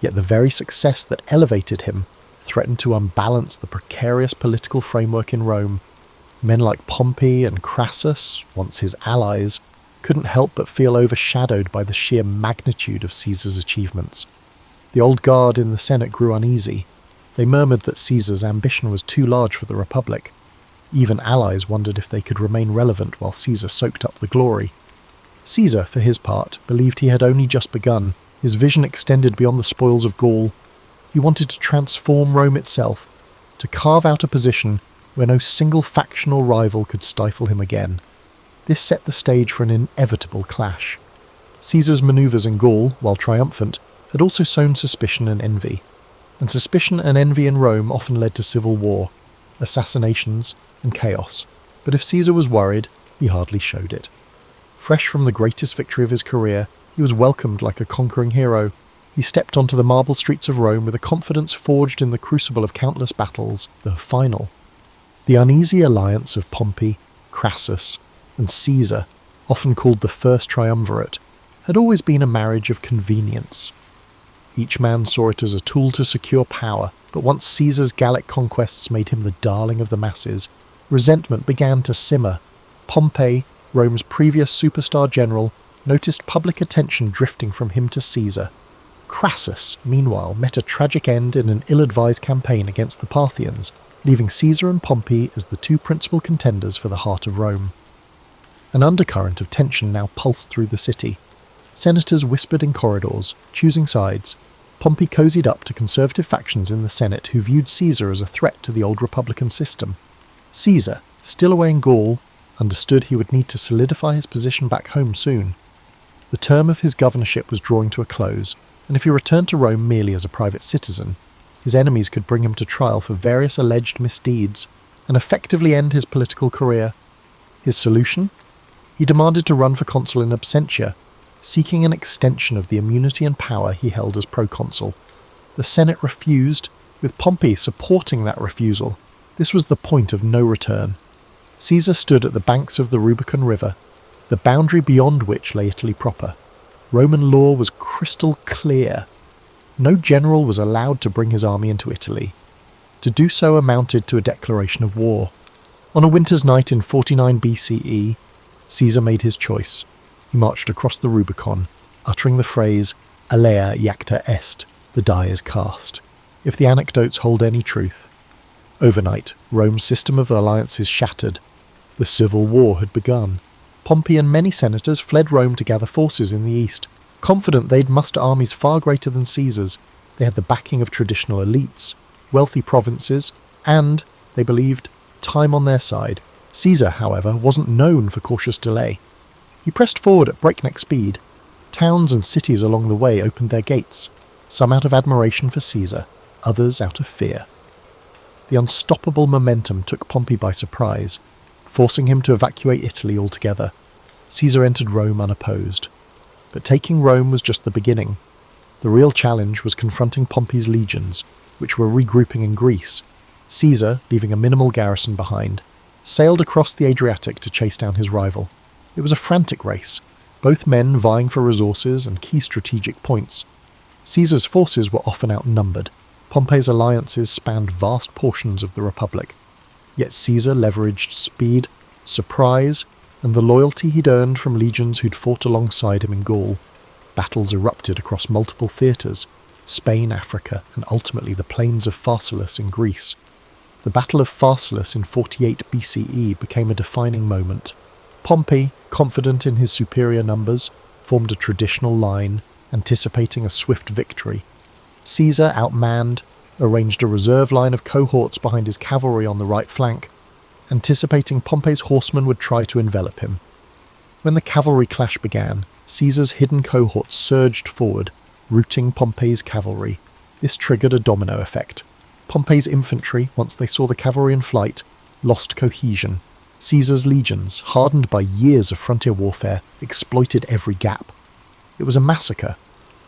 Speaker 1: Yet the very success that elevated him threatened to unbalance the precarious political framework in Rome. Men like Pompey and Crassus, once his allies, couldn't help but feel overshadowed by the sheer magnitude of Caesar's achievements. The old guard in the Senate grew uneasy. They murmured that Caesar's ambition was too large for the Republic. Even allies wondered if they could remain relevant while Caesar soaked up the glory. Caesar, for his part, believed he had only just begun. His vision extended beyond the spoils of Gaul. He wanted to transform Rome itself, to carve out a position where no single factional rival could stifle him again. This set the stage for an inevitable clash. Caesar's manoeuvres in Gaul, while triumphant, had also sown suspicion and envy. And suspicion and envy in Rome often led to civil war, assassinations, and chaos. But if Caesar was worried, he hardly showed it. Fresh from the greatest victory of his career, he was welcomed like a conquering hero. He stepped onto the marble streets of Rome with a confidence forged in the crucible of countless battles, the final. The uneasy alliance of Pompey, Crassus, and Caesar, often called the First Triumvirate, had always been a marriage of convenience. Each man saw it as a tool to secure power, but once Caesar's Gallic conquests made him the darling of the masses, resentment began to simmer. Pompey, Rome's previous superstar general, noticed public attention drifting from him to Caesar. Crassus, meanwhile, met a tragic end in an ill-advised campaign against the Parthians, leaving Caesar and Pompey as the two principal contenders for the heart of Rome. An undercurrent of tension now pulsed through the city. Senators whispered in corridors, choosing sides. Pompey cozied up to conservative factions in the Senate who viewed Caesar as a threat to the old republican system. Caesar, still away in Gaul, understood he would need to solidify his position back home soon. The term of his governorship was drawing to a close, and if he returned to Rome merely as a private citizen, his enemies could bring him to trial for various alleged misdeeds and effectively end his political career. His solution? He demanded to run for consul in absentia, seeking an extension of the immunity and power he held as proconsul. The Senate refused, with Pompey supporting that refusal. This was the point of no return. Caesar stood at the banks of the Rubicon River, the boundary beyond which lay Italy proper. Roman law was crystal clear. No general was allowed to bring his army into Italy. To do so amounted to a declaration of war. On a winter's night in 49 BCE, Caesar made his choice. He marched across the Rubicon, uttering the phrase, "Alea iacta est," the die is cast, if the anecdotes hold any truth. Overnight, Rome's system of alliances shattered. The civil war had begun. Pompey and many senators fled Rome to gather forces in the east, confident they'd muster armies far greater than Caesar's. They had the backing of traditional elites, wealthy provinces, and, they believed, time on their side. Caesar, however, wasn't known for cautious delay. He pressed forward at breakneck speed. Towns and cities along the way opened their gates, some out of admiration for Caesar, others out of fear. The unstoppable momentum took Pompey by surprise, forcing him to evacuate Italy altogether. Caesar entered Rome unopposed. But taking Rome was just the beginning. The real challenge was confronting Pompey's legions, which were regrouping in Greece. Caesar, leaving a minimal garrison behind, sailed across the Adriatic to chase down his rival. It was a frantic race, both men vying for resources and key strategic points. Caesar's forces were often outnumbered. Pompey's alliances spanned vast portions of the Republic. Yet Caesar leveraged speed, surprise, and the loyalty he'd earned from legions who'd fought alongside him in Gaul. Battles erupted across multiple theatres, Spain, Africa, and ultimately the plains of Pharsalus in Greece. The Battle of Pharsalus in 48 BCE became a defining moment. Pompey, confident in his superior numbers, formed a traditional line, anticipating a swift victory. Caesar, outmanned, arranged a reserve line of cohorts behind his cavalry on the right flank, anticipating Pompey's horsemen would try to envelop him. When the cavalry clash began, Caesar's hidden cohorts surged forward, routing Pompey's cavalry. This triggered a domino effect. Pompey's infantry, once they saw the cavalry in flight, lost cohesion. Caesar's legions, hardened by years of frontier warfare, exploited every gap. It was a massacre.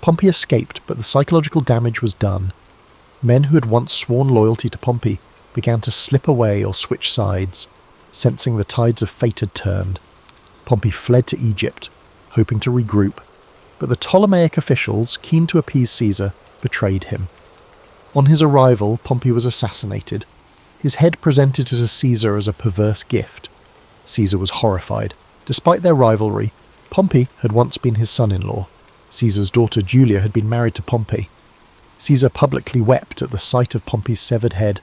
Speaker 1: Pompey escaped, but the psychological damage was done. Men who had once sworn loyalty to Pompey began to slip away or switch sides, sensing the tides of fate had turned. Pompey fled to Egypt, hoping to regroup, but the Ptolemaic officials, keen to appease Caesar, betrayed him. On his arrival, Pompey was assassinated. His head presented to Caesar as a perverse gift. Caesar was horrified. Despite their rivalry, Pompey had once been his son-in-law. Caesar's daughter Julia had been married to Pompey. Caesar publicly wept at the sight of Pompey's severed head,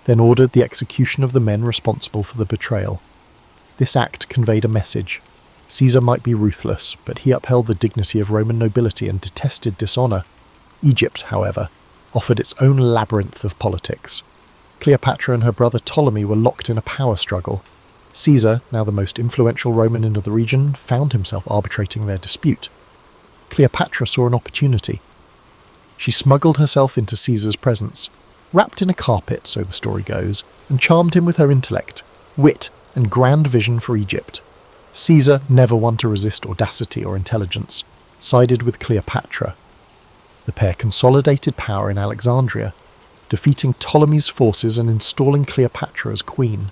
Speaker 1: then ordered the execution of the men responsible for the betrayal. This act conveyed a message. Caesar might be ruthless, but he upheld the dignity of Roman nobility and detested dishonour. Egypt, however, offered its own labyrinth of politics. Cleopatra and her brother Ptolemy were locked in a power struggle. Caesar, now the most influential Roman in the region, found himself arbitrating their dispute. Cleopatra saw an opportunity. She smuggled herself into Caesar's presence, wrapped in a carpet, so the story goes, and charmed him with her intellect, wit, and grand vision for Egypt. Caesar, never one to resist audacity or intelligence, sided with Cleopatra. The pair consolidated power in Alexandria, defeating Ptolemy's forces and installing Cleopatra as queen.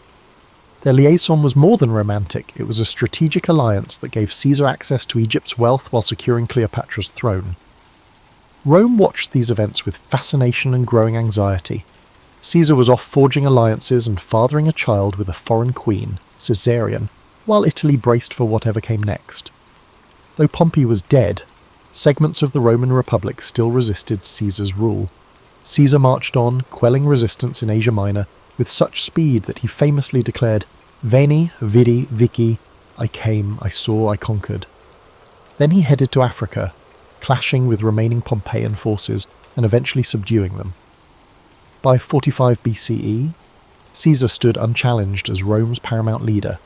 Speaker 1: Their liaison was more than romantic, it was a strategic alliance that gave Caesar access to Egypt's wealth while securing Cleopatra's throne. Rome watched these events with fascination and growing anxiety. Caesar was off forging alliances and fathering a child with a foreign queen, Caesarion, while Italy braced for whatever came next. Though Pompey was dead, segments of the Roman Republic still resisted Caesar's rule. Caesar marched on, quelling resistance in Asia Minor, with such speed that he famously declared, "Veni, vidi, vici, I came, I saw, I conquered." Then he headed to Africa, clashing with remaining Pompeian forces and eventually subduing them. By 45 BCE, Caesar stood unchallenged as Rome's paramount leader.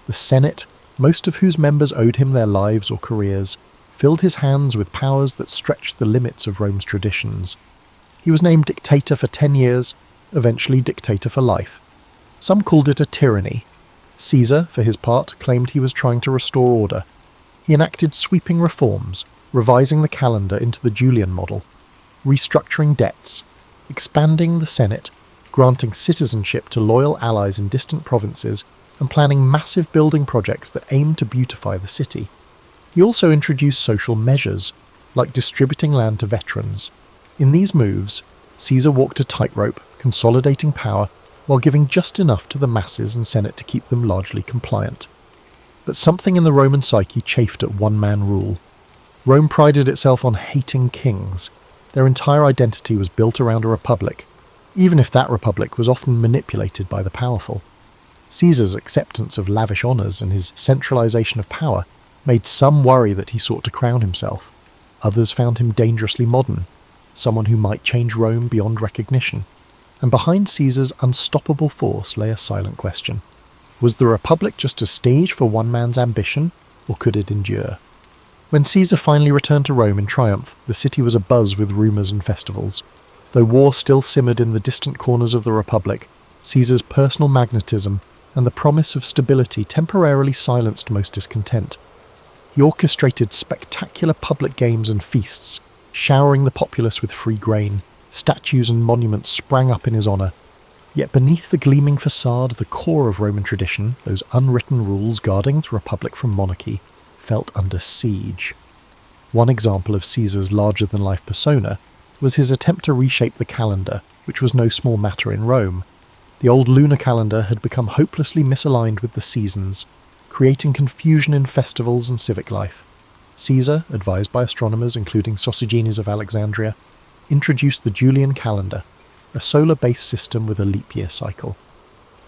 Speaker 1: The Senate, most of whose members owed him their lives or careers, filled his hands with powers that stretched the limits of Rome's traditions. He was named dictator for 10 years, eventually dictator for life. Some called it a tyranny. Caesar, for his part, claimed he was trying to restore order. He enacted sweeping reforms, revising the calendar into the Julian model, restructuring debts, expanding the Senate, granting citizenship to loyal allies in distant provinces, and planning massive building projects that aimed to beautify the city. He also introduced social measures, like distributing land to veterans. In these moves, Caesar walked a tightrope, consolidating power, while giving just enough to the masses and Senate to keep them largely compliant. But something in the Roman psyche chafed at one-man rule. Rome prided itself on hating kings. Their entire identity was built around a republic, even if that republic was often manipulated by the powerful. Caesar's acceptance of lavish honours and his centralisation of power made some worry that he sought to crown himself. Others found him dangerously modern, someone who might change Rome beyond recognition. And behind Caesar's unstoppable force lay a silent question. Was the Republic just a stage for one man's ambition, or could it endure? When Caesar finally returned to Rome in triumph, the city was abuzz with rumours and festivals. Though war still simmered in the distant corners of the Republic, Caesar's personal magnetism and the promise of stability temporarily silenced most discontent. He orchestrated spectacular public games and feasts, showering the populace with free grain. Statues and monuments sprang up in his honour. Yet beneath the gleaming facade, the core of Roman tradition, those unwritten rules guarding the Republic from monarchy, felt under siege. One example of Caesar's larger-than-life persona was his attempt to reshape the calendar, which was no small matter in Rome. The old lunar calendar had become hopelessly misaligned with the seasons, creating confusion in festivals and civic life. Caesar, advised by astronomers including Sosigenes of Alexandria, introduced the Julian calendar, a solar-based system with a leap year cycle.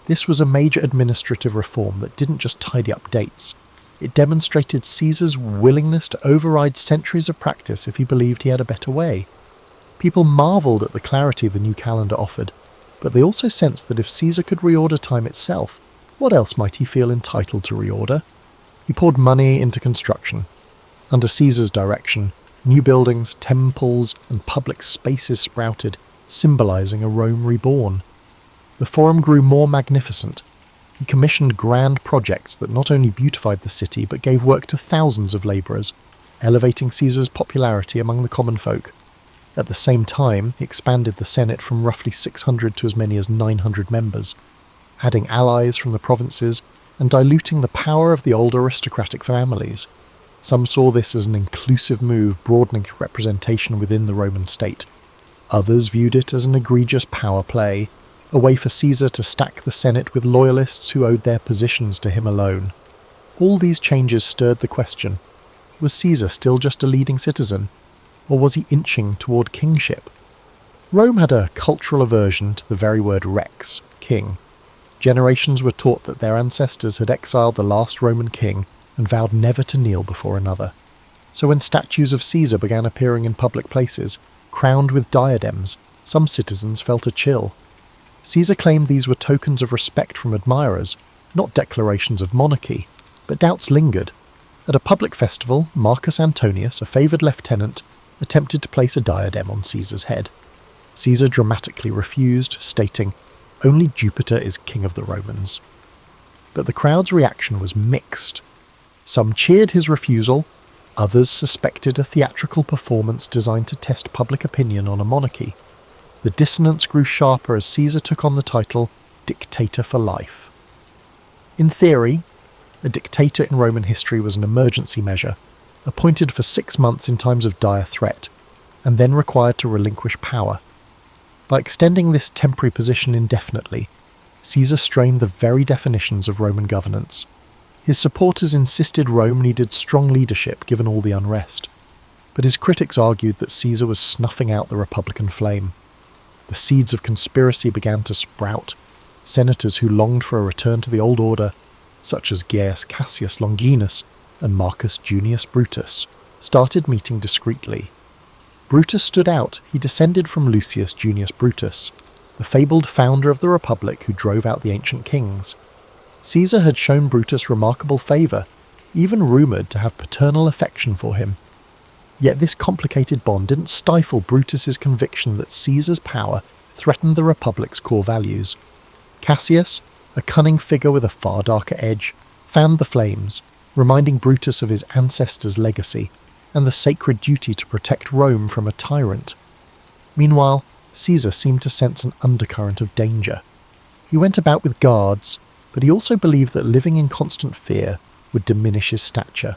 Speaker 1: This was a major administrative reform that didn't just tidy up dates. It demonstrated Caesar's willingness to override centuries of practice if he believed he had a better way. People marvelled at the clarity the new calendar offered, but they also sensed that if Caesar could reorder time itself, what else might he feel entitled to reorder? He poured money into construction. Under Caesar's direction, new buildings, temples, and public spaces sprouted, symbolising a Rome reborn. The Forum grew more magnificent. He commissioned grand projects that not only beautified the city but gave work to thousands of labourers, elevating Caesar's popularity among the common folk. At the same time, he expanded the Senate from roughly 600 to as many as 900 members, adding allies from the provinces and diluting the power of the old aristocratic families. Some saw this as an inclusive move, broadening representation within the Roman state. Others viewed it as an egregious power play, a way for Caesar to stack the Senate with loyalists who owed their positions to him alone. All these changes stirred the question, was Caesar still just a leading citizen, or was he inching toward kingship? Rome had a cultural aversion to the very word rex, king. Generations were taught that their ancestors had exiled the last Roman king and vowed never to kneel before another. So when statues of Caesar began appearing in public places, crowned with diadems, some citizens felt a chill. Caesar claimed these were tokens of respect from admirers, not declarations of monarchy, but doubts lingered. At a public festival, Marcus Antonius, a favoured lieutenant, attempted to place a diadem on Caesar's head. Caesar dramatically refused, stating, "Only Jupiter is king of the Romans." But the crowd's reaction was mixed. Some cheered his refusal, others suspected a theatrical performance designed to test public opinion on a monarchy. The dissonance grew sharper as Caesar took on the title dictator for life. In theory, a dictator in Roman history was an emergency measure, appointed for 6 months in times of dire threat, and then required to relinquish power. By extending this temporary position indefinitely, Caesar strained the very definitions of Roman governance. His supporters insisted Rome needed strong leadership given all the unrest, but his critics argued that Caesar was snuffing out the Republican flame. The seeds of conspiracy began to sprout. Senators who longed for a return to the old order, such as Gaius Cassius Longinus and Marcus Junius Brutus, started meeting discreetly. Brutus stood out. He descended from Lucius Junius Brutus, the fabled founder of the Republic who drove out the ancient kings. Caesar had shown Brutus remarkable favour, even rumoured to have paternal affection for him. Yet this complicated bond didn't stifle Brutus's conviction that Caesar's power threatened the Republic's core values. Cassius, a cunning figure with a far darker edge, fanned the flames, reminding Brutus of his ancestors' legacy and the sacred duty to protect Rome from a tyrant. Meanwhile, Caesar seemed to sense an undercurrent of danger. He went about with guards, but he also believed that living in constant fear would diminish his stature.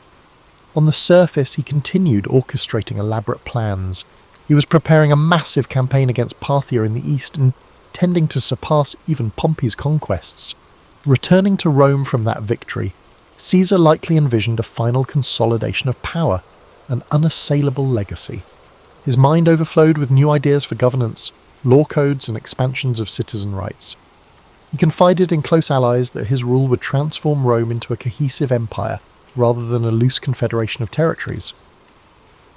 Speaker 1: On the surface, he continued orchestrating elaborate plans. He was preparing a massive campaign against Parthia in the east, intending to surpass even Pompey's conquests. Returning to Rome from that victory, Caesar likely envisioned a final consolidation of power, an unassailable legacy. His mind overflowed with new ideas for governance, law codes and expansions of citizen rights. He confided in close allies that his rule would transform Rome into a cohesive empire rather than a loose confederation of territories.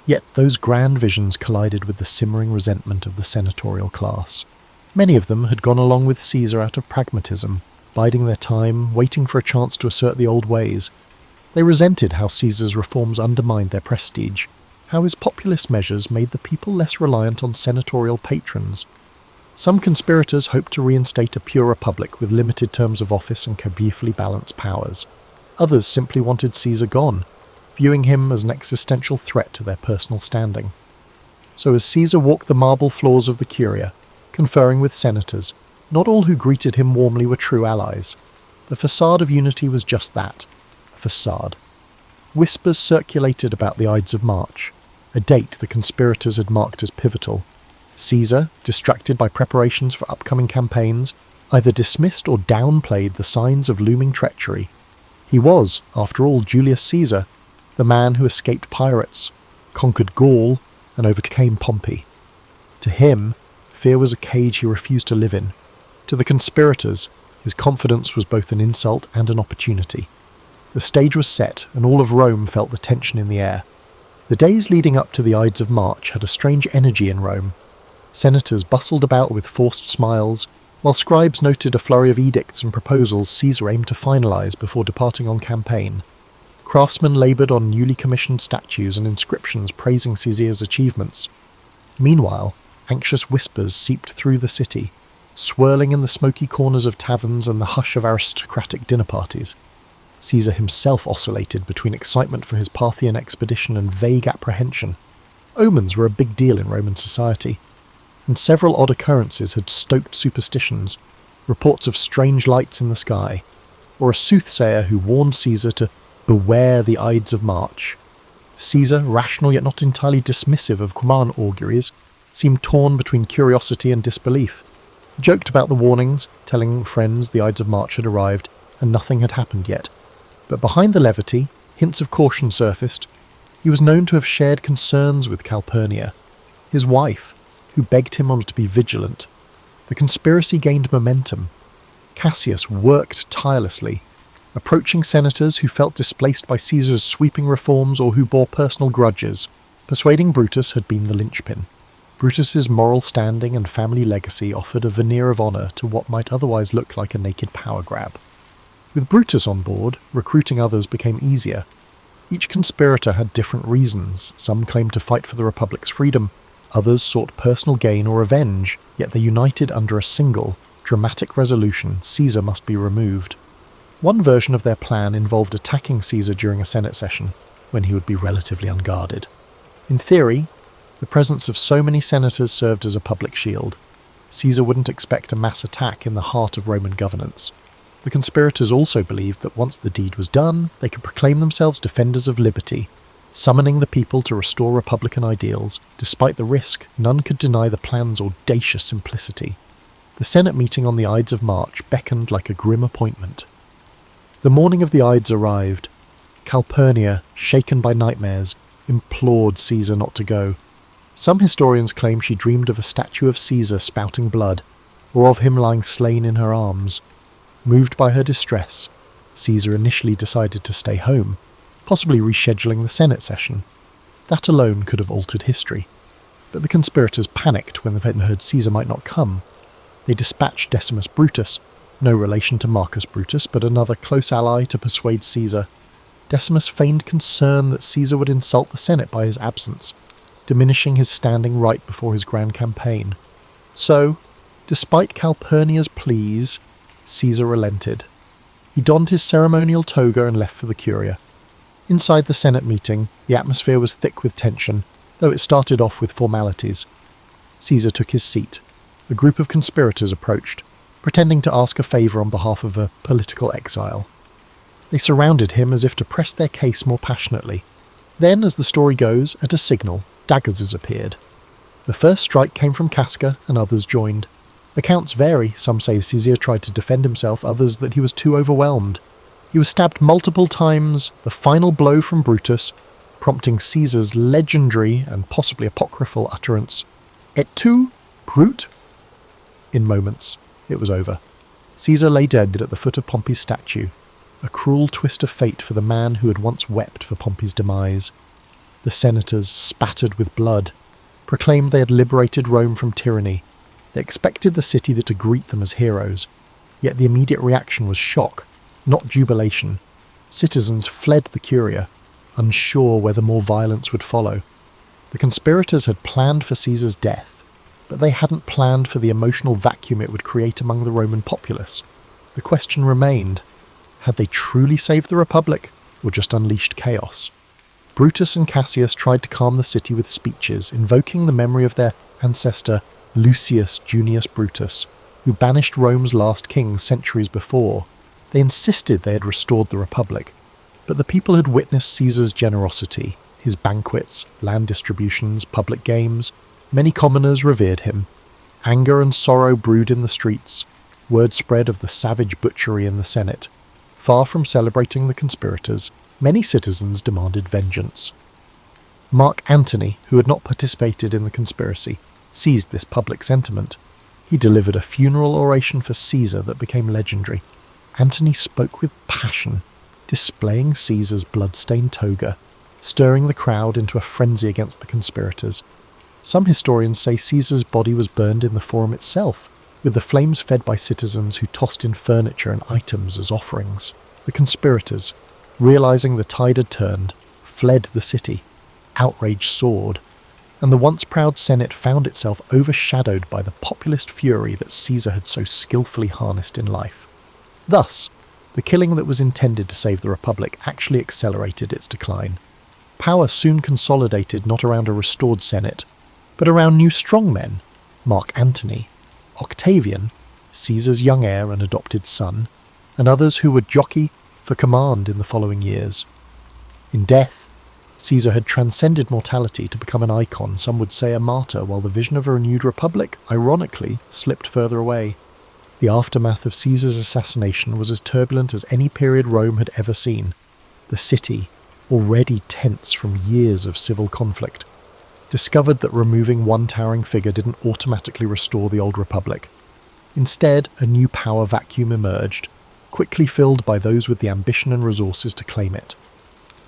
Speaker 1: Yet those grand visions collided with the simmering resentment of the senatorial class. Many of them had gone along with Caesar out of pragmatism, biding their time, waiting for a chance to assert the old ways. They resented how Caesar's reforms undermined their prestige, how his populist measures made the people less reliant on senatorial patrons. Some conspirators hoped to reinstate a pure republic with limited terms of office and carefully balanced powers. Others simply wanted Caesar gone, viewing him as an existential threat to their personal standing. So as Caesar walked the marble floors of the Curia, conferring with senators, not all who greeted him warmly were true allies. The facade of unity was just that, a facade. Whispers circulated about the Ides of March, a date the conspirators had marked as pivotal. Caesar, distracted by preparations for upcoming campaigns, either dismissed or downplayed the signs of looming treachery. He was, after all, Julius Caesar, the man who escaped pirates, conquered Gaul, and overcame Pompey. To him, fear was a cage he refused to live in. To the conspirators, his confidence was both an insult and an opportunity. The stage was set, and all of Rome felt the tension in the air. The days leading up to the Ides of March had a strange energy in Rome. Senators bustled about with forced smiles, while scribes noted a flurry of edicts and proposals Caesar aimed to finalise before departing on campaign. Craftsmen laboured on newly commissioned statues and inscriptions praising Caesar's achievements. Meanwhile, anxious whispers seeped through the city, swirling in the smoky corners of taverns and the hush of aristocratic dinner parties. Caesar himself oscillated between excitement for his Parthian expedition and vague apprehension. Omens were a big deal in Roman society, and several odd occurrences had stoked superstitions, reports of strange lights in the sky, or a soothsayer who warned Caesar to beware the Ides of March. Caesar, rational yet not entirely dismissive of Cuban auguries, seemed torn between curiosity and disbelief. He joked about the warnings, telling friends the Ides of March had arrived and nothing had happened yet. But behind the levity, hints of caution surfaced. He was known to have shared concerns with Calpurnia, his wife, who begged him on to be vigilant. The conspiracy gained momentum. Cassius worked tirelessly, approaching senators who felt displaced by Caesar's sweeping reforms or who bore personal grudges. Persuading Brutus had been the linchpin. Brutus's moral standing and family legacy offered a veneer of honour to what might otherwise look like a naked power grab. With Brutus on board, recruiting others became easier. Each conspirator had different reasons. Some claimed to fight for the Republic's freedom, others sought personal gain or revenge, yet they united under a single, dramatic resolution: Caesar must be removed. One version of their plan involved attacking Caesar during a Senate session, when he would be relatively unguarded. In theory, the presence of so many senators served as a public shield. Caesar wouldn't expect a mass attack in the heart of Roman governance. The conspirators also believed that once the deed was done, they could proclaim themselves defenders of liberty, summoning the people to restore republican ideals. Despite the risk, none could deny the plan's audacious simplicity. The Senate meeting on the Ides of March beckoned like a grim appointment. The morning of the Ides arrived. Calpurnia, shaken by nightmares, implored Caesar not to go. Some historians claim she dreamed of a statue of Caesar spouting blood, or of him lying slain in her arms. Moved by her distress, Caesar initially decided to stay home, possibly rescheduling the Senate session. That alone could have altered history. But the conspirators panicked when they heard Caesar might not come. They dispatched Decimus Brutus, no relation to Marcus Brutus, but another close ally, to persuade Caesar. Decimus feigned concern that Caesar would insult the Senate by his absence, diminishing his standing right before his grand campaign. So, despite Calpurnia's pleas, Caesar relented. He donned his ceremonial toga and left for the Curia. Inside the Senate meeting, the atmosphere was thick with tension, though it started off with formalities. Caesar took his seat. A group of conspirators approached, pretending to ask a favour on behalf of a political exile. They surrounded him as if to press their case more passionately. Then, as the story goes, at a signal, daggers appeared. The first strike came from Casca, and others joined. Accounts vary. Some say Caesar tried to defend himself, others that he was too overwhelmed. He was stabbed multiple times, the final blow from Brutus, prompting Caesar's legendary and possibly apocryphal utterance, "Et tu, Brute?" In moments, it was over. Caesar lay dead at the foot of Pompey's statue, a cruel twist of fate for the man who had once wept for Pompey's demise. The senators, spattered with blood, proclaimed they had liberated Rome from tyranny. They expected the city to greet them as heroes, yet the immediate reaction was shock, not jubilation. Citizens fled the Curia, unsure whether more violence would follow. The conspirators had planned for Caesar's death, but they hadn't planned for the emotional vacuum it would create among the Roman populace. The question remained, had they truly saved the Republic, or just unleashed chaos? Brutus and Cassius tried to calm the city with speeches, invoking the memory of their ancestor Lucius Junius Brutus, who banished Rome's last king centuries before. They insisted they had restored the Republic, but the people had witnessed Caesar's generosity, his banquets, land distributions, public games. Many commoners revered him. Anger and sorrow brewed in the streets. Word spread of the savage butchery in the Senate. Far from celebrating the conspirators, many citizens demanded vengeance. Mark Antony, who had not participated in the conspiracy, seized this public sentiment. He delivered a funeral oration for Caesar that became legendary. Antony spoke with passion, displaying Caesar's blood-stained toga, stirring the crowd into a frenzy against the conspirators. Some historians say Caesar's body was burned in the forum itself, with the flames fed by citizens who tossed in furniture and items as offerings. The conspirators, realizing the tide had turned, fled the city. Outrage soared, and the once proud Senate found itself overshadowed by the populist fury that Caesar had so skillfully harnessed in life. Thus, the killing that was intended to save the Republic actually accelerated its decline. Power soon consolidated not around a restored Senate, but around new strongmen: Mark Antony, Octavian, Caesar's young heir and adopted son, and others who would jockey for command in the following years. In death, Caesar had transcended mortality to become an icon, some would say a martyr, while the vision of a renewed republic, ironically, slipped further away. The aftermath of Caesar's assassination was as turbulent as any period Rome had ever seen. The city, already tense from years of civil conflict, discovered that removing one towering figure didn't automatically restore the old republic. Instead, a new power vacuum emerged, quickly filled by those with the ambition and resources to claim it.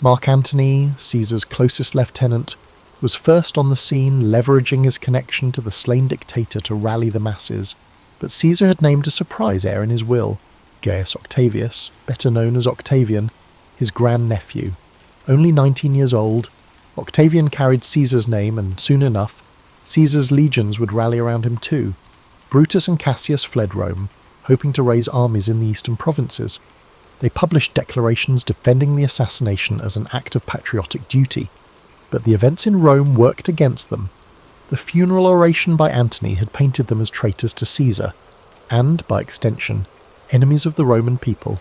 Speaker 1: Mark Antony, Caesar's closest lieutenant, was first on the scene, leveraging his connection to the slain dictator to rally the masses, but Caesar had named a surprise heir in his will, Gaius Octavius, better known as Octavian, his grandnephew. Only 19 years old, Octavian carried Caesar's name, and soon enough, Caesar's legions would rally around him too. Brutus and Cassius fled Rome, hoping to raise armies in the eastern provinces. They published declarations defending the assassination as an act of patriotic duty, but the events in Rome worked against them. The funeral oration by Antony had painted them as traitors to Caesar, and, by extension, enemies of the Roman people.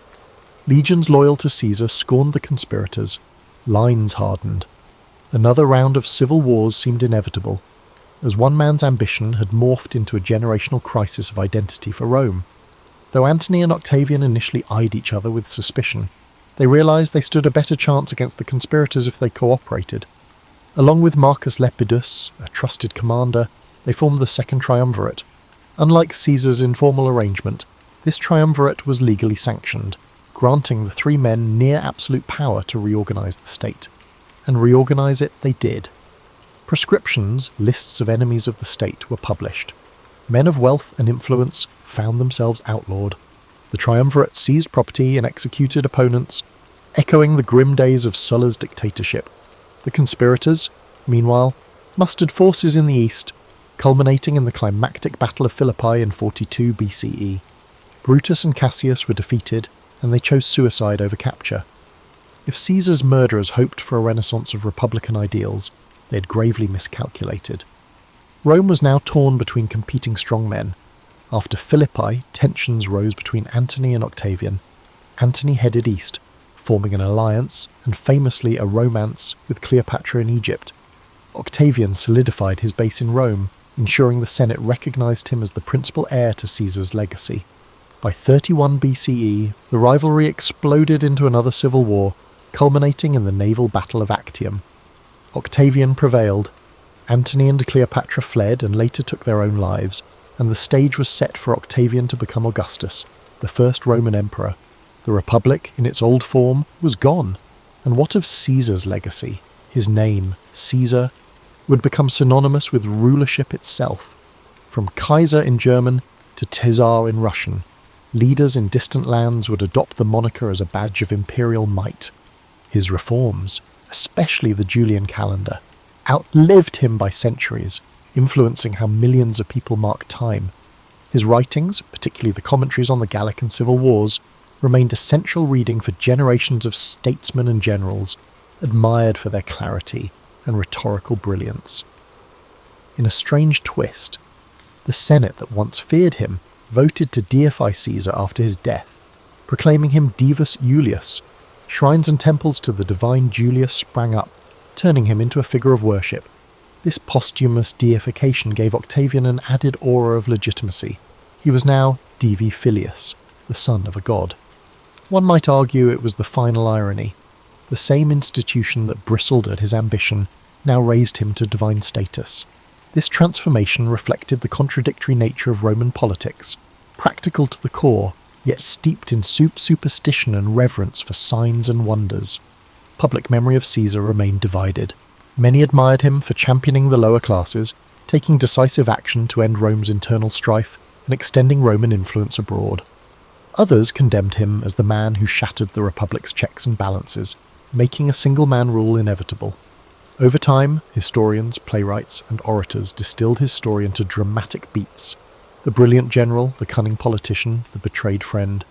Speaker 1: Legions loyal to Caesar scorned the conspirators. Lines hardened. Another round of civil wars seemed inevitable, as one man's ambition had morphed into a generational crisis of identity for Rome. Though Antony and Octavian initially eyed each other with suspicion, they realized they stood a better chance against the conspirators if they cooperated. Along with Marcus Lepidus, a trusted commander, they formed the Second Triumvirate. Unlike Caesar's informal arrangement, this triumvirate was legally sanctioned, granting the three men near absolute power to reorganize the state. And reorganize it they did. Prescriptions, lists of enemies of the state, were published. Men of wealth and influence found themselves outlawed. The triumvirate seized property and executed opponents, echoing the grim days of Sulla's dictatorship. The conspirators, meanwhile, mustered forces in the east, culminating in the climactic Battle of Philippi in 42 BCE. Brutus and Cassius were defeated, and they chose suicide over capture. If Caesar's murderers hoped for a renaissance of republican ideals, they had gravely miscalculated. Rome was now torn between competing strongmen. After Philippi, tensions rose between Antony and Octavian. Antony headed east, forming an alliance, and famously a romance, with Cleopatra in Egypt. Octavian solidified his base in Rome, ensuring the Senate recognized him as the principal heir to Caesar's legacy. By 31 BCE, the rivalry exploded into another civil war, culminating in the naval battle of Actium. Octavian prevailed. Antony and Cleopatra fled and later took their own lives, and the stage was set for Octavian to become Augustus, the first Roman emperor. The Republic, in its old form, was gone. And what of Caesar's legacy? His name, Caesar, would become synonymous with rulership itself. From Kaiser in German to Caesar in Russian, leaders in distant lands would adopt the moniker as a badge of imperial might. His reforms, especially the Julian calendar, outlived him by centuries, influencing how millions of people mark time. His writings, particularly the commentaries on the Gallic and Civil Wars, remained essential reading for generations of statesmen and generals, admired for their clarity and rhetorical brilliance. In a strange twist, the Senate that once feared him voted to deify Caesar after his death, proclaiming him Divus Iulius. Shrines and temples to the divine Julius sprang up, turning him into a figure of worship. This posthumous deification gave Octavian an added aura of legitimacy. He was now Divi Filius, the son of a god. One might argue it was the final irony. The same institution that bristled at his ambition now raised him to divine status. This transformation reflected the contradictory nature of Roman politics, practical to the core, yet steeped in superstition and reverence for signs and wonders. Public memory of Caesar remained divided. Many admired him for championing the lower classes, taking decisive action to end Rome's internal strife, and extending Roman influence abroad. Others condemned him as the man who shattered the Republic's checks and balances, making a single-man rule inevitable. Over time, historians, playwrights, and orators distilled his story into dramatic beats. The brilliant general, the cunning politician, the betrayed friend.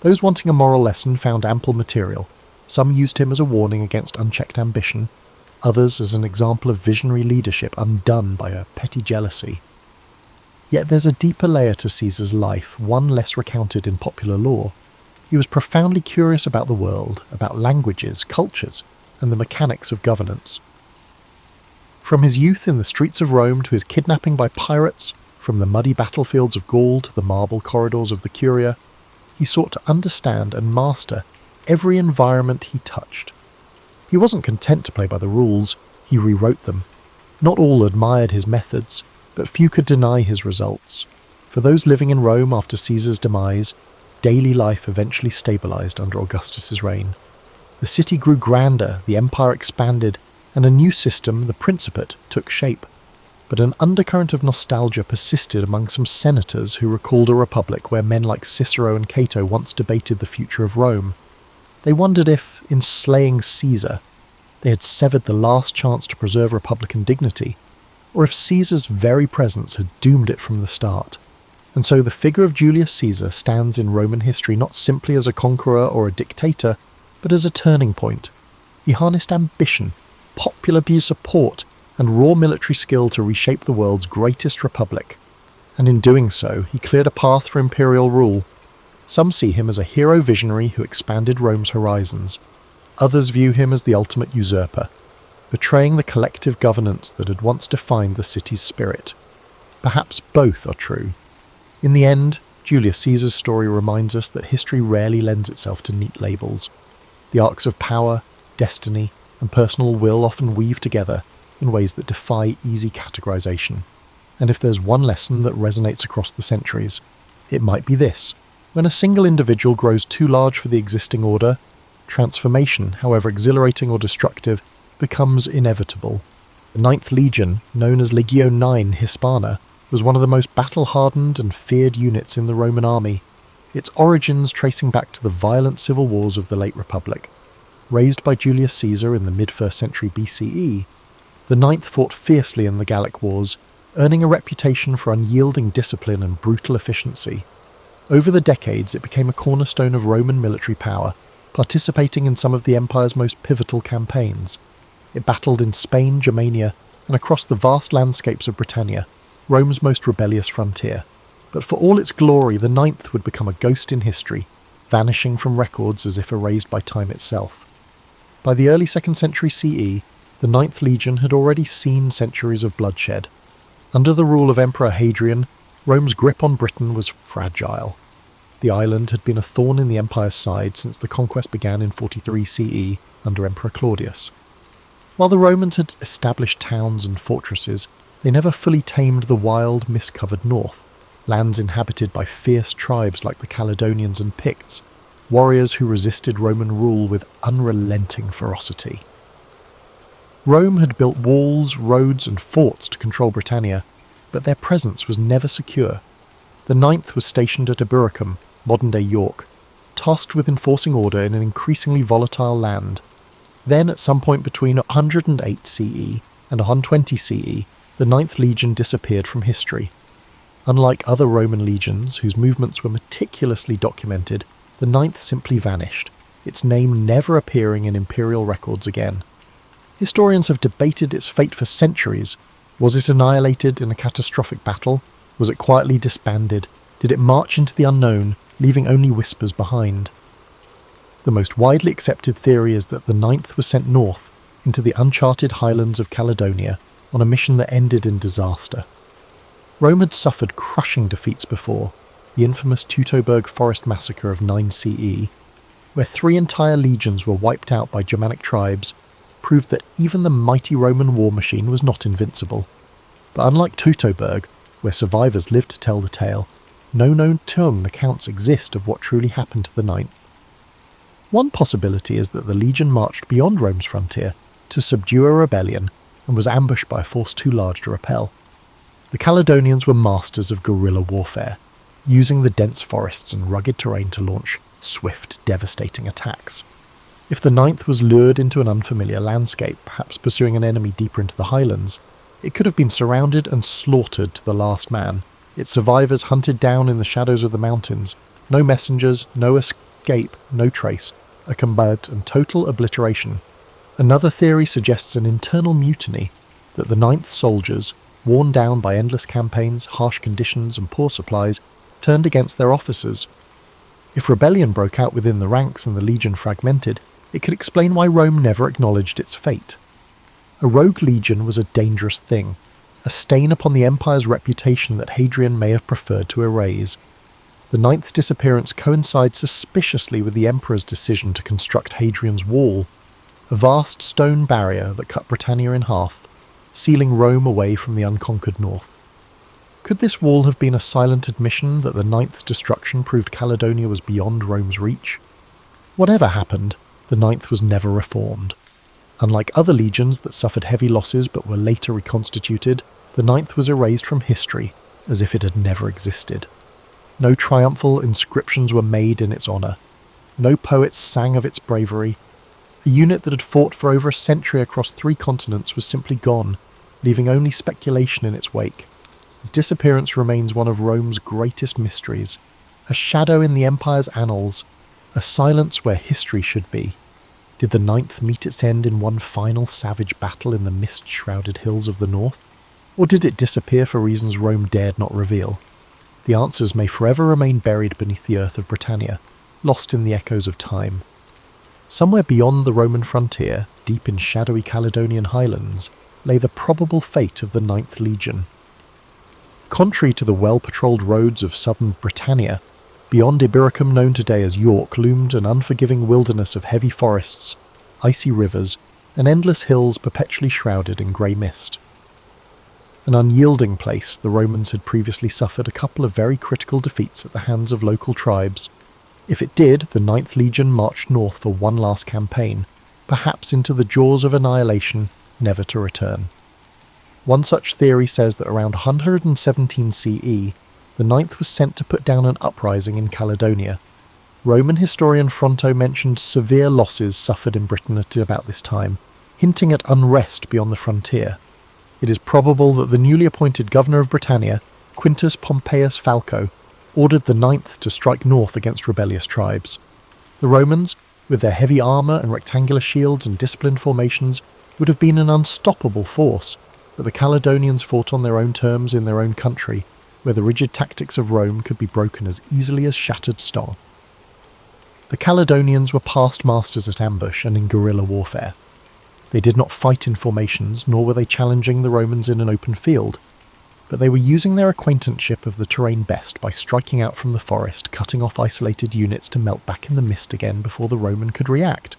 Speaker 1: Those wanting a moral lesson found ample material. Some used him as a warning against unchecked ambition, others as an example of visionary leadership undone by a petty jealousy. Yet there's a deeper layer to Caesar's life, one less recounted in popular lore. He was profoundly curious about the world, about languages, cultures, and the mechanics of governance. From his youth in the streets of Rome to his kidnapping by pirates, from the muddy battlefields of Gaul to the marble corridors of the Curia, he sought to understand and master every environment he touched. He wasn't content to play by the rules, he rewrote them. Not all admired his methods, but few could deny his results. For those living in Rome after Caesar's demise, daily life eventually stabilized under Augustus's reign. The city grew grander, the empire expanded, and a new system, the Principate, took shape. But an undercurrent of nostalgia persisted among some senators who recalled a republic where men like Cicero and Cato once debated the future of Rome. They wondered if, in slaying Caesar, they had severed the last chance to preserve republican dignity, or if Caesar's very presence had doomed it from the start. And so the figure of Julius Caesar stands in Roman history not simply as a conqueror or a dictator, but as a turning point. He harnessed ambition, popular view support, and raw military skill to reshape the world's greatest republic. And in doing so, he cleared a path for imperial rule. Some see him as a hero visionary who expanded Rome's horizons. Others view him as the ultimate usurper, betraying the collective governance that had once defined the city's spirit. Perhaps both are true. In the end, Julius Caesar's story reminds us that history rarely lends itself to neat labels. The arcs of power, destiny, and personal will often weave together in ways that defy easy categorization. And if there's one lesson that resonates across the centuries, it might be this. When a single individual grows too large for the existing order, transformation, however exhilarating or destructive, becomes inevitable. The Ninth Legion, known as Legio IX Hispana, was one of the most battle-hardened and feared units in the Roman army, its origins tracing back to the violent civil wars of the late Republic. Raised by Julius Caesar in the mid-1st century BCE, the Ninth fought fiercely in the Gallic Wars, earning a reputation for unyielding discipline and brutal efficiency. Over the decades, it became a cornerstone of Roman military power, participating in some of the empire's most pivotal campaigns. It battled in Spain, Germania, and across the vast landscapes of Britannia, Rome's most rebellious frontier. But for all its glory, the Ninth would become a ghost in history, vanishing from records as if erased by time itself. By the early 2nd century CE, the Ninth Legion had already seen centuries of bloodshed. Under the rule of Emperor Hadrian, Rome's grip on Britain was fragile. The island had been a thorn in the empire's side since the conquest began in 43 CE under Emperor Claudius. While the Romans had established towns and fortresses, they never fully tamed the wild, mist-covered north, lands inhabited by fierce tribes like the Caledonians and Picts, warriors who resisted Roman rule with unrelenting ferocity. Rome had built walls, roads, and forts to control Britannia, but their presence was never secure. The Ninth was stationed at Eburacum, modern-day York, tasked with enforcing order in an increasingly volatile land. Then, at some point between 108 CE and 120 CE, the Ninth Legion disappeared from history. Unlike other Roman legions, whose movements were meticulously documented, the Ninth simply vanished, its name never appearing in imperial records again. Historians have debated its fate for centuries. Was it annihilated in a catastrophic battle? Was it quietly disbanded? Did it march into the unknown, leaving only whispers behind? The most widely accepted theory is that the Ninth was sent north, into the uncharted highlands of Caledonia, on a mission that ended in disaster. Rome had suffered crushing defeats before, the infamous Teutoburg forest massacre of 9 CE, where 3 entire legions were wiped out by Germanic tribes, proved that even the mighty Roman war machine was not invincible. But unlike Teutoburg, where survivors lived to tell the tale, no known tomb accounts exist of what truly happened to the Ninth. One possibility is that the legion marched beyond Rome's frontier to subdue a rebellion and was ambushed by a force too large to repel. The Caledonians were masters of guerrilla warfare, using the dense forests and rugged terrain to launch swift, devastating attacks. If the Ninth was lured into an unfamiliar landscape, perhaps pursuing an enemy deeper into the highlands, it could have been surrounded and slaughtered to the last man, its survivors hunted down in the shadows of the mountains, no messengers, no escape, no trace, a complete and total obliteration. Another theory suggests an internal mutiny, that the Ninth soldiers, worn down by endless campaigns, harsh conditions and poor supplies, turned against their officers. If rebellion broke out within the ranks and the legion fragmented, It could explain why Rome never acknowledged its fate. A rogue legion was a dangerous thing, a stain upon the empire's reputation that Hadrian may have preferred to erase. The ninth's disappearance coincides suspiciously with the emperor's decision to construct Hadrian's Wall, a vast stone barrier that cut Britannia in half, sealing Rome away from the unconquered north. Could this wall have been a silent admission that the ninth's destruction proved Caledonia was beyond Rome's reach? Whatever happened, the ninth was never reformed. Unlike other legions that suffered heavy losses but were later reconstituted, the ninth was erased from history as if it had never existed. No triumphal inscriptions were made in its honour. No poets sang of its bravery. A unit that had fought for over a century across 3 continents was simply gone, leaving only speculation in its wake. His disappearance remains one of Rome's greatest mysteries, a shadow in the empire's annals, a silence where history should be. Did the ninth meet its end in one final savage battle in the mist-shrouded hills of the north? Or did it disappear for reasons Rome dared not reveal? The answers may forever remain buried beneath the earth of Britannia, lost in the echoes of time. Somewhere beyond the Roman frontier, deep in shadowy Caledonian highlands, lay the probable fate of the Ninth Legion. Contrary to the well-patrolled roads of southern Britannia, beyond Ibericum known today as York loomed an unforgiving wilderness of heavy forests, icy rivers, and endless hills perpetually shrouded in grey mist. An unyielding place, the Romans had previously suffered a couple of very critical defeats at the hands of local tribes. If it did, the Ninth Legion marched north for one last campaign, perhaps into the jaws of annihilation, never to return. One such theory says that around 117 CE, the Ninth was sent to put down an uprising in Caledonia. Roman historian Fronto mentioned severe losses suffered in Britain at about this time, hinting at unrest beyond the frontier. It is probable that the newly appointed governor of Britannia, Quintus Pompeius Falco, ordered the Ninth to strike north against rebellious tribes. The Romans, with their heavy armour and rectangular shields and disciplined formations, would have been an unstoppable force, but the Caledonians fought on their own terms in their own country, where the rigid tactics of Rome could be broken as easily as shattered stone. The Caledonians were past masters at ambush and in guerrilla warfare. They did not fight in formations, nor were they challenging the Romans in an open field, but they were using their acquaintanceship of the terrain best by striking out from the forest, cutting off isolated units to melt back in the mist again before the Roman could react.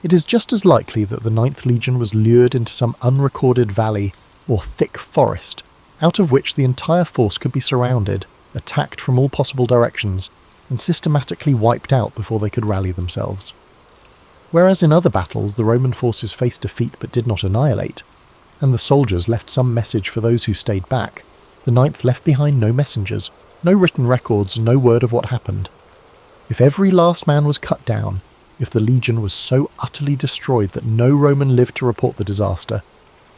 Speaker 1: It is just as likely that the Ninth Legion was lured into some unrecorded valley or thick forest, out of which the entire force could be surrounded, attacked from all possible directions, and systematically wiped out before they could rally themselves. Whereas in other battles the Roman forces faced defeat but did not annihilate, and the soldiers left some message for those who stayed back, the Ninth left behind no messengers, no written records, no word of what happened. If every last man was cut down, if the legion was so utterly destroyed that no Roman lived to report the disaster,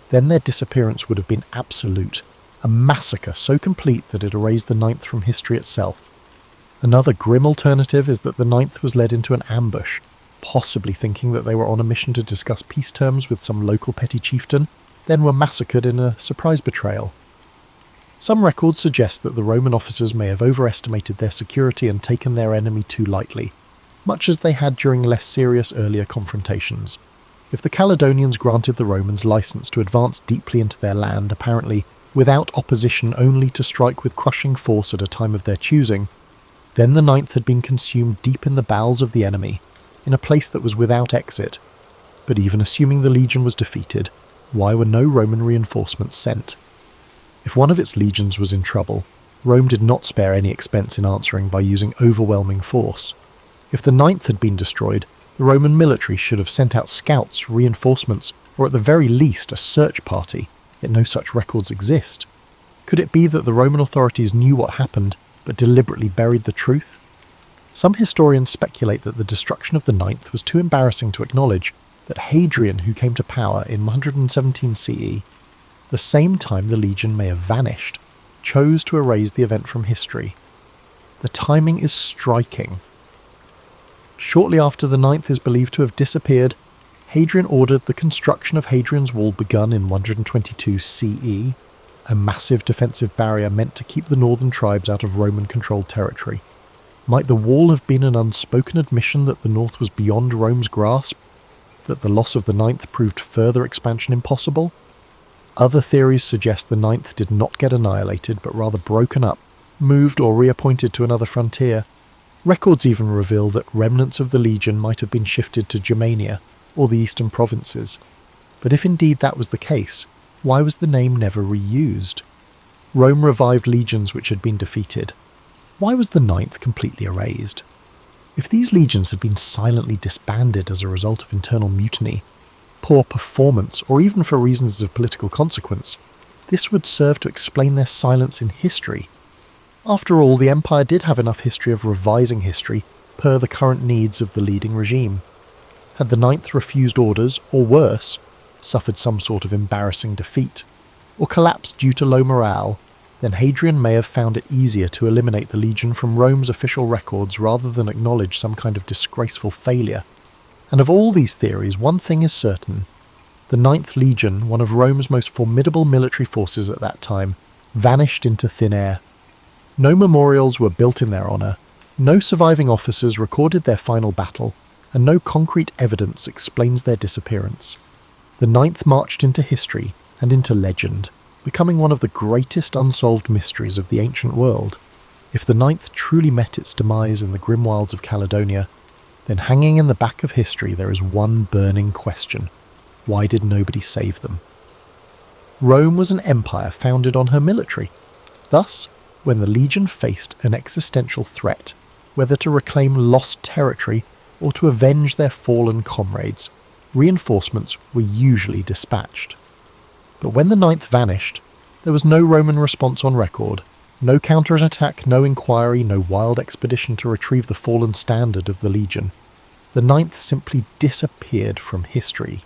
Speaker 1: then their disappearance would have been absolute, a massacre so complete that it erased the Ninth from history itself. Another grim alternative is that the Ninth was led into an ambush, possibly thinking that they were on a mission to discuss peace terms with some local petty chieftain, then were massacred in a surprise betrayal. Some records suggest that the Roman officers may have overestimated their security and taken their enemy too lightly, much as they had during less serious earlier confrontations. If the Caledonians granted the Romans license to advance deeply into their land, apparently without opposition, only to strike with crushing force at a time of their choosing, then the Ninth had been consumed deep in the bowels of the enemy, in a place that was without exit. But even assuming the legion was defeated, why were no Roman reinforcements sent? If one of its legions was in trouble, Rome did not spare any expense in answering by using overwhelming force. If the Ninth had been destroyed, the Roman military should have sent out scouts, reinforcements, or at the very least a search party, yet no such records exist. Could it be that the Roman authorities knew what happened, but deliberately buried the truth? Some historians speculate that the destruction of the Ninth was too embarrassing to acknowledge, that Hadrian, who came to power in 117 CE, the same time the legion may have vanished, chose to erase the event from history. The timing is striking. Shortly after the Ninth is believed to have disappeared, Hadrian ordered the construction of Hadrian's Wall begun in 122 CE, a massive defensive barrier meant to keep the northern tribes out of Roman-controlled territory. Might the wall have been an unspoken admission that the north was beyond Rome's grasp? That the loss of the ninth proved further expansion impossible? Other theories suggest the ninth did not get annihilated, but rather broken up, moved or reappointed to another frontier. Records even reveal that remnants of the legion might have been shifted to Germania, or the eastern provinces. But if indeed that was the case, why was the name never reused? Rome revived legions which had been defeated. Why was the ninth completely erased? If these legions had been silently disbanded as a result of internal mutiny, poor performance, or even for reasons of political consequence, this would serve to explain their silence in history. After all, the empire did have enough history of revising history per the current needs of the leading regime. Had the ninth refused orders, or worse, suffered some sort of embarrassing defeat, or collapsed due to low morale, then Hadrian may have found it easier to eliminate the legion from Rome's official records rather than acknowledge some kind of disgraceful failure. And of all these theories, one thing is certain. The Ninth Legion, one of Rome's most formidable military forces at that time, vanished into thin air. No memorials were built in their honour, no surviving officers recorded their final battle, and no concrete evidence explains their disappearance. The Ninth marched into history and into legend, becoming one of the greatest unsolved mysteries of the ancient world. If the Ninth truly met its demise in the grim wilds of Caledonia, then hanging in the back of history there is one burning question. Why did nobody save them? Rome was an empire founded on her military. Thus, when the legion faced an existential threat, whether to reclaim lost territory or to avenge their fallen comrades, reinforcements were usually dispatched. But when the Ninth vanished, there was no Roman response on record, no counterattack, no inquiry, no wild expedition to retrieve the fallen standard of the legion. The Ninth simply disappeared from history.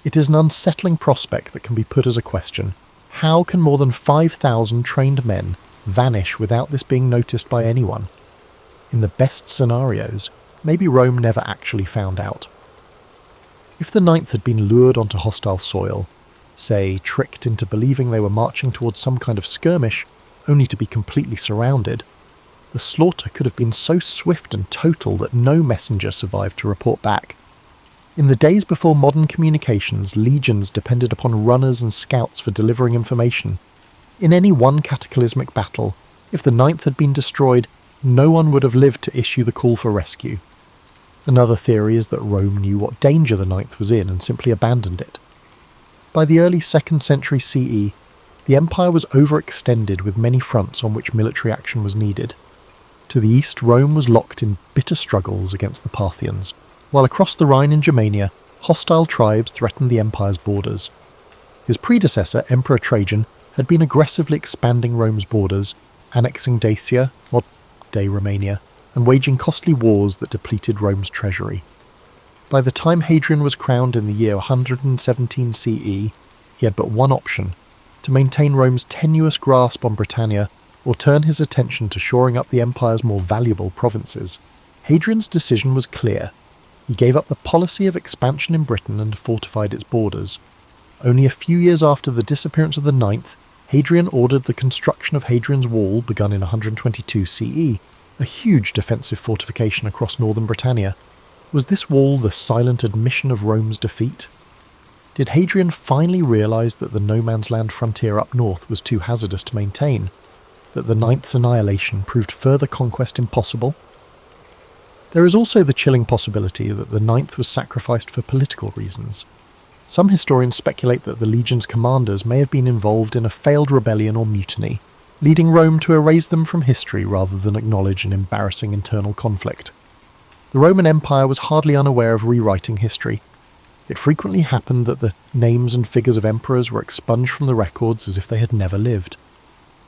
Speaker 1: It is an unsettling prospect that can be put as a question. How can more than 5,000 trained men vanish without this being noticed by anyone? In the best scenarios, maybe Rome never actually found out. If the Ninth had been lured onto hostile soil, say tricked into believing they were marching towards some kind of skirmish, only to be completely surrounded, the slaughter could have been so swift and total that no messenger survived to report back. In the days before modern communications, legions depended upon runners and scouts for delivering information. In any one cataclysmic battle, if the Ninth had been destroyed, no one would have lived to issue the call for rescue. Another theory is that Rome knew what danger the Ninth was in and simply abandoned it. By the early 2nd century CE, the empire was overextended with many fronts on which military action was needed. To the east, Rome was locked in bitter struggles against the Parthians, while across the Rhine in Germania, hostile tribes threatened the empire's borders. His predecessor, Emperor Trajan, had been aggressively expanding Rome's borders, annexing Dacia, modern-day Romania, and waging costly wars that depleted Rome's treasury. By the time Hadrian was crowned in the year 117 CE, he had but one option: to maintain Rome's tenuous grasp on Britannia or turn his attention to shoring up the empire's more valuable provinces. Hadrian's decision was clear. He gave up the policy of expansion in Britain and fortified its borders. Only a few years after the disappearance of the Ninth, Hadrian ordered the construction of Hadrian's Wall, begun in 122 CE, a huge defensive fortification across northern Britannia. Was this wall the silent admission of Rome's defeat? Did Hadrian finally realise that the no-man's land frontier up north was too hazardous to maintain? That the Ninth's annihilation proved further conquest impossible? There is also the chilling possibility that the Ninth was sacrificed for political reasons. Some historians speculate that the legion's commanders may have been involved in a failed rebellion or mutiny, leading Rome to erase them from history rather than acknowledge an embarrassing internal conflict. The Roman Empire was hardly unaware of rewriting history. It frequently happened that the names and figures of emperors were expunged from the records as if they had never lived.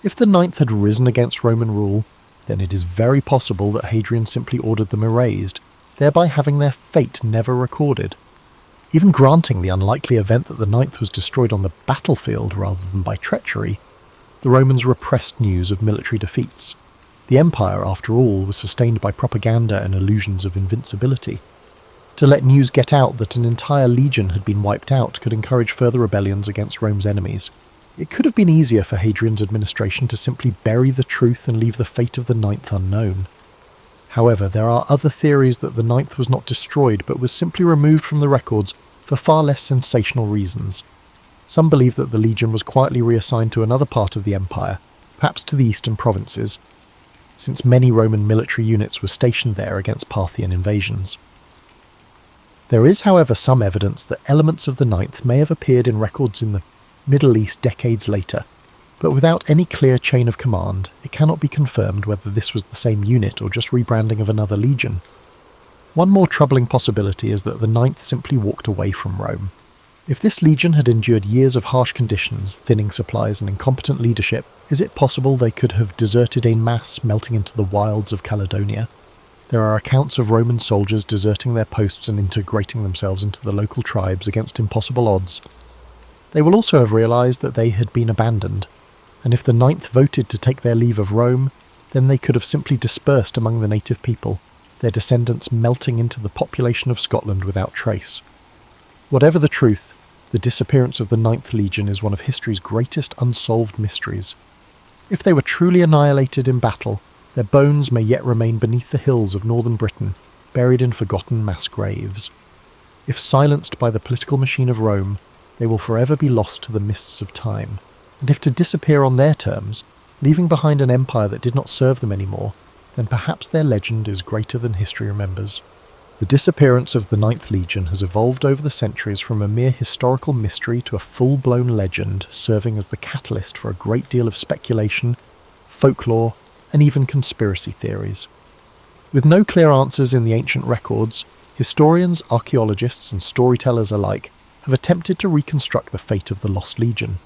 Speaker 1: If the Ninth had risen against Roman rule, then it is very possible that Hadrian simply ordered them erased, thereby having their fate never recorded. Even granting the unlikely event that the Ninth was destroyed on the battlefield rather than by treachery, the Romans repressed news of military defeats. The empire, after all, was sustained by propaganda and illusions of invincibility. To let news get out that an entire legion had been wiped out could encourage further rebellions against Rome's enemies. It could have been easier for Hadrian's administration to simply bury the truth and leave the fate of the Ninth unknown. However, there are other theories that the Ninth was not destroyed but was simply removed from the records for far less sensational reasons. Some believe that the legion was quietly reassigned to another part of the empire, perhaps to the eastern provinces, since many Roman military units were stationed there against Parthian invasions. There is, however, some evidence that elements of the Ninth may have appeared in records in the Middle East decades later, but without any clear chain of command, it cannot be confirmed whether this was the same unit or just rebranding of another legion. One more troubling possibility is that the Ninth simply walked away from Rome. If this legion had endured years of harsh conditions, thinning supplies and incompetent leadership, is it possible they could have deserted en masse, melting into the wilds of Caledonia? There are accounts of Roman soldiers deserting their posts and integrating themselves into the local tribes against impossible odds. They will also have realised that they had been abandoned, and if the Ninth voted to take their leave of Rome, then they could have simply dispersed among the native people, their descendants melting into the population of Scotland without trace. Whatever the truth, the disappearance of the Ninth Legion is one of history's greatest unsolved mysteries. If they were truly annihilated in battle, their bones may yet remain beneath the hills of northern Britain, buried in forgotten mass graves. If silenced by the political machine of Rome, they will forever be lost to the mists of time, and if to disappear on their terms, leaving behind an empire that did not serve them anymore, then perhaps their legend is greater than history remembers. The disappearance of the Ninth Legion has evolved over the centuries from a mere historical mystery to a full-blown legend, serving as the catalyst for a great deal of speculation, folklore, and even conspiracy theories. With no clear answers in the ancient records, historians, archaeologists, and storytellers alike have attempted to reconstruct the fate of the lost legion.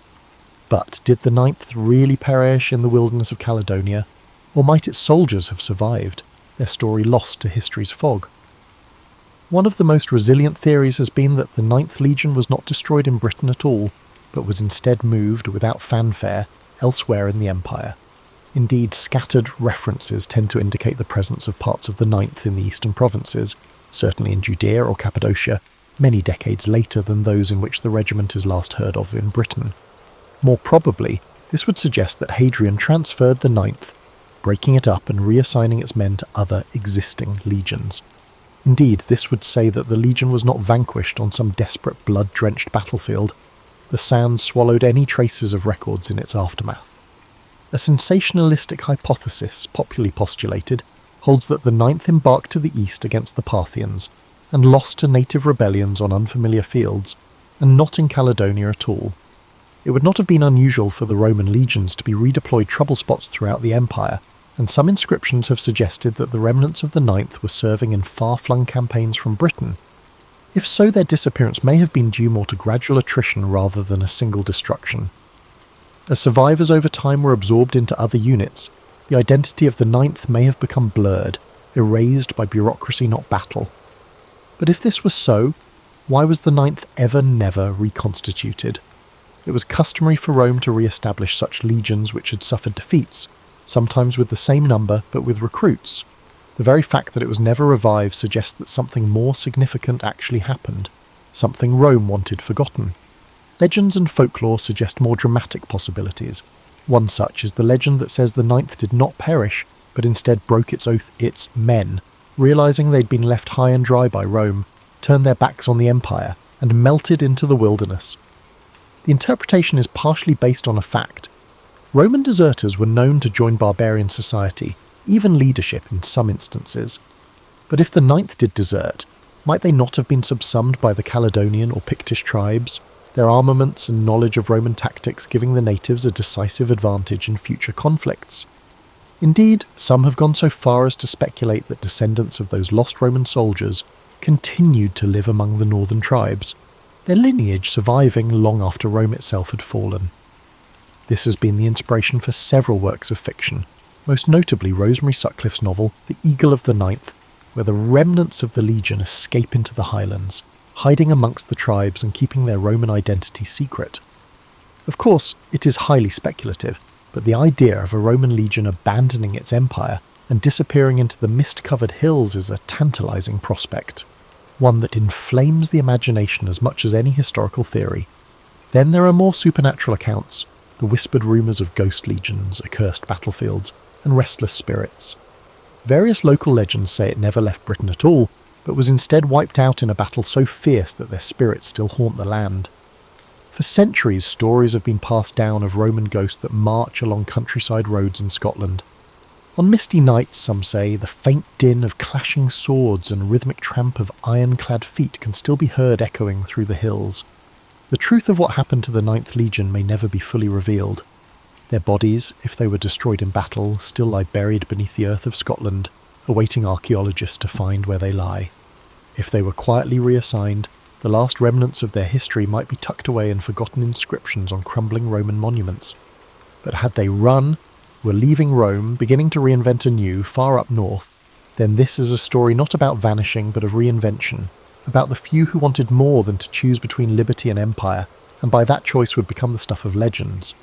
Speaker 1: But did the Ninth really perish in the wilderness of Caledonia, or might its soldiers have survived, their story lost to history's fog? One of the most resilient theories has been that the Ninth Legion was not destroyed in Britain at all, but was instead moved, without fanfare, elsewhere in the empire. Indeed, scattered references tend to indicate the presence of parts of the Ninth in the eastern provinces, certainly in Judea or Cappadocia, many decades later than those in which the regiment is last heard of in Britain. More probably, this would suggest that Hadrian transferred the Ninth, breaking it up and reassigning its men to other existing legions. Indeed, this would say that the legion was not vanquished on some desperate blood-drenched battlefield. The sands swallowed any traces of records in its aftermath. A sensationalistic hypothesis, popularly postulated, holds that the Ninth embarked to the east against the Parthians, and lost to native rebellions on unfamiliar fields, and not in Caledonia at all. It would not have been unusual for the Roman legions to be redeployed trouble spots throughout the empire, and some inscriptions have suggested that the remnants of the Ninth were serving in far-flung campaigns from Britain. If so, their disappearance may have been due more to gradual attrition rather than a single destruction. As survivors over time were absorbed into other units, the identity of the Ninth may have become blurred, erased by bureaucracy not battle. But if this was so, why was the Ninth never reconstituted? It was customary for Rome to re-establish such legions which had suffered defeats, sometimes with the same number but with recruits. The very fact that it was never revived suggests that something more significant actually happened, something Rome wanted forgotten. Legends and folklore suggest more dramatic possibilities. One such is the legend that says the Ninth did not perish, but instead broke its oath its men, realising they'd been left high and dry by Rome, turned their backs on the empire, and melted into the wilderness. The interpretation is partially based on a fact. Roman deserters were known to join barbarian society, even leadership in some instances. But if the Ninth did desert, might they not have been subsumed by the Caledonian or Pictish tribes, their armaments and knowledge of Roman tactics giving the natives a decisive advantage in future conflicts? Indeed, some have gone so far as to speculate that descendants of those lost Roman soldiers continued to live among the northern tribes, their lineage surviving long after Rome itself had fallen. This has been the inspiration for several works of fiction, most notably Rosemary Sutcliffe's novel The Eagle of the Ninth, where the remnants of the legion escape into the highlands, hiding amongst the tribes and keeping their Roman identity secret. Of course, it is highly speculative, but the idea of a Roman legion abandoning its empire and disappearing into the mist-covered hills is a tantalizing prospect, one that inflames the imagination as much as any historical theory. Then there are more supernatural accounts, the whispered rumours of ghost legions, accursed battlefields, and restless spirits. Various local legends say it never left Britain at all, but was instead wiped out in a battle so fierce that their spirits still haunt the land. For centuries, stories have been passed down of Roman ghosts that march along countryside roads in Scotland. On misty nights, some say, the faint din of clashing swords and rhythmic tramp of iron-clad feet can still be heard echoing through the hills. The truth of what happened to the Ninth Legion may never be fully revealed. Their bodies, if they were destroyed in battle, still lie buried beneath the earth of Scotland, awaiting archaeologists to find where they lie. If they were quietly reassigned, the last remnants of their history might be tucked away in forgotten inscriptions on crumbling Roman monuments. But had they run, were leaving Rome, beginning to reinvent anew, far up north, then this is a story not about vanishing but of reinvention, about the few who wanted more than to choose between liberty and empire, and by that choice would become the stuff of legends.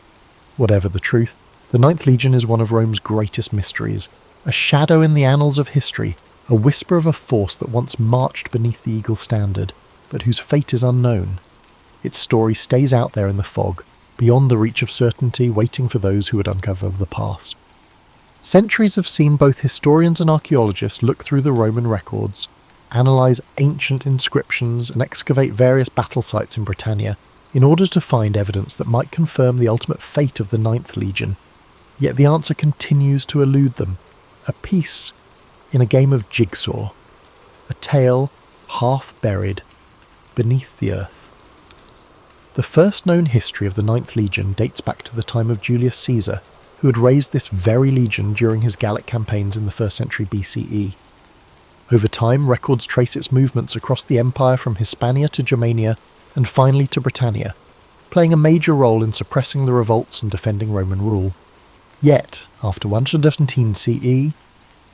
Speaker 1: Whatever the truth, the Ninth Legion is one of Rome's greatest mysteries, a shadow in the annals of history, a whisper of a force that once marched beneath the eagle standard, but whose fate is unknown. Its story stays out there in the fog, beyond the reach of certainty, waiting for those who would uncover the past. Centuries have seen both historians and archaeologists look through the Roman records, analyse ancient inscriptions and excavate various battle sites in Britannia in order to find evidence that might confirm the ultimate fate of the Ninth Legion. Yet the answer continues to elude them, a piece in a game of jigsaw, a tale half buried beneath the earth. The first known history of the Ninth Legion dates back to the time of Julius Caesar, who had raised this very legion during his Gallic campaigns in the 1st century BCE. Over time, records trace its movements across the empire from Hispania to Germania and finally to Britannia, playing a major role in suppressing the revolts and defending Roman rule. Yet, after 117 CE,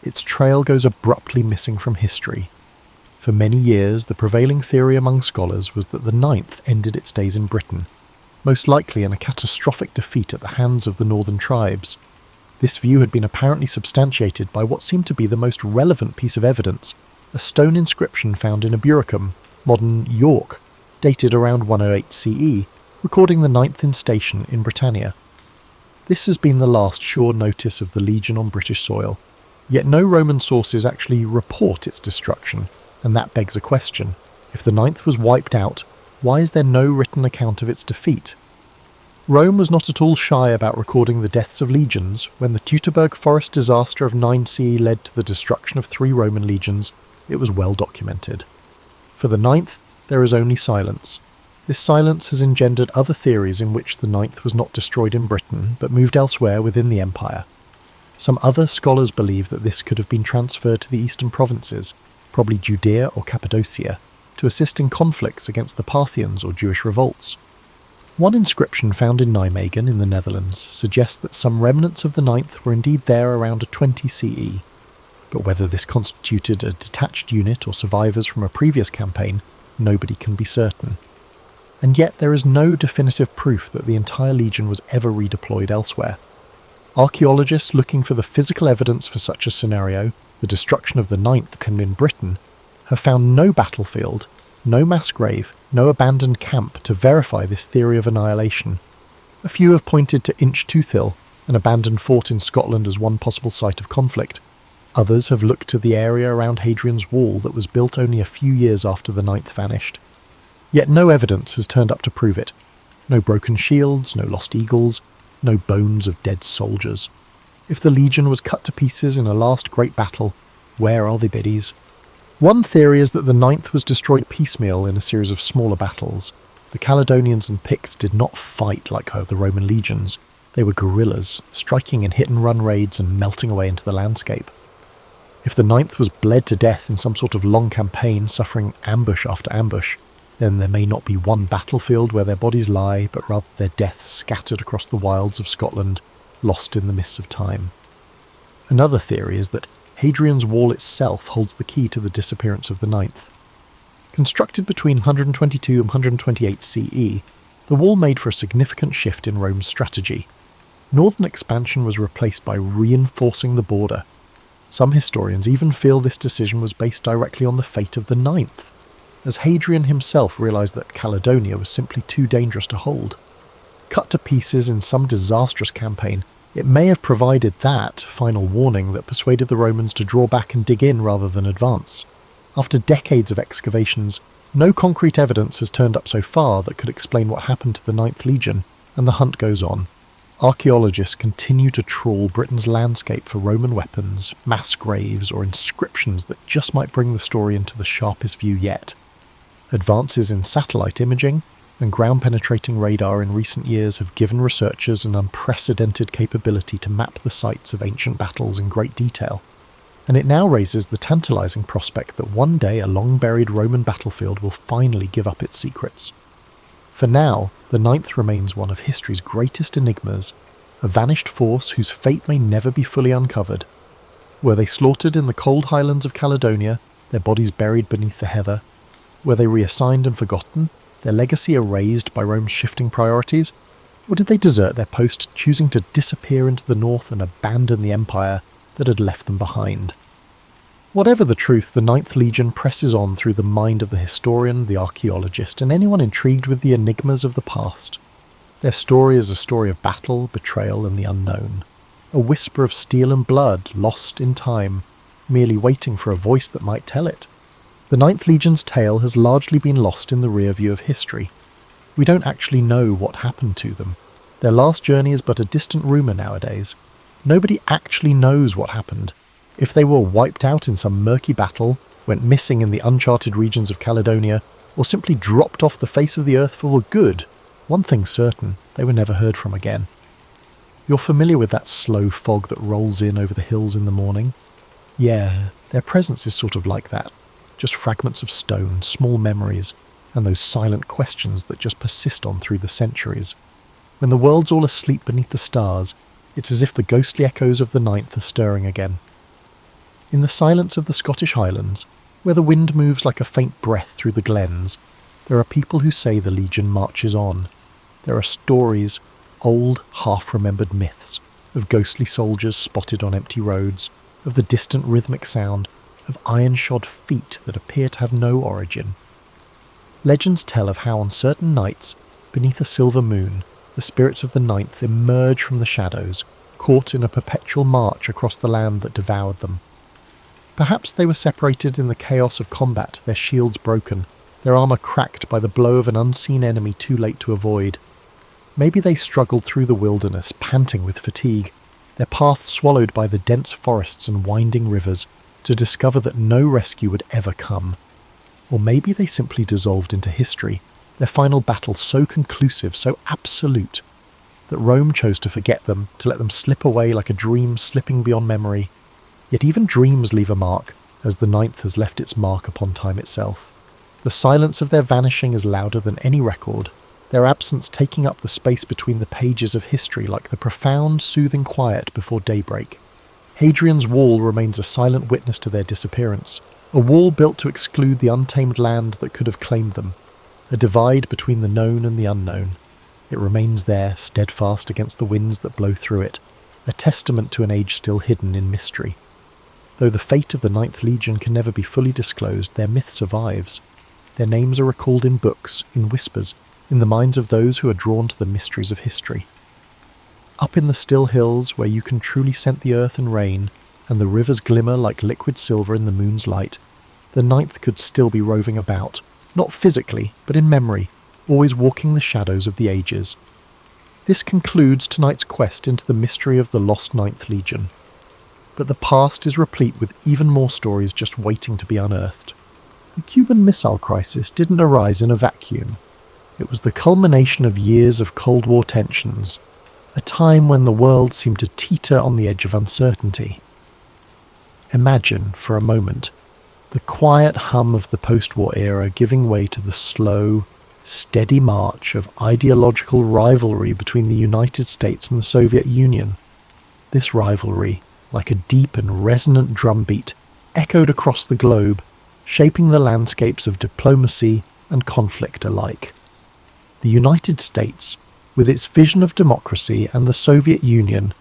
Speaker 1: its trail goes abruptly missing from history. For many years, the prevailing theory among scholars was that the Ninth ended its days in Britain, most likely in a catastrophic defeat at the hands of the northern tribes. This view had been apparently substantiated by what seemed to be the most relevant piece of evidence, a stone inscription found in Eburacum, modern York, dated around 108 CE, recording the Ninth Instation in Britannia. This has been the last sure notice of the Legion on British soil, yet no Roman sources actually report its destruction. And that begs a question. If the Ninth was wiped out, why is there no written account of its defeat? Rome was not at all shy about recording the deaths of legions. When the Teutoburg forest disaster of 9 CE led to the destruction of 3 Roman legions, it was well documented. For the Ninth, there is only silence. This silence has engendered other theories in which the Ninth was not destroyed in Britain, but moved elsewhere within the empire. Some other scholars believe that this could have been transferred to the eastern provinces, probably Judea or Cappadocia, to assist in conflicts against the Parthians or Jewish revolts. One inscription found in Nijmegen in the Netherlands suggests that some remnants of the Ninth were indeed there around 20 CE, but whether this constituted a detached unit or survivors from a previous campaign, nobody can be certain. And yet there is no definitive proof that the entire legion was ever redeployed elsewhere. Archaeologists looking for the physical evidence for such a scenario, the destruction of the Ninth in Britain, have found no battlefield, no mass grave, no abandoned camp to verify this theory of annihilation. A few have pointed to Inch Tooth Hill, an abandoned fort in Scotland, as one possible site of conflict. Others have looked to the area around Hadrian's Wall that was built only a few years after the Ninth vanished. Yet no evidence has turned up to prove it. No broken shields, no lost eagles, no bones of dead soldiers. If the legion was cut to pieces in a last great battle, where are the biddies? One theory is that the Ninth was destroyed piecemeal in a series of smaller battles. The Caledonians and Picts did not fight like the Roman legions. They were guerrillas, striking in hit-and-run raids and melting away into the landscape. If the Ninth was bled to death in some sort of long campaign, suffering ambush after ambush, then there may not be one battlefield where their bodies lie, but rather their deaths scattered across the wilds of Scotland, lost in the mists of time. Another theory is that Hadrian's Wall itself holds the key to the disappearance of the Ninth. Constructed between 122 and 128 CE, the wall made for a significant shift in Rome's strategy. Northern expansion was replaced by reinforcing the border. Some historians even feel this decision was based directly on the fate of the Ninth, as Hadrian himself realised that Caledonia was simply too dangerous to hold. Cut to pieces in some disastrous campaign, It may have provided that final warning that persuaded the Romans to draw back and dig in rather than advance. After decades of excavations, no concrete evidence has turned up so far that could explain what happened to the Ninth Legion, and the hunt goes on. Archaeologists continue to trawl Britain's landscape for Roman weapons, mass graves, or inscriptions that just might bring the story into the sharpest view yet. Advances in satellite imaging and ground-penetrating radar in recent years have given researchers an unprecedented capability to map the sites of ancient battles in great detail. And it now raises the tantalizing prospect that one day a long-buried Roman battlefield will finally give up its secrets. For now, the Ninth remains one of history's greatest enigmas, a vanished force whose fate may never be fully uncovered. Were they slaughtered in the cold highlands of Caledonia, their bodies buried beneath the heather? Were they reassigned and forgotten, their legacy erased by Rome's shifting priorities? Or did they desert their post, choosing to disappear into the north and abandon the empire that had left them behind? Whatever the truth, the Ninth Legion presses on through the mind of the historian, the archaeologist, and anyone intrigued with the enigmas of the past. Their story is a story of battle, betrayal, and the unknown. A whisper of steel and blood, lost in time, merely waiting for a voice that might tell it. The Ninth Legion's tale has largely been lost in the rear view of history. We don't actually know what happened to them. Their last journey is but a distant rumour nowadays. Nobody actually knows what happened. If they were wiped out in some murky battle, went missing in the uncharted regions of Caledonia, or simply dropped off the face of the earth for good, one thing's certain, they were never heard from again. You're familiar with that slow fog that rolls in over the hills in the morning? Yeah, their presence is sort of like that. Just fragments of stone, small memories, and those silent questions that just persist on through the centuries. When the world's all asleep beneath the stars, it's as if the ghostly echoes of the Ninth are stirring again. In the silence of the Scottish Highlands, where the wind moves like a faint breath through the glens, there are people who say the Legion marches on. There are stories, old, half-remembered myths, of ghostly soldiers spotted on empty roads, of the distant rhythmic sound, of iron-shod feet that appear to have no origin. Legends tell of how on certain nights, beneath a silver moon, the spirits of the Ninth emerge from the shadows, caught in a perpetual march across the land that devoured them. Perhaps they were separated in the chaos of combat, their shields broken, their armour cracked by the blow of an unseen enemy too late to avoid. Maybe they struggled through the wilderness, panting with fatigue, their path swallowed by the dense forests and winding rivers, to discover that no rescue would ever come. Or maybe they simply dissolved into history, their final battle so conclusive, so absolute, that Rome chose to forget them, to let them slip away like a dream slipping beyond memory. Yet even dreams leave a mark, as the Ninth has left its mark upon time itself. The silence of their vanishing is louder than any record, their absence taking up the space between the pages of history like the profound, soothing quiet before daybreak. Hadrian's Wall remains a silent witness to their disappearance, a wall built to exclude the untamed land that could have claimed them, a divide between the known and the unknown. It remains there, steadfast against the winds that blow through it, a testament to an age still hidden in mystery. Though the fate of the Ninth Legion can never be fully disclosed, their myth survives. Their names are recalled in books, in whispers, in the minds of those who are drawn to the mysteries of history. Up in the still hills, where you can truly scent the earth and rain, and the rivers glimmer like liquid silver in the moon's light, the Ninth could still be roving about, not physically, but in memory, always walking the shadows of the ages. This concludes tonight's quest into the mystery of the lost Ninth Legion. But the past is replete with even more stories just waiting to be unearthed. The Cuban Missile Crisis didn't arise in a vacuum. It was the culmination of years of Cold War tensions, a time when the world seemed to teeter on the edge of uncertainty. Imagine, for a moment, the quiet hum of the post-war era giving way to the slow, steady march of ideological rivalry between the United States and the Soviet Union. This rivalry, like a deep and resonant drumbeat, echoed across the globe, shaping the landscapes of diplomacy and conflict alike. The United States, with its vision of democracy, and the Soviet Union,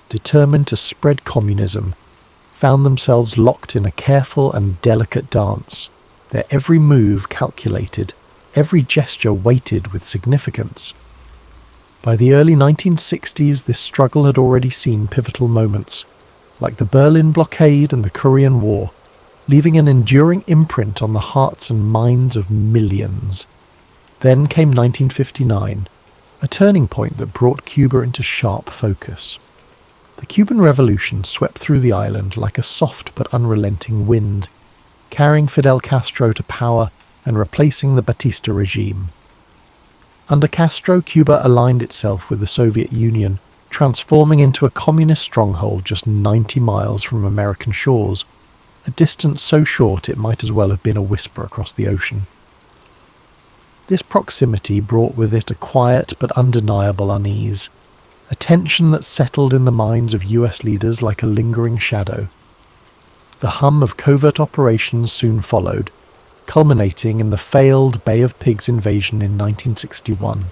Speaker 1: determined to spread communism, found themselves locked in a careful and delicate dance, their every move calculated, every gesture weighted with significance. By the early 1960s, this struggle had already seen pivotal moments, like the Berlin blockade and the Korean War, leaving an enduring imprint on the hearts and minds of millions. Then came 1959, a turning point that brought Cuba into sharp focus. The Cuban Revolution swept through the island like a soft but unrelenting wind, carrying Fidel Castro to power and replacing the Batista regime. Under Castro, Cuba aligned itself with the Soviet Union, transforming into a communist stronghold just 90 miles from American shores, a distance so short it might as well have been a whisper across the ocean. This proximity brought with it a quiet but undeniable unease, a tension that settled in the minds of US leaders like a lingering shadow. The hum of covert operations soon followed, culminating in the failed Bay of Pigs invasion in 1961.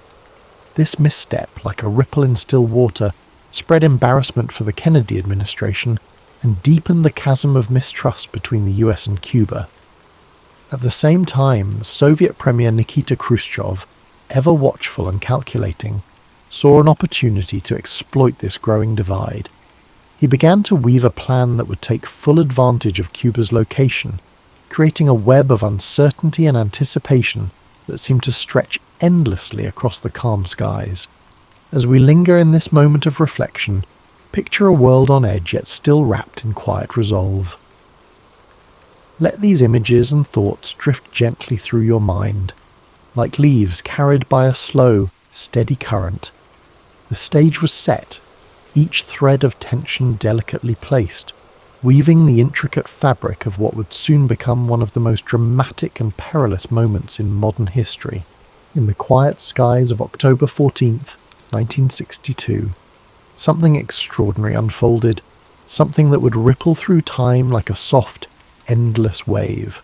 Speaker 1: This misstep, like a ripple in still water, spread embarrassment for the Kennedy administration and deepened the chasm of mistrust between the US and Cuba. At the same time, Soviet Premier Nikita Khrushchev, ever watchful and calculating, saw an opportunity to exploit this growing divide. He began to weave a plan that would take full advantage of Cuba's location, creating a web of uncertainty and anticipation that seemed to stretch endlessly across the calm skies. As we linger in this moment of reflection, picture a world on edge yet still wrapped in quiet resolve. Let these images and thoughts drift gently through your mind, like leaves carried by a slow, steady current. The stage was set, each thread of tension delicately placed, weaving the intricate fabric of what would soon become one of the most dramatic and perilous moments in modern history. In the quiet skies of October 14th, 1962, something extraordinary unfolded, something that would ripple through time like a soft, endless wave.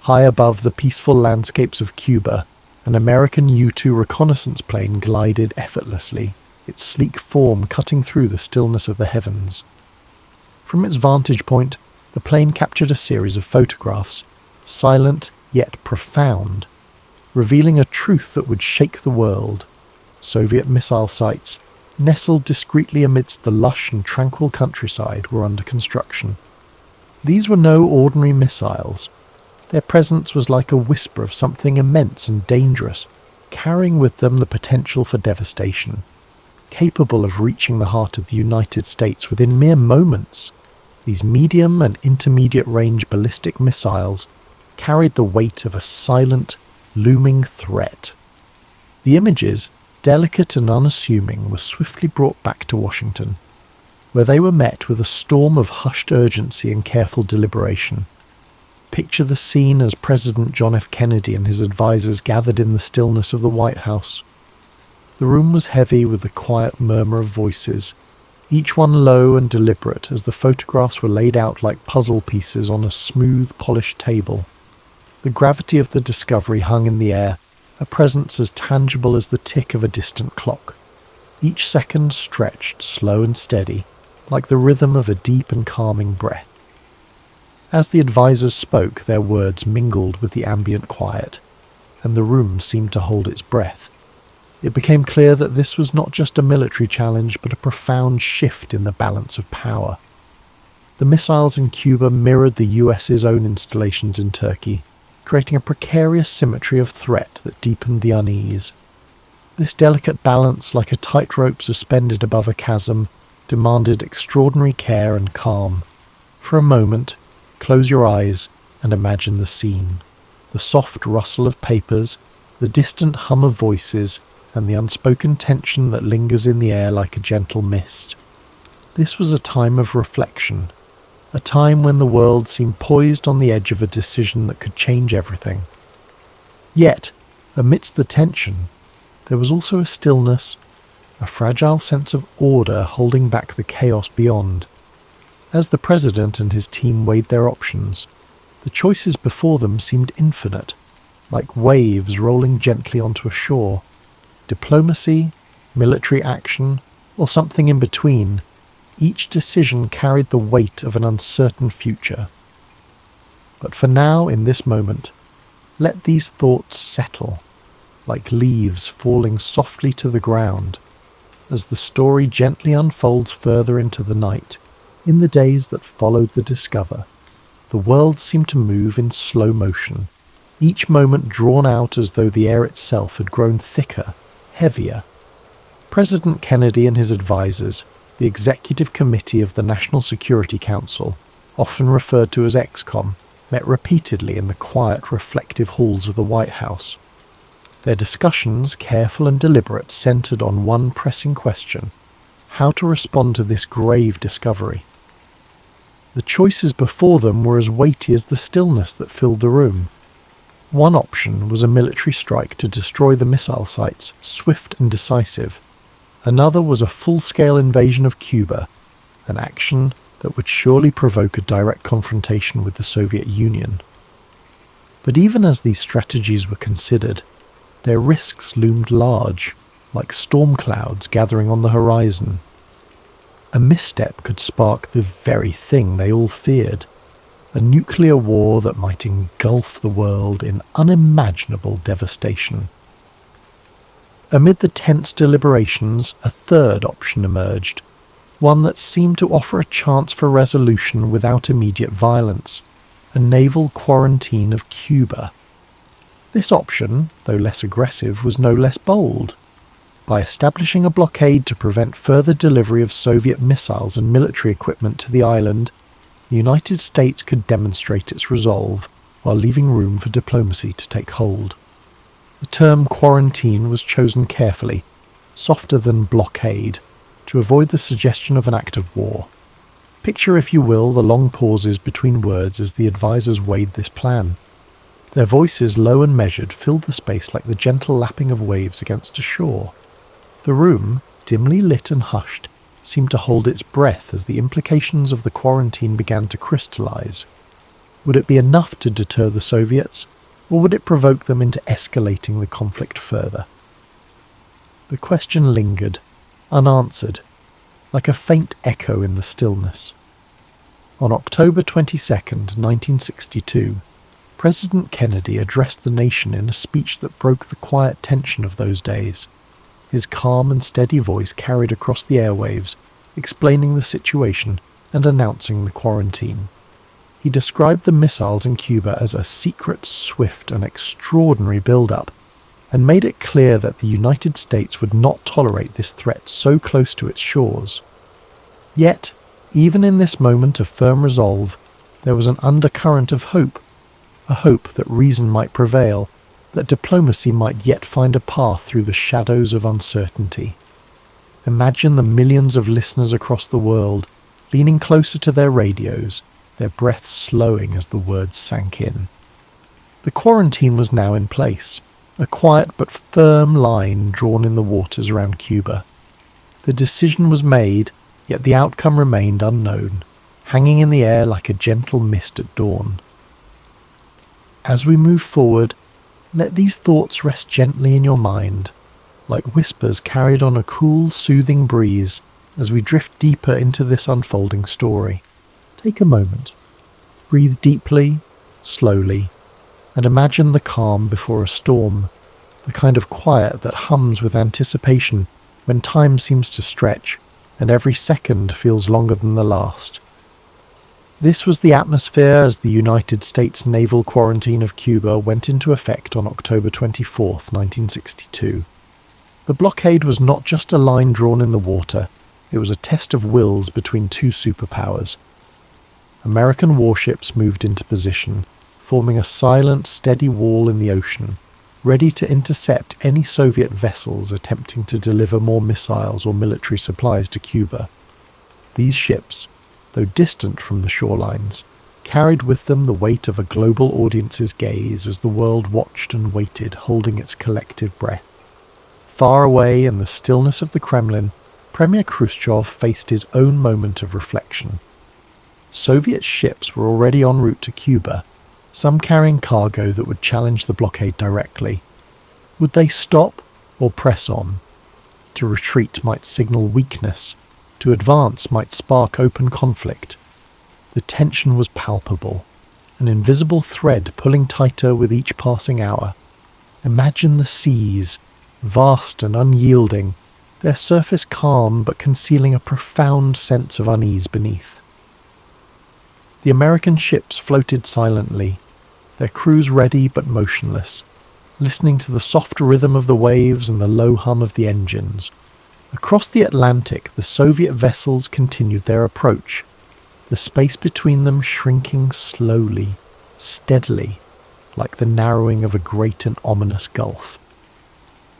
Speaker 1: High above the peaceful landscapes of Cuba, an American U-2 reconnaissance plane glided effortlessly, its sleek form cutting through the stillness of the heavens. From its vantage point, the plane captured a series of photographs, silent yet profound, revealing a truth that would shake the world. Soviet missile sites, nestled discreetly amidst the lush and tranquil countryside, were under construction. These were no ordinary missiles. Their presence was like a whisper of something immense and dangerous, carrying with them the potential for devastation, capable of reaching the heart of the United States within mere moments. These medium and intermediate range ballistic missiles carried the weight of a silent, looming threat. The images, delicate and unassuming, were swiftly brought back to Washington, where they were met with a storm of hushed urgency and careful deliberation. Picture the scene as President John F. Kennedy and his advisors gathered in the stillness of the White House. The room was heavy with the quiet murmur of voices, each one low and deliberate as the photographs were laid out like puzzle pieces on a smooth, polished table. The gravity of the discovery hung in the air, a presence as tangible as the tick of a distant clock. Each second stretched slow and steady, like the rhythm of a deep and calming breath. As the advisors spoke, their words mingled with the ambient quiet, and the room seemed to hold its breath. It became clear that this was not just a military challenge, but a profound shift in the balance of power. The missiles in Cuba mirrored the US's own installations in Turkey, creating a precarious symmetry of threat that deepened the unease. This delicate balance, like a tightrope suspended above a chasm, demanded extraordinary care and calm. For a moment, close your eyes and imagine the scene. The soft rustle of papers, the distant hum of voices, and the unspoken tension that lingers in the air like a gentle mist. This was a time of reflection, a time when the world seemed poised on the edge of a decision that could change everything. Yet, amidst the tension, there was also a stillness, a fragile sense of order holding back the chaos beyond. As the president and his team weighed their options, the choices before them seemed infinite, like waves rolling gently onto a shore. Diplomacy, military action, or something in between, each decision carried the weight of an uncertain future. But for now, in this moment, let these thoughts settle, like leaves falling softly to the ground, as the story gently unfolds further into the night. In the days that followed the discover, the world seemed to move in slow motion, each moment drawn out as though the air itself had grown thicker, heavier. President Kennedy and his advisors, the Executive Committee of the National Security Council, often referred to as ExComm, met repeatedly in the quiet, reflective halls of the White House. Their discussions, careful and deliberate, centered on one pressing question: how to respond to this grave discovery. The choices before them were as weighty as the stillness that filled the room. One option was a military strike to destroy the missile sites, swift and decisive. Another was a full-scale invasion of Cuba, an action that would surely provoke a direct confrontation with the Soviet Union. But even as these strategies were considered, their risks loomed large, like storm clouds gathering on the horizon. A misstep could spark the very thing they all feared: a nuclear war that might engulf the world in unimaginable devastation. Amid the tense deliberations, a third option emerged, one that seemed to offer a chance for resolution without immediate violence: a naval quarantine of Cuba. This option, though less aggressive, was no less bold. By establishing a blockade to prevent further delivery of Soviet missiles and military equipment to the island, the United States could demonstrate its resolve while leaving room for diplomacy to take hold. The term quarantine was chosen carefully, softer than blockade, to avoid the suggestion of an act of war. Picture, if you will, the long pauses between words as the advisors weighed this plan. Their voices, low and measured, filled the space like the gentle lapping of waves against a shore. The room, dimly lit and hushed, seemed to hold its breath as the implications of the quarantine began to crystallize. Would it be enough to deter the Soviets, or would it provoke them into escalating the conflict further? The question lingered, unanswered, like a faint echo in the stillness. On October 22nd, 1962, President Kennedy addressed the nation in a speech that broke the quiet tension of those days. His calm and steady voice carried across the airwaves, explaining the situation and announcing the quarantine. He described the missiles in Cuba as a secret, swift, and extraordinary build-up, and made it clear that the United States would not tolerate this threat so close to its shores. Yet, even in this moment of firm resolve, there was an undercurrent of hope, a hope that reason might prevail, that diplomacy might yet find a path through the shadows of uncertainty. Imagine the millions of listeners across the world, leaning closer to their radios, their breaths slowing as the words sank in. The quarantine was now in place, a quiet but firm line drawn in the waters around Cuba. The decision was made, yet the outcome remained unknown, hanging in the air like a gentle mist at dawn. As we move forward, let these thoughts rest gently in your mind, like whispers carried on a cool, soothing breeze as we drift deeper into this unfolding story. Take a moment, breathe deeply, slowly, and imagine the calm before a storm, the kind of quiet that hums with anticipation when time seems to stretch and every second feels longer than the last. This was the atmosphere as the United States naval quarantine of Cuba went into effect on October 24th, 1962. The blockade was not just a line drawn in the water, it was a test of wills between two superpowers. American warships moved into position, forming a silent, steady wall in the ocean, ready to intercept any Soviet vessels attempting to deliver more missiles or military supplies to Cuba. These ships, though distant from the shorelines, carried with them the weight of a global audience's gaze as the world watched and waited, holding its collective breath. Far away in the stillness of the Kremlin, Premier Khrushchev faced his own moment of reflection. Soviet ships were already en route to Cuba, some carrying cargo that would challenge the blockade directly. Would they stop or press on? To retreat might signal weakness. To advance might spark open conflict. The tension was palpable, an invisible thread pulling tighter with each passing hour. Imagine the seas, vast and unyielding, their surface calm but concealing a profound sense of unease beneath. The American ships floated silently, their crews ready but motionless, listening to the soft rhythm of the waves and the low hum of the engines. Across the Atlantic, the Soviet vessels continued their approach, the space between them shrinking slowly, steadily, like the narrowing of a great and ominous gulf.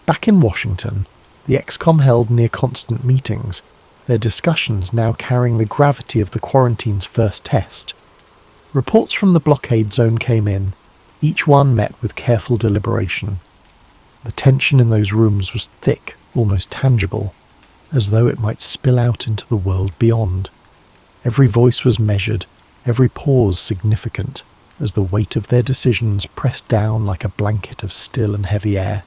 Speaker 1: Back in Washington, the ExCom held near-constant meetings, their discussions now carrying the gravity of the quarantine's first test. Reports from the blockade zone came in, each one met with careful deliberation. The tension in those rooms was thick, almost tangible, as though it might spill out into the world beyond. Every voice was measured, every pause significant, as the weight of their decisions pressed down like a blanket of still and heavy air.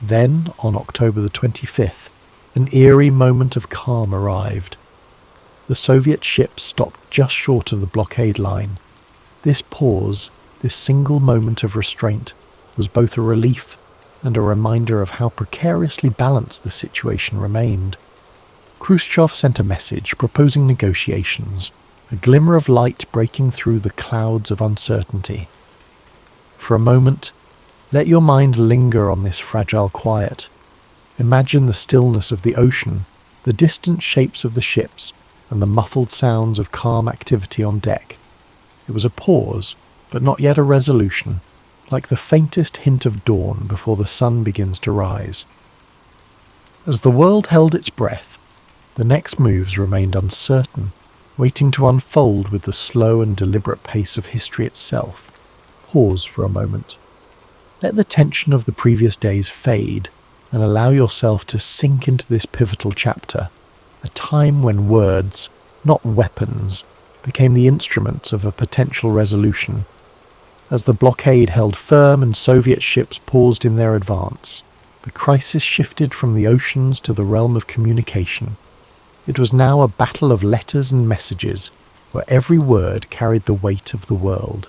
Speaker 1: Then, on October the 25th, an eerie moment of calm arrived. The Soviet ships stopped just short of the blockade line. This pause, this single moment of restraint, was both a relief and a reminder of how precariously balanced the situation remained. Khrushchev sent a message proposing negotiations, a glimmer of light breaking through the clouds of uncertainty. For a moment, let your mind linger on this fragile quiet. Imagine the stillness of the ocean, the distant shapes of the ships, and the muffled sounds of calm activity on deck. It was a pause, but not yet a resolution, like the faintest hint of dawn before the sun begins to rise. As the world held its breath, the next moves remained uncertain, waiting to unfold with the slow and deliberate pace of history itself. Pause for a moment. Let the tension of the previous days fade, and allow yourself to sink into this pivotal chapter, a time when words, not weapons, became the instruments of a potential resolution. As the blockade held firm and Soviet ships paused in their advance, the crisis shifted from the oceans to the realm of communication. It was now a battle of letters and messages, where every word carried the weight of the world.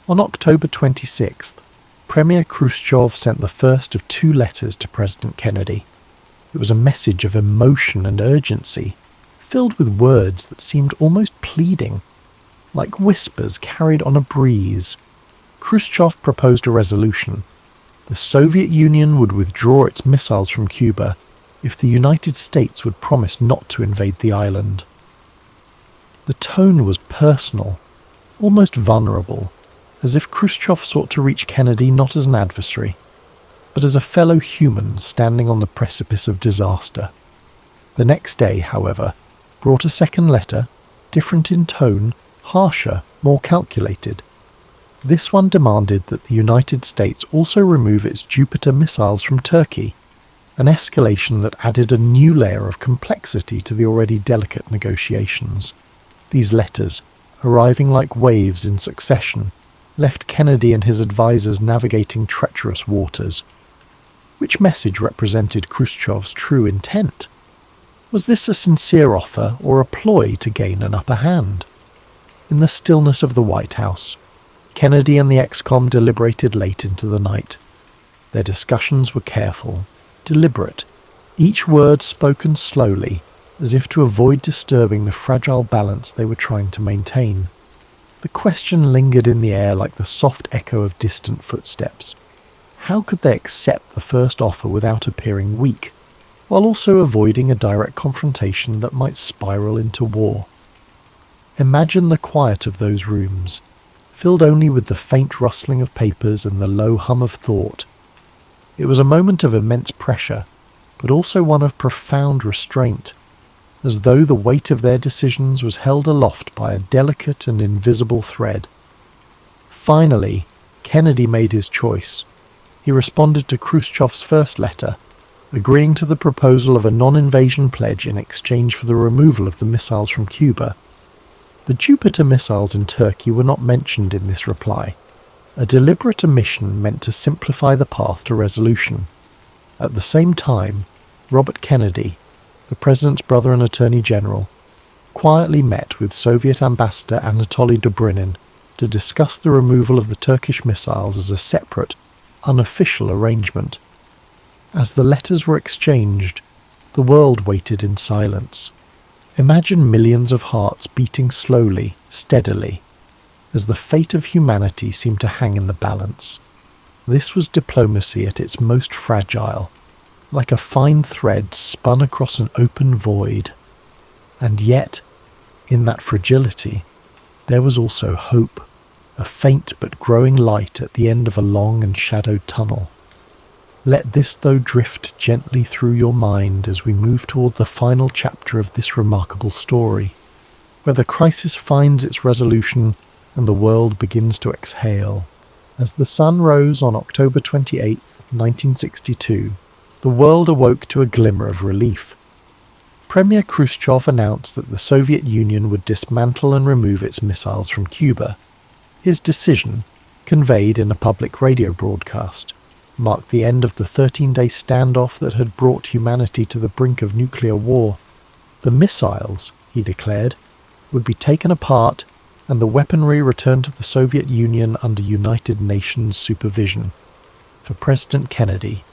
Speaker 1: On October 26th, Premier Khrushchev sent the first of 2 letters to President Kennedy. It was a message of emotion and urgency, filled with words that seemed almost pleading, like whispers carried on a breeze. Khrushchev proposed a resolution. The Soviet Union would withdraw its missiles from Cuba if the United States would promise not to invade the island. The tone was personal, almost vulnerable, as if Khrushchev sought to reach Kennedy not as an adversary, but as a fellow human standing on the precipice of disaster. The next day, however, brought a second letter, different in tone, harsher, more calculated. This one demanded that the United States also remove its Jupiter missiles from Turkey, an escalation that added a new layer of complexity to the already delicate negotiations. These letters, arriving like waves in succession, left Kennedy and his advisers navigating treacherous waters. Which message represented Khrushchev's true intent? Was this a sincere offer or a ploy to gain an upper hand? In the stillness of the White House, Kennedy and the ExCom deliberated late into the night. Their discussions were careful, deliberate, each word spoken slowly, as if to avoid disturbing the fragile balance they were trying to maintain. The question lingered in the air like the soft echo of distant footsteps. How could they accept the first offer without appearing weak, while also avoiding a direct confrontation that might spiral into war? Imagine the quiet of those rooms, filled only with the faint rustling of papers and the low hum of thought. It was a moment of immense pressure, but also one of profound restraint, as though the weight of their decisions was held aloft by a delicate and invisible thread. Finally, Kennedy made his choice. He responded to Khrushchev's first letter, agreeing to the proposal of a non-invasion pledge in exchange for the removal of the missiles from Cuba. The Jupiter missiles in Turkey were not mentioned in this reply, a deliberate omission meant to simplify the path to resolution. At the same time, Robert Kennedy, the President's brother and Attorney General, quietly met with Soviet Ambassador Anatoly Dobrynin to discuss the removal of the Turkish missiles as a separate, unofficial arrangement. As the letters were exchanged, the world waited in silence. Imagine millions of hearts beating slowly, steadily, as the fate of humanity seemed to hang in the balance. This was diplomacy at its most fragile, like a fine thread spun across an open void. And yet, in that fragility, there was also hope, a faint but growing light at the end of a long and shadowed tunnel. Let this, though, drift gently through your mind as we move toward the final chapter of this remarkable story, where the crisis finds its resolution and the world begins to exhale. As the sun rose on October 28, 1962, the world awoke to a glimmer of relief. Premier Khrushchev announced that the Soviet Union would dismantle and remove its missiles from Cuba. His decision, conveyed in a public radio broadcast, marked the end of the 13-day standoff that had brought humanity to the brink of nuclear war. The missiles, he declared, would be taken apart and the weaponry returned to the Soviet Union under United Nations supervision. For President Kennedy,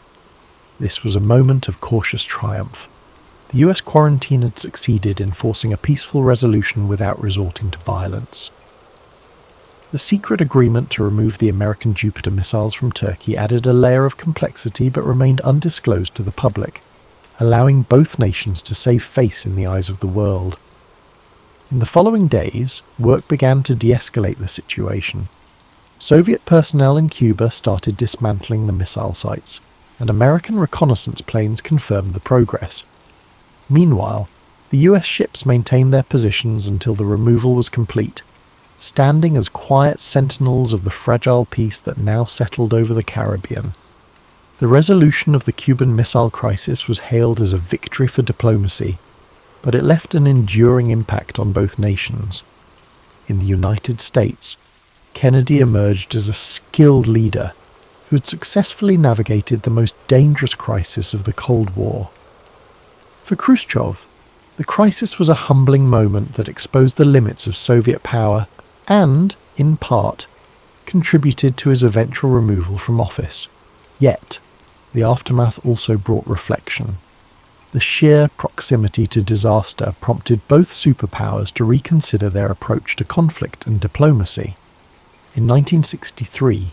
Speaker 1: this was a moment of cautious triumph. The US quarantine had succeeded in forcing a peaceful resolution without resorting to violence. The secret agreement to remove the American Jupiter missiles from Turkey added a layer of complexity but remained undisclosed to the public, allowing both nations to save face in the eyes of the world. In the following days, work began to de-escalate the situation. Soviet personnel in Cuba started dismantling the missile sites, and American reconnaissance planes confirmed the progress. Meanwhile, the US ships maintained their positions until the removal was complete, standing as quiet sentinels of the fragile peace that now settled over the Caribbean. The resolution of the Cuban Missile Crisis was hailed as a victory for diplomacy, but it left an enduring impact on both nations. In the United States, Kennedy emerged as a skilled leader who had successfully navigated the most dangerous crisis of the Cold War. For Khrushchev, the crisis was a humbling moment that exposed the limits of Soviet power and, in part, contributed to his eventual removal from office. Yet, the aftermath also brought reflection. The sheer proximity to disaster prompted both superpowers to reconsider their approach to conflict and diplomacy. In 1963,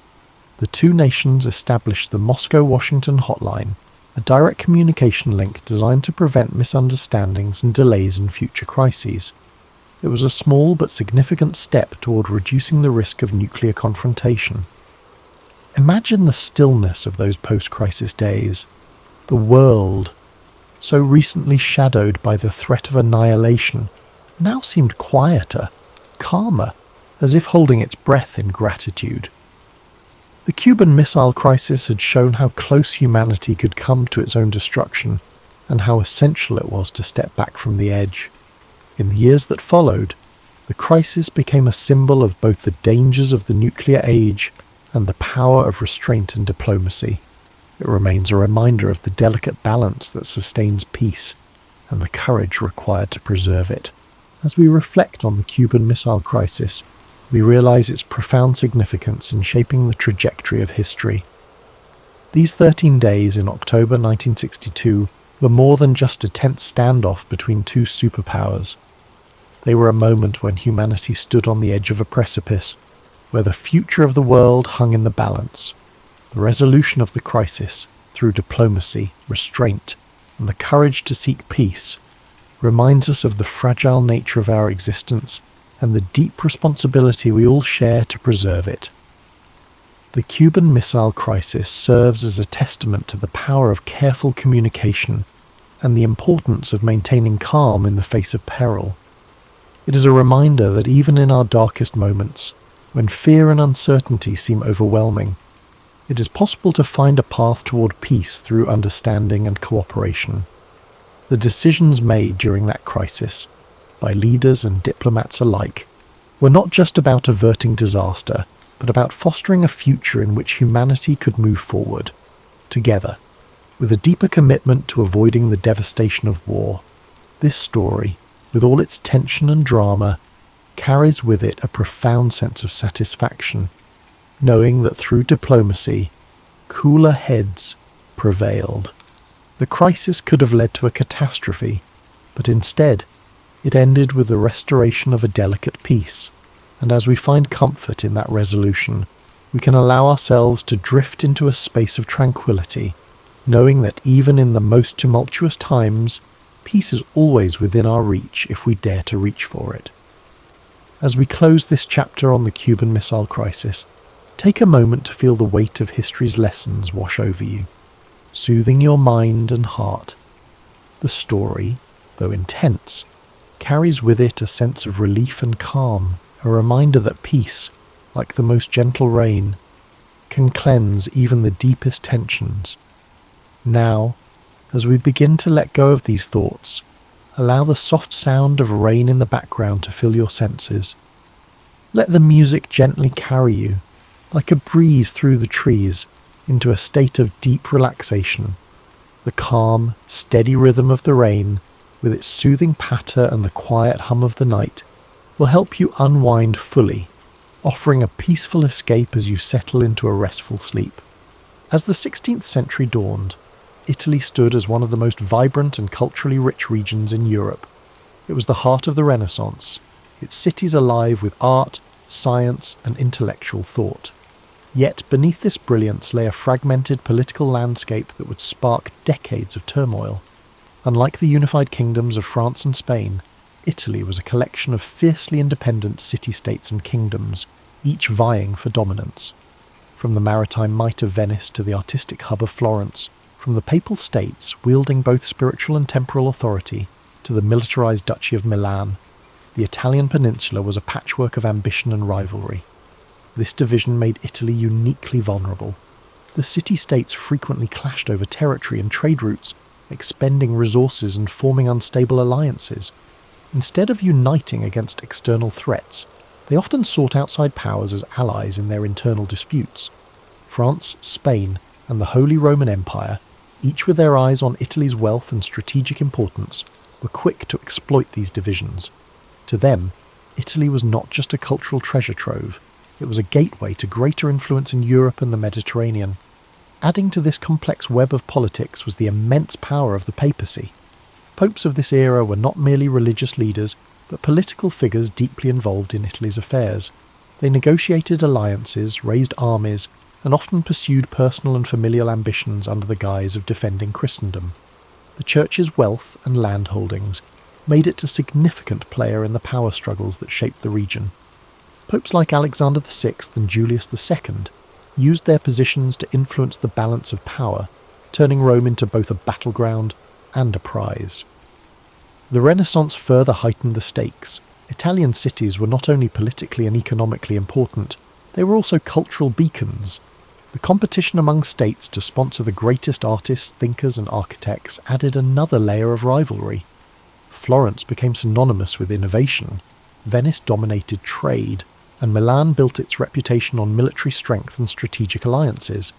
Speaker 1: the two nations established the Moscow-Washington Hotline, a direct communication link designed to prevent misunderstandings and delays in future crises. It was a small but significant step toward reducing the risk of nuclear confrontation. Imagine the stillness of those post-crisis days. The world, so recently shadowed by the threat of annihilation, now seemed quieter, calmer, as if holding its breath in gratitude. The Cuban Missile Crisis had shown how close humanity could come to its own destruction, and how essential it was to step back from the edge. In the years that followed, the crisis became a symbol of both the dangers of the nuclear age and the power of restraint and diplomacy. It remains a reminder of the delicate balance that sustains peace and the courage required to preserve it. As we reflect on the Cuban Missile Crisis, we realize its profound significance in shaping the trajectory of history. These 13 days in October 1962 were more than just a tense standoff between two superpowers. They were a moment when humanity stood on the edge of a precipice, where the future of the world hung in the balance. The resolution of the crisis, through diplomacy, restraint, and the courage to seek peace, reminds us of the fragile nature of our existence and the deep responsibility we all share to preserve it. The Cuban Missile Crisis serves as a testament to the power of careful communication and the importance of maintaining calm in the face of peril. It is a reminder that even in our darkest moments, when fear and uncertainty seem overwhelming, it is possible to find a path toward peace through understanding and cooperation. The decisions made during that crisis, by leaders and diplomats alike, were not just about averting disaster, but about fostering a future in which humanity could move forward, together, with a deeper commitment to avoiding the devastation of war. This story, with all its tension and drama, carries with it a profound sense of satisfaction, knowing that through diplomacy, cooler heads prevailed. The crisis could have led to a catastrophe, but instead, it ended with the restoration of a delicate peace, and as we find comfort in that resolution, we can allow ourselves to drift into a space of tranquility, knowing that even in the most tumultuous times, peace is always within our reach if we dare to reach for it. As we close this chapter on the Cuban Missile Crisis, take a moment to feel the weight of history's lessons wash over you, soothing your mind and heart. The story, though intense, carries with it a sense of relief and calm, a reminder that peace, like the most gentle rain, can cleanse even the deepest tensions. Now, as we begin to let go of these thoughts, allow the soft sound of rain in the background to fill your senses. Let the music gently carry you, like a breeze through the trees, into a state of deep relaxation. The calm, steady rhythm of the rain, with its soothing patter and the quiet hum of the night, will help you unwind fully, offering a peaceful escape as you settle into a restful sleep. As the 16th century dawned, Italy stood as one of the most vibrant and culturally rich regions in Europe. It was the heart of the Renaissance, its cities alive with art, science, and intellectual thought. Yet beneath this brilliance lay a fragmented political landscape that would spark decades of turmoil. Unlike the unified kingdoms of France and Spain, Italy was a collection of fiercely independent city-states and kingdoms, each vying for dominance. From the maritime might of Venice to the artistic hub of Florence, from the papal states wielding both spiritual and temporal authority to the militarized Duchy of Milan, the Italian peninsula was a patchwork of ambition and rivalry. This division made Italy uniquely vulnerable. The city-states frequently clashed over territory and trade routes, expending resources and forming unstable alliances. Instead of uniting against external threats, they often sought outside powers as allies in their internal disputes. France, Spain, and the Holy Roman Empire, each with their eyes on Italy's wealth and strategic importance, were quick to exploit these divisions. To them, Italy was not just a cultural treasure trove, it was a gateway to greater influence in Europe and the Mediterranean. Adding to this complex web of politics was the immense power of the papacy. Popes of this era were not merely religious leaders, but political figures deeply involved in Italy's affairs. They negotiated alliances, raised armies, and often pursued personal and familial ambitions under the guise of defending Christendom. The Church's wealth and land holdings made it a significant player in the power struggles that shaped the region. Popes like Alexander VI and Julius II used their positions to influence the balance of power, turning Rome into both a battleground and a prize. The Renaissance further heightened the stakes. Italian cities were not only politically and economically important, they were also cultural beacons. The competition among states to sponsor the greatest artists, thinkers, and architects added another layer of rivalry. Florence became synonymous with innovation, Venice dominated trade, and Milan built its reputation on military strength and strategic alliances.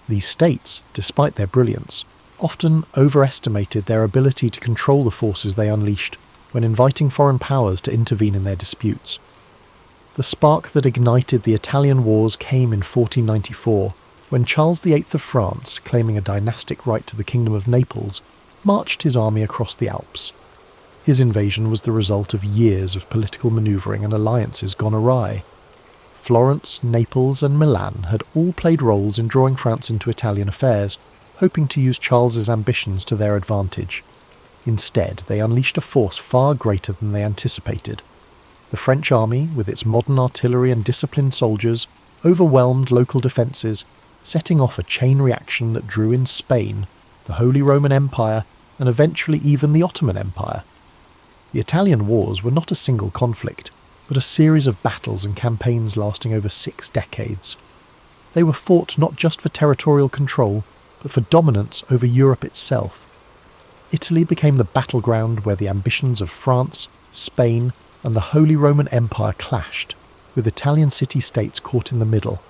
Speaker 1: These states, despite their brilliance, often overestimated their ability to control the forces they unleashed when inviting foreign powers to intervene in their disputes. The spark that ignited the Italian wars came in 1494, when Charles VIII of France, claiming a dynastic right to the Kingdom of Naples, marched his army across the Alps. His invasion was the result of years of political manoeuvring and alliances gone awry. Florence, Naples, and Milan had all played roles in drawing France into Italian affairs, hoping to use Charles's ambitions to their advantage. Instead, they unleashed a force far greater than they anticipated. The French army, with its modern artillery and disciplined soldiers, overwhelmed local defences, setting off a chain reaction that drew in Spain, the Holy Roman Empire, and eventually even the Ottoman Empire. The Italian wars were not a single conflict, but a series of battles and campaigns lasting over 6 decades. They were fought not just for territorial control, but for dominance over Europe itself. Italy became the battleground where the ambitions of France, Spain, and the Holy Roman Empire clashed, with Italian city-states caught in the middle.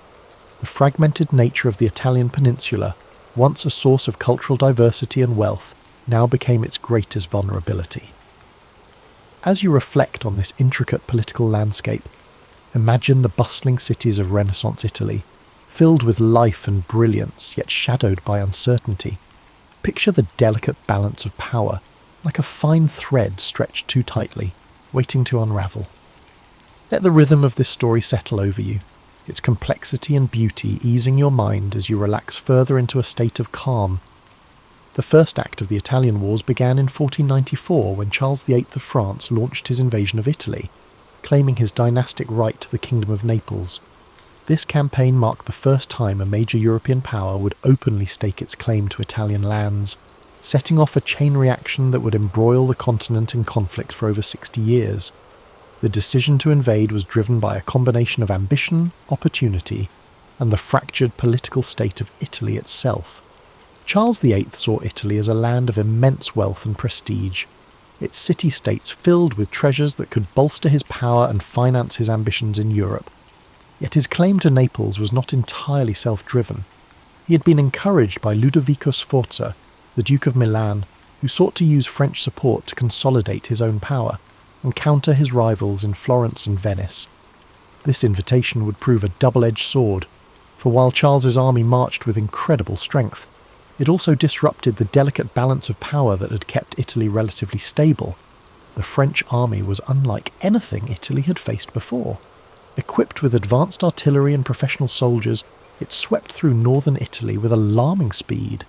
Speaker 1: The fragmented nature of the Italian peninsula, once a source of cultural diversity and wealth, now became its greatest vulnerability. As you reflect on this intricate political landscape, imagine the bustling cities of Renaissance Italy, filled with life and brilliance, yet shadowed by uncertainty. Picture the delicate balance of power, like a fine thread stretched too tightly, waiting to unravel. Let the rhythm of this story settle over you, its complexity and beauty easing your mind as you relax further into a state of calm. The first act of the Italian Wars began in 1494 when Charles VIII of France launched his invasion of Italy, claiming his dynastic right to the Kingdom of Naples. This campaign marked the first time a major European power would openly stake its claim to Italian lands, setting off a chain reaction that would embroil the continent in conflict for over 60 years. The decision to invade was driven by a combination of ambition, opportunity, and the fractured political state of Italy itself. Charles VIII saw Italy as a land of immense wealth and prestige, its city-states filled with treasures that could bolster his power and finance his ambitions in Europe. Yet his claim to Naples was not entirely self-driven. He had been encouraged by Ludovico Sforza, the Duke of Milan, who sought to use French support to consolidate his own power and counter his rivals in Florence and Venice. This invitation would prove a double-edged sword, for while Charles's army marched with incredible strength, it also disrupted the delicate balance of power that had kept Italy relatively stable. The French army was unlike anything Italy had faced before. Equipped with advanced artillery and professional soldiers, it swept through northern Italy with alarming speed.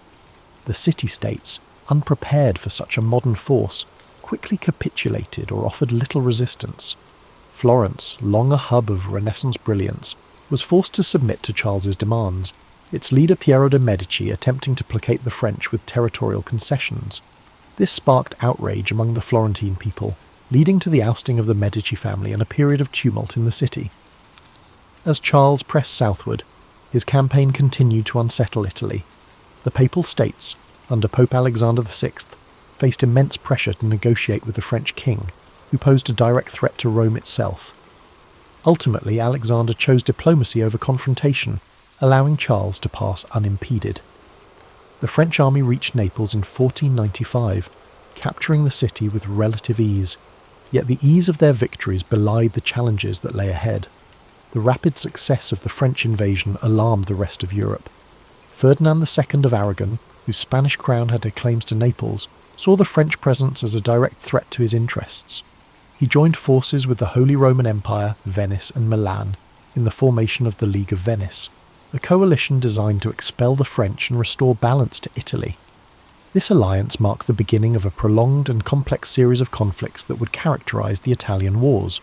Speaker 1: The city-states, unprepared for such a modern force, quickly capitulated or offered little resistance. Florence, long a hub of Renaissance brilliance, was forced to submit to Charles's demands, its leader Piero de' Medici attempting to placate the French with territorial concessions. This sparked outrage among the Florentine people, leading to the ousting of the Medici family and a period of tumult in the city. As Charles pressed southward, his campaign continued to unsettle Italy. The Papal States, under Pope Alexander VI, faced immense pressure to negotiate with the French king, who posed a direct threat to Rome itself. Ultimately, Alexander chose diplomacy over confrontation, allowing Charles to pass unimpeded. The French army reached Naples in 1495, capturing the city with relative ease, yet the ease of their victories belied the challenges that lay ahead. The rapid success of the French invasion alarmed the rest of Europe. Ferdinand II of Aragon, whose Spanish crown had claims to Naples, saw the French presence as a direct threat to his interests. He joined forces with the Holy Roman Empire, Venice and Milan in the formation of the League of Venice, a coalition designed to expel the French and restore balance to Italy. This alliance marked the beginning of a prolonged and complex series of conflicts that would characterize the Italian Wars.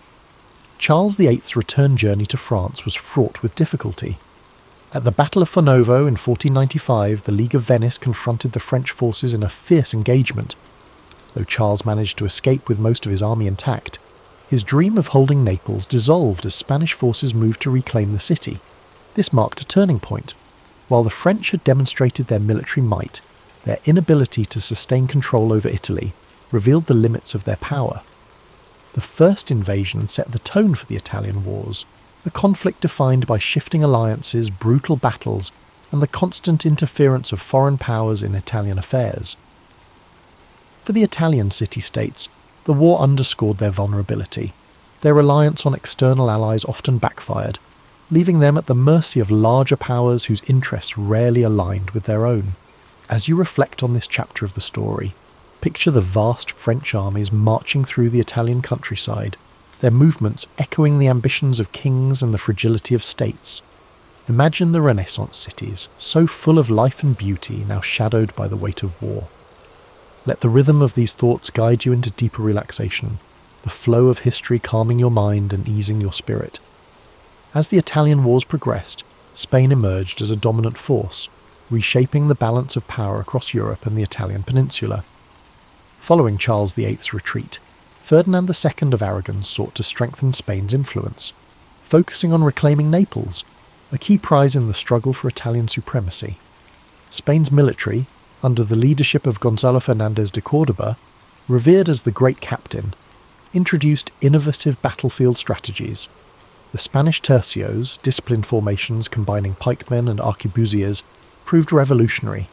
Speaker 1: Charles VIII's return journey to France was fraught with difficulty. At the Battle of Fornovo in 1495, the League of Venice confronted the French forces in a fierce engagement. Though Charles managed to escape with most of his army intact, his dream of holding Naples dissolved as Spanish forces moved to reclaim the city. This marked a turning point. While the French had demonstrated their military might, their inability to sustain control over Italy revealed the limits of their power. The first invasion set the tone for the Italian Wars, a conflict defined by shifting alliances, brutal battles, and the constant interference of foreign powers in Italian affairs. For the Italian city-states, the war underscored their vulnerability. Their reliance on external allies often backfired, leaving them at the mercy of larger powers whose interests rarely aligned with their own. As you reflect on this chapter of the story, picture the vast French armies marching through the Italian countryside, their movements echoing the ambitions of kings and the fragility of states. Imagine the Renaissance cities, so full of life and beauty, now shadowed by the weight of war. Let the rhythm of these thoughts guide you into deeper relaxation, the flow of history calming your mind and easing your spirit. As the Italian Wars progressed, Spain emerged as a dominant force, reshaping the balance of power across Europe and the Italian peninsula. Following Charles VIII's retreat, Ferdinand II of Aragon sought to strengthen Spain's influence, focusing on reclaiming Naples, a key prize in the struggle for Italian supremacy. Spain's military, under the leadership of Gonzalo Fernández de Córdoba, revered as the Great Captain, introduced innovative battlefield strategies. The Spanish tercios, disciplined formations combining pikemen and arquebusiers, proved revolutionary.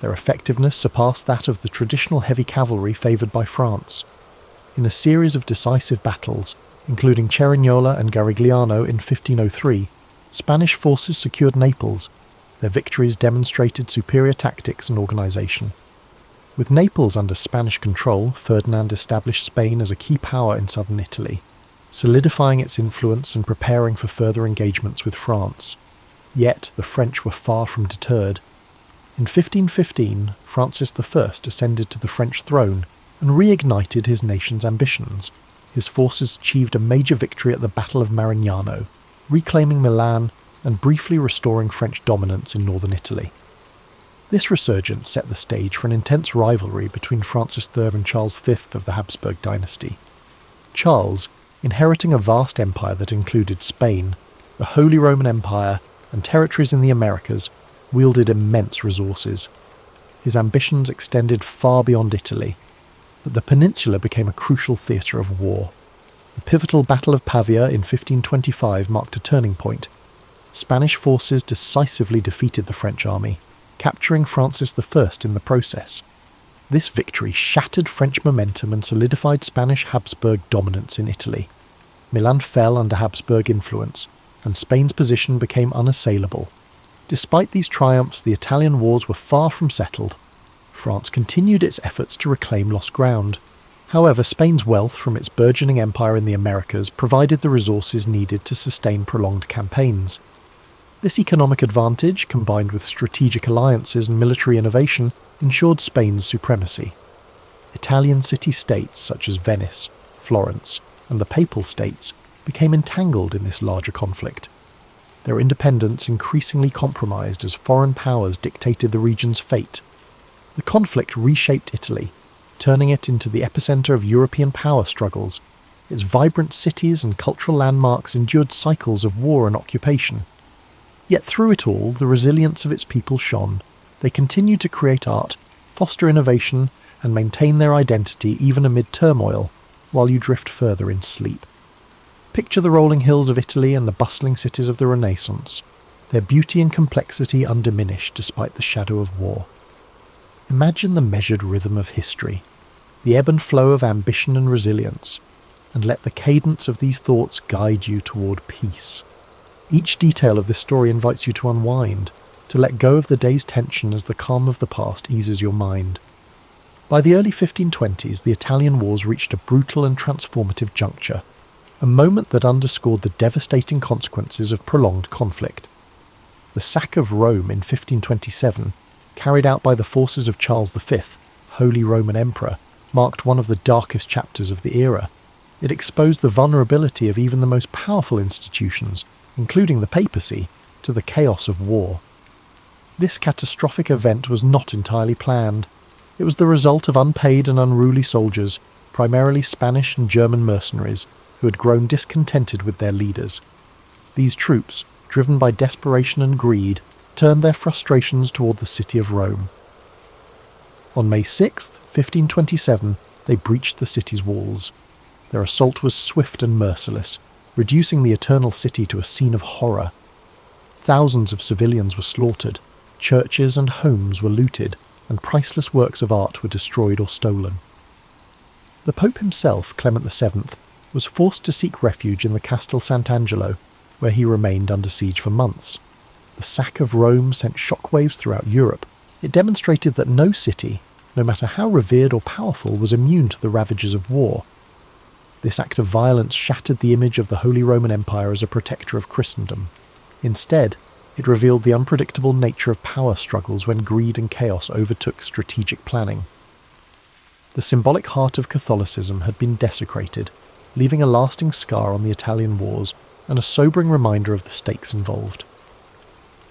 Speaker 1: Their effectiveness surpassed that of the traditional heavy cavalry favoured by France. In a series of decisive battles, including Cerignola and Garigliano in 1503, Spanish forces secured Naples. Their victories demonstrated superior tactics and organisation, With Naples under Spanish control, Ferdinand established Spain as a key power in southern Italy, solidifying its influence and preparing for further engagements with France. Yet the French were far from deterred. In 1515, Francis I ascended to the French throne and reignited his nation's ambitions. His forces achieved a major victory at the Battle of Marignano, reclaiming Milan and briefly restoring French dominance in northern Italy. This resurgence set the stage for an intense rivalry between Francis III and Charles V of the Habsburg dynasty. Charles, inheriting a vast empire that included Spain, the Holy Roman Empire, and territories in the Americas, wielded immense resources. His ambitions extended far beyond Italy, but the peninsula became a crucial theatre of war. The pivotal Battle of Pavia in 1525 marked a turning point. Spanish forces decisively defeated the French army, capturing Francis I in the process. This victory shattered French momentum and solidified Spanish Habsburg dominance in Italy. Milan fell under Habsburg influence, and Spain's position became unassailable. Despite these triumphs, the Italian wars were far from settled. France continued its efforts to reclaim lost ground. However, Spain's wealth from its burgeoning empire in the Americas provided the resources needed to sustain prolonged campaigns. This economic advantage, combined with strategic alliances and military innovation, ensured Spain's supremacy. Italian city-states such as Venice, Florence, and the Papal States became entangled in this larger conflict. Their independence increasingly compromised as foreign powers dictated the region's fate. The conflict reshaped Italy, turning it into the epicenter of European power struggles. Its vibrant cities and cultural landmarks endured cycles of war and occupation. Yet through it all, the resilience of its people shone. They continued to create art, foster innovation, and maintain their identity even amid turmoil, while you drift further in sleep. Picture the rolling hills of Italy and the bustling cities of the Renaissance, their beauty and complexity undiminished despite the shadow of war. Imagine the measured rhythm of history, the ebb and flow of ambition and resilience, and let the cadence of these thoughts guide you toward peace. Each detail of this story invites you to unwind, to let go of the day's tension as the calm of the past eases your mind. By the early 1520s, the Italian wars reached a brutal and transformative juncture, a moment that underscored the devastating consequences of prolonged conflict. The sack of Rome in 1527, carried out by the forces of Charles V, Holy Roman Emperor, marked one of the darkest chapters of the era. It exposed the vulnerability of even the most powerful institutions, including the papacy, to the chaos of war. This catastrophic event was not entirely planned. It was the result of unpaid and unruly soldiers, primarily Spanish and German mercenaries, who had grown discontented with their leaders. These troops, driven by desperation and greed, turned their frustrations toward the city of Rome. On May 6, 1527, they breached the city's walls. Their assault was swift and merciless, reducing the Eternal City to a scene of horror. Thousands of civilians were slaughtered, churches and homes were looted, and priceless works of art were destroyed or stolen. The Pope himself, Clement VII, was forced to seek refuge in the Castel Sant'Angelo, where he remained under siege for months. The sack of Rome sent shockwaves throughout Europe. It demonstrated that no city, no matter how revered or powerful, was immune to the ravages of war. This act of violence shattered the image of the Holy Roman Empire as a protector of Christendom. Instead, it revealed the unpredictable nature of power struggles when greed and chaos overtook strategic planning. The symbolic heart of Catholicism had been desecrated, leaving a lasting scar on the Italian wars and a sobering reminder of the stakes involved.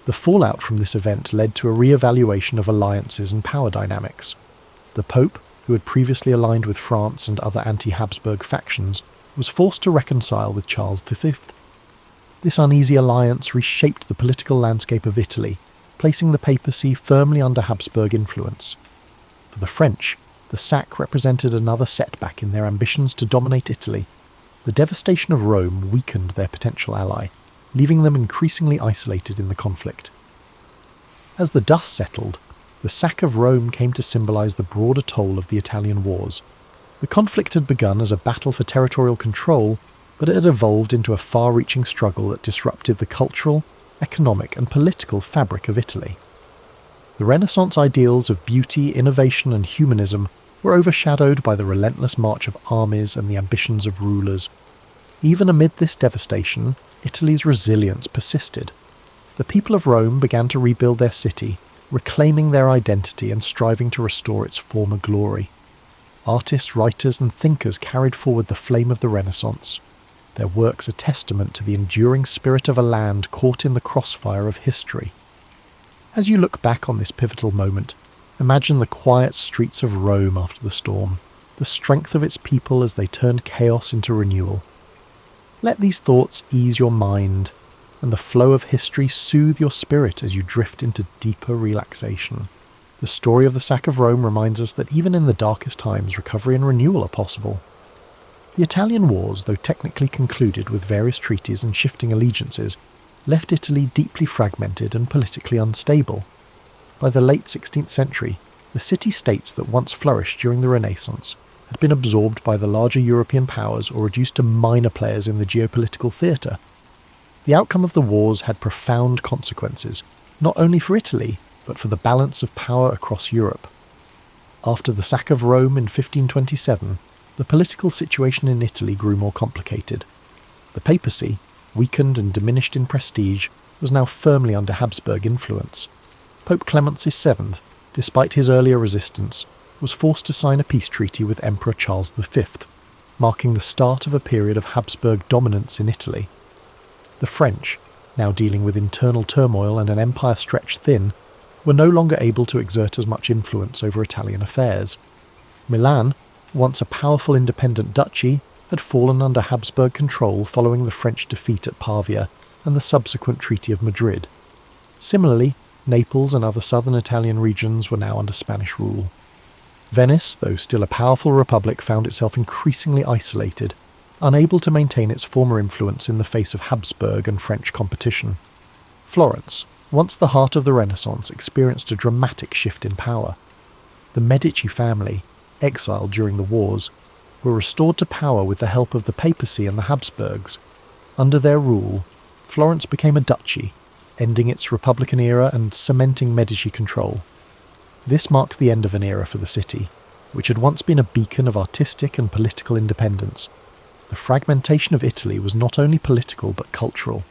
Speaker 1: The fallout from this event led to a re-evaluation of alliances and power dynamics. The Pope, who had previously aligned with France and other anti-Habsburg factions, was forced to reconcile with Charles V. This uneasy alliance reshaped the political landscape of Italy, placing the papacy firmly under Habsburg influence. For the French, the sack represented another setback in their ambitions to dominate Italy. The devastation of Rome weakened their potential ally, leaving them increasingly isolated in the conflict. As the dust settled, the sack of Rome came to symbolize the broader toll of the Italian wars. The conflict had begun as a battle for territorial control, but it had evolved into a far-reaching struggle that disrupted the cultural, economic, and political fabric of Italy. The Renaissance ideals of beauty, innovation and humanism were overshadowed by the relentless march of armies and the ambitions of rulers. Even amid this devastation, Italy's resilience persisted. The people of Rome began to rebuild their city, reclaiming their identity and striving to restore its former glory. Artists, writers and thinkers carried forward the flame of the Renaissance. Their works a testament to the enduring spirit of a land caught in the crossfire of history. As you look back on this pivotal moment, imagine the quiet streets of Rome after the storm, the strength of its people as they turned chaos into renewal. Let these thoughts ease your mind, and the flow of history soothe your spirit as you drift into deeper relaxation. The story of the sack of Rome reminds us that even in the darkest times, recovery and renewal are possible. The Italian wars, though technically concluded with various treaties and shifting allegiances, left Italy deeply fragmented and politically unstable. By the late 16th century, the city-states that once flourished during the Renaissance had been absorbed by the larger European powers or reduced to minor players in the geopolitical theatre. The outcome of the wars had profound consequences, not only for Italy, but for the balance of power across Europe. After the sack of Rome in 1527, the political situation in Italy grew more complicated. The papacy, weakened and diminished in prestige, was now firmly under Habsburg influence. Pope Clement VII, despite his earlier resistance, was forced to sign a peace treaty with Emperor Charles V, marking the start of a period of Habsburg dominance in Italy. The French, now dealing with internal turmoil and an empire stretched thin, were no longer able to exert as much influence over Italian affairs. Milan, once a powerful independent duchy, had fallen under Habsburg control following the French defeat at Pavia and the subsequent Treaty of Madrid. Similarly, Naples and other southern Italian regions were now under Spanish rule. Venice, though still a powerful republic, found itself increasingly isolated, unable to maintain its former influence in the face of Habsburg and French competition. Florence, once the heart of the Renaissance, experienced a dramatic shift in power. The Medici family, exiled during the wars, were restored to power with the help of the papacy and the Habsburgs. Under their rule, Florence became a duchy, ending its Republican era and cementing Medici control. This marked the end of an era for the city, which had once been a beacon of artistic and political independence. The fragmentation of Italy was not only political but cultural.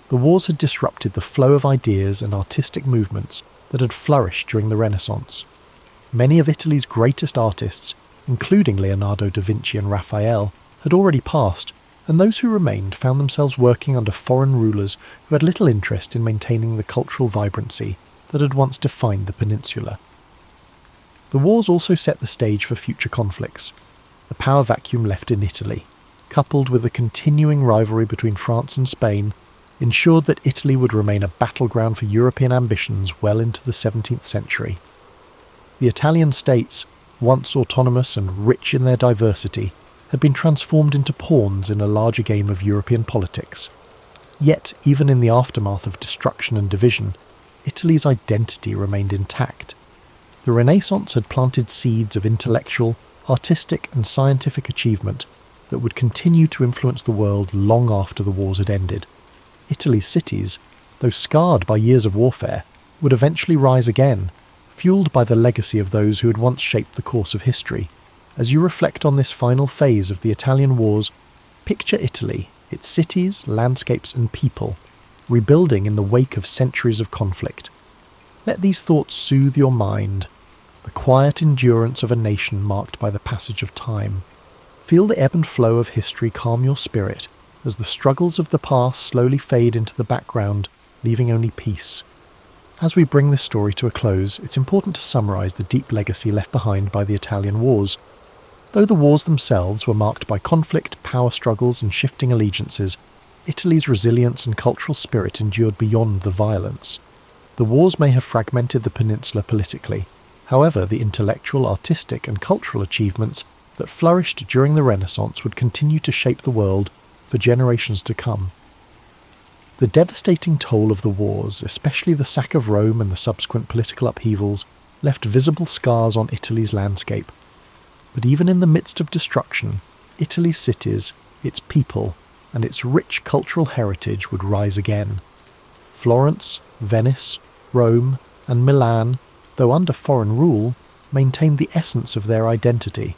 Speaker 1: The wars had disrupted the flow of ideas and artistic movements that had flourished during the Renaissance. Many of Italy's greatest artists, including Leonardo da Vinci and Raphael, had already passed, and those who remained found themselves working under foreign rulers who had little interest in maintaining the cultural vibrancy that had once defined the peninsula. The wars also set the stage for future conflicts. The power vacuum left in Italy, coupled with the continuing rivalry between France and Spain, ensured that Italy would remain a battleground for European ambitions well into the 17th century. The Italian states, once autonomous and rich in their diversity, had been transformed into pawns in a larger game of European politics. Yet, even in the aftermath of destruction and division, Italy's identity remained intact. The Renaissance had planted seeds of intellectual, artistic and scientific achievement that would continue to influence the world long after the wars had ended. Italy's cities, though scarred by years of warfare, would eventually rise again, fueled by the legacy of those who had once shaped the course of history. As you reflect on this final phase of the Italian wars, picture Italy, its cities, landscapes and people, rebuilding in the wake of centuries of conflict. Let these thoughts soothe your mind, the quiet endurance of a nation marked by the passage of time. Feel the ebb and flow of history calm your spirit, as the struggles of the past slowly fade into the background, leaving only peace. As we bring this story to a close, it's important to summarise the deep legacy left behind by the Italian wars. Though the wars themselves were marked by conflict, power struggles and shifting allegiances, Italy's resilience and cultural spirit endured beyond the violence. The wars may have fragmented the peninsula politically. However, the intellectual, artistic and cultural achievements that flourished during the Renaissance would continue to shape the world for generations to come. The devastating toll of the wars, especially the sack of Rome and the subsequent political upheavals, left visible scars on Italy's landscape. But even in the midst of destruction, Italy's cities, its people, and its rich cultural heritage would rise again. Florence, Venice, Rome, and Milan though under foreign rule, maintained the essence of their identity,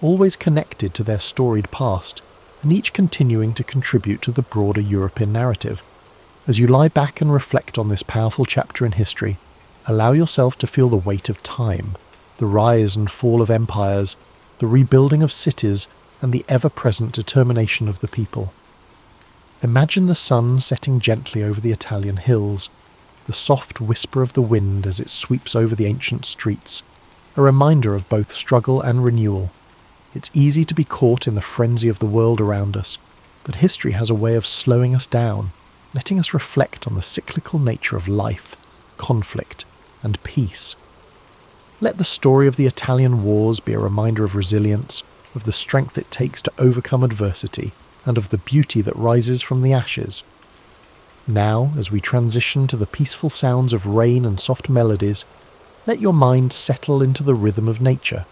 Speaker 1: always connected to their storied past, and each continuing to contribute to the broader European narrative. As you lie back and reflect on this powerful chapter in history, allow yourself to feel the weight of time, the rise and fall of empires, the rebuilding of cities, and the ever-present determination of the people. Imagine the sun setting gently over the Italian hills, the soft whisper of the wind as it sweeps over the ancient streets, a reminder of both struggle and renewal. It's easy to be caught in the frenzy of the world around us, but history has a way of slowing us down, letting us reflect on the cyclical nature of life, conflict, and peace. Let the story of the Italian wars be a reminder of resilience, of the strength it takes to overcome adversity, and of the beauty that rises from the ashes. Now, as we transition to the peaceful sounds of rain and soft melodies, let your mind settle into the rhythm of nature,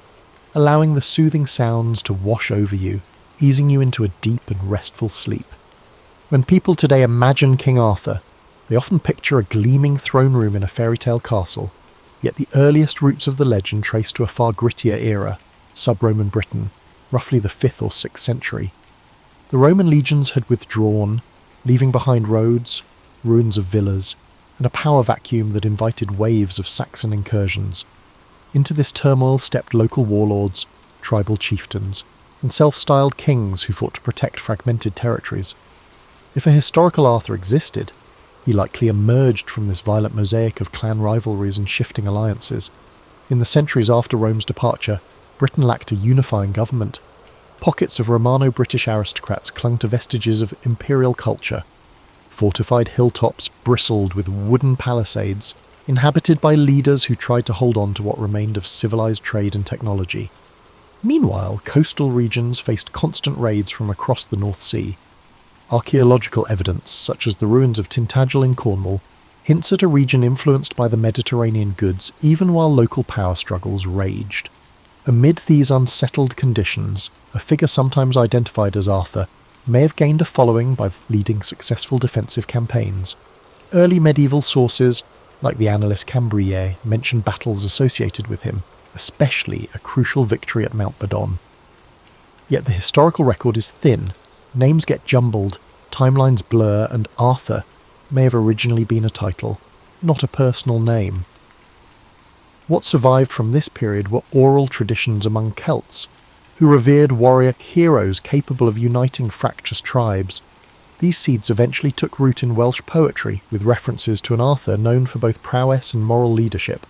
Speaker 1: allowing the soothing sounds to wash over you, easing you into a deep and restful sleep. When people today imagine King Arthur, they often picture a gleaming throne room in a fairy tale castle, yet the earliest roots of the legend trace to a far grittier era, sub-Roman Britain, roughly the 5th or 6th century. The Roman legions had withdrawn, leaving behind roads, ruins of villas, and a power vacuum that invited waves of Saxon incursions. Into this turmoil stepped local warlords, tribal chieftains, and self-styled kings who fought to protect fragmented territories. If a historical Arthur existed, he likely emerged from this violent mosaic of clan rivalries and shifting alliances. In the centuries after Rome's departure, Britain lacked a unifying government. Pockets of Romano-British aristocrats clung to vestiges of imperial culture. Fortified hilltops bristled with wooden palisades, inhabited by leaders who tried to hold on to what remained of civilized trade and technology. Meanwhile, coastal regions faced constant raids from across the North Sea. Archaeological evidence, such as the ruins of Tintagel in Cornwall, hints at a region influenced by the Mediterranean goods even while local power struggles raged. Amid these unsettled conditions, a figure sometimes identified as Arthur may have gained a following by leading successful defensive campaigns. Early medieval sources, like the Annales Cambriae, mention battles associated with him, especially a crucial victory at Mount Badon. Yet the historical record is thin, names get jumbled, timelines blur, and Arthur may have originally been a title, not a personal name. What survived from this period were oral traditions among Celts, who revered warrior heroes capable of uniting fractious tribes. These seeds eventually took root in Welsh poetry, with references to an Arthur known for both prowess and moral leadership.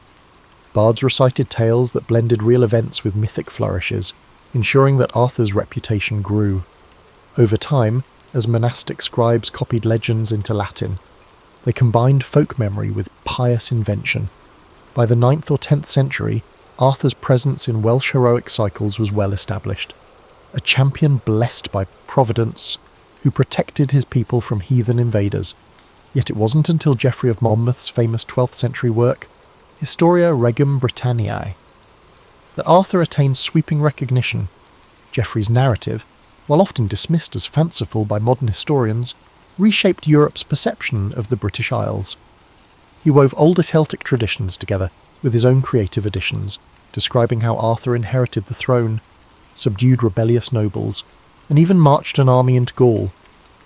Speaker 1: Bards recited tales that blended real events with mythic flourishes, ensuring that Arthur's reputation grew. Over time, as monastic scribes copied legends into Latin, they combined folk memory with pious invention. By the 9th or 10th century, Arthur's presence in Welsh heroic cycles was well established. A champion blessed by Providence, who protected his people from heathen invaders. Yet it wasn't until Geoffrey of Monmouth's famous 12th century work, Historia Regum Britanniae, that Arthur attained sweeping recognition. Geoffrey's narrative, while often dismissed as fanciful by modern historians, reshaped Europe's perception of the British Isles. He wove older Celtic traditions together with his own creative additions, describing how Arthur inherited the throne, subdued rebellious nobles, and even marched an army into Gaul.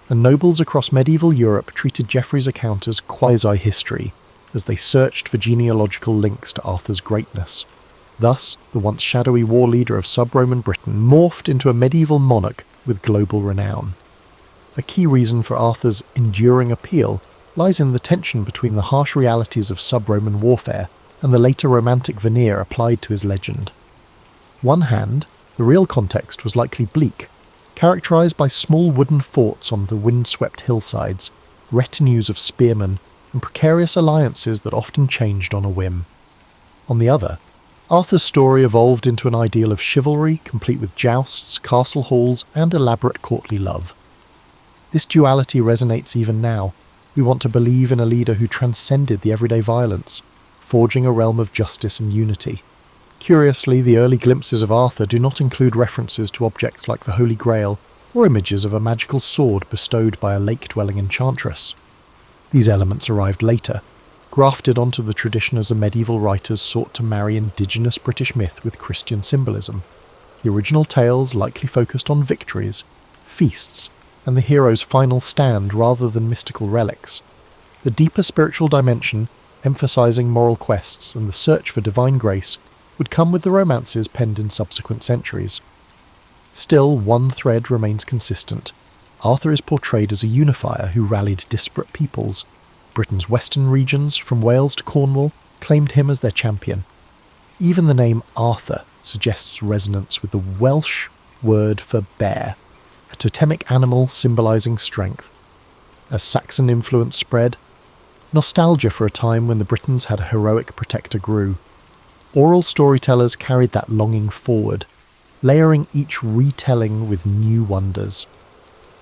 Speaker 1: And nobles across medieval Europe treated Geoffrey's account as quasi-history, as they searched for genealogical links to Arthur's greatness. Thus, the once shadowy war leader of sub-Roman Britain morphed into a medieval monarch with global renown. A key reason for Arthur's enduring appeal lies in the tension between the harsh realities of sub-Roman warfare and the later romantic veneer applied to his legend. One hand, the real context was likely bleak, characterised by small wooden forts on the wind-swept hillsides, retinues of spearmen, and precarious alliances that often changed on a whim. On the other, Arthur's story evolved into an ideal of chivalry, complete with jousts, castle halls, and elaborate courtly love. This duality resonates even now. We want to believe in a leader who transcended the everyday violence, forging a realm of justice and unity. Curiously, the early glimpses of Arthur do not include references to objects like the Holy Grail or images of a magical sword bestowed by a lake-dwelling enchantress. These elements arrived later, grafted onto the tradition as the medieval writers sought to marry indigenous British myth with Christian symbolism. The original tales likely focused on victories, feasts, and the hero's final stand rather than mystical relics. The deeper spiritual dimension, emphasizing moral quests and the search for divine grace, would come with the romances penned in subsequent centuries. Still, one thread remains consistent. Arthur is portrayed as a unifier who rallied disparate peoples. Britain's western regions, from Wales to Cornwall, claimed him as their champion. Even the name Arthur suggests resonance with the Welsh word for bear, a totemic animal symbolising strength. As Saxon influence spread, nostalgia for a time when the Britons had a heroic protector grew. Oral storytellers carried that longing forward, layering each retelling with new wonders.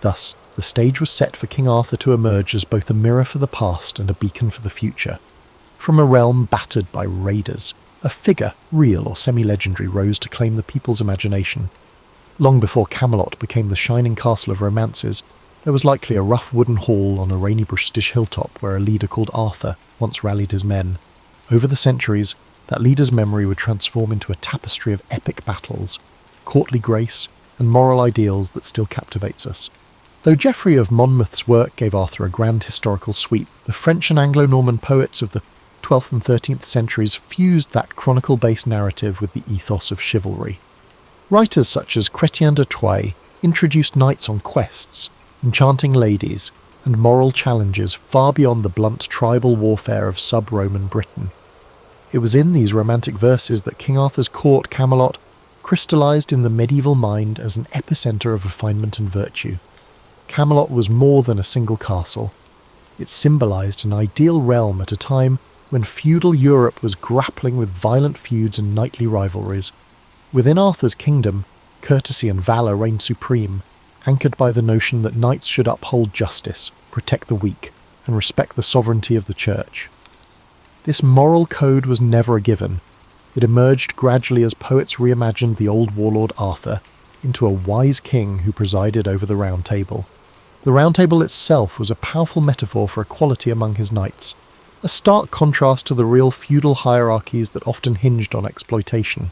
Speaker 1: Thus, the stage was set for King Arthur to emerge as both a mirror for the past and a beacon for the future. From a realm battered by raiders, a figure, real or semi-legendary, rose to claim the people's imagination. Long before Camelot became the shining castle of romances, there was likely a rough wooden hall on a rainy British hilltop where a leader called Arthur once rallied his men. Over the centuries, that leader's memory would transform into a tapestry of epic battles, courtly grace, and moral ideals that still captivates us. Though Geoffrey of Monmouth's work gave Arthur a grand historical sweep, the French and Anglo-Norman poets of the 12th and 13th centuries fused that chronicle-based narrative with the ethos of chivalry. Writers such as Chrétien de Troyes introduced knights on quests, enchanting ladies, and moral challenges far beyond the blunt tribal warfare of sub-Roman Britain. It was in these romantic verses that King Arthur's court, Camelot, crystallised in the medieval mind as an epicentre of refinement and virtue. Camelot was more than a single castle. It symbolised an ideal realm at a time when feudal Europe was grappling with violent feuds and knightly rivalries. Within Arthur's kingdom, courtesy and valour reigned supreme, anchored by the notion that knights should uphold justice, protect the weak, and respect the sovereignty of the church. This moral code was never a given. It emerged gradually as poets reimagined the old warlord Arthur into a wise king who presided over the Round Table. The Round Table itself was a powerful metaphor for equality among his knights, a stark contrast to the real feudal hierarchies that often hinged on exploitation.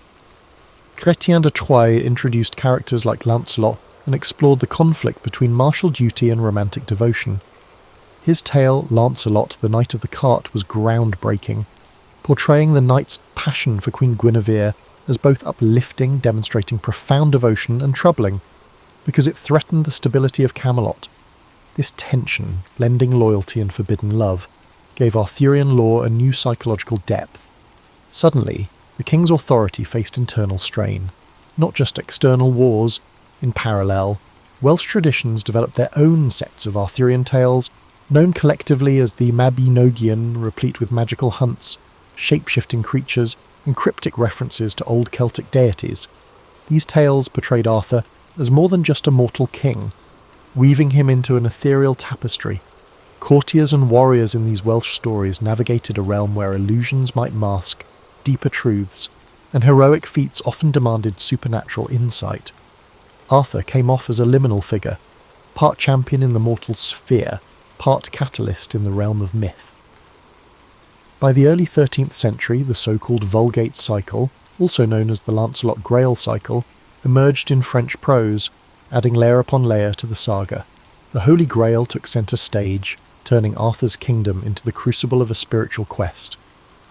Speaker 1: Chrétien de Troyes introduced characters like Lancelot and explored the conflict between martial duty and romantic devotion. His tale, Lancelot, the Knight of the Cart, was groundbreaking, portraying the knight's passion for Queen Guinevere as both uplifting, demonstrating profound devotion, and troubling, because it threatened the stability of Camelot. This tension, blending loyalty and forbidden love, gave Arthurian lore a new psychological depth. Suddenly, the king's authority faced internal strain, not just external wars. In parallel, Welsh traditions developed their own sets of Arthurian tales, known collectively as the Mabinogion, replete with magical hunts, shape-shifting creatures, and cryptic references to old Celtic deities. These tales portrayed Arthur as more than just a mortal king, weaving him into an ethereal tapestry. Courtiers and warriors in these Welsh stories navigated a realm where illusions might mask deeper truths, and heroic feats often demanded supernatural insight. Arthur came off as a liminal figure, part champion in the mortal sphere, part catalyst in the realm of myth. By the early 13th century, the so-called Vulgate cycle, also known as the Lancelot Grail cycle, emerged in French prose, adding layer upon layer to the saga. The Holy Grail took centre stage, turning Arthur's kingdom into the crucible of a spiritual quest.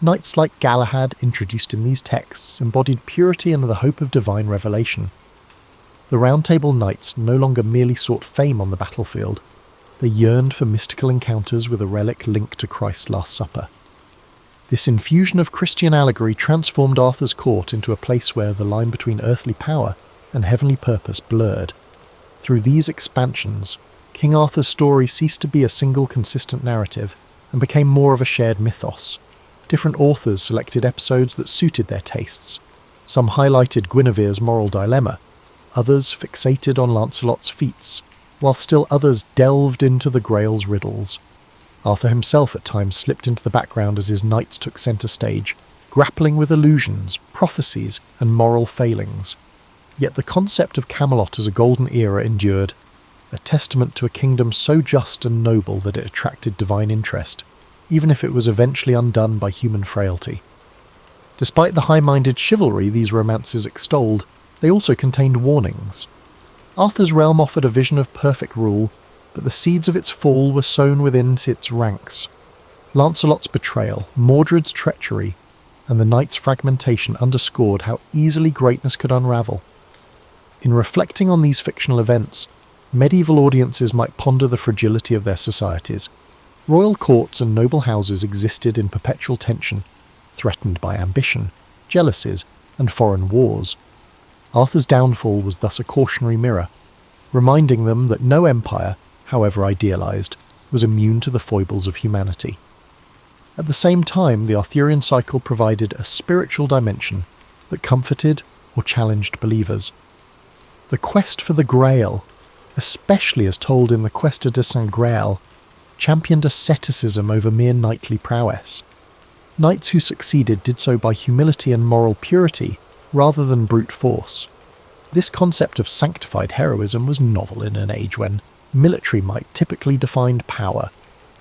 Speaker 1: Knights like Galahad, introduced in these texts, embodied purity and the hope of divine revelation. The Round Table knights no longer merely sought fame on the battlefield. They yearned for mystical encounters with a relic linked to Christ's Last Supper. This infusion of Christian allegory transformed Arthur's court into a place where the line between earthly power and heavenly purpose blurred. Through these expansions, King Arthur's story ceased to be a single consistent narrative and became more of a shared mythos. Different authors selected episodes that suited their tastes. Some highlighted Guinevere's moral dilemma, others fixated on Lancelot's feats, while still others delved into the Grail's riddles. Arthur himself at times slipped into the background as his knights took centre stage, grappling with illusions, prophecies, and moral failings. Yet the concept of Camelot as a golden era endured, a testament to a kingdom so just and noble that it attracted divine interest. even if it was eventually undone by human frailty. Despite the high-minded chivalry these romances extolled, they also contained warnings. Arthur's realm offered a vision of perfect rule, but the seeds of its fall were sown within its ranks. Lancelot's betrayal, Mordred's treachery, and the knight's fragmentation underscored how easily greatness could unravel. In reflecting on these fictional events, medieval audiences might ponder the fragility of their societies. Royal courts and noble houses existed in perpetual tension, threatened by ambition, jealousies, and foreign wars. Arthur's downfall was thus a cautionary mirror, reminding them that no empire, however idealized, was immune to the foibles of humanity. At the same time, the Arthurian cycle provided a spiritual dimension that comforted or challenged believers. The quest for the Grail, especially as told in the Questa de Saint Graal, championed asceticism over mere knightly prowess. Knights who succeeded did so by humility and moral purity rather than brute force. This concept of sanctified heroism was novel in an age when military might typically defined power.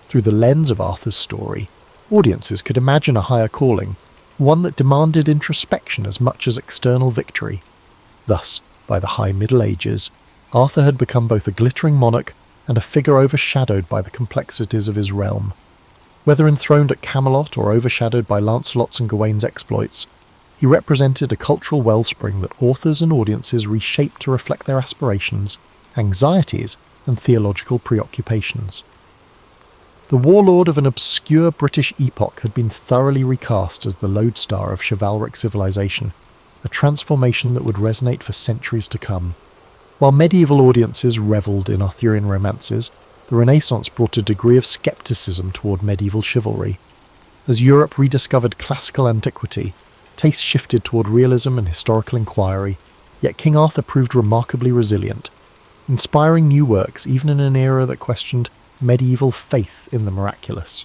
Speaker 1: Through the lens of Arthur's story, audiences could imagine a higher calling, one that demanded introspection as much as external victory. Thus, by the High Middle Ages, Arthur had become both a glittering monarch and a figure overshadowed by the complexities of his realm. Whether enthroned at Camelot or overshadowed by Lancelot's and Gawain's exploits, he represented a cultural wellspring that authors and audiences reshaped to reflect their aspirations, anxieties, and theological preoccupations. The warlord of an obscure British epoch had been thoroughly recast as the lodestar of chivalric civilization, a transformation that would resonate for centuries to come. While medieval audiences revelled in Arthurian romances, the Renaissance brought a degree of scepticism toward medieval chivalry. As Europe rediscovered classical antiquity, taste shifted toward realism and historical inquiry, yet King Arthur proved remarkably resilient, inspiring new works even in an era that questioned medieval faith in the miraculous.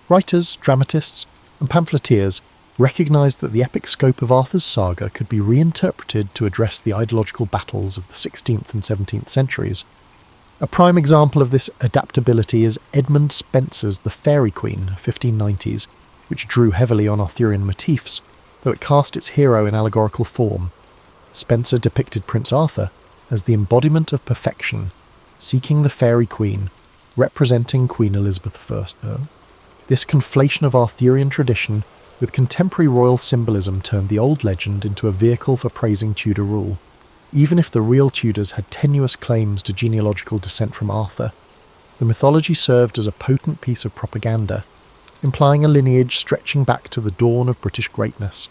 Speaker 1: Writers, dramatists, and pamphleteers recognised that the epic scope of Arthur's saga could be reinterpreted to address the ideological battles of the 16th and 17th centuries. A prime example of this adaptability is Edmund Spenser's The Fairy Queen, 1590s, which drew heavily on Arthurian motifs, though it cast its hero in allegorical form. Spenser depicted Prince Arthur as the embodiment of perfection, seeking the Fairy Queen, representing Queen Elizabeth I. This conflation of Arthurian tradition with contemporary royal symbolism turned the old legend into a vehicle for praising Tudor rule. Even if the real Tudors had tenuous claims to genealogical descent from Arthur, the mythology served as a potent piece of propaganda, implying a lineage stretching back to the dawn of British greatness.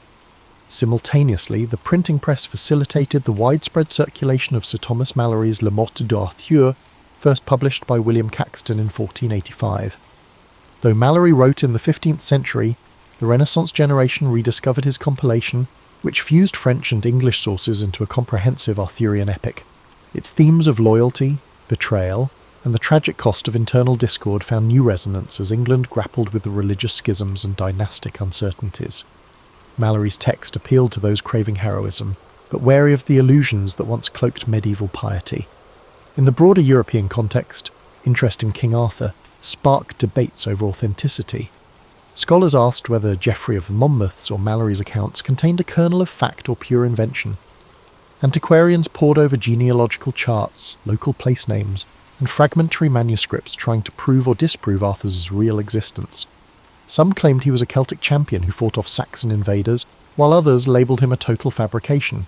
Speaker 1: Simultaneously, the printing press facilitated the widespread circulation of Sir Thomas Malory's Le Morte d'Arthur, first published by William Caxton in 1485. Though Malory wrote in the 15th century, the Renaissance generation rediscovered his compilation, which fused French and English sources into a comprehensive Arthurian epic. Its themes of loyalty, betrayal, and the tragic cost of internal discord found new resonance as England grappled with the religious schisms and dynastic uncertainties. Malory's text appealed to those craving heroism, but wary of the illusions that once cloaked medieval piety. In the broader European context, interest in King Arthur sparked debates over authenticity. Scholars asked whether Geoffrey of Monmouth's or Malory's accounts contained a kernel of fact or pure invention. Antiquarians pored over genealogical charts, local place names, and fragmentary manuscripts trying to prove or disprove Arthur's real existence. Some claimed he was a Celtic champion who fought off Saxon invaders, while others labelled him a total fabrication.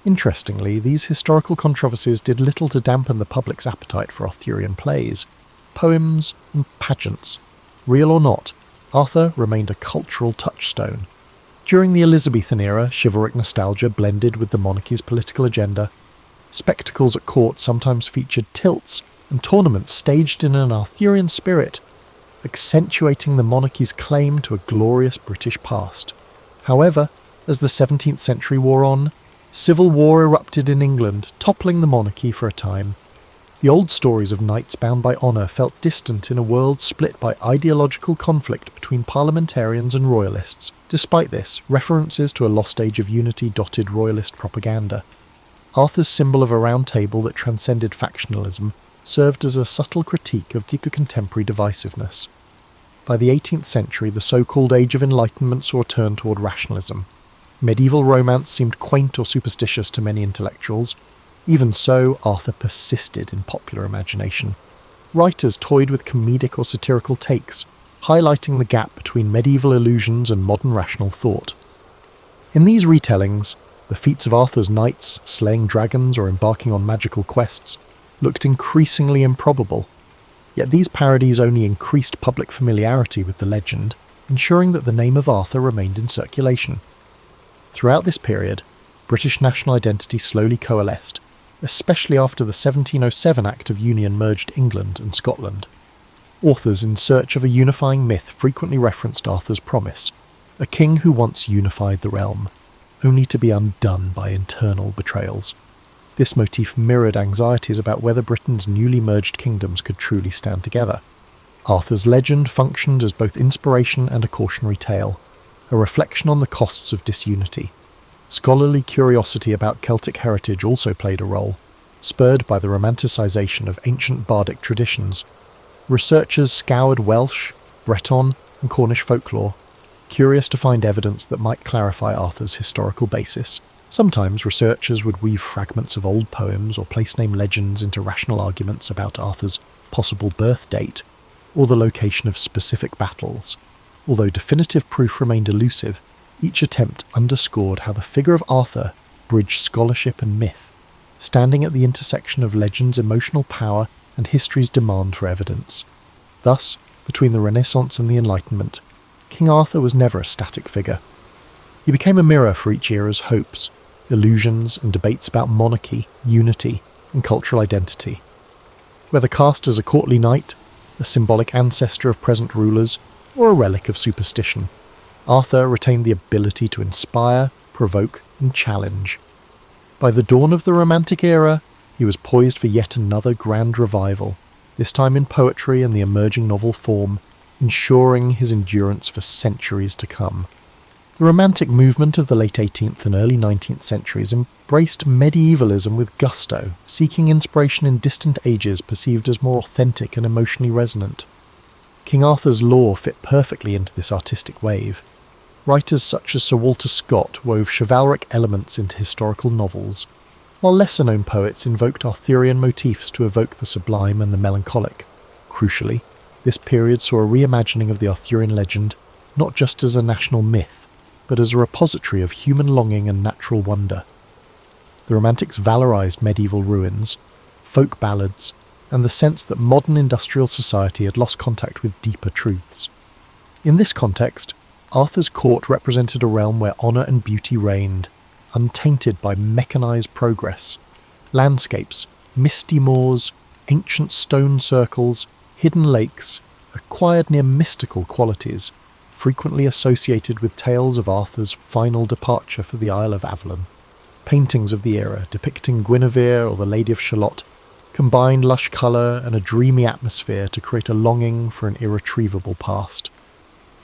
Speaker 1: Interestingly, these historical controversies did little to dampen the public's appetite for Arthurian plays, poems, and pageants. Real or not, Arthur remained a cultural touchstone. During the Elizabethan era, chivalric nostalgia blended with the monarchy's political agenda. Spectacles at court sometimes featured tilts and tournaments staged in an Arthurian spirit, accentuating the monarchy's claim to a glorious British past. However, as the 17th century wore on, civil war erupted in England, toppling the monarchy for a time. The old stories of knights bound by honour felt distant in a world split by ideological conflict between parliamentarians and royalists. Despite this, references to a lost age of unity dotted royalist propaganda. Arthur's symbol of a round table that transcended factionalism served as a subtle critique of contemporary divisiveness. By the 18th century, the so-called Age of Enlightenment saw a turn toward rationalism. Medieval romance seemed quaint or superstitious to many intellectuals. Even so, Arthur persisted in popular imagination. Writers toyed with comedic or satirical takes, highlighting the gap between medieval illusions and modern rational thought. In these retellings, the feats of Arthur's knights, slaying dragons or embarking on magical quests, looked increasingly improbable. Yet these parodies only increased public familiarity with the legend, ensuring that the name of Arthur remained in circulation. Throughout this period, British national identity slowly coalesced, especially after the 1707 Act of Union merged England and Scotland. Authors in search of a unifying myth frequently referenced Arthur's promise, a king who once unified the realm, only to be undone by internal betrayals. This motif mirrored anxieties about whether Britain's newly merged kingdoms could truly stand together. Arthur's legend functioned as both inspiration and a cautionary tale, a reflection on the costs of disunity. Scholarly curiosity about Celtic heritage also played a role, spurred by the romanticisation of ancient bardic traditions. Researchers scoured Welsh, Breton, and Cornish folklore, curious to find evidence that might clarify Arthur's historical basis. Sometimes researchers would weave fragments of old poems or place-name legends into rational arguments about Arthur's possible birth date, or the location of specific battles. Although definitive proof remained elusive, each attempt underscored how the figure of Arthur bridged scholarship and myth, standing at the intersection of legend's emotional power and history's demand for evidence. Thus, between the Renaissance and the Enlightenment, King Arthur was never a static figure. He became a mirror for each era's hopes, illusions, and debates about monarchy, unity, and cultural identity. Whether cast as a courtly knight, a symbolic ancestor of present rulers, or a relic of superstition, Arthur retained the ability to inspire, provoke, and challenge. By the dawn of the Romantic era, he was poised for yet another grand revival, this time in poetry and the emerging novel form, ensuring his endurance for centuries to come. The Romantic movement of the late 18th and early 19th centuries embraced medievalism with gusto, seeking inspiration in distant ages perceived as more authentic and emotionally resonant. King Arthur's lore fit perfectly into this artistic wave. Writers such as Sir Walter Scott wove chivalric elements into historical novels, while lesser-known poets invoked Arthurian motifs to evoke the sublime and the melancholic. Crucially, this period saw a reimagining of the Arthurian legend, not just as a national myth, but as a repository of human longing and natural wonder. The Romantics valorized medieval ruins, folk ballads, and the sense that modern industrial society had lost contact with deeper truths. In this context, Arthur's court represented a realm where honour and beauty reigned, untainted by mechanized progress. Landscapes, misty moors, ancient stone circles, hidden lakes, acquired near mystical qualities, frequently associated with tales of Arthur's final departure for the Isle of Avalon. Paintings of the era depicting Guinevere or the Lady of Shalott combined lush colour and a dreamy atmosphere to create a longing for an irretrievable past.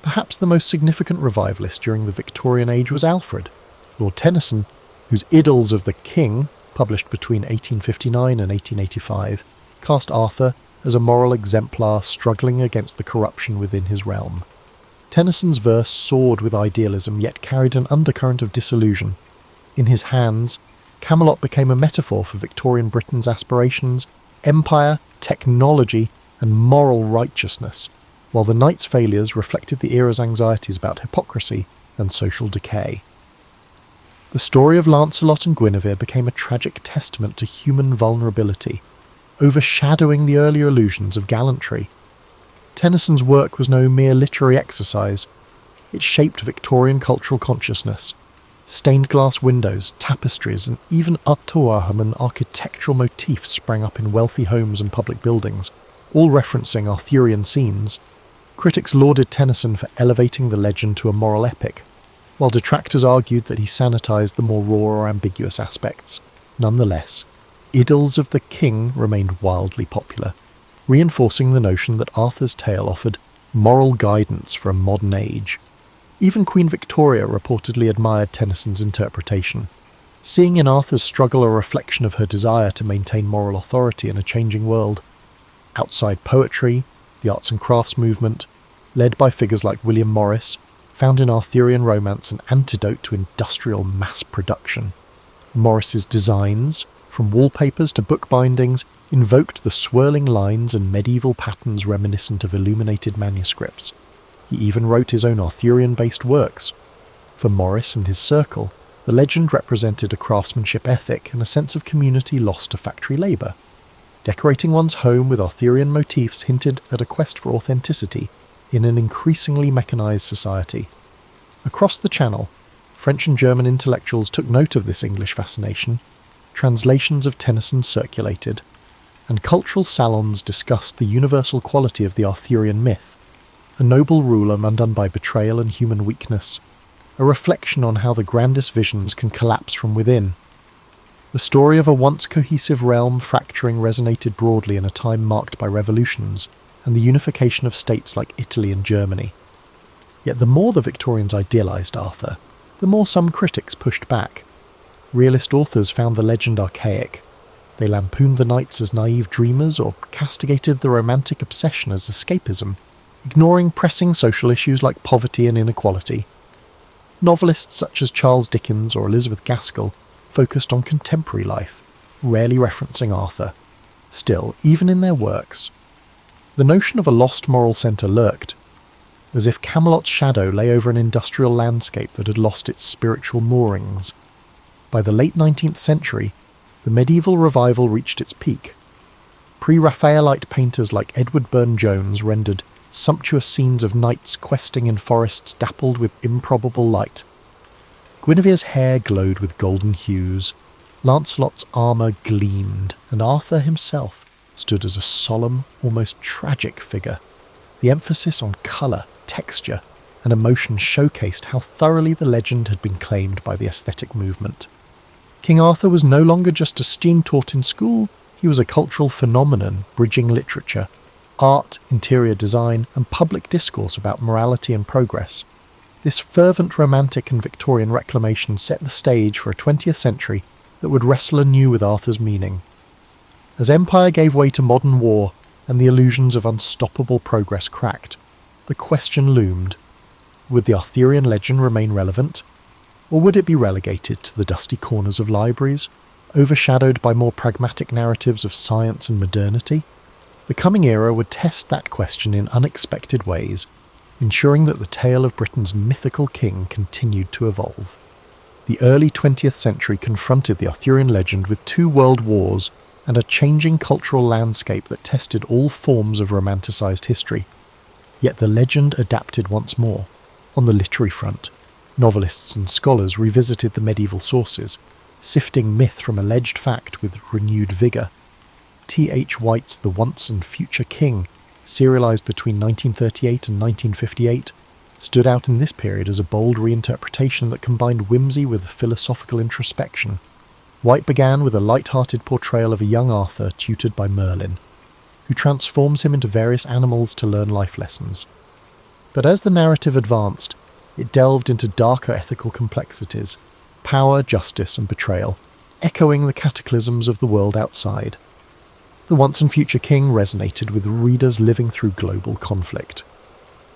Speaker 1: Perhaps the most significant revivalist during the Victorian age was Alfred. Lord Tennyson, whose Idylls of the King, published between 1859 and 1885, cast Arthur as a moral exemplar struggling against the corruption within his realm. Tennyson's verse soared with idealism yet carried an undercurrent of disillusion. In his hands, Camelot became a metaphor for Victorian Britain's aspirations, empire, technology, and moral righteousness, while the knight's failures reflected the era's anxieties about hypocrisy and social decay. The story of Lancelot and Guinevere became a tragic testament to human vulnerability, overshadowing the earlier illusions of gallantry. Tennyson's work was no mere literary exercise. It shaped Victorian cultural consciousness. Stained glass windows, tapestries, and even Arthurian architectural motifs sprang up in wealthy homes and public buildings, all referencing Arthurian scenes. Critics lauded Tennyson for elevating the legend to a moral epic, while detractors argued that he sanitized the more raw or ambiguous aspects. Nonetheless, Idylls of the King remained wildly popular, reinforcing the notion that Arthur's tale offered moral guidance for a modern age. Even Queen Victoria reportedly admired Tennyson's interpretation, seeing in Arthur's struggle a reflection of her desire to maintain moral authority in a changing world. Outside poetry, the arts and crafts movement, led by figures like William Morris, found in Arthurian romance an antidote to industrial mass production. Morris's designs, from wallpapers to bookbindings, invoked the swirling lines and medieval patterns reminiscent of illuminated manuscripts. He even wrote his own Arthurian-based works. For Morris and his circle, the legend represented a craftsmanship ethic and a sense of community lost to factory labour. Decorating one's home with Arthurian motifs hinted at a quest for authenticity in an increasingly mechanised society. Across the Channel, French and German intellectuals took note of this English fascination, translations of Tennyson circulated, and cultural salons discussed the universal quality of the Arthurian myth, a noble ruler undone by betrayal and human weakness, a reflection on how the grandest visions can collapse from within. The story of a once cohesive realm fracturing resonated broadly in a time marked by revolutions and the unification of states like Italy and Germany. Yet the more the Victorians idealised Arthur, the more some critics pushed back. Realist authors found the legend archaic. They lampooned the knights as naive dreamers or castigated the romantic obsession as escapism, ignoring pressing social issues like poverty and inequality. Novelists such as Charles Dickens or Elizabeth Gaskell focused on contemporary life, rarely referencing Arthur. Still, even in their works, the notion of a lost moral centre lurked, as if Camelot's shadow lay over an industrial landscape that had lost its spiritual moorings. By the late 19th century, the medieval revival reached its peak. Pre-Raphaelite painters like Edward Burne-Jones rendered sumptuous scenes of knights questing in forests dappled with improbable light. Guinevere's hair glowed with golden hues, Lancelot's armour gleamed, and Arthur himself stood as a solemn, almost tragic figure. The emphasis on colour, texture, and emotion showcased how thoroughly the legend had been claimed by the aesthetic movement. King Arthur was no longer just a stream taught in school, he was a cultural phenomenon bridging literature, art, interior design, and public discourse about morality and progress. This fervent romantic and Victorian reclamation set the stage for a 20th century that would wrestle anew with Arthur's meaning. As empire gave way to modern war and the illusions of unstoppable progress cracked, the question loomed: would the Arthurian legend remain relevant, or would it be relegated to the dusty corners of libraries, overshadowed by more pragmatic narratives of science and modernity? The coming era would test that question in unexpected ways, ensuring that the tale of Britain's mythical king continued to evolve. The early 20th century confronted the Arthurian legend with 2 world wars and a changing cultural landscape that tested all forms of romanticised history. Yet the legend adapted once more. On the literary front, novelists and scholars revisited the medieval sources, sifting myth from alleged fact with renewed vigour. T.H. White's The Once and Future King, serialised between 1938 and 1958, stood out in this period as a bold reinterpretation that combined whimsy with philosophical introspection. White began with a light-hearted portrayal of a young Arthur tutored by Merlin, who transforms him into various animals to learn life lessons. But as the narrative advanced, it delved into darker ethical complexities, power, justice, and betrayal, echoing the cataclysms of the world outside. The Once and Future King resonated with readers living through global conflict.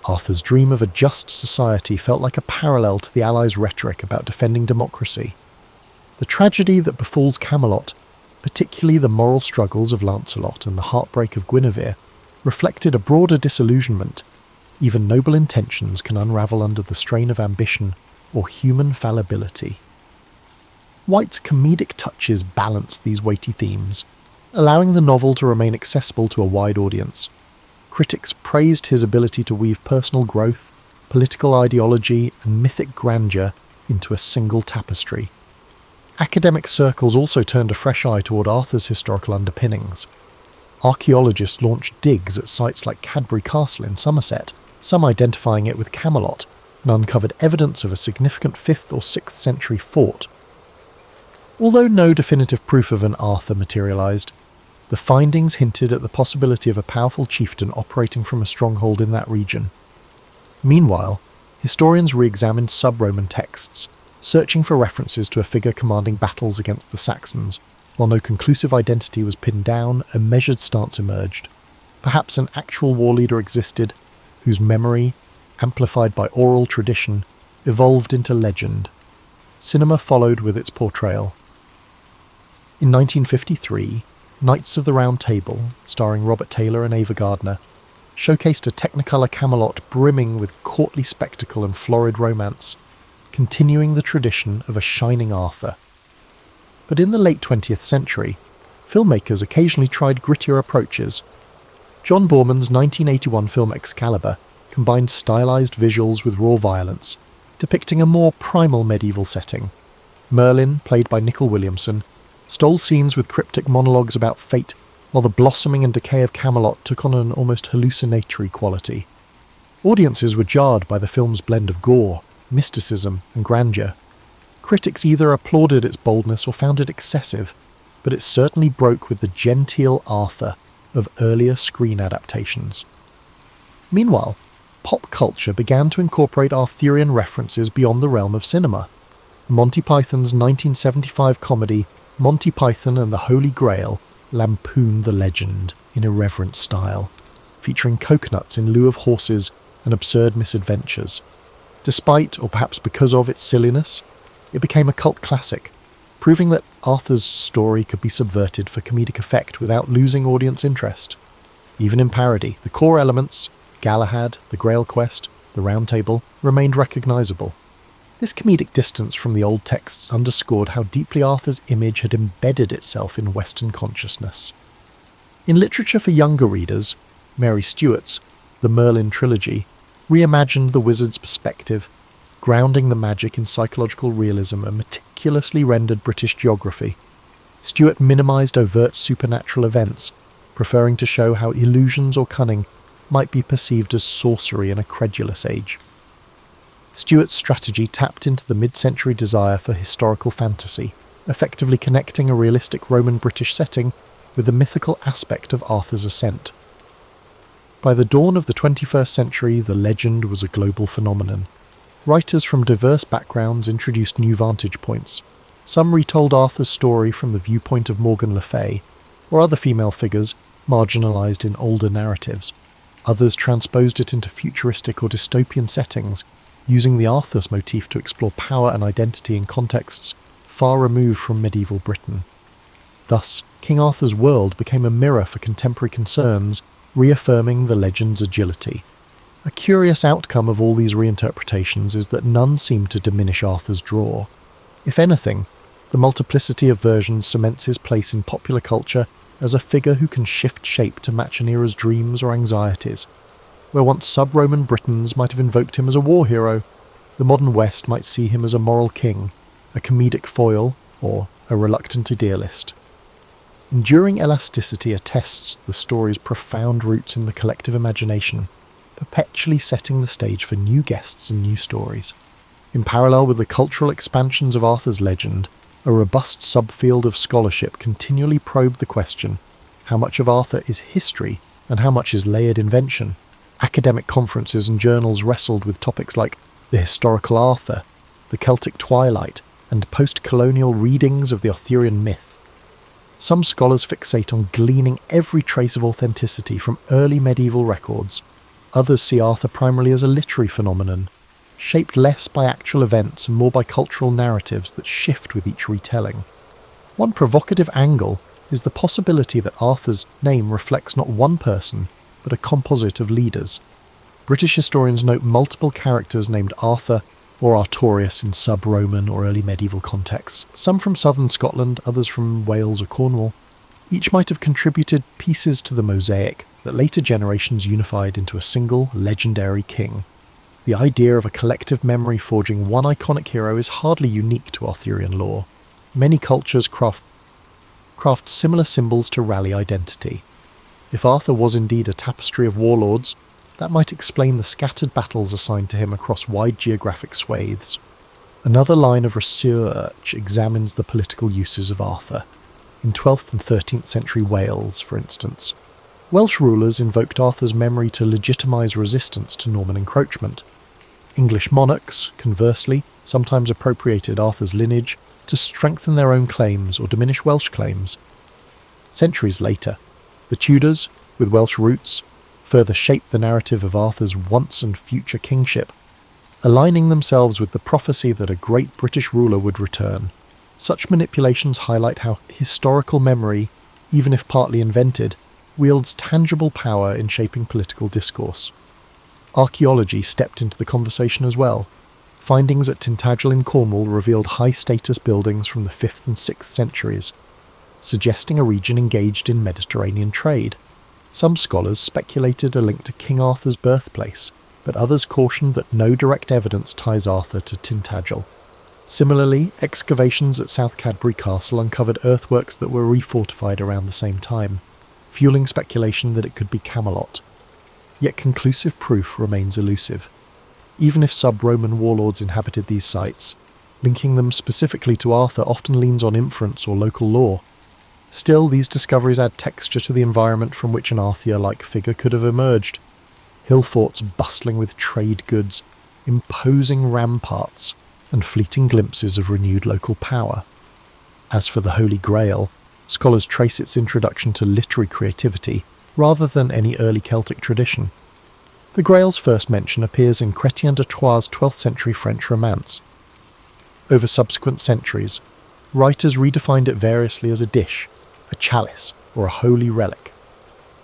Speaker 1: Arthur's dream of a just society felt like a parallel to the Allies' rhetoric about defending democracy. The tragedy that befalls Camelot, particularly the moral struggles of Lancelot and the heartbreak of Guinevere, reflected a broader disillusionment. Even noble intentions can unravel under the strain of ambition or human fallibility. White's comedic touches balanced these weighty themes, allowing the novel to remain accessible to a wide audience. Critics praised his ability to weave personal growth, political ideology, and mythic grandeur into a single tapestry. Academic circles also turned a fresh eye toward Arthur's historical underpinnings. Archaeologists launched digs at sites like Cadbury Castle in Somerset, some identifying it with Camelot, and uncovered evidence of a significant 5th or 6th century fort. Although no definitive proof of an Arthur materialised, the findings hinted at the possibility of a powerful chieftain operating from a stronghold in that region. Meanwhile, historians re-examined sub-Roman texts, searching for references to a figure commanding battles against the Saxons. While no conclusive identity was pinned down, a measured stance emerged. Perhaps an actual war leader existed, whose memory, amplified by oral tradition, evolved into legend. Cinema followed with its portrayal. In 1953, Knights of the Round Table, starring Robert Taylor and Ava Gardner, showcased a Technicolor Camelot brimming with courtly spectacle and florid romance, continuing the tradition of a shining Arthur. But in the late 20th century, filmmakers occasionally tried grittier approaches. John Boorman's 1981 film Excalibur combined stylized visuals with raw violence, depicting a more primal medieval setting. Merlin, played by Nicol Williamson, stole scenes with cryptic monologues about fate, while the blossoming and decay of Camelot took on an almost hallucinatory quality. Audiences were jarred by the film's blend of gore, mysticism, and grandeur. Critics either applauded its boldness or found it excessive, but it certainly broke with the genteel Arthur of earlier screen adaptations. Meanwhile, pop culture began to incorporate Arthurian references beyond the realm of cinema. Monty Python's 1975 comedy Monty Python and the Holy Grail lampooned the legend in irreverent style, featuring coconuts in lieu of horses and absurd misadventures. Despite, or perhaps because of, its silliness, it became a cult classic, proving that Arthur's story could be subverted for comedic effect without losing audience interest. Even in parody, the core elements, Galahad, the Grail Quest, the Round Table, remained recognisable. This comedic distance from the old texts underscored how deeply Arthur's image had embedded itself in Western consciousness. In literature for younger readers, Mary Stewart's The Merlin Trilogy reimagined the wizard's perspective, grounding the magic in psychological realism and meticulously rendered British geography. Stewart minimised overt supernatural events, preferring to show how illusions or cunning might be perceived as sorcery in a credulous age. Stewart's strategy tapped into the mid-century desire for historical fantasy, effectively connecting a realistic Roman-British setting with the mythical aspect of Arthur's ascent. By the dawn of the 21st century, the legend was a global phenomenon. Writers from diverse backgrounds introduced new vantage points. Some retold Arthur's story from the viewpoint of Morgan Le Fay, or other female figures marginalised in older narratives. Others transposed it into futuristic or dystopian settings, using the Arthur's motif to explore power and identity in contexts far removed from medieval Britain. Thus, King Arthur's world became a mirror for contemporary concerns, reaffirming the legend's agility. A curious outcome of all these reinterpretations is that none seem to diminish Arthur's draw. If anything, the multiplicity of versions cements his place in popular culture as a figure who can shift shape to match an era's dreams or anxieties. Where once sub-Roman Britons might have invoked him as a war hero, the modern West might see him as a moral king, a comedic foil, or a reluctant idealist. Enduring elasticity attests the story's profound roots in the collective imagination, perpetually setting the stage for new guests and new stories. In parallel with the cultural expansions of Arthur's legend, a robust subfield of scholarship continually probed the question, how much of Arthur is history and how much is layered invention? Academic conferences and journals wrestled with topics like the historical Arthur, the Celtic Twilight, and post-colonial readings of the Arthurian myth. Some scholars fixate on gleaning every trace of authenticity from early medieval records. Others see Arthur primarily as a literary phenomenon, shaped less by actual events and more by cultural narratives that shift with each retelling. One provocative angle is the possibility that Arthur's name reflects not one person, but a composite of leaders. British historians note multiple characters named Arthur or Artorius in sub-Roman or early medieval contexts, some from southern Scotland, others from Wales or Cornwall. Each might have contributed pieces to the mosaic that later generations unified into a single legendary king. The idea of a collective memory forging one iconic hero is hardly unique to Arthurian lore. Many cultures craft similar symbols to rally identity. If Arthur was indeed a tapestry of warlords, that might explain the scattered battles assigned to him across wide geographic swathes. Another line of research examines the political uses of Arthur. In 12th and 13th century Wales, for instance, Welsh rulers invoked Arthur's memory to legitimise resistance to Norman encroachment. English monarchs, conversely, sometimes appropriated Arthur's lineage to strengthen their own claims or diminish Welsh claims. Centuries later, the Tudors, with Welsh roots, further shaped the narrative of Arthur's once and future kingship, aligning themselves with the prophecy that a great British ruler would return. Such manipulations highlight how historical memory, even if partly invented, wields tangible power in shaping political discourse. Archaeology stepped into the conversation as well. Findings at Tintagel in Cornwall revealed high-status buildings from the 5th and 6th centuries, suggesting a region engaged in Mediterranean trade. Some scholars speculated a link to King Arthur's birthplace, but others cautioned that no direct evidence ties Arthur to Tintagel. Similarly, excavations at South Cadbury Castle uncovered earthworks that were refortified around the same time, fueling speculation that it could be Camelot. Yet conclusive proof remains elusive. Even if sub-Roman warlords inhabited these sites, linking them specifically to Arthur often leans on inference or local lore. Still, these discoveries add texture to the environment from which an Arthur-like figure could have emerged. Hill forts bustling with trade goods, imposing ramparts, and fleeting glimpses of renewed local power. As for the Holy Grail, scholars trace its introduction to literary creativity rather than any early Celtic tradition. The Grail's first mention appears in Chrétien de Troyes' 12th century French romance. Over subsequent centuries, writers redefined it variously as a dish, a chalice, or a holy relic.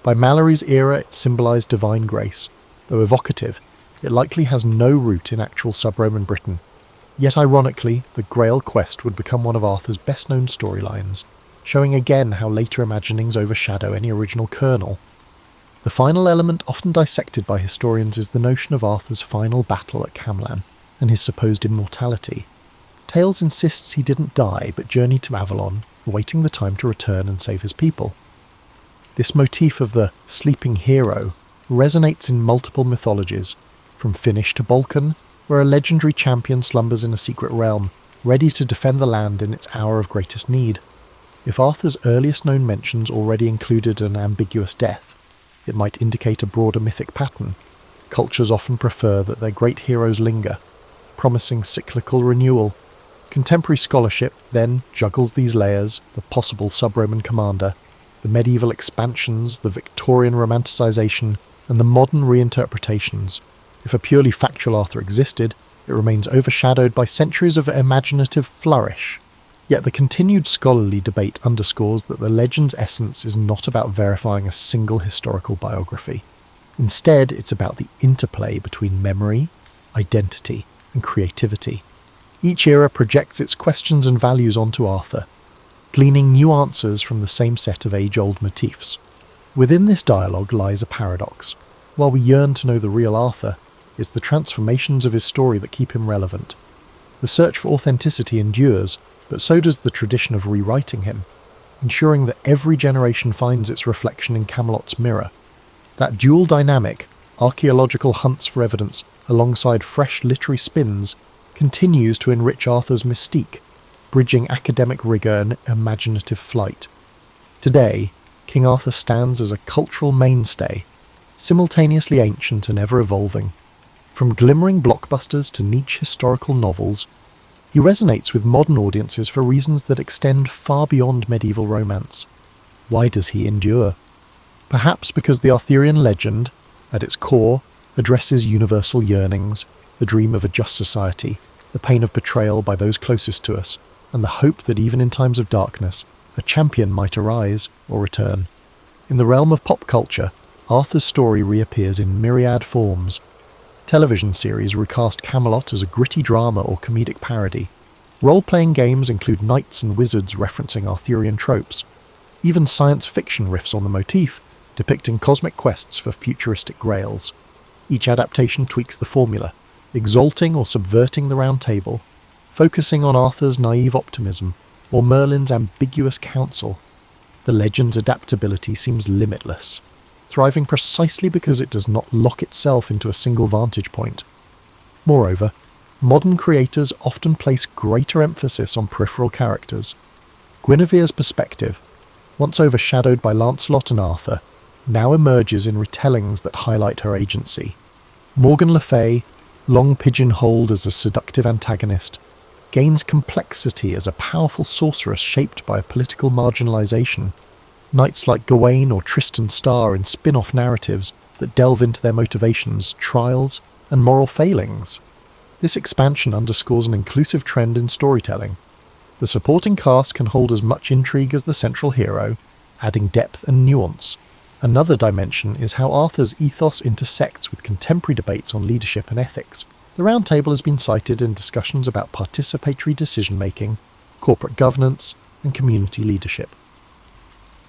Speaker 1: By Malory's era, it symbolised divine grace. Though evocative, it likely has no root in actual sub-Roman Britain. Yet ironically, the Grail quest would become one of Arthur's best-known storylines, showing again how later imaginings overshadow any original kernel. The final element often dissected by historians is the notion of Arthur's final battle at Camlan and his supposed immortality. Tales insists he didn't die but journeyed to Avalon, awaiting the time to return and save his people. This motif of the sleeping hero resonates in multiple mythologies, from Finnish to Balkan, where a legendary champion slumbers in a secret realm, ready to defend the land in its hour of greatest need. If Arthur's earliest known mentions already included an ambiguous death, it might indicate a broader mythic pattern. Cultures often prefer that their great heroes linger, promising cyclical renewal. Contemporary scholarship then juggles these layers: the possible sub-Roman commander, the medieval expansions, the Victorian romanticisation, and the modern reinterpretations. If a purely factual Arthur existed, it remains overshadowed by centuries of imaginative flourish. Yet the continued scholarly debate underscores that the legend's essence is not about verifying a single historical biography. Instead, it's about the interplay between memory, identity, and creativity. Each era projects its questions and values onto Arthur, gleaning new answers from the same set of age-old motifs. Within this dialogue lies a paradox. While we yearn to know the real Arthur, it's the transformations of his story that keep him relevant. The search for authenticity endures, but so does the tradition of rewriting him, ensuring that every generation finds its reflection in Camelot's mirror. That dual dynamic, archaeological hunts for evidence alongside fresh literary spins, continues to enrich Arthur's mystique, bridging academic rigour and imaginative flight. Today, King Arthur stands as a cultural mainstay, simultaneously ancient and ever-evolving. From glimmering blockbusters to niche historical novels, he resonates with modern audiences for reasons that extend far beyond medieval romance. Why does he endure? Perhaps because the Arthurian legend, at its core, addresses universal yearnings, the dream of a just society, the pain of betrayal by those closest to us, and the hope that even in times of darkness, a champion might arise or return. In the realm of pop culture, Arthur's story reappears in myriad forms. Television series recast Camelot as a gritty drama or comedic parody. Role-playing games include knights and wizards referencing Arthurian tropes. Even science fiction riffs on the motif, depicting cosmic quests for futuristic grails. Each adaptation tweaks the formula, exalting or subverting the Round Table, focusing on Arthur's naive optimism or Merlin's ambiguous counsel. The legend's adaptability seems limitless, thriving precisely because it does not lock itself into a single vantage point. Moreover, modern creators often place greater emphasis on peripheral characters. Guinevere's perspective, once overshadowed by Lancelot and Arthur, now emerges in retellings that highlight her agency. Morgan Le Fay, long pigeonholed as a seductive antagonist, gains complexity as a powerful sorceress shaped by a political marginalization. Knights like Gawain or Tristan Starr in spin-off narratives that delve into their motivations, trials, and moral failings. This expansion underscores an inclusive trend in storytelling. The supporting cast can hold as much intrigue as the central hero, adding depth and nuance. Another dimension is how Arthur's ethos intersects with contemporary debates on leadership and ethics. The Round Table has been cited in discussions about participatory decision-making, corporate governance, and community leadership.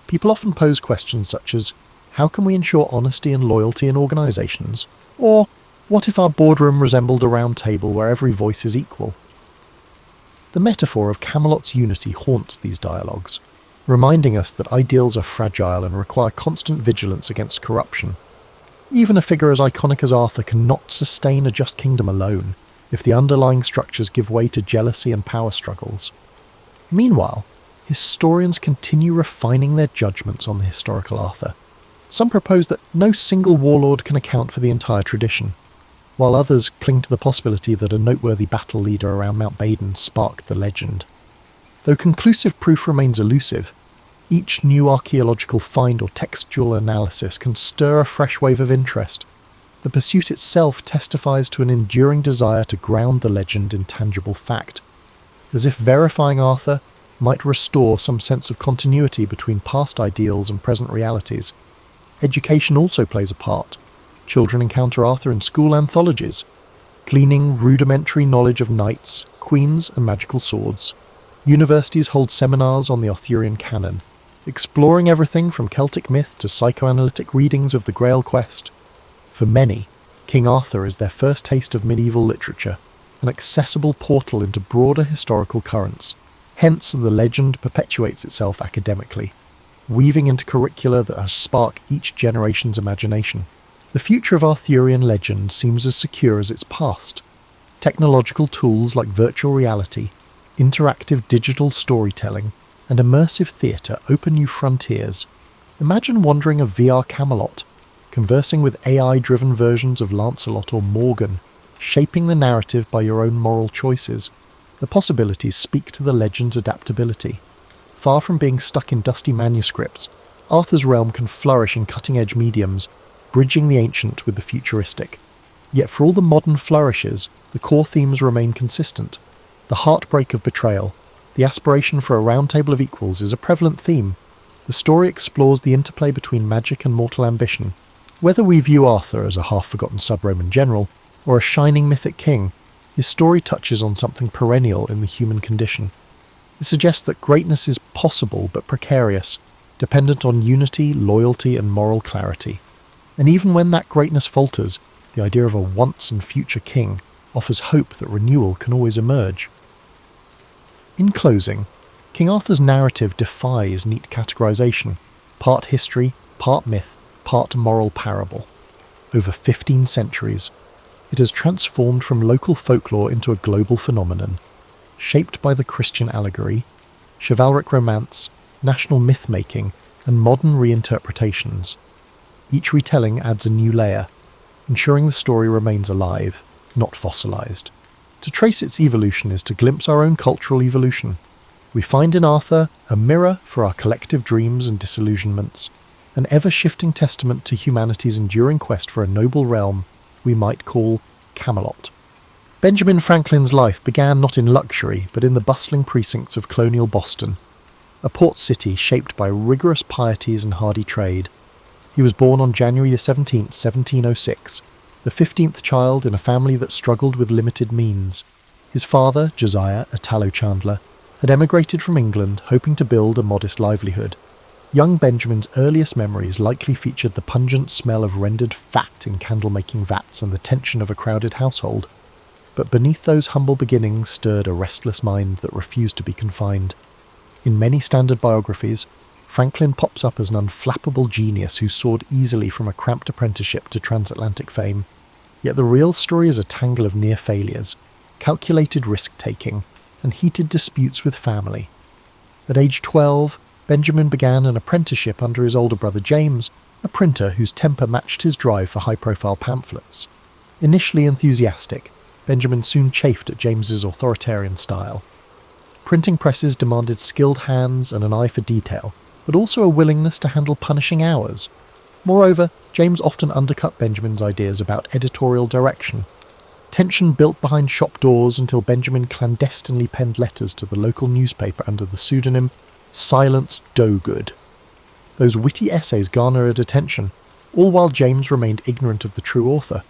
Speaker 1: People often pose questions such as, how can we ensure honesty and loyalty in organisations? Or, what if our boardroom resembled a round table where every voice is equal? The metaphor of Camelot's unity haunts these dialogues, reminding us that ideals are fragile and require constant vigilance against corruption. Even a figure as iconic as Arthur cannot sustain a just kingdom alone if the underlying structures give way to jealousy and power struggles. Meanwhile, historians continue refining their judgments on the historical Arthur. Some propose that no single warlord can account for the entire tradition, while others cling to the possibility that a noteworthy battle leader around Mount Badon sparked the legend. Though conclusive proof remains elusive, each new archaeological find or textual analysis can stir a fresh wave of interest. The pursuit itself testifies to an enduring desire to ground the legend in tangible fact, as if verifying Arthur might restore some sense of continuity between past ideals and present realities. Education also plays a part. Children encounter Arthur in school anthologies, gleaning rudimentary knowledge of knights, queens, and magical swords. Universities hold seminars on the Arthurian canon, exploring everything from Celtic myth to psychoanalytic readings of the Grail quest. For many, King Arthur is their first taste of medieval literature, an accessible portal into broader historical currents. Hence, the legend perpetuates itself academically, weaving into curricula that spark each generation's imagination. The future of Arthurian legend seems as secure as its past. Technological tools like virtual reality, interactive digital storytelling, and immersive theatre open new frontiers. Imagine wandering a VR Camelot, conversing with AI-driven versions of Lancelot or Morgan, shaping the narrative by your own moral choices. The possibilities speak to the legend's adaptability. Far from being stuck in dusty manuscripts, Arthur's realm can flourish in cutting-edge mediums, bridging the ancient with the futuristic. Yet for all the modern flourishes, the core themes remain consistent. The heartbreak of betrayal, the aspiration for a round table of equals is a prevalent theme. The story explores the interplay between magic and mortal ambition. Whether we view Arthur as a half-forgotten sub-Roman general, or a shining mythic king, his story touches on something perennial in the human condition. It suggests that greatness is possible but precarious, dependent on unity, loyalty, and moral clarity. And even when that greatness falters, the idea of a once and future king offers hope that renewal can always emerge. In closing, King Arthur's narrative defies neat categorization, part history, part myth, part moral parable. Over 15 centuries, it has transformed from local folklore into a global phenomenon, shaped by the Christian allegory, chivalric romance, national myth-making, and modern reinterpretations. Each retelling adds a new layer, ensuring the story remains alive, not fossilized. To trace its evolution is to glimpse our own cultural evolution. We find in Arthur a mirror for our collective dreams and disillusionments, an ever-shifting testament to humanity's enduring quest for a noble realm we might call Camelot. Benjamin Franklin's life began not in luxury, but in the bustling precincts of colonial Boston, a port city shaped by rigorous pieties and hardy trade. He was born on January 17, 1706, the 15th child in a family that struggled with limited means. His father, Josiah, a tallow chandler, had emigrated from England hoping to build a modest livelihood. Young Benjamin's earliest memories likely featured the pungent smell of rendered fat in candle-making vats and the tension of a crowded household. But beneath those humble beginnings stirred a restless mind that refused to be confined. In many standard biographies, Franklin pops up as an unflappable genius who soared easily from a cramped apprenticeship to transatlantic fame. Yet the real story is a tangle of near failures, calculated risk-taking, and heated disputes with family. At age 12, Benjamin began an apprenticeship under his older brother James, a printer whose temper matched his drive for high-profile pamphlets. Initially enthusiastic, Benjamin soon chafed at James's authoritarian style. Printing presses demanded skilled hands and an eye for detail, but also a willingness to handle punishing hours. Moreover, James often undercut Benjamin's ideas about editorial direction. Tension built behind shop doors until Benjamin clandestinely penned letters to the local newspaper under the pseudonym Silence Dogood. Those witty essays garnered attention, all while James remained ignorant of the true author.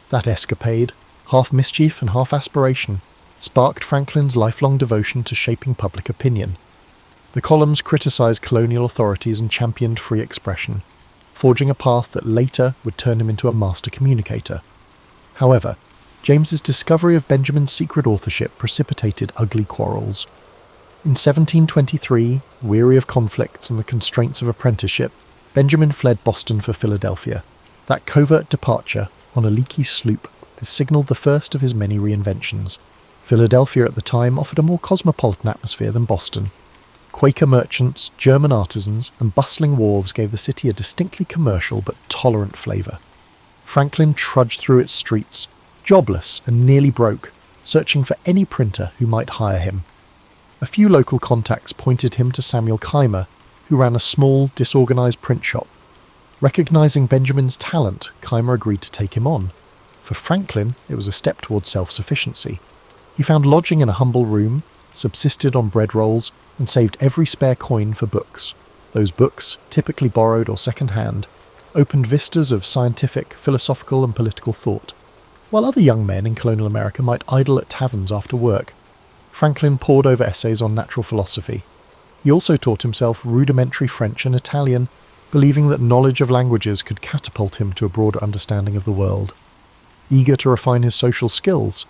Speaker 1: That escapade, half mischief and half aspiration, sparked Franklin's lifelong devotion to shaping public opinion. The columns criticised colonial authorities and championed free expression, forging a path that later would turn him into a master communicator. However, James's discovery of Benjamin's secret authorship precipitated ugly quarrels. In 1723, weary of conflicts and the constraints of apprenticeship, Benjamin fled Boston for Philadelphia. That covert departure, on a leaky sloop, signalled the first of his many reinventions. Philadelphia at the time offered a more cosmopolitan atmosphere than Boston. Quaker merchants, German artisans, and bustling wharves gave the city a distinctly commercial but tolerant flavour. Franklin trudged through its streets, jobless and nearly broke, searching for any printer who might hire him. A few local contacts pointed him to Samuel Keimer, who ran a small, disorganised print shop. Recognising Benjamin's talent, Keimer agreed to take him on. For Franklin, it was a step towards self-sufficiency. He found lodging in a humble room, subsisted on bread rolls, and saved every spare coin for books. Those books, typically borrowed or second-hand, opened vistas of scientific, philosophical and political thought. While other young men in colonial America might idle at taverns after work, Franklin pored over essays on natural philosophy. He also taught himself rudimentary French and Italian, believing that knowledge of languages could catapult him to a broader understanding of the world. Eager to refine his social skills,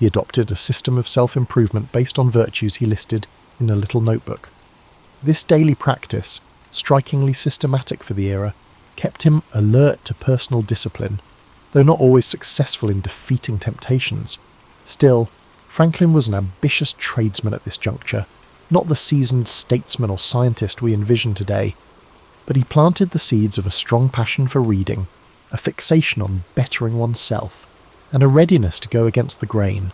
Speaker 1: he adopted a system of self-improvement based on virtues he listed in a little notebook. This daily practice, strikingly systematic for the era, kept him alert to personal discipline, though not always successful in defeating temptations. Still, Franklin was an ambitious tradesman at this juncture, not the seasoned statesman or scientist we envision today, but he planted the seeds of a strong passion for reading, a fixation on bettering oneself, and a readiness to go against the grain.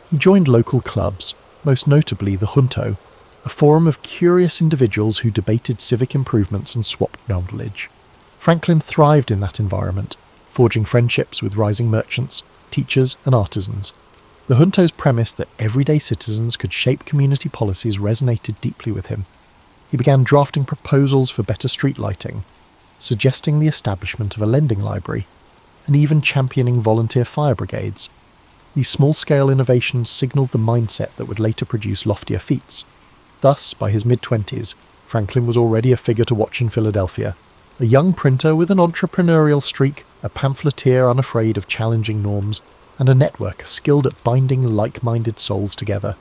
Speaker 1: He joined local clubs, most notably the Junto, a forum of curious individuals who debated civic improvements and swapped knowledge. Franklin thrived in that environment, forging friendships with rising merchants, teachers and artisans. The Junto's premise that everyday citizens could shape community policies resonated deeply with him. He began drafting proposals for better street lighting, suggesting the establishment of a lending library, and even championing volunteer fire brigades. These small-scale innovations signalled the mindset that would later produce loftier feats. Thus, by his mid-20s, Franklin was already a figure to watch in Philadelphia, a young printer with an entrepreneurial streak, a pamphleteer unafraid of challenging norms, and a network skilled at binding like-minded souls together.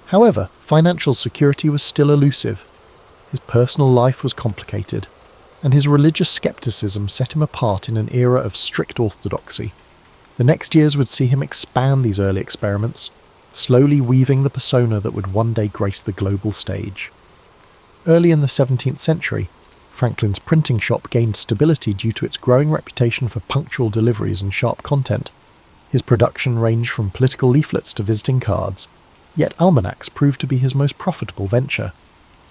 Speaker 1: However, financial security was still elusive. His personal life was complicated, and his religious skepticism set him apart in an era of strict orthodoxy. The next years would see him expand these early experiments, slowly weaving the persona that would one day grace the global stage. Early in the 17th century, Franklin's printing shop gained stability due to its growing reputation for punctual deliveries and sharp content. His production ranged from political leaflets to visiting cards, yet almanacs proved to be his most profitable venture.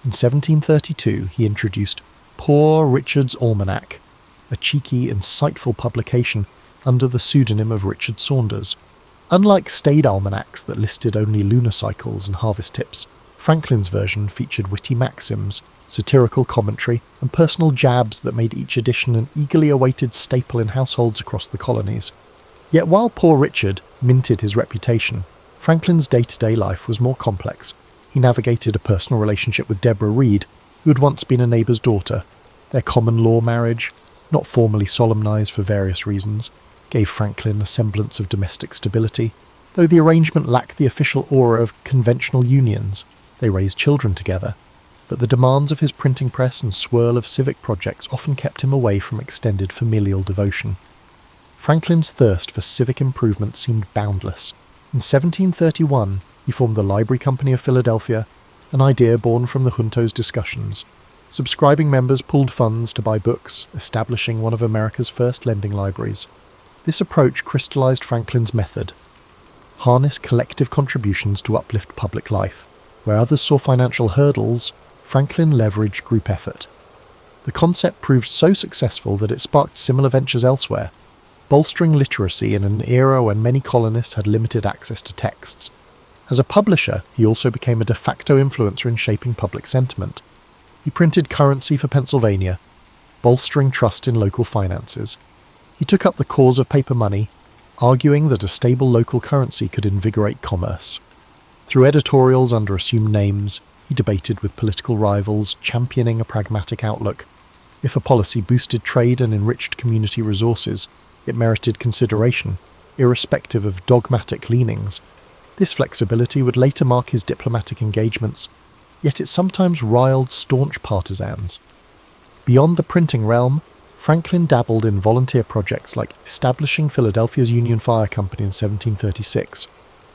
Speaker 1: In 1732 he introduced Poor Richard's Almanac, a cheeky, insightful publication under the pseudonym of Richard Saunders. Unlike staid almanacs that listed only lunar cycles and harvest tips, Franklin's version featured witty maxims, satirical commentary, and personal jabs that made each edition an eagerly awaited staple in households across the colonies. Yet while Poor Richard minted his reputation, Franklin's day-to-day life was more complex. He navigated a personal relationship with Deborah Reed, who had once been a neighbour's daughter. Their common-law marriage, not formally solemnised for various reasons, gave Franklin a semblance of domestic stability. Though the arrangement lacked the official aura of conventional unions, they raised children together. But the demands of his printing press and swirl of civic projects often kept him away from extended familial devotion. Franklin's thirst for civic improvement seemed boundless. In 1731, he formed the Library Company of Philadelphia, an idea born from the Junto's discussions. Subscribing members pooled funds to buy books, establishing one of America's first lending libraries. This approach crystallized Franklin's method: harness collective contributions to uplift public life. Where others saw financial hurdles, Franklin leveraged group effort. The concept proved so successful that it sparked similar ventures elsewhere, bolstering literacy in an era when many colonists had limited access to texts. As a publisher, he also became a de facto influencer in shaping public sentiment. He printed currency for Pennsylvania, bolstering trust in local finances. He took up the cause of paper money, arguing that a stable local currency could invigorate commerce. Through editorials under assumed names, he debated with political rivals, championing a pragmatic outlook. If a policy boosted trade and enriched community resources, it merited consideration, irrespective of dogmatic leanings. This flexibility would later mark his diplomatic engagements, yet it sometimes riled staunch partisans. Beyond the printing realm, Franklin dabbled in volunteer projects like establishing Philadelphia's Union Fire Company in 1736.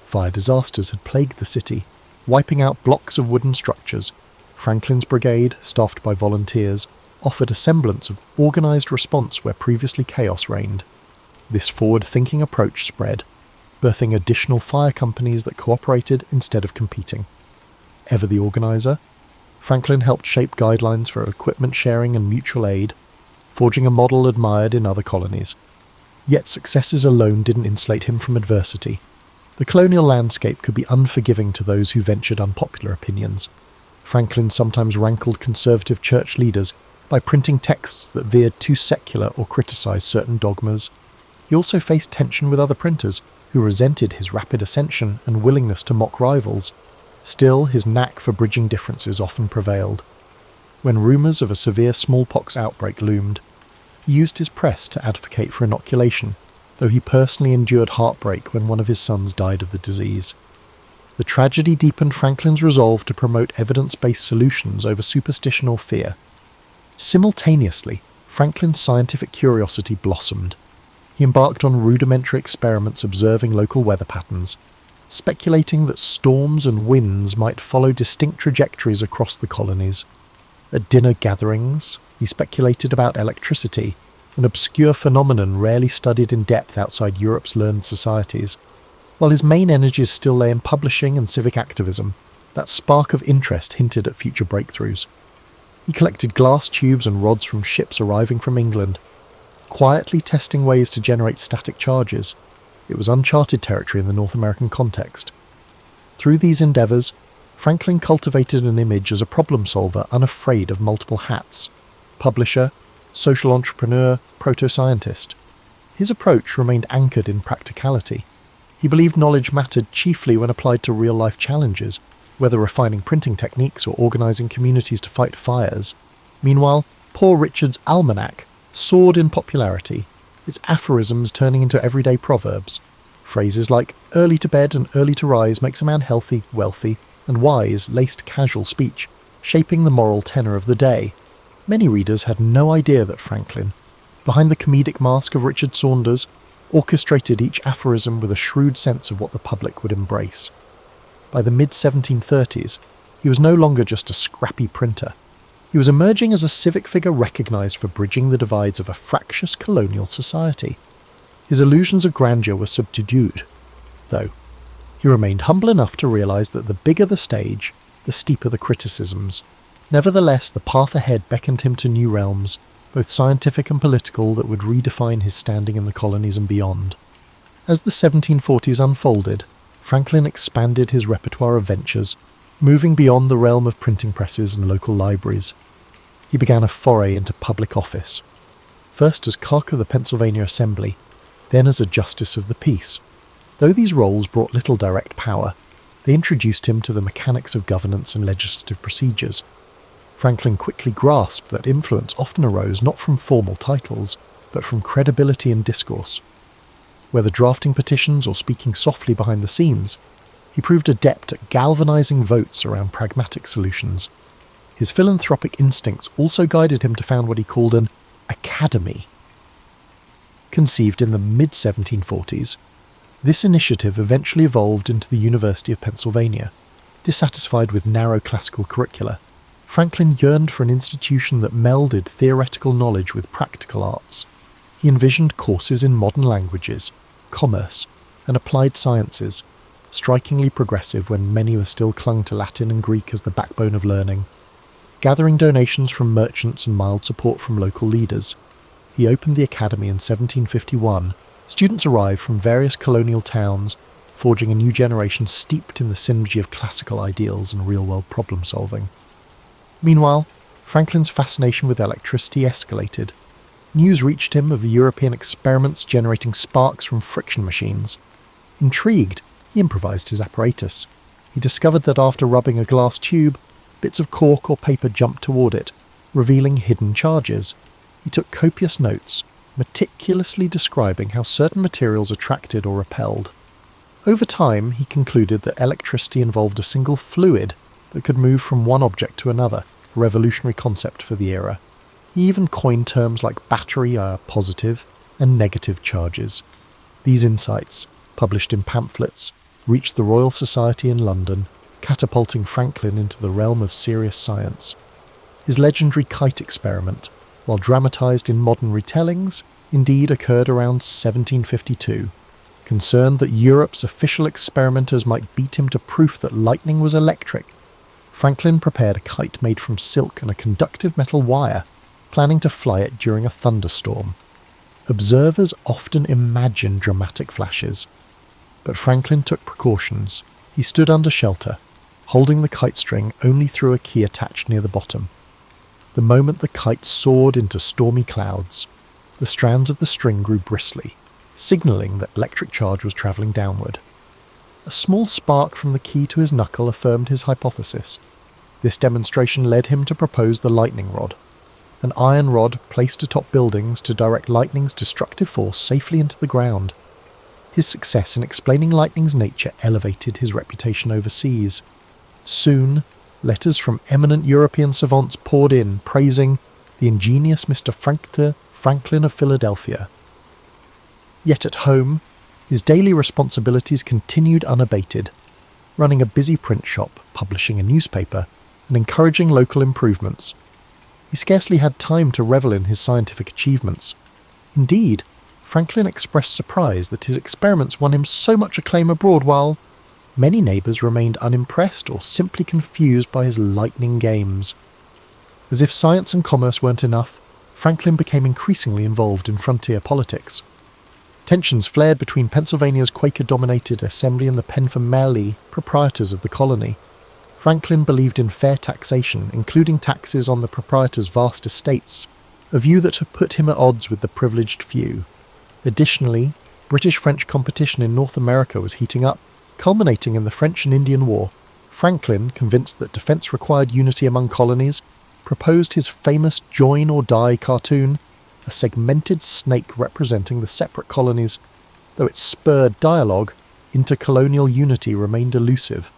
Speaker 1: Fire disasters had plagued the city, wiping out blocks of wooden structures. Franklin's brigade, staffed by volunteers, offered a semblance of organised response where previously chaos reigned. This forward-thinking approach spread, birthing additional fire companies that cooperated instead of competing. Ever the organiser, Franklin helped shape guidelines for equipment sharing and mutual aid, forging a model admired in other colonies. Yet successes alone didn't insulate him from adversity. The colonial landscape could be unforgiving to those who ventured unpopular opinions. Franklin sometimes rankled conservative church leaders by printing texts that veered too secular or criticised certain dogmas. He also faced tension with other printers, who resented his rapid ascension and willingness to mock rivals. Still, his knack for bridging differences often prevailed. When rumours of a severe smallpox outbreak loomed, he used his press to advocate for inoculation, though he personally endured heartbreak when one of his sons died of the disease. The tragedy deepened Franklin's resolve to promote evidence-based solutions over superstition or fear. Simultaneously, Franklin's scientific curiosity blossomed. He embarked on rudimentary experiments observing local weather patterns, speculating that storms and winds might follow distinct trajectories across the colonies. At dinner gatherings, he speculated about electricity, an obscure phenomenon rarely studied in depth outside Europe's learned societies. While his main energies still lay in publishing and civic activism, that spark of interest hinted at future breakthroughs. He collected glass tubes and rods from ships arriving from England, quietly testing ways to generate static charges. It was uncharted territory in the North American context. Through these endeavours, Franklin cultivated an image as a problem solver unafraid of multiple hats: publisher, social entrepreneur, proto-scientist. His approach remained anchored in practicality. He believed knowledge mattered chiefly when applied to real-life challenges, whether refining printing techniques or organising communities to fight fires. Meanwhile, Poor Richard's Almanac soared in popularity, its aphorisms turning into everyday proverbs. Phrases like "early to bed and early to rise makes a man healthy, wealthy, and wise" laced casual speech, shaping the moral tenor of the day. Many readers had no idea that Franklin, behind the comedic mask of Richard Saunders, orchestrated each aphorism with a shrewd sense of what the public would embrace. By the mid-1730s, he was no longer just a scrappy printer. He was emerging as a civic figure recognised for bridging the divides of a fractious colonial society. His illusions of grandeur were subdued, though. He remained humble enough to realise that the bigger the stage, the steeper the criticisms. Nevertheless, the path ahead beckoned him to new realms, both scientific and political, that would redefine his standing in the colonies and beyond. As the 1740s unfolded, Franklin expanded his repertoire of ventures, moving beyond the realm of printing presses and local libraries. He began a foray into public office, first as clerk of the Pennsylvania Assembly, then as a justice of the peace. Though these roles brought little direct power, they introduced him to the mechanics of governance and legislative procedures. Franklin quickly grasped that influence often arose not from formal titles, but from credibility in discourse. Whether drafting petitions or speaking softly behind the scenes, he proved adept at galvanizing votes around pragmatic solutions. His philanthropic instincts also guided him to found what he called an academy. Conceived in the mid-1740s, this initiative eventually evolved into the University of Pennsylvania. Dissatisfied with narrow classical curricula, Franklin yearned for an institution that melded theoretical knowledge with practical arts. He envisioned courses in modern languages, commerce, and applied sciences, strikingly progressive when many were still clung to Latin and Greek as the backbone of learning. Gathering donations from merchants and mild support from local leaders, he opened the academy in 1751. Students arrived from various colonial towns, forging a new generation steeped in the synergy of classical ideals and real-world problem-solving. Meanwhile, Franklin's fascination with electricity escalated. News reached him of European experiments generating sparks from friction machines. Intrigued, he improvised his apparatus. He discovered that after rubbing a glass tube, bits of cork or paper jumped toward it, revealing hidden charges. He took copious notes, meticulously describing how certain materials attracted or repelled. Over time, he concluded that electricity involved a single fluid that could move from one object to another, a revolutionary concept for the era. He even coined terms like battery, positive, and negative charges. These insights, published in pamphlets, reached the Royal Society in London, catapulting Franklin into the realm of serious science. His legendary kite experiment, while dramatised in modern retellings, indeed occurred around 1752. Concerned that Europe's official experimenters might beat him to proof that lightning was electric, Franklin prepared a kite made from silk and a conductive metal wire, planning to fly it during a thunderstorm. Observers often imagine dramatic flashes, but Franklin took precautions. He stood under shelter, holding the kite string only through a key attached near the bottom. The moment the kite soared into stormy clouds, the strands of the string grew bristly, signalling that electric charge was travelling downward. A small spark from the key to his knuckle affirmed his hypothesis. This demonstration led him to propose the lightning rod, an iron rod placed atop buildings to direct lightning's destructive force safely into the ground. His success in explaining lightning's nature elevated his reputation overseas. Soon, letters from eminent European savants poured in, praising the ingenious Mr. Franklin of Philadelphia. Yet at home, his daily responsibilities continued unabated, running a busy print shop, publishing a newspaper, and encouraging local improvements. He scarcely had time to revel in his scientific achievements. Indeed, Franklin expressed surprise that his experiments won him so much acclaim abroad, while many neighbours remained unimpressed or simply confused by his lightning games. As if science and commerce weren't enough, Franklin became increasingly involved in frontier politics. Tensions flared between Pennsylvania's Quaker-dominated assembly and the Penfameli proprietors of the colony. Franklin believed in fair taxation, including taxes on the proprietors' vast estates, a view that had put him at odds with the privileged few. Additionally, British-French competition in North America was heating up, culminating in the French and Indian War. Franklin, convinced that defence required unity among colonies, proposed his famous Join or Die cartoon, a segmented snake representing the separate colonies. Though it spurred dialogue, intercolonial unity remained elusive.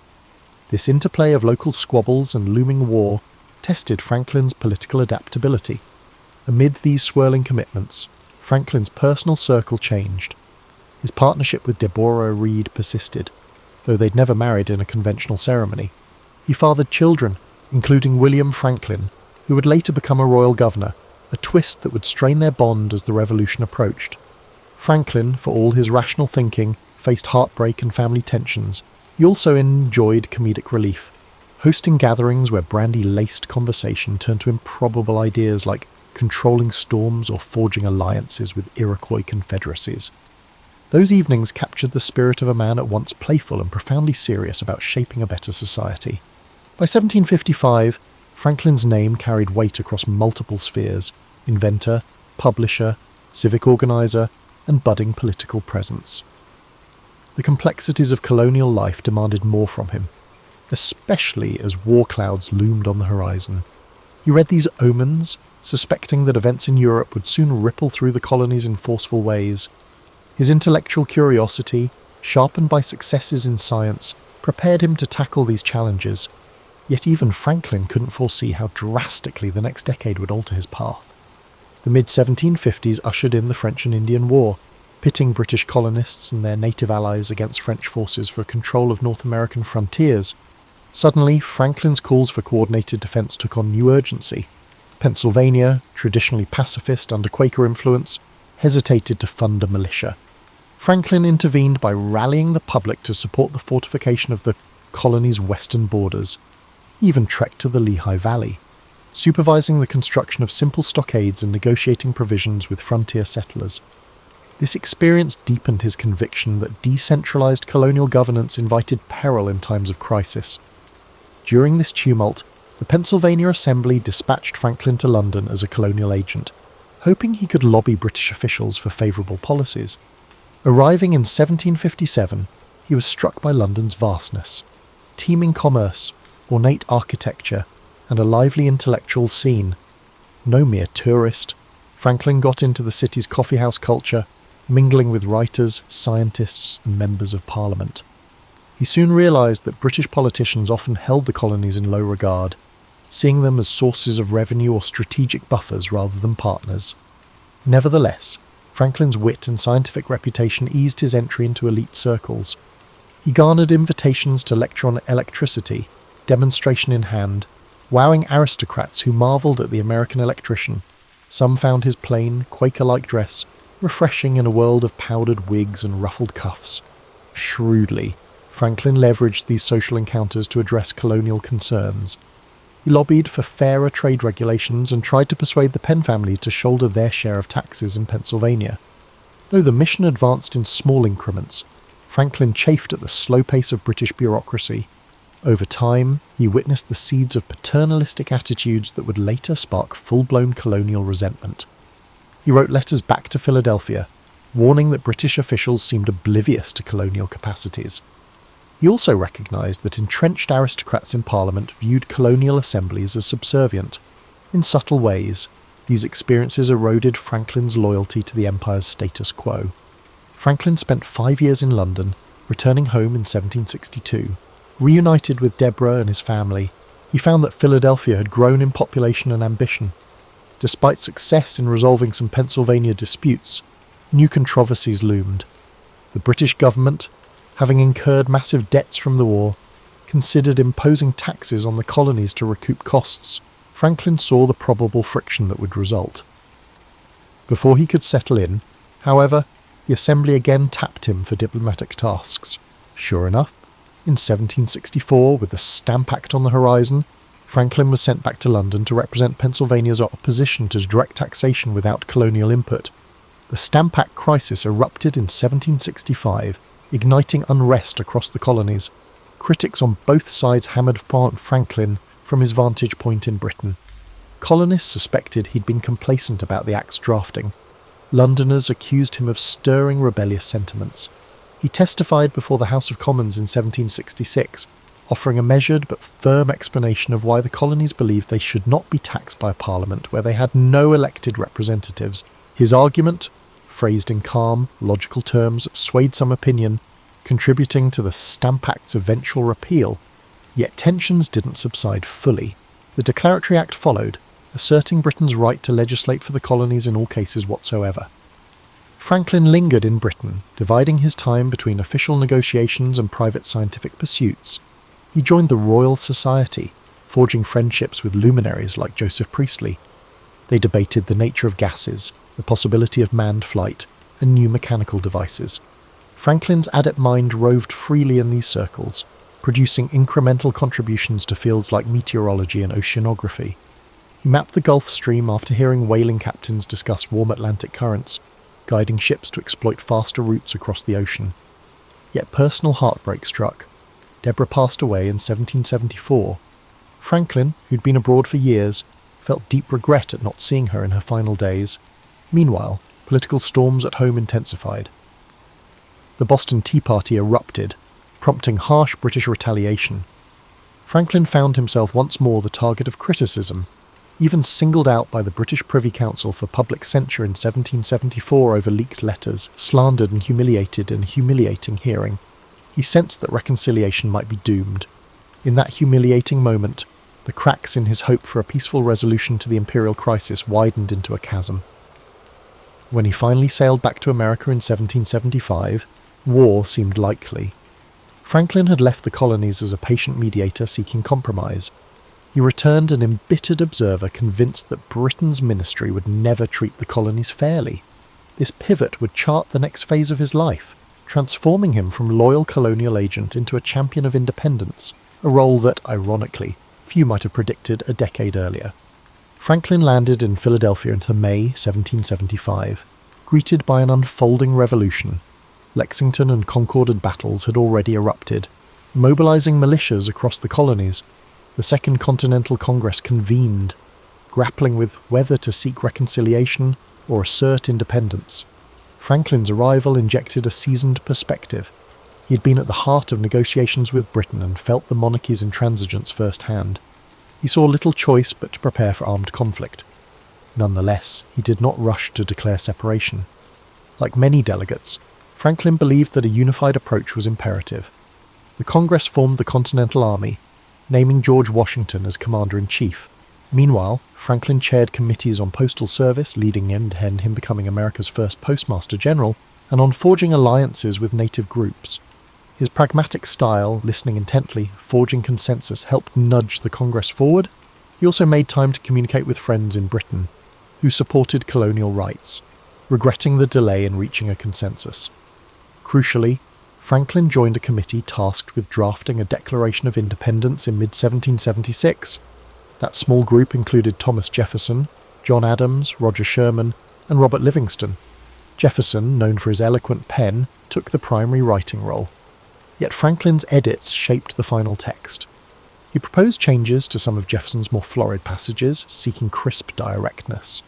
Speaker 1: This interplay of local squabbles and looming war tested Franklin's political adaptability. Amid these swirling commitments, Franklin's personal circle changed. His partnership with Deborah Reed persisted, though they'd never married in a conventional ceremony. He fathered children, including William Franklin, who would later become a royal governor, a twist that would strain their bond as the revolution approached. Franklin, for all his rational thinking, faced heartbreak and family tensions. He also enjoyed comedic relief, hosting gatherings where brandy-laced conversation turned to improbable ideas like controlling storms or forging alliances with Iroquois confederacies. Those evenings captured the spirit of a man at once playful and profoundly serious about shaping a better society. By 1755, Franklin's name carried weight across multiple spheres: inventor, publisher, civic organizer, and budding political presence. The complexities of colonial life demanded more from him, especially as war clouds loomed on the horizon. He read these omens, suspecting that events in Europe would soon ripple through the colonies in forceful ways. His intellectual curiosity, sharpened by successes in science, prepared him to tackle these challenges. Yet even Franklin couldn't foresee how drastically the next decade would alter his path. The mid-1750s ushered in the French and Indian War, pitting British colonists and their native allies against French forces for control of North American frontiers. Suddenly, Franklin's calls for coordinated defence took on new urgency. Pennsylvania, traditionally pacifist under Quaker influence, hesitated to fund a militia. Franklin intervened by rallying the public to support the fortification of the colony's western borders. He even trekked to the Lehigh Valley. supervising the construction of simple stockades and negotiating provisions with frontier settlers. This experience deepened his conviction that decentralized colonial governance invited peril in times of crisis. During this tumult, the Pennsylvania Assembly dispatched Franklin to London as a colonial agent, hoping he could lobby British officials for favourable policies. Arriving in 1757, he was struck by London's vastness. Teeming commerce, ornate architecture, and a lively intellectual scene. No mere tourist, Franklin got into the city's coffeehouse culture, mingling with writers, scientists, and members of Parliament. He soon realised that British politicians often held the colonies in low regard, seeing them as sources of revenue or strategic buffers rather than partners. Nevertheless, Franklin's wit and scientific reputation eased his entry into elite circles. He garnered invitations to lecture on electricity, demonstration in hand, wowing aristocrats who marvelled at the American electrician. Some found his plain, Quaker-like dress refreshing in a world of powdered wigs and ruffled cuffs. Shrewdly, Franklin leveraged these social encounters to address colonial concerns. He lobbied for fairer trade regulations and tried to persuade the Penn family to shoulder their share of taxes in Pennsylvania. Though the mission advanced in small increments, Franklin chafed at the slow pace of British bureaucracy. Over time, he witnessed the seeds of paternalistic attitudes that would later spark full-blown colonial resentment. He wrote letters back to Philadelphia, warning that British officials seemed oblivious to colonial capacities. He also recognised that entrenched aristocrats in Parliament viewed colonial assemblies as subservient. In subtle ways, these experiences eroded Franklin's loyalty to the empire's status quo. Franklin spent 5 years in London, returning home in 1762. Reunited with Deborah and his family, he found that Philadelphia had grown in population and ambition. Despite success in resolving some Pennsylvania disputes, new controversies loomed. The British government, having incurred massive debts from the war, considered imposing taxes on the colonies to recoup costs. Franklin saw the probable friction that would result. Before he could settle in, however, the Assembly again tapped him for diplomatic tasks. Sure enough, in 1764, with the Stamp Act on the horizon, Franklin was sent back to London to represent Pennsylvania's opposition to direct taxation without colonial input. The Stamp Act crisis erupted in 1765, igniting unrest across the colonies. Critics on both sides hammered Franklin from his vantage point in Britain. Colonists suspected he'd been complacent about the Act's drafting. Londoners accused him of stirring rebellious sentiments. He testified before the House of Commons in 1766, offering a measured but firm explanation of why the colonies believed they should not be taxed by a parliament where they had no elected representatives. His argument, phrased in calm, logical terms, swayed some opinion, contributing to the Stamp Act's eventual repeal. Yet tensions didn't subside fully. The Declaratory Act followed, asserting Britain's right to legislate for the colonies in all cases whatsoever. Franklin lingered in Britain, dividing his time between official negotiations and private scientific pursuits. He joined the Royal Society, forging friendships with luminaries like Joseph Priestley. They debated the nature of gases, the possibility of manned flight, and new mechanical devices. Franklin's adept mind roved freely in these circles, producing incremental contributions to fields like meteorology and oceanography. He mapped the Gulf Stream after hearing whaling captains discuss warm Atlantic currents, guiding ships to exploit faster routes across the ocean. Yet personal heartbreak struck. Deborah passed away in 1774. Franklin, who'd been abroad for years, felt deep regret at not seeing her in her final days. Meanwhile, political storms at home intensified. The Boston Tea Party erupted, prompting harsh British retaliation. Franklin found himself once more the target of criticism, even singled out by the British Privy Council for public censure in 1774 over leaked letters, slandered and humiliated in a humiliating hearing. He sensed that reconciliation might be doomed. In that humiliating moment, the cracks in his hope for a peaceful resolution to the imperial crisis widened into a chasm. When he finally sailed back to America in 1775, war seemed likely. Franklin had left the colonies as a patient mediator seeking compromise. He returned an embittered observer convinced that Britain's ministry would never treat the colonies fairly. This pivot would chart the next phase of his life, transforming him from loyal colonial agent into a champion of independence, a role that, ironically, few might have predicted a decade earlier. Franklin landed in Philadelphia into May 1775, greeted by an unfolding revolution. Lexington and Concord battles had already erupted, mobilizing militias across the colonies. The Second Continental Congress convened, grappling with whether to seek reconciliation or assert independence. Franklin's arrival injected a seasoned perspective. He had been at the heart of negotiations with Britain and felt the monarchy's intransigence firsthand. He saw little choice but to prepare for armed conflict. Nonetheless, he did not rush to declare separation. Like many delegates, Franklin believed that a unified approach was imperative. The Congress formed the Continental Army, naming George Washington as Commander-in-Chief. Meanwhile, Franklin chaired committees on postal service, leading in him becoming America's first Postmaster General, and on forging alliances with native groups. His pragmatic style, listening intently, forging consensus, helped nudge the Congress forward. He also made time to communicate with friends in Britain, who supported colonial rights, regretting the delay in reaching a consensus. Crucially, Franklin joined a committee tasked with drafting a Declaration of Independence in mid-1776. That small group included Thomas Jefferson, John Adams, Roger Sherman, and Robert Livingston. Jefferson, known for his eloquent pen, took the primary writing role. Yet Franklin's edits shaped the final text. He proposed changes to some of Jefferson's more florid passages, seeking crisp directness.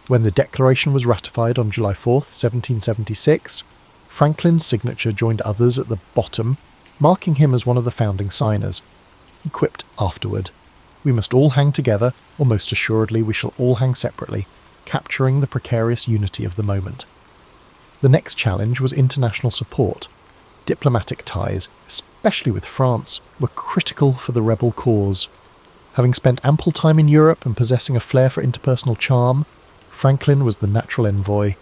Speaker 1: When the Declaration was ratified on July 4, 1776, Franklin's signature joined others at the bottom, marking him as one of the founding signers. He quipped afterward, "We must all hang together, or most assuredly we shall all hang separately," capturing the precarious unity of the moment. The next challenge was international support. Diplomatic ties, especially with France, were critical for the rebel cause. Having spent ample time in Europe and possessing a flair for interpersonal charm, Franklin was the natural envoy.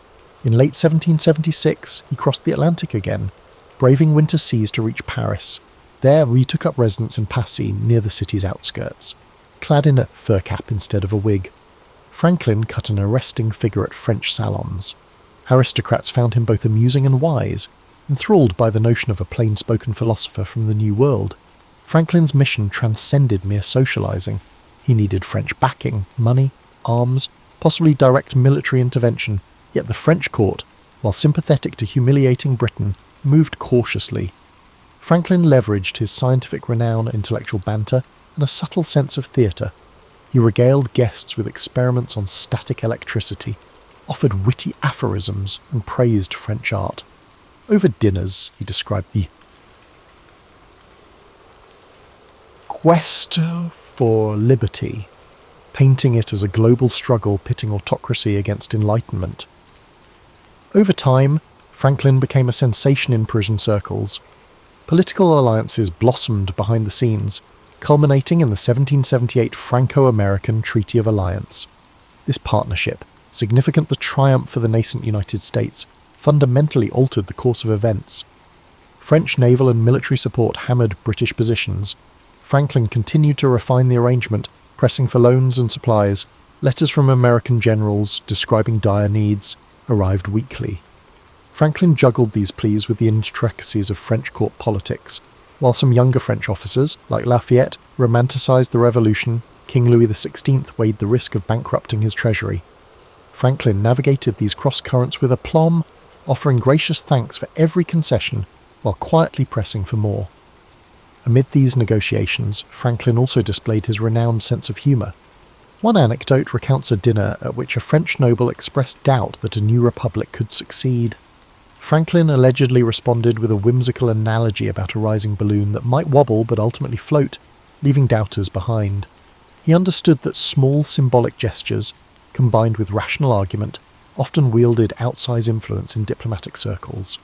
Speaker 1: In late 1776, he crossed the Atlantic again, braving winter seas to reach Paris. There he took up residence in Passy, near the city's outskirts, clad in a fur cap instead of a wig. Franklin cut an arresting figure at French salons. Aristocrats found him both amusing and wise, enthralled by the notion of a plain-spoken philosopher from the New World. Franklin's mission transcended mere socializing. He needed French backing, money, arms, possibly direct military intervention, yet the French court, while sympathetic to humiliating Britain, moved cautiously. Franklin leveraged his scientific renown, intellectual banter, and a subtle sense of theatre. He regaled guests with experiments on static electricity, offered witty aphorisms, and praised French art. Over dinners, he described the quest for liberty, painting it as a global struggle pitting autocracy against enlightenment. Over time, Franklin became a sensation in Parisian circles. Political alliances blossomed behind the scenes, culminating in the 1778 Franco-American Treaty of Alliance. This partnership, significant the triumph for the nascent United States, fundamentally altered the course of events. French naval and military support hammered British positions. Franklin continued to refine the arrangement, pressing for loans and supplies. Letters from American generals describing dire needs arrived weekly. Franklin juggled these pleas with the intricacies of French court politics. While some younger French officers, like Lafayette, romanticized the revolution, King Louis XVI weighed the risk of bankrupting his treasury. Franklin navigated these cross-currents with aplomb, offering gracious thanks for every concession while quietly pressing for more. Amid these negotiations, Franklin also displayed his renowned sense of humour. One anecdote recounts a dinner at which a French noble expressed doubt that a new republic could succeed. Franklin allegedly responded with a whimsical analogy about a rising balloon that might wobble but ultimately float, leaving doubters behind. He understood that small symbolic gestures, combined with rational argument, often wielded outsized influence in diplomatic circles.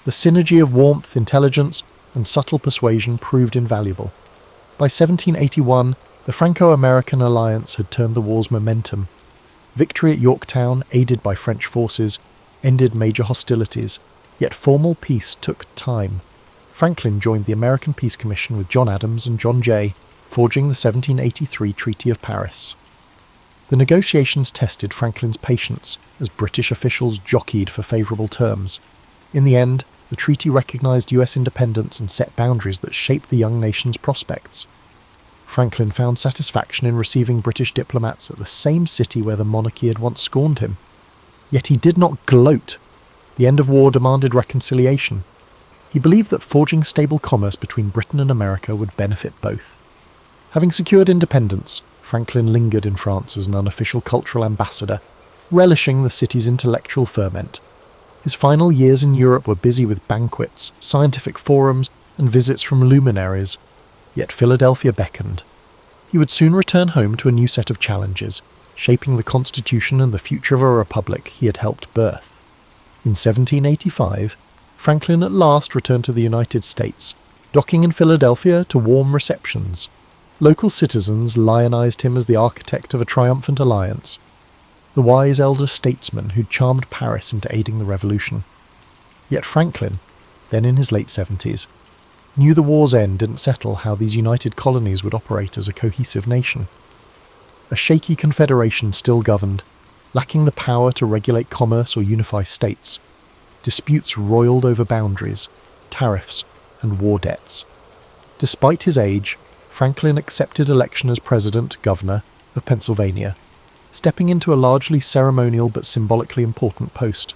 Speaker 1: The synergy of warmth, intelligence, and subtle persuasion proved invaluable. By 1781, the Franco-American alliance had turned the war's momentum. Victory at Yorktown, aided by French forces, ended major hostilities, yet formal peace took time. Franklin joined the American Peace Commission with John Adams and John Jay, forging the 1783 Treaty of Paris. The negotiations tested Franklin's patience as British officials jockeyed for favourable terms. In the end, the treaty recognised US independence and set boundaries that shaped the young nation's prospects. Franklin found satisfaction in receiving British diplomats at the same city where the monarchy had once scorned him. Yet he did not gloat. The end of war demanded reconciliation. He believed that forging stable commerce between Britain and America would benefit both. Having secured independence, Franklin lingered in France as an unofficial cultural ambassador, relishing the city's intellectual ferment. His final years in Europe were busy with banquets, scientific forums, and visits from luminaries. Yet Philadelphia beckoned. He would soon return home to a new set of challenges, shaping the Constitution and the future of a republic he had helped birth. In 1785, Franklin at last returned to the United States, docking in Philadelphia to warm receptions. Local citizens lionized him as the architect of a triumphant alliance, the wise elder statesman who'd charmed Paris into aiding the revolution. Yet Franklin, then in his late 70s, knew the war's end didn't settle how these united colonies would operate as a cohesive nation. A shaky confederation still governed, lacking the power to regulate commerce or unify states. Disputes roiled over boundaries, tariffs, and war debts. Despite his age, Franklin accepted election as president-governor of Pennsylvania, stepping into a largely ceremonial but symbolically important post.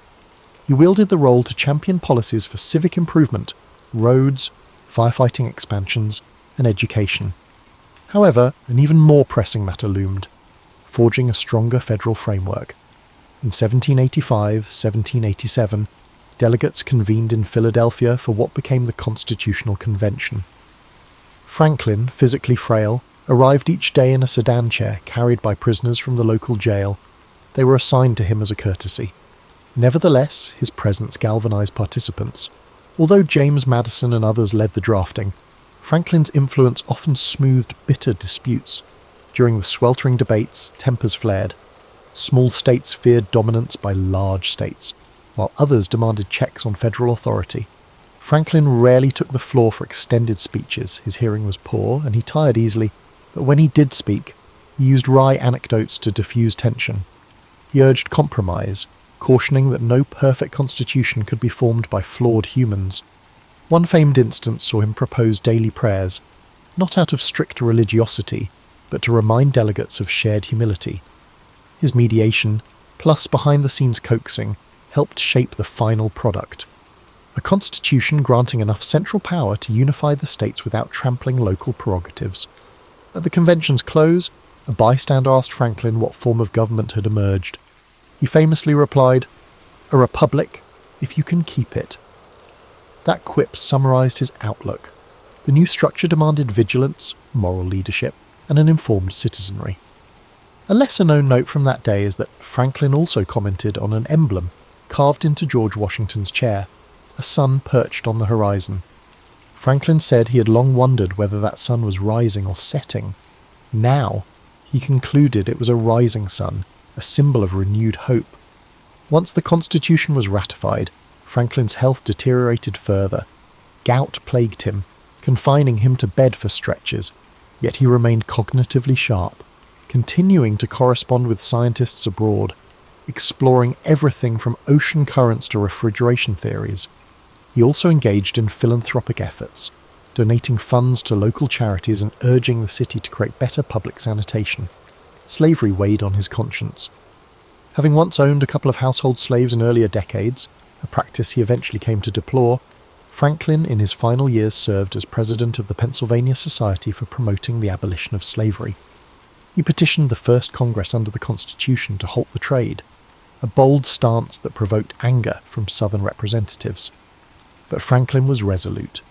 Speaker 1: He wielded the role to champion policies for civic improvement, roads, firefighting expansions, and education. However, an even more pressing matter loomed, forging a stronger federal framework. In 1785-1787, delegates convened in Philadelphia for what became the Constitutional Convention. Franklin, physically frail, arrived each day in a sedan chair carried by prisoners from the local jail. They were assigned to him as a courtesy. Nevertheless, his presence galvanized participants. Although James Madison and others led the drafting, Franklin's influence often smoothed bitter disputes. During the sweltering debates, tempers flared. Small states feared dominance by large states, while others demanded checks on federal authority. Franklin rarely took the floor for extended speeches. His hearing was poor, and he tired easily, but when he did speak, he used wry anecdotes to diffuse tension. He urged compromise, cautioning that no perfect constitution could be formed by flawed humans. One famed instance saw him propose daily prayers, not out of strict religiosity, but to remind delegates of shared humility. His mediation, plus behind-the-scenes coaxing, helped shape the final product. A constitution granting enough central power to unify the states without trampling local prerogatives. At the convention's close, a bystander asked Franklin what form of government had emerged. He famously replied, "A republic, if you can keep it." That quip summarized his outlook. The new structure demanded vigilance, moral leadership, and an informed citizenry. A lesser-known note from that day is that Franklin also commented on an emblem carved into George Washington's chair, a sun perched on the horizon. Franklin said he had long wondered whether that sun was rising or setting. Now, he concluded it was a rising sun, a symbol of renewed hope. Once the Constitution was ratified, Franklin's health deteriorated further. Gout plagued him, confining him to bed for stretches, yet he remained cognitively sharp, continuing to correspond with scientists abroad, exploring everything from ocean currents to refrigeration theories. He also engaged in philanthropic efforts, donating funds to local charities and urging the city to create better public sanitation. Slavery weighed on his conscience. Having once owned a couple of household slaves in earlier decades, a practice he eventually came to deplore, Franklin in his final years served as president of the Pennsylvania Society for Promoting the Abolition of Slavery. He petitioned the first Congress under the Constitution to halt the trade, a bold stance that provoked anger from Southern representatives. But Franklin was resolute,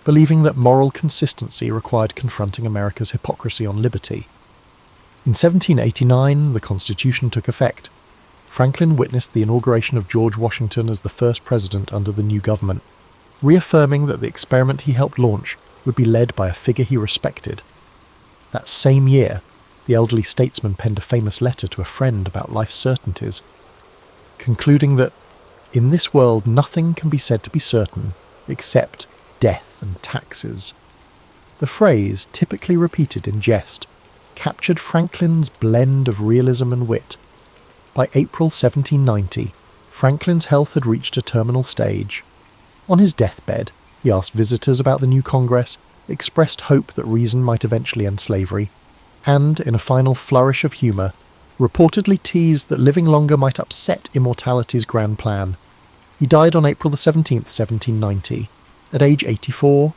Speaker 1: believing that moral consistency required confronting America's hypocrisy on liberty. In 1789, the Constitution took effect. Franklin witnessed the inauguration of George Washington as the first president under the new government, reaffirming that the experiment he helped launch would be led by a figure he respected. That same year, the elderly statesman penned a famous letter to a friend about life's certainties, concluding that, "In this world nothing can be said to be certain except death and taxes." The phrase, typically repeated in jest, captured Franklin's blend of realism and wit. By April 1790, Franklin's health had reached a terminal stage. On his deathbed, he asked visitors about the new Congress expressed hope that reason might eventually end slavery, and, in a final flourish of humour, reportedly teased that living longer might upset immortality's grand plan. He died on April 17, 1790, at age 84.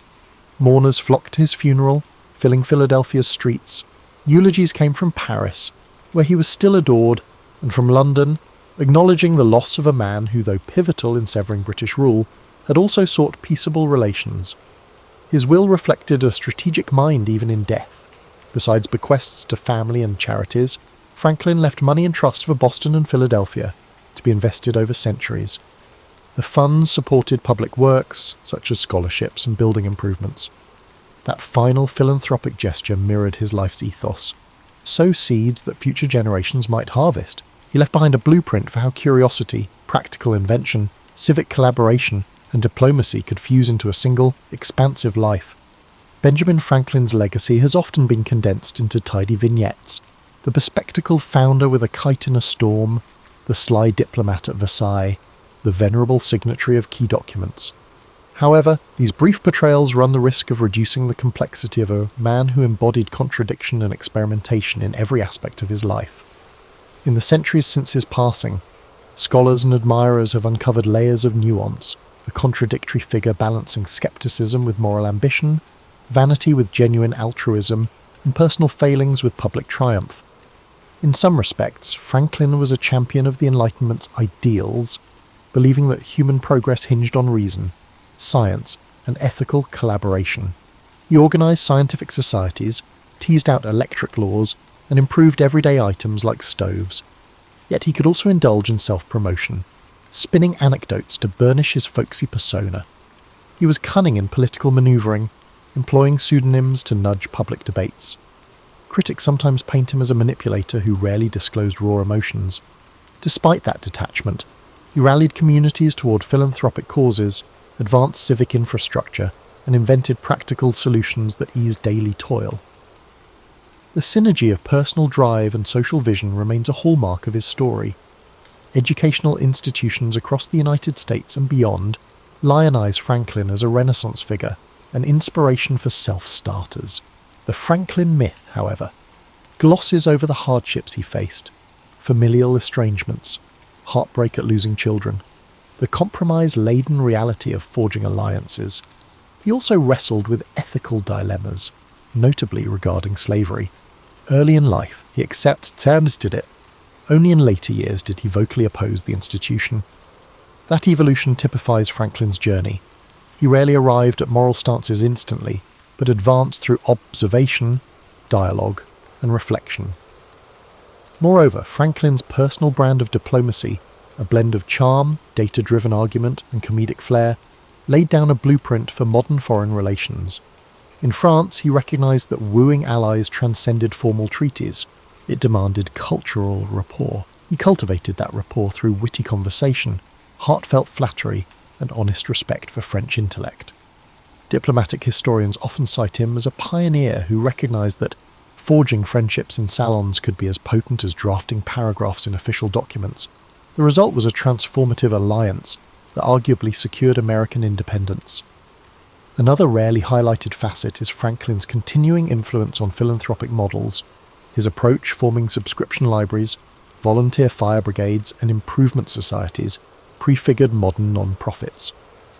Speaker 1: Mourners flocked to his funeral, filling Philadelphia's streets. Eulogies came from Paris, where he was still adored, and from London, acknowledging the loss of a man who, though pivotal in severing British rule, had also sought peaceable relations. His will reflected a strategic mind even in death. Besides bequests to family and charities, Franklin left money in trust for Boston and Philadelphia, to be invested over centuries. The funds supported public works, such as scholarships and building improvements. That final philanthropic gesture mirrored his life's ethos. Sow seeds that future generations might harvest. He left behind a blueprint for how curiosity, practical invention, civic collaboration, and diplomacy could fuse into a single, expansive life. Benjamin Franklin's legacy has often been condensed into tidy vignettes. The bespectacled founder with a kite in a storm, the sly diplomat at Versailles, the venerable signatory of key documents. However, these brief portrayals run the risk of reducing the complexity of a man who embodied contradiction and experimentation in every aspect of his life. In the centuries since his passing, scholars and admirers have uncovered layers of nuance, a contradictory figure balancing skepticism with moral ambition, vanity with genuine altruism, and personal failings with public triumph. In some respects, Franklin was a champion of the Enlightenment's ideals, believing that human progress hinged on reason, science, and ethical collaboration. He organised scientific societies, teased out electric laws, and improved everyday items like stoves. Yet he could also indulge in self-promotion, spinning anecdotes to burnish his folksy persona. He was cunning in political manoeuvring, employing pseudonyms to nudge public debates. Critics sometimes paint him as a manipulator who rarely disclosed raw emotions. Despite that detachment, he rallied communities toward philanthropic causes, advanced civic infrastructure, and invented practical solutions that eased daily toil. The synergy of personal drive and social vision remains a hallmark of his story. Educational institutions across the United States and beyond lionize Franklin as a Renaissance figure, an inspiration for self-starters. The Franklin myth, however, glosses over the hardships he faced, familial estrangements, heartbreak at losing children, the compromise-laden reality of forging alliances. He also wrestled with ethical dilemmas, notably regarding slavery. Early in life, he accepted terms did it. Only in later years did he vocally oppose the institution. That evolution typifies Franklin's journey. He rarely arrived at moral stances instantly, but advanced through observation, dialogue, and reflection. Moreover, Franklin's personal brand of diplomacy, a blend of charm, data-driven argument, and comedic flair, laid down a blueprint for modern foreign relations. In France, he recognized that wooing allies transcended formal treaties. It demanded cultural rapport. He cultivated that rapport through witty conversation, heartfelt flattery, and honest respect for French intellect. Diplomatic historians often cite him as a pioneer who recognized that forging friendships in salons could be as potent as drafting paragraphs in official documents. The result was a transformative alliance that arguably secured American independence. Another rarely highlighted facet is Franklin's continuing influence on philanthropic models, his approach forming subscription libraries, volunteer fire brigades, and improvement societies prefigured modern non-profits.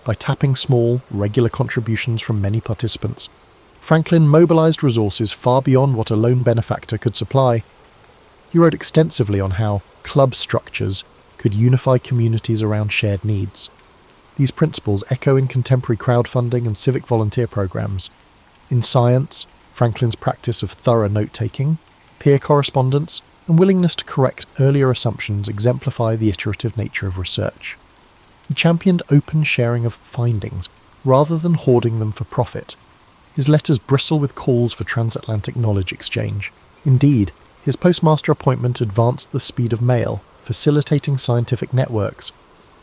Speaker 1: By tapping small, regular contributions from many participants, Franklin mobilized resources far beyond what a lone benefactor could supply. He wrote extensively on how club structures could unify communities around shared needs. These principles echo in contemporary crowdfunding and civic volunteer programs. In science, Franklin's practice of thorough note-taking, peer correspondence, and willingness to correct earlier assumptions exemplify the iterative nature of research. He championed open sharing of findings, rather than hoarding them for profit. His letters bristle with calls for transatlantic knowledge exchange. Indeed, his postmaster appointment advanced the speed of mail, facilitating scientific networks.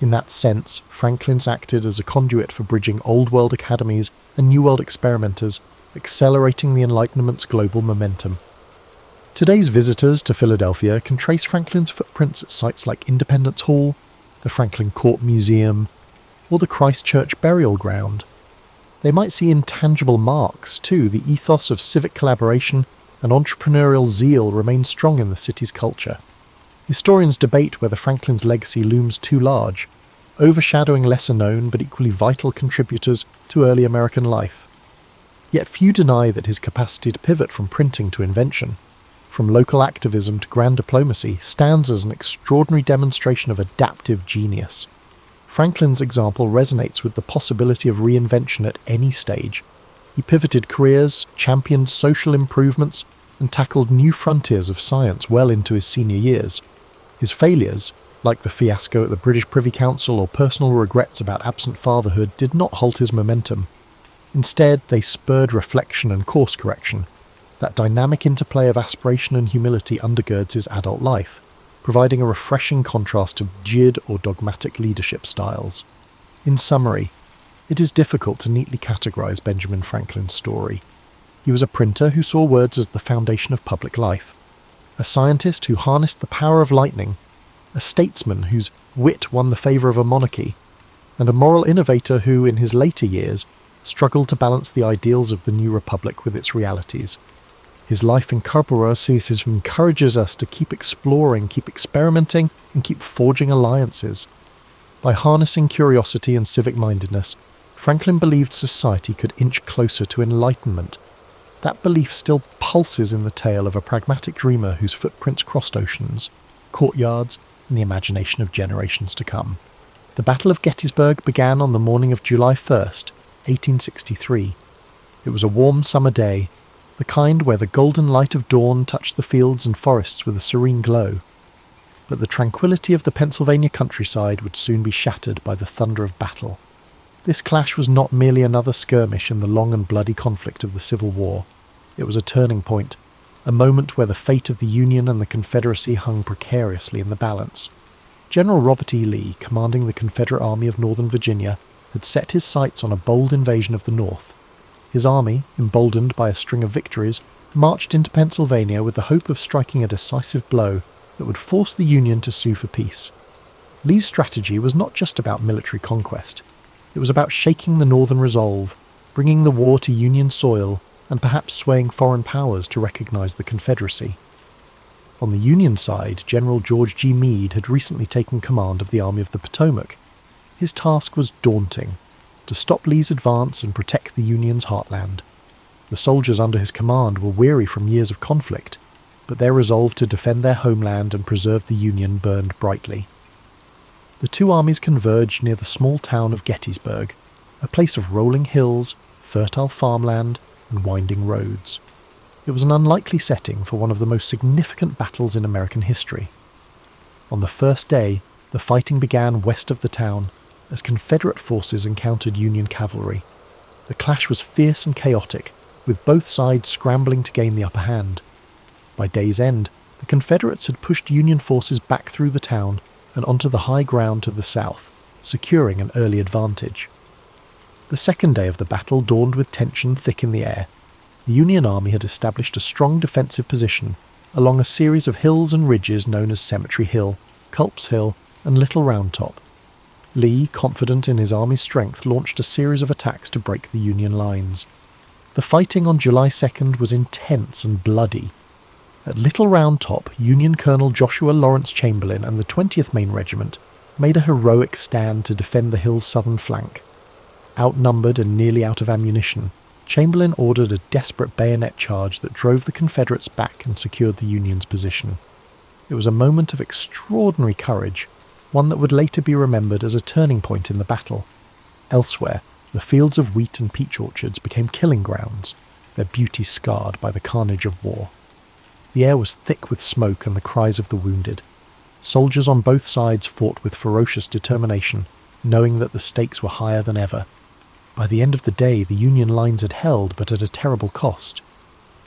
Speaker 1: In that sense, Franklin's acted as a conduit for bridging Old World academies and New World experimenters, accelerating the Enlightenment's global momentum. Today's visitors to Philadelphia can trace Franklin's footprints at sites like Independence Hall, the Franklin Court Museum, or the Christ Church Burial Ground. They might see intangible marks, too. The ethos of civic collaboration and entrepreneurial zeal remains strong in the city's culture. Historians debate whether Franklin's legacy looms too large, overshadowing lesser-known but equally vital contributors to early American life. Yet few deny that his capacity to pivot from printing to invention, from local activism to grand diplomacy, stands as an extraordinary demonstration of adaptive genius. Franklin's example resonates with the possibility of reinvention at any stage. He pivoted careers, championed social improvements, and tackled new frontiers of science well into his senior years. His failures, like the fiasco at the British Privy Council or personal regrets about absent fatherhood, did not halt his momentum. Instead, they spurred reflection and course correction. That dynamic interplay of aspiration and humility undergirds his adult life, providing a refreshing contrast to rigid or dogmatic leadership styles. In summary, it is difficult to neatly categorize Benjamin Franklin's story. He was a printer who saw words as the foundation of public life, a scientist who harnessed the power of lightning, a statesman whose wit won the favour of a monarchy, and a moral innovator who, in his later years, struggled to balance the ideals of the new republic with its realities. His life in corpora encourages us to keep exploring, keep experimenting, and keep forging alliances. By harnessing curiosity and civic-mindedness, Franklin believed society could inch closer to enlightenment. That belief still pulses in the tale of a pragmatic dreamer whose footprints crossed oceans, courtyards, and the imagination of generations to come. The Battle of Gettysburg began on the morning of July 1st, 1863. It was a warm summer day, the kind where the golden light of dawn touched the fields and forests with a serene glow. But the tranquility of the Pennsylvania countryside would soon be shattered by the thunder of battle. This clash was not merely another skirmish in the long and bloody conflict of the Civil War. It was a turning point, a moment where the fate of the Union and the Confederacy hung precariously in the balance. General Robert E. Lee, commanding the Confederate Army of Northern Virginia, had set his sights on a bold invasion of the North. His army, emboldened by a string of victories, marched into Pennsylvania with the hope of striking a decisive blow that would force the Union to sue for peace. Lee's strategy was not just about military conquest. It was about shaking the Northern resolve, bringing the war to Union soil, and perhaps swaying foreign powers to recognize the Confederacy. On the Union side, General George G. Meade had recently taken command of the Army of the Potomac. His task was daunting: to stop Lee's advance and protect the Union's heartland. The soldiers under his command were weary from years of conflict, but their resolve to defend their homeland and preserve the Union burned brightly. The two armies converged near the small town of Gettysburg, a place of rolling hills, fertile farmland, and winding roads. It was an unlikely setting for one of the most significant battles in American history. On the first day, the fighting began west of the town, as Confederate forces encountered Union cavalry. The clash was fierce and chaotic, with both sides scrambling to gain the upper hand. By day's end, the Confederates had pushed Union forces back through the town and onto the high ground to the south, securing an early advantage. The second day of the battle dawned with tension thick in the air. The Union army had established a strong defensive position along a series of hills and ridges known as Cemetery Hill, Culp's Hill, and Little Round Top. Lee, confident in his army's strength, launched a series of attacks to break the Union lines. The fighting on July 2nd was intense and bloody. At Little Round Top, Union Colonel Joshua Lawrence Chamberlain and the 20th Maine Regiment made a heroic stand to defend the hill's southern flank. Outnumbered and nearly out of ammunition, Chamberlain ordered a desperate bayonet charge that drove the Confederates back and secured the Union's position. It was a moment of extraordinary courage, one that would later be remembered as a turning point in the battle. Elsewhere, the fields of wheat and peach orchards became killing grounds, their beauty scarred by the carnage of war. The air was thick with smoke and the cries of the wounded. Soldiers on both sides fought with ferocious determination, knowing that the stakes were higher than ever. By the end of the day, the Union lines had held, but at a terrible cost.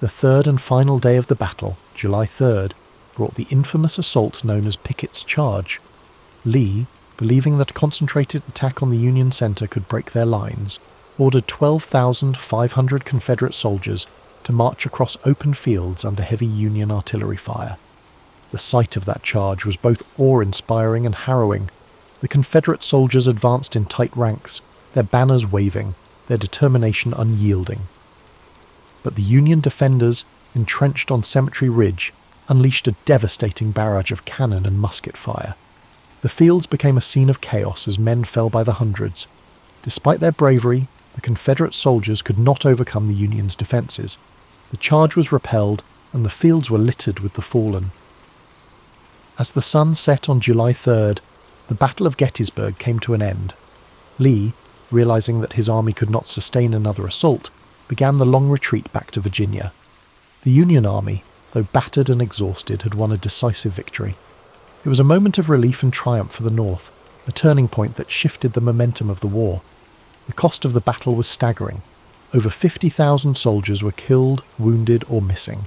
Speaker 1: The third and final day of the battle, July 3rd, brought the infamous assault known as Pickett's Charge. Lee, believing that a concentrated attack on the Union center could break their lines, ordered 12,500 Confederate soldiers to march across open fields under heavy Union artillery fire. The sight of that charge was both awe-inspiring and harrowing. The Confederate soldiers advanced in tight ranks, their banners waving, their determination unyielding. But the Union defenders, entrenched on Cemetery Ridge, unleashed a devastating barrage of cannon and musket fire. The fields became a scene of chaos as men fell by the hundreds. Despite their bravery, the Confederate soldiers could not overcome the Union's defences. The charge was repelled, and the fields were littered with the fallen. As the sun set on July 3rd, the Battle of Gettysburg came to an end. Lee, realising that his army could not sustain another assault, began the long retreat back to Virginia. The Union army, though battered and exhausted, had won a decisive victory. It was a moment of relief and triumph for the North, a turning point that shifted the momentum of the war. The cost of the battle was staggering. Over 50,000 soldiers were killed, wounded, or missing.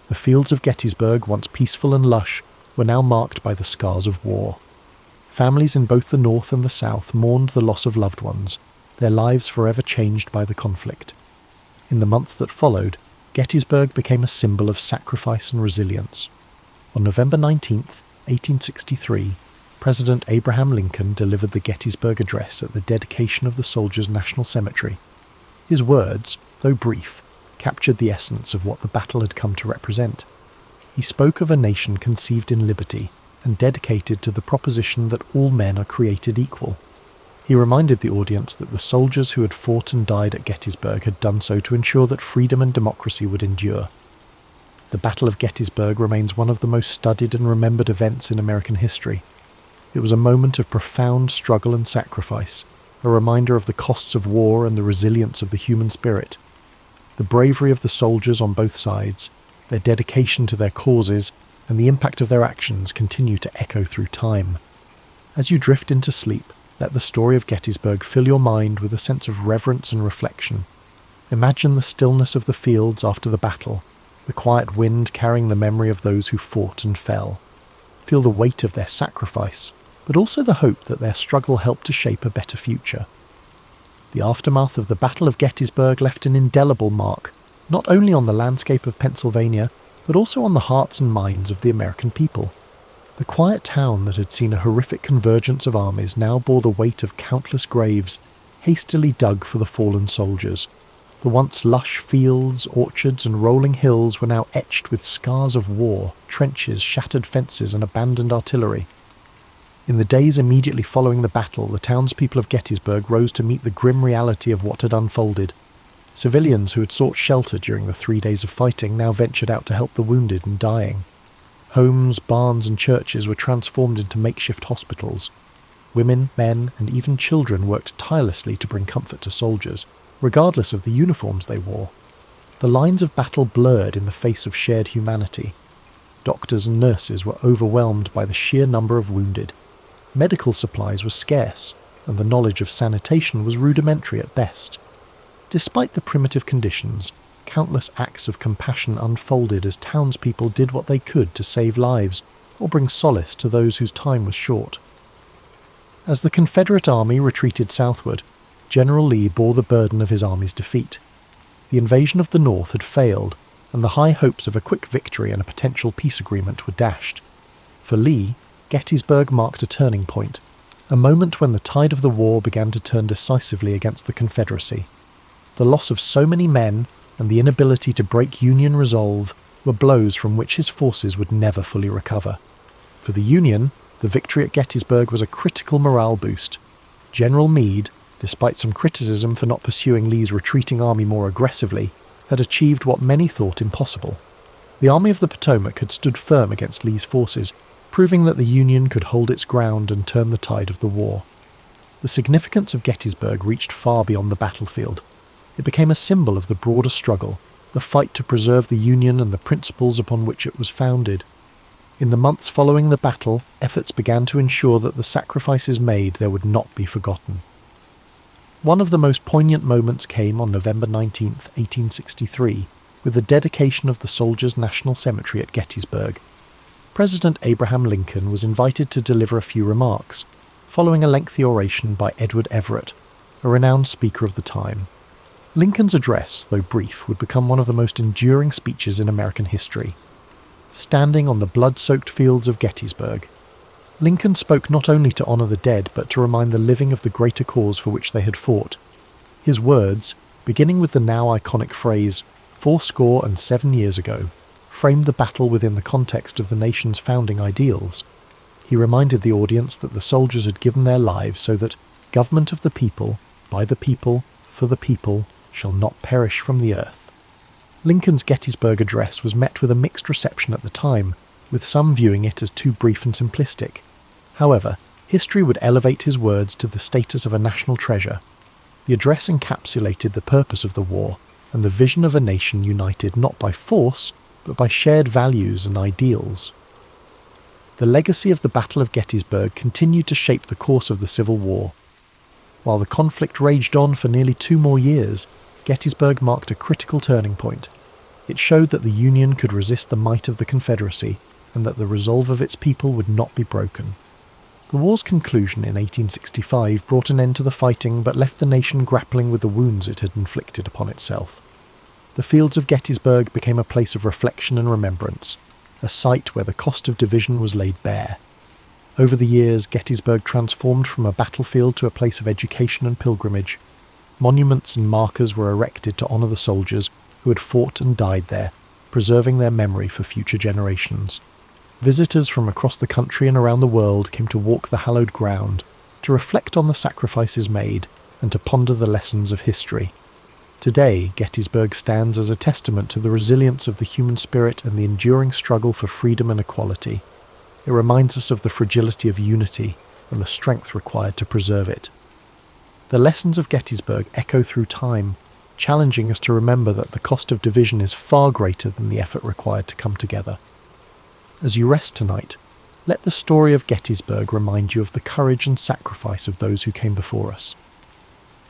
Speaker 1: The fields of Gettysburg, once peaceful and lush, were now marked by the scars of war. Families in both the North and the South mourned the loss of loved ones, their lives forever changed by the conflict. In the months that followed, Gettysburg became a symbol of sacrifice and resilience. On November 19th, 1863, President Abraham Lincoln delivered the Gettysburg Address at the dedication of the Soldiers' National Cemetery. His words, though brief, captured the essence of what the battle had come to represent. He spoke of a nation conceived in liberty and dedicated to the proposition that all men are created equal. He reminded the audience that the soldiers who had fought and died at Gettysburg had done so to ensure that freedom and democracy would endure. The Battle of Gettysburg remains one of the most studied and remembered events in American history. It was a moment of profound struggle and sacrifice, a reminder of the costs of war and the resilience of the human spirit. The bravery of the soldiers on both sides, their dedication to their causes, and the impact of their actions continue to echo through time. As you drift into sleep, let the story of Gettysburg fill your mind with a sense of reverence and reflection. Imagine the stillness of the fields after the battle, the quiet wind carrying the memory of those who fought and fell. Feel the weight of their sacrifice, but also the hope that their struggle helped to shape a better future. The aftermath of the Battle of Gettysburg left an indelible mark, not only on the landscape of Pennsylvania, but also on the hearts and minds of the American people. The quiet town that had seen a horrific convergence of armies now bore the weight of countless graves, hastily dug for the fallen soldiers. The once lush fields, orchards, and rolling hills were now etched with scars of war, trenches, shattered fences, and abandoned artillery. In the days immediately following the battle, the townspeople of Gettysburg rose to meet the grim reality of what had unfolded. Civilians who had sought shelter during the 3 days of fighting now ventured out to help the wounded and dying. Homes, barns, and churches were transformed into makeshift hospitals. Women, men, and even children worked tirelessly to bring comfort to soldiers, regardless of the uniforms they wore. The lines of battle blurred in the face of shared humanity. Doctors and nurses were overwhelmed by the sheer number of wounded. Medical supplies were scarce, and the knowledge of sanitation was rudimentary at best. Despite the primitive conditions, countless acts of compassion unfolded as townspeople did what they could to save lives or bring solace to those whose time was short. As the Confederate army retreated southward, General Lee bore the burden of his army's defeat. The invasion of the North had failed, and the high hopes of a quick victory and a potential peace agreement were dashed. For Lee, Gettysburg marked a turning point, a moment when the tide of the war began to turn decisively against the Confederacy. The loss of so many men and the inability to break Union resolve were blows from which his forces would never fully recover. For the Union, the victory at Gettysburg was a critical morale boost. General Meade, despite some criticism for not pursuing Lee's retreating army more aggressively, had achieved what many thought impossible. The Army of the Potomac had stood firm against Lee's forces, proving that the Union could hold its ground and turn the tide of the war. The significance of Gettysburg reached far beyond the battlefield. It became a symbol of the broader struggle, the fight to preserve the Union and the principles upon which it was founded. In the months following the battle, efforts began to ensure that the sacrifices made there would not be forgotten. One of the most poignant moments came on November 19, 1863, with the dedication of the Soldiers' National Cemetery at Gettysburg. President Abraham Lincoln was invited to deliver a few remarks, following a lengthy oration by Edward Everett, a renowned speaker of the time. Lincoln's address, though brief, would become one of the most enduring speeches in American history. Standing on the blood-soaked fields of Gettysburg, Lincoln spoke not only to honour the dead, but to remind the living of the greater cause for which they had fought. His words, beginning with the now iconic phrase, "7 years ago," framed the battle within the context of the nation's founding ideals. He reminded the audience that the soldiers had given their lives so that government of the people, by the people, for the people, shall not perish from the earth. Lincoln's Gettysburg Address was met with a mixed reception at the time, with some viewing it as too brief and simplistic. However, history would elevate his words to the status of a national treasure. The address encapsulated the purpose of the war and the vision of a nation united not by force, but by shared values and ideals. The legacy of the Battle of Gettysburg continued to shape the course of the Civil War. While the conflict raged on for nearly 2 more years, Gettysburg marked a critical turning point. It showed that the Union could resist the might of the Confederacy, and that the resolve of its people would not be broken. The war's conclusion in 1865 brought an end to the fighting, but left the nation grappling with the wounds it had inflicted upon itself. The fields of Gettysburg became a place of reflection and remembrance, a site where the cost of division was laid bare. Over the years, Gettysburg transformed from a battlefield to a place of education and pilgrimage. Monuments and markers were erected to honour the soldiers who had fought and died there, preserving their memory for future generations. Visitors from across the country and around the world came to walk the hallowed ground, to reflect on the sacrifices made, and to ponder the lessons of history. Today, Gettysburg stands as a testament to the resilience of the human spirit and the enduring struggle for freedom and equality. It reminds us of the fragility of unity and the strength required to preserve it. The lessons of Gettysburg echo through time, challenging us to remember that the cost of division is far greater than the effort required to come together. As you rest tonight, let the story of Gettysburg remind you of the courage and sacrifice of those who came before us.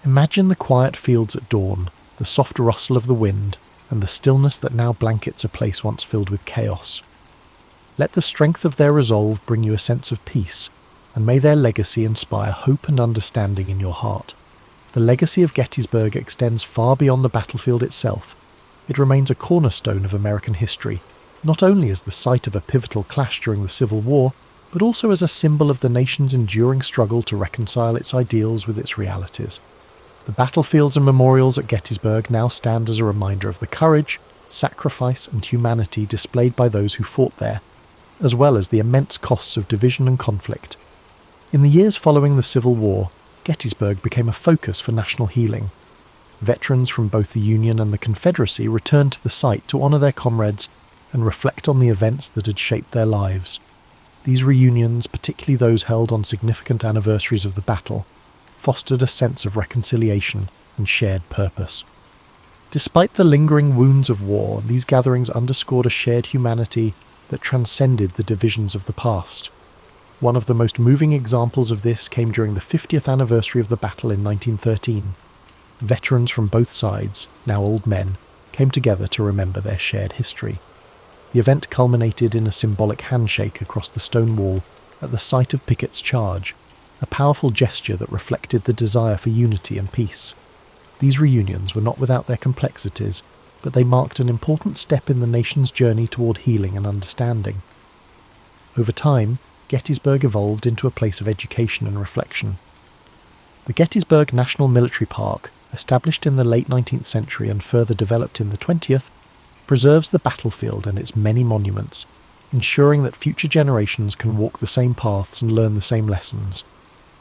Speaker 1: Imagine the quiet fields at dawn, the soft rustle of the wind, and the stillness that now blankets a place once filled with chaos. Let the strength of their resolve bring you a sense of peace, and may their legacy inspire hope and understanding in your heart. The legacy of Gettysburg extends far beyond the battlefield itself. It remains a cornerstone of American history, not only as the site of a pivotal clash during the Civil War, but also as a symbol of the nation's enduring struggle to reconcile its ideals with its realities. The battlefields and memorials at Gettysburg now stand as a reminder of the courage, sacrifice, and humanity displayed by those who fought there, as well as the immense costs of division and conflict. In the years following the Civil War, Gettysburg became a focus for national healing. Veterans from both the Union and the Confederacy returned to the site to honour their comrades and reflect on the events that had shaped their lives. These reunions, particularly those held on significant anniversaries of the battle, fostered a sense of reconciliation and shared purpose. Despite the lingering wounds of war, these gatherings underscored a shared humanity that transcended the divisions of the past. One of the most moving examples of this came during the 50th anniversary of the battle in 1913. Veterans from both sides, now old men, came together to remember their shared history. The event culminated in a symbolic handshake across the stone wall at the site of Pickett's charge, a powerful gesture that reflected the desire for unity and peace. These reunions were not without their complexities, but they marked an important step in the nation's journey toward healing and understanding. Over time, Gettysburg evolved into a place of education and reflection. The Gettysburg National Military Park, established in the late 19th century and further developed in the 20th, preserves the battlefield and its many monuments, ensuring that future generations can walk the same paths and learn the same lessons.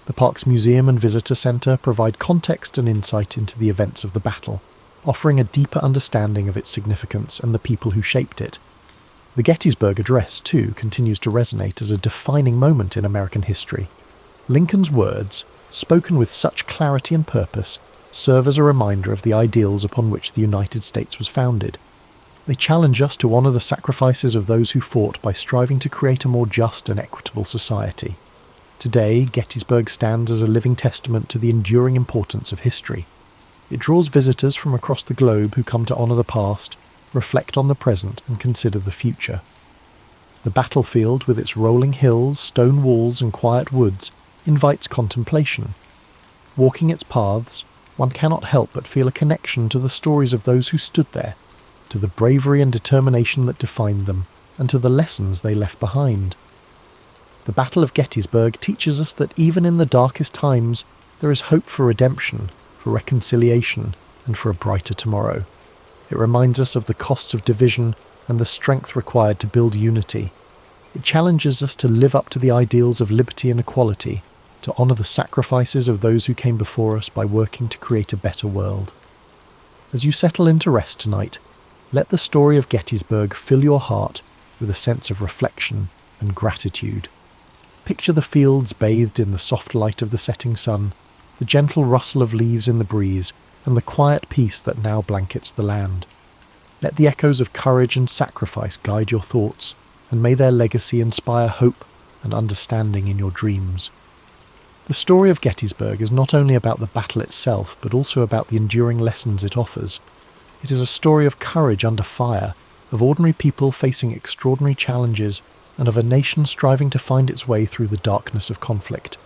Speaker 1: The park's museum and visitor centre provide context and insight into the events of the battle, offering a deeper understanding of its significance and the people who shaped it. The Gettysburg Address, too, continues to resonate as a defining moment in American history. Lincoln's words, spoken with such clarity and purpose, serve as a reminder of the ideals upon which the United States was founded. They challenge us to honour the sacrifices of those who fought by striving to create a more just and equitable society. Today, Gettysburg stands as a living testament to the enduring importance of history. It draws visitors from across the globe who come to honour the past, reflect on the present, and consider the future. The battlefield, with its rolling hills, stone walls, and quiet woods, invites contemplation. Walking its paths, one cannot help but feel a connection to the stories of those who stood there, to the bravery and determination that defined them, and to the lessons they left behind. The Battle of Gettysburg teaches us that even in the darkest times, there is hope for redemption, for reconciliation, and for a brighter tomorrow. It reminds us of the costs of division and the strength required to build unity. It challenges us to live up to the ideals of liberty and equality, to honour the sacrifices of those who came before us by working to create a better world. As you settle into rest tonight, let the story of Gettysburg fill your heart with a sense of reflection and gratitude. Picture the fields bathed in the soft light of the setting sun, the gentle rustle of leaves in the breeze, and the quiet peace that now blankets the land. Let the echoes of courage and sacrifice guide your thoughts, and may their legacy inspire hope and understanding in your dreams. The story of Gettysburg is not only about the battle itself, but also about the enduring lessons it offers. It is a story of courage under fire, of ordinary people facing extraordinary challenges, and of a nation striving to find its way through the darkness of conflict.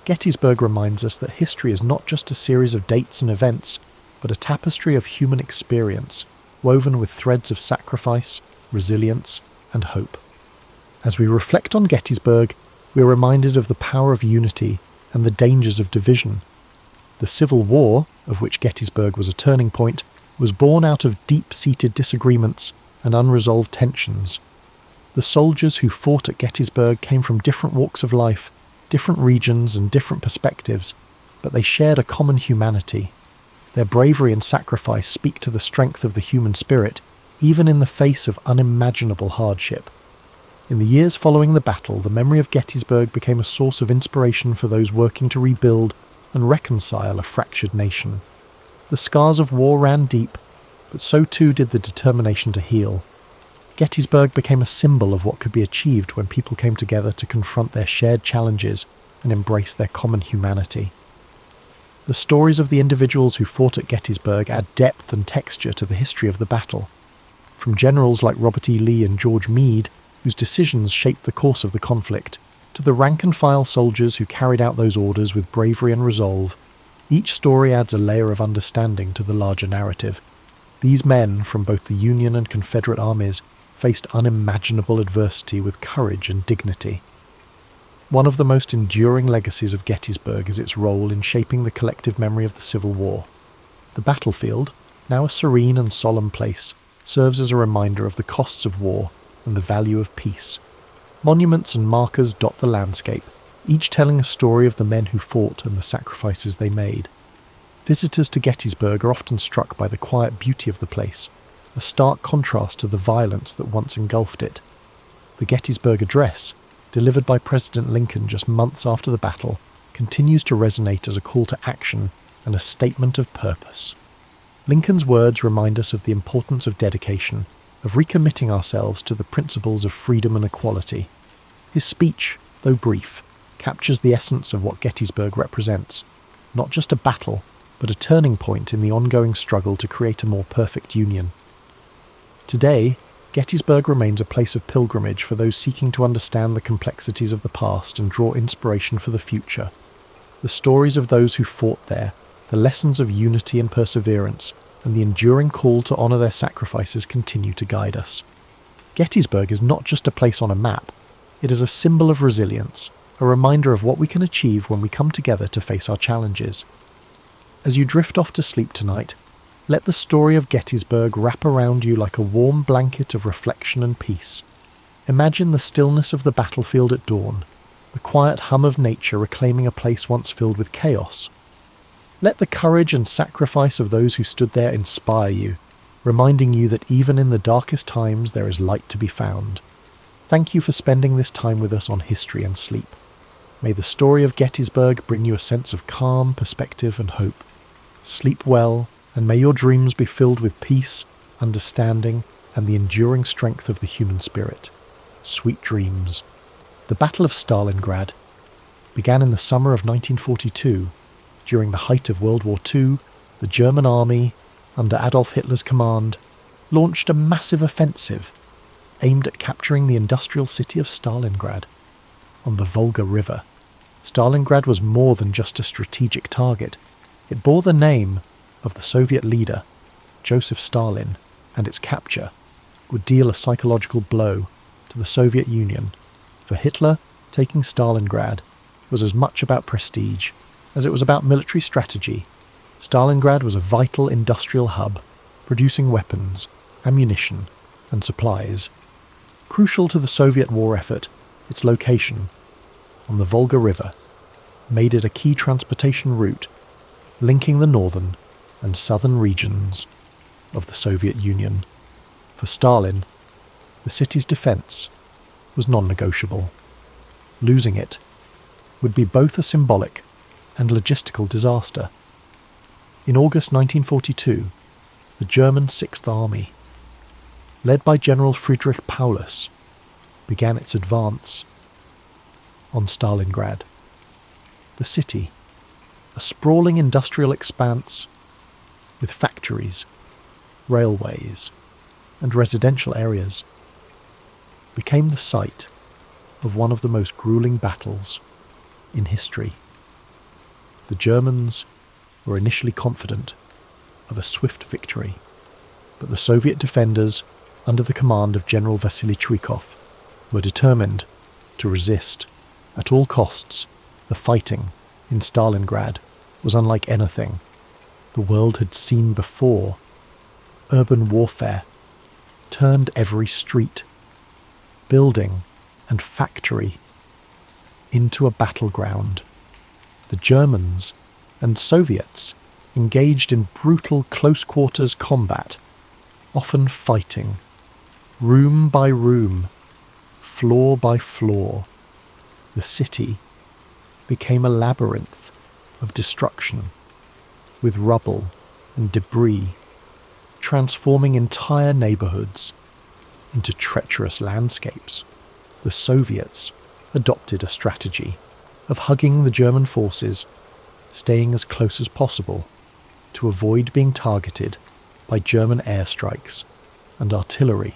Speaker 1: Gettysburg reminds us that history is not just a series of dates and events, but a tapestry of human experience, woven with threads of sacrifice, resilience, and hope. As we reflect on Gettysburg, we are reminded of the power of unity and the dangers of division. The Civil War, of which Gettysburg was a turning point, was born out of deep-seated disagreements and unresolved tensions. The soldiers who fought at Gettysburg came from different walks of life, different regions and different perspectives, but they shared a common humanity. Their bravery and sacrifice speak to the strength of the human spirit, even in the face of unimaginable hardship. In the years following the battle, the memory of Gettysburg became a source of inspiration for those working to rebuild and reconcile a fractured nation. The scars of war ran deep, but so too did the determination to heal. Gettysburg became a symbol of what could be achieved when people came together to confront their shared challenges and embrace their common humanity. The stories of the individuals who fought at Gettysburg add depth and texture to the history of the battle. From generals like Robert E. Lee and George Meade, whose decisions shaped the course of the conflict, to the rank-and-file soldiers who carried out those orders with bravery and resolve, each story adds a layer of understanding to the larger narrative. These men, from both the Union and Confederate armies, faced unimaginable adversity with courage and dignity. One of the most enduring legacies of Gettysburg is its role in shaping the collective memory of the Civil War. The battlefield, now a serene and solemn place, serves as a reminder of the costs of war and the value of peace. Monuments and markers dot the landscape, each telling a story of the men who fought and the sacrifices they made. Visitors to Gettysburg are often struck by the quiet beauty of the place, a stark contrast to the violence that once engulfed it. The Gettysburg Address, delivered by President Lincoln just months after the battle, continues to resonate as a call to action and a statement of purpose. Lincoln's words remind us of the importance of dedication, of recommitting ourselves to the principles of freedom and equality. His speech, though brief, captures the essence of what Gettysburg represents, not just a battle, but a turning point in the ongoing struggle to create a more perfect union. Today, Gettysburg remains a place of pilgrimage for those seeking to understand the complexities of the past and draw inspiration for the future. The stories of those who fought there, the lessons of unity and perseverance, and the enduring call to honour their sacrifices continue to guide us. Gettysburg is not just a place on a map, it is a symbol of resilience, a reminder of what we can achieve when we come together to face our challenges. As you drift off to sleep tonight, let the story of Gettysburg wrap around you like a warm blanket of reflection and peace. Imagine the stillness of the battlefield at dawn, the quiet hum of nature reclaiming a place once filled with chaos. Let the courage and sacrifice of those who stood there inspire you, reminding you that even in the darkest times there is light to be found. Thank you for spending this time with us on History and Sleep. May the story of Gettysburg bring you a sense of calm, perspective, and hope. Sleep well, and may your dreams be filled with peace, understanding, and the enduring strength of the human spirit. Sweet dreams. The Battle of Stalingrad began in the summer of 1942. During the height of World War II, the German army, under Adolf Hitler's command, launched a massive offensive aimed at capturing the industrial city of Stalingrad on the Volga River. Stalingrad was more than just a strategic target. It bore the name of the Soviet leader, Joseph Stalin, and its capture would deal a psychological blow to the Soviet Union. For Hitler, taking Stalingrad was as much about prestige as it was about military strategy. Stalingrad was a vital industrial hub, producing weapons, ammunition, and supplies. Crucial to the Soviet war effort, its location, on the Volga River, made it a key transportation route linking the northern and southern regions of the Soviet Union. For Stalin, the city's defense was non-negotiable. Losing it would be both a symbolic and logistical disaster. In August 1942, the German Sixth Army, led by General Friedrich Paulus, began its advance on Stalingrad. The city, a sprawling industrial expanse with factories, railways, and residential areas, became the site of one of the most grueling battles in history. The Germans were initially confident of a swift victory, but the Soviet defenders, under the command of General Vasily Chuikov, were determined to resist at all costs. The fighting in Stalingrad was unlike anything the world had seen before. Urban warfare turned every street, building, and factory into a battleground. The Germans and Soviets engaged in brutal close-quarters combat, often fighting, room by room, floor by floor. The city became a labyrinth of destruction, with rubble and debris transforming entire neighborhoods into treacherous landscapes. The Soviets adopted a strategy of hugging the German forces, staying as close as possible to avoid being targeted by German airstrikes and artillery.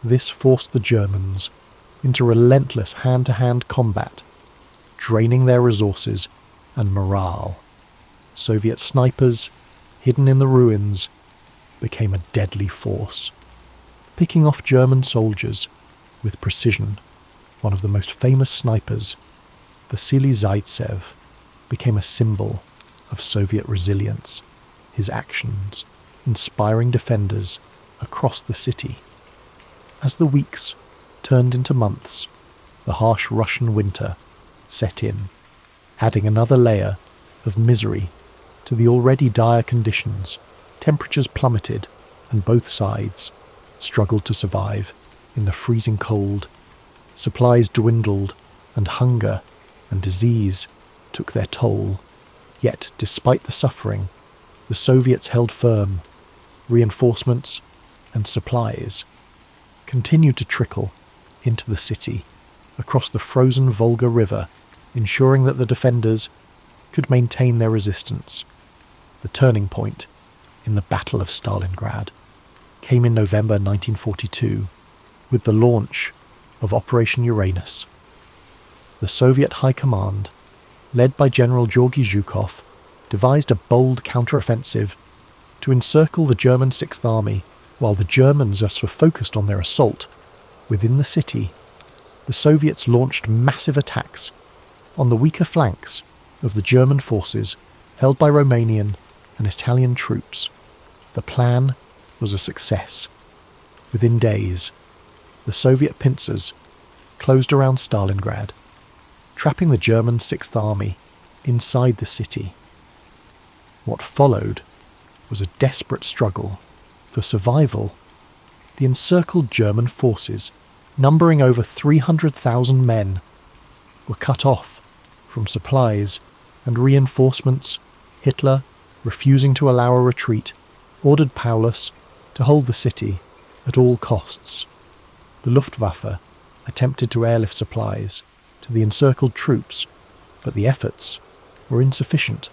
Speaker 1: This forced the Germans into relentless hand-to-hand combat, draining their resources and morale. Soviet snipers, hidden in the ruins, became a deadly force, picking off German soldiers with precision. One of the most famous snipers, Vasily Zaitsev, became a symbol of Soviet resilience, his actions inspiring defenders across the city. As the weeks turned into months, the harsh Russian winter set in, adding another layer of misery to the already dire conditions. Temperatures plummeted, and both sides struggled to survive in the freezing cold. Supplies dwindled, and hunger and disease took their toll. Yet, despite the suffering, the Soviets held firm. Reinforcements and supplies continued to trickle into the city across the frozen Volga River, ensuring that the defenders could maintain their resistance. The turning point in the Battle of Stalingrad came in November 1942 with the launch of Operation Uranus. The Soviet High Command, led by General Georgy Zhukov, devised a bold counteroffensive to encircle the German Sixth Army. While the Germans just were focused on their assault within the city, the Soviets launched massive attacks on the weaker flanks of the German forces held by Romanian and Italian troops. The plan was a success. Within days, the Soviet pincers closed around Stalingrad, trapping the German Sixth Army inside the city. What followed was a desperate struggle for survival. The encircled German forces, numbering over 300,000 men, were cut off from supplies and reinforcements. Hitler, refusing to allow a retreat, ordered Paulus to hold the city at all costs. The Luftwaffe attempted to airlift supplies to the encircled troops, but the efforts were insufficient.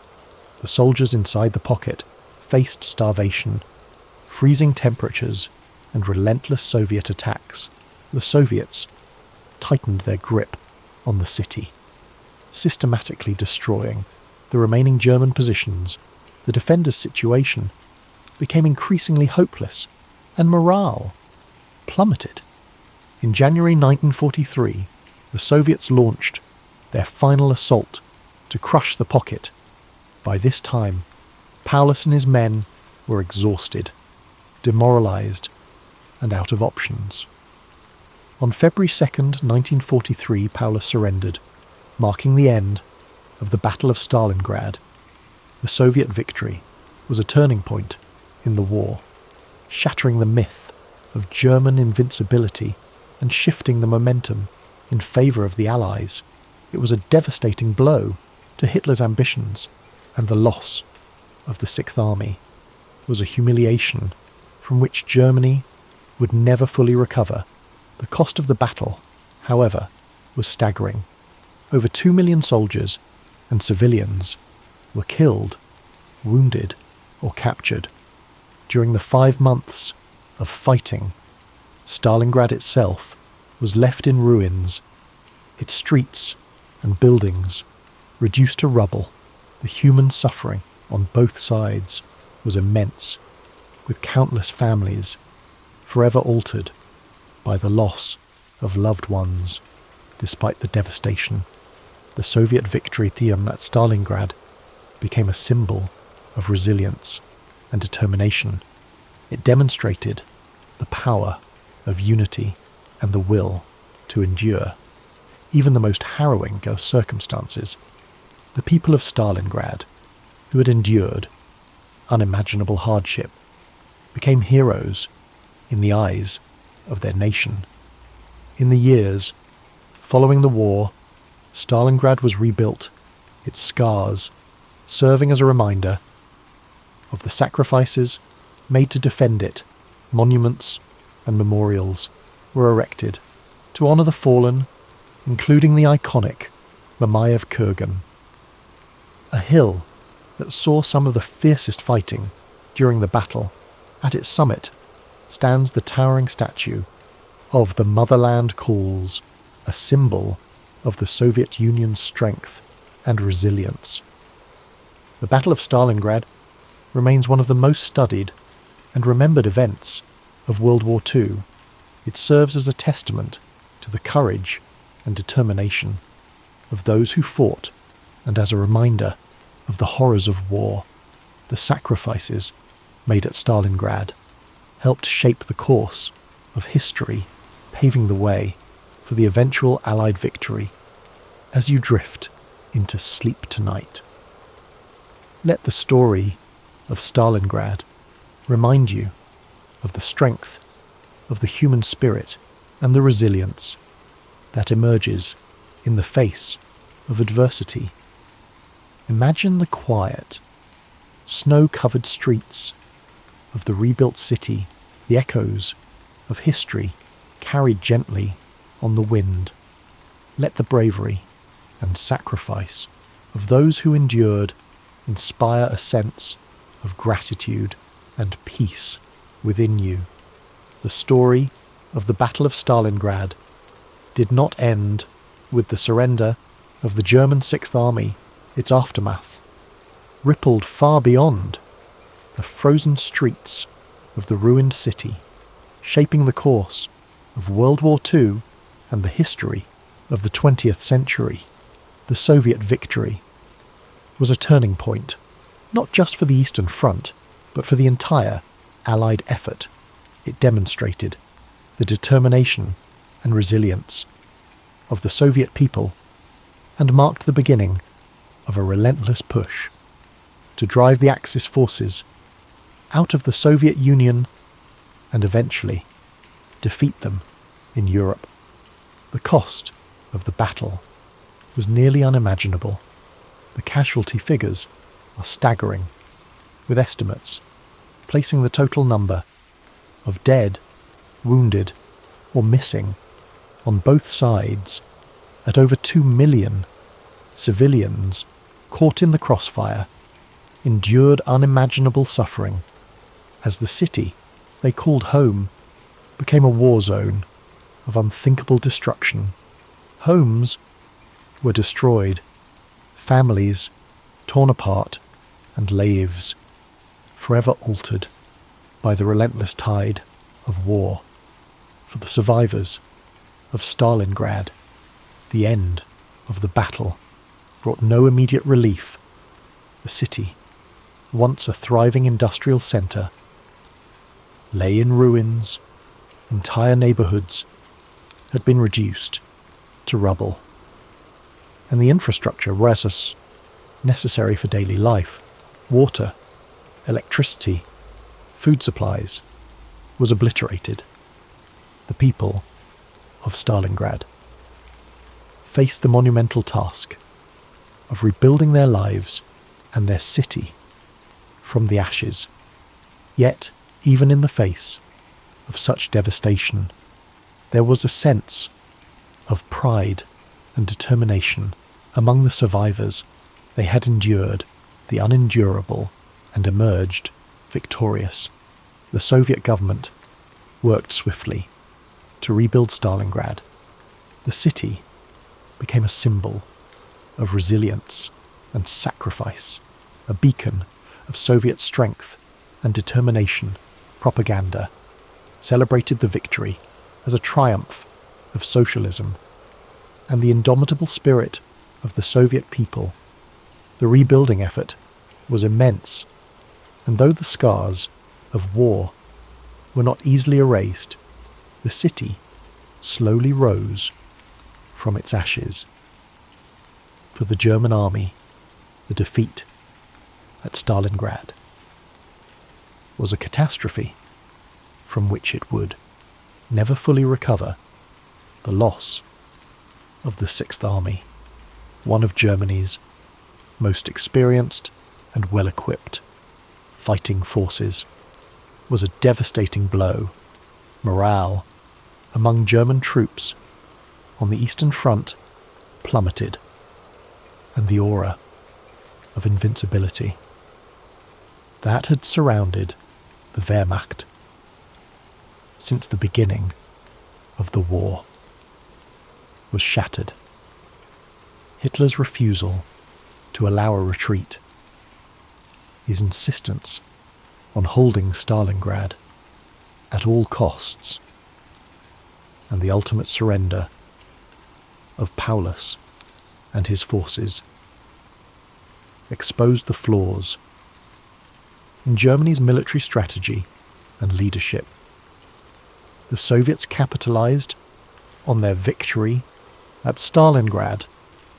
Speaker 1: The soldiers inside the pocket faced starvation, freezing temperatures, and relentless Soviet attacks. The Soviets tightened their grip on the city, systematically destroying the remaining German positions. The defenders' situation became increasingly hopeless, and morale plummeted. In January 1943, the Soviets launched their final assault to crush the pocket. By this time, Paulus and his men were exhausted, demoralized, and out of options. On February 2nd, 1943, Paulus surrendered, marking the end of the Battle of Stalingrad. The Soviet victory was a turning point in the war, shattering the myth of German invincibility and shifting the momentum in favour of the Allies. It was a devastating blow to Hitler's ambitions, and the loss of the Sixth Army was a humiliation from which Germany would never fully recover. The cost of the battle, however, was staggering. Over 2 million soldiers and civilians were killed, wounded, or captured. During the 5 months of fighting, Stalingrad itself was left in ruins, its streets and buildings reduced to rubble. The human suffering on both sides was immense, with countless families forever altered by the loss of loved ones. Despite the devastation, the Soviet victory at Stalingrad became a symbol of resilience and determination. It demonstrated the power of unity and the will to endure even the most harrowing of circumstances. The people of Stalingrad, who had endured unimaginable hardship, became heroes in the eyes of their nation. In the years following the war, Stalingrad was rebuilt, its scars serving as a reminder of the sacrifices made to defend it. Monuments and memorials were erected to honour the fallen, including the iconic Mamayev Kurgan, a hill that saw some of the fiercest fighting during the battle. At its summit stands the towering statue of "The Motherland Calls," a symbol of the Soviet Union's strength and resilience. The Battle of Stalingrad remains one of the most studied and remembered events of World War II. It serves as a testament to the courage and determination of those who fought, and as a reminder of the horrors of war. The sacrifices made at Stalingrad helped shape the course of history, paving the way for the eventual Allied victory. As you drift into sleep tonight, let the story of Stalingrad remind you of the strength of the human spirit and the resilience that emerges in the face of adversity. Imagine the quiet, snow-covered streets of the rebuilt city, the echoes of history carried gently on the wind. Let the bravery and sacrifice of those who endured inspire a sense of gratitude and peace within you. The story of the Battle of Stalingrad did not end with the surrender of the German Sixth Army. Its aftermath rippled far beyond the frozen streets of the ruined city, shaping the course of World War II and the history of the 20th century. The Soviet victory was a turning point, not just for the Eastern Front, but for the entire Allied effort. It demonstrated the determination and resilience of the Soviet people and marked the beginning of a relentless push to drive the Axis forces out of the Soviet Union and eventually defeat them in Europe. The cost of the battle was nearly unimaginable. The casualty figures are staggering, with estimates placing the total number of dead, wounded, or missing on both sides at over 2 million. Civilians caught in the crossfire endured unimaginable suffering as the city they called home became a war zone of unthinkable destruction. Homes were destroyed, families torn apart, and lives forever altered by the relentless tide of war. For the survivors of Stalingrad, the end of the battle brought no immediate relief. The city once a thriving industrial centre, lay in ruins. Entire neighbourhoods had been reduced to rubble, and the infrastructure was necessary for daily life, water, electricity, food supplies, was obliterated. The people of Stalingrad faced the monumental task of rebuilding their lives and their city from the ashes. Yet, even in the face of such devastation, there was a sense of pride and determination among the survivors. They had endured the unendurable and emerged victorious. The Soviet government worked swiftly to rebuild Stalingrad. The city became a symbol of resilience and sacrifice, a beacon of Soviet strength and determination. Propaganda celebrated the victory as a triumph of socialism and the indomitable spirit of the Soviet people. The rebuilding effort was immense, and though the scars of war were not easily erased, the city slowly rose from its ashes. For the German army, the defeat at Stalingrad was a catastrophe from which it would never fully recover. The loss of the Sixth Army, one of Germany's most experienced and well-equipped fighting forces, was a devastating blow. Morale among German troops on the Eastern Front plummeted, and the aura of invincibility that had surrounded the Wehrmacht since the beginning of the war was shattered. Hitler's refusal to allow a retreat, his insistence on holding Stalingrad at all costs, and the ultimate surrender of Paulus and his forces exposed the flaws in Germany's military strategy and leadership. The Soviets capitalized on their victory at Stalingrad,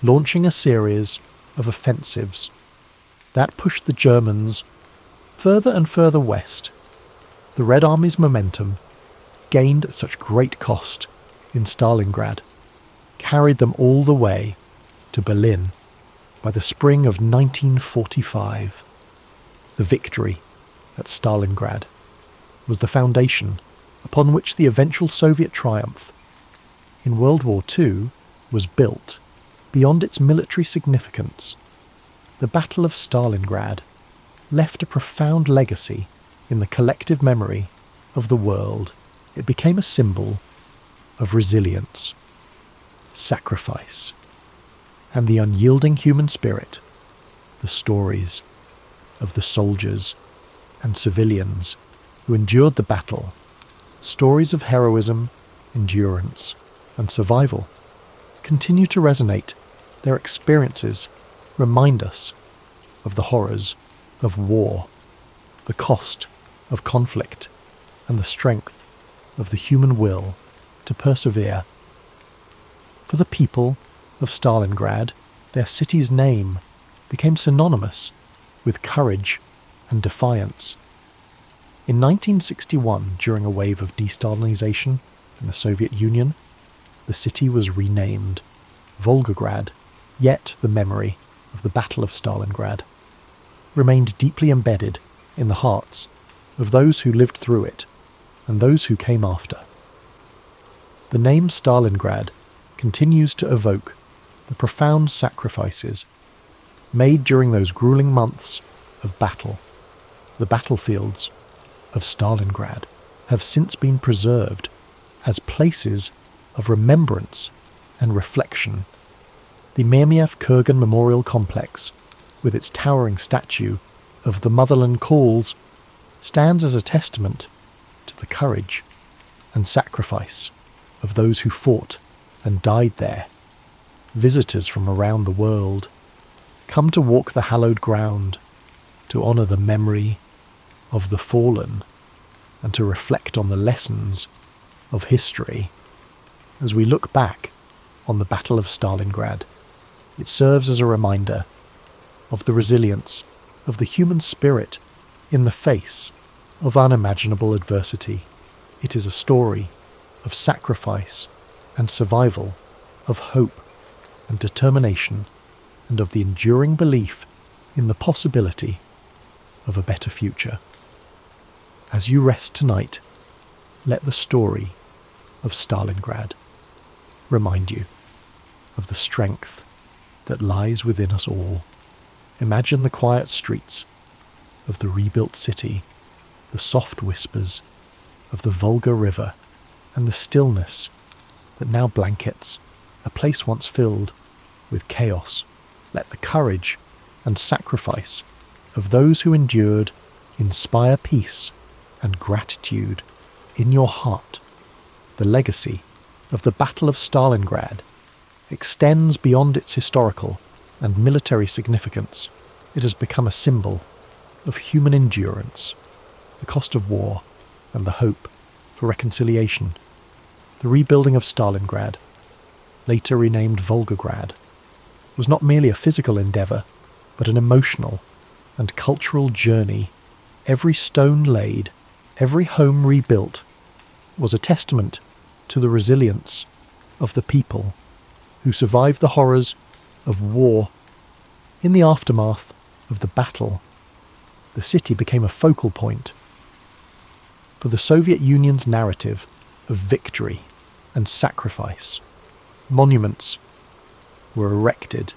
Speaker 1: launching a series of offensives that pushed the Germans further and further west. The Red Army's momentum, gained at such great cost in Stalingrad, carried them all the way to Berlin by the spring of 1945. The victory at Stalingrad was the foundation upon which the eventual Soviet triumph in World War II was built. Beyond its military significance, the Battle of Stalingrad left a profound legacy in the collective memory of the world. It became a symbol of resilience, sacrifice, and the unyielding human spirit. The stories of the soldiers and civilians who endured the battle, stories of heroism, endurance, and survival, continue to resonate. Their experiences remind us of the horrors of war, the cost of conflict, and the strength of the human will to persevere. For the people of Stalingrad, their city's name became synonymous with courage and defiance. In 1961, during a wave of de-Stalinization in the Soviet Union, the city was renamed Volgograd, yet the memory of the Battle of Stalingrad remained deeply embedded in the hearts of those who lived through it and those who came after. The name Stalingrad continues to evoke the profound sacrifices made during those grueling months of battle. The battlefields of Stalingrad have since been preserved as places of remembrance and reflection. The Murmiev-Kurgan Memorial Complex, with its towering statue of the Motherland Calls, stands as a testament to the courage and sacrifice of those who fought and died there. Visitors from around the world come to walk the hallowed ground, to honor the memory of the fallen and to reflect on the lessons of history. As we look back on the Battle of Stalingrad, it serves as a reminder of the resilience of the human spirit in the face of unimaginable adversity. It is a story of sacrifice and survival, of hope and determination, and of the enduring belief in the possibility of a better future. As you rest tonight, let the story of Stalingrad remind you of the strength that lies within us all. Imagine the quiet streets of the rebuilt city, the soft whispers of the Volga River, and the stillness that now blankets a place once filled with chaos. Let the courage and sacrifice of those who endured inspire peace and gratitude in your heart. The legacy of the Battle of Stalingrad extends beyond its historical and military significance. It has become a symbol of human endurance, the cost of war, and the hope for reconciliation. The rebuilding of Stalingrad, later renamed Volgograd, was not merely a physical endeavour, but an emotional and cultural journey. Every stone laid, every home rebuilt, was a testament to the resilience of the people who survived the horrors of war. In the aftermath of the battle, the city became a focal point for the Soviet Union's narrative of victory and sacrifice. Monuments were erected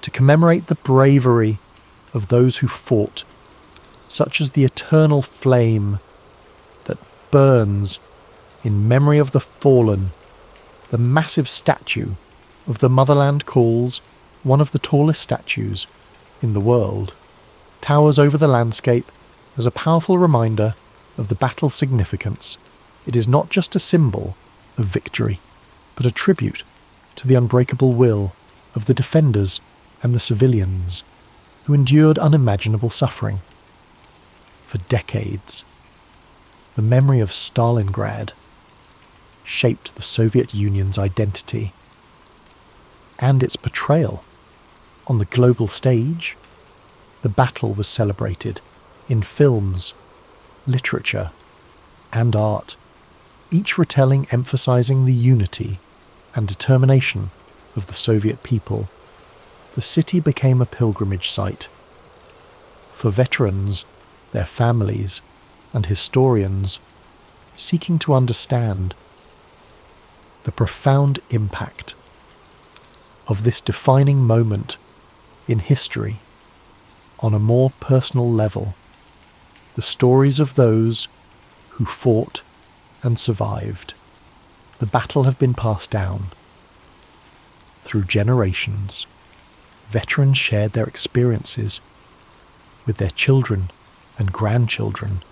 Speaker 1: to commemorate the bravery of those who fought, such as the eternal flame that burns in memory of the fallen. The massive statue of the Motherland Calls, one of the tallest statues in the world, towers over the landscape as a powerful reminder of the battle's significance. It is not just a symbol of victory, but a tribute to the unbreakable will of the defenders and the civilians who endured unimaginable suffering. For decades, the memory of Stalingrad shaped the Soviet Union's identity and its portrayal on the global stage. The battle was celebrated in films, literature, and art, each retelling emphasizing the unity and determination of the Soviet people. The city became a pilgrimage site for veterans, their families, and historians seeking to understand the profound impact of this defining moment in history on a more personal level. The stories of those who fought and survived the battle have been passed down through generations. Veterans shared their experiences with their children and grandchildren,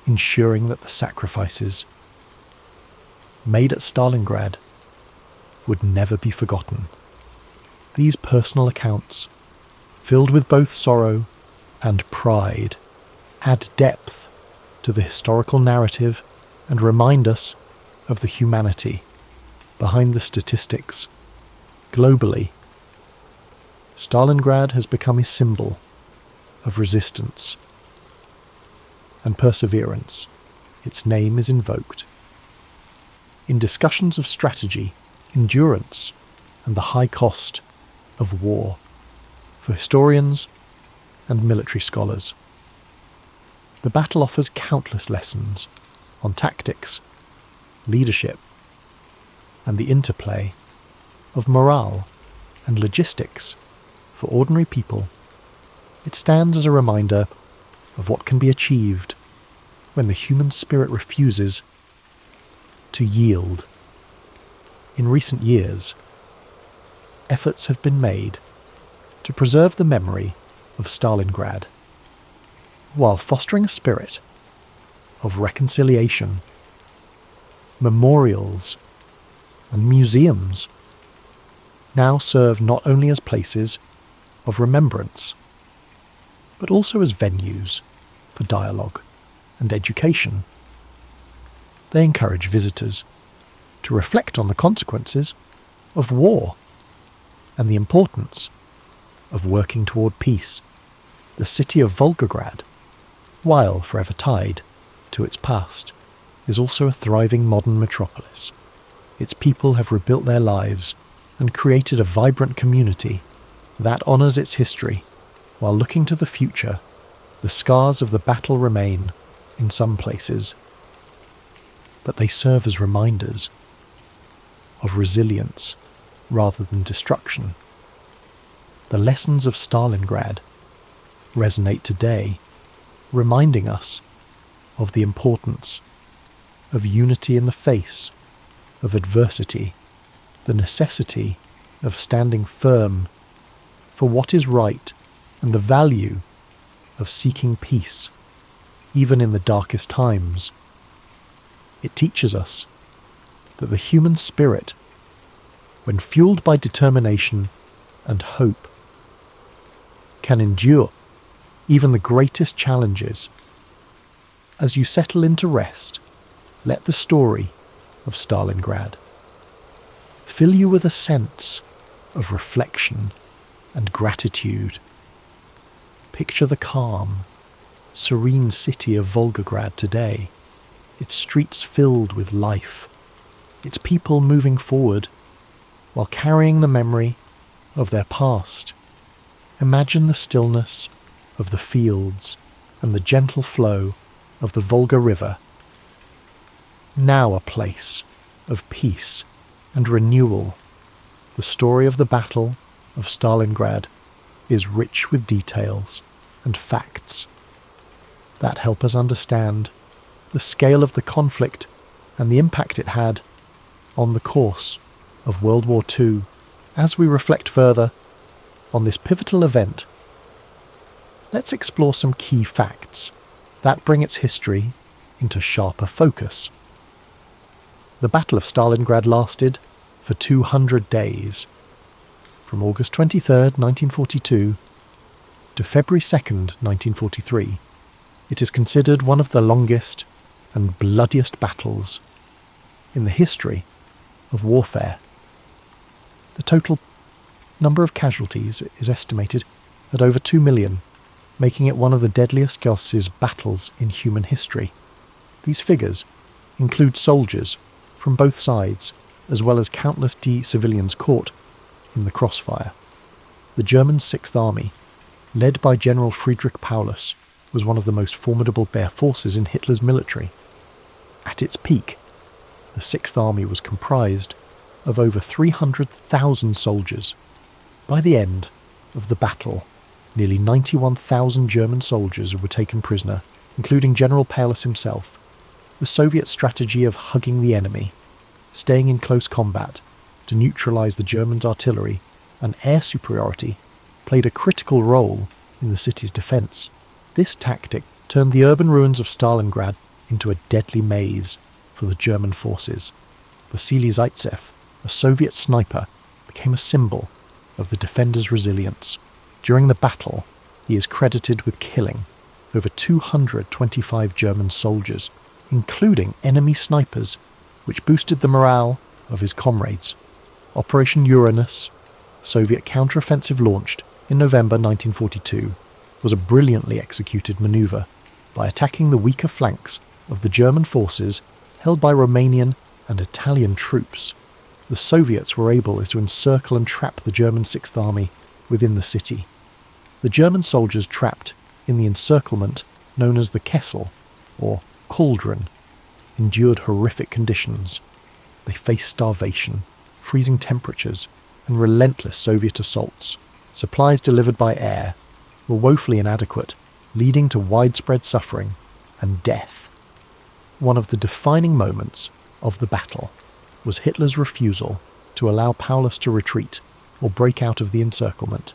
Speaker 1: ensuring that the sacrifices made at Stalingrad would never be forgotten. These personal accounts, filled with both sorrow and pride, add depth to the historical narrative and remind us of the humanity behind the statistics. Globally, Stalingrad has become a symbol of resistance and perseverance. Its name is invoked in discussions of strategy, endurance, and the high cost of war for historians and military scholars. The battle offers countless lessons on tactics, leadership, and the interplay of morale and logistics for ordinary people. It stands as a reminder of what can be achieved when the human spirit refuses to yield. In recent years, efforts have been made to preserve the memory of Stalingrad, while fostering a spirit of reconciliation. Memorials and museums now serve not only as places of remembrance, but also as venues for dialogue and education. They encourage visitors to reflect on the consequences of war and the importance of working toward peace. The city of Volgograd, while forever tied to its past, is also a thriving modern metropolis. Its people have rebuilt their lives and created a vibrant community that honours its history. While looking to the future, the scars of the battle remain in some places, but they serve as reminders of resilience rather than destruction. The lessons of Stalingrad resonate today, reminding us of the importance of unity in the face of adversity, the necessity of standing firm for what is right, and the value of seeking peace, even in the darkest times. It teaches us that the human spirit, when fueled by determination and hope, can endure even the greatest challenges. As you settle into rest, let the story of Stalingrad fill you with a sense of reflection and gratitude. Picture the calm, serene city of Volgograd today, its streets filled with life, its people moving forward while carrying the memory of their past. Imagine the stillness of the fields and the gentle flow of the Volga River, now a place of peace and renewal. The story of the Battle of Stalingrad is rich with details and facts that help us understand the scale of the conflict and the impact it had on the course of World War II. As we reflect further on this pivotal event, let's explore some key facts that bring its history into sharper focus. The Battle of Stalingrad lasted for 200 days, from August 23rd, 1942 to February 2nd, 1943. It is considered one of the longest and bloodiest battles in the history of warfare. The total number of casualties is estimated at over 2 million, making it one of the deadliest battles in human history. These figures include soldiers from both sides, as well as countless civilians caught in the crossfire. The German Sixth Army, led by General Friedrich Paulus, was one of the most formidable forces in Hitler's military. At its peak, the Sixth Army was comprised of over 300,000 soldiers. By the end of the battle, nearly 91,000 German soldiers were taken prisoner, including General Paulus himself. The Soviet strategy of hugging the enemy, staying in close combat to neutralize the Germans' artillery and air superiority, played a critical role in the city's defense. This tactic turned the urban ruins of Stalingrad into a deadly maze for the German forces. Vasily Zaitsev, a Soviet sniper, became a symbol of the defenders' resilience. During the battle, he is credited with killing over 225 German soldiers, including enemy snipers, which boosted the morale of his comrades. Operation Uranus, a Soviet counteroffensive launched in November 1942, was a brilliantly executed maneuver. By attacking the weaker flanks of the German forces held by Romanian and Italian troops, the Soviets were able to encircle and trap the German Sixth Army within the city. The German soldiers trapped in the encirclement known as the Kessel, or cauldron, endured horrific conditions. They faced starvation, freezing temperatures, and relentless Soviet assaults. Supplies delivered by air were woefully inadequate, leading to widespread suffering and death. One of the defining moments of the battle was Hitler's refusal to allow Paulus to retreat or break out of the encirclement.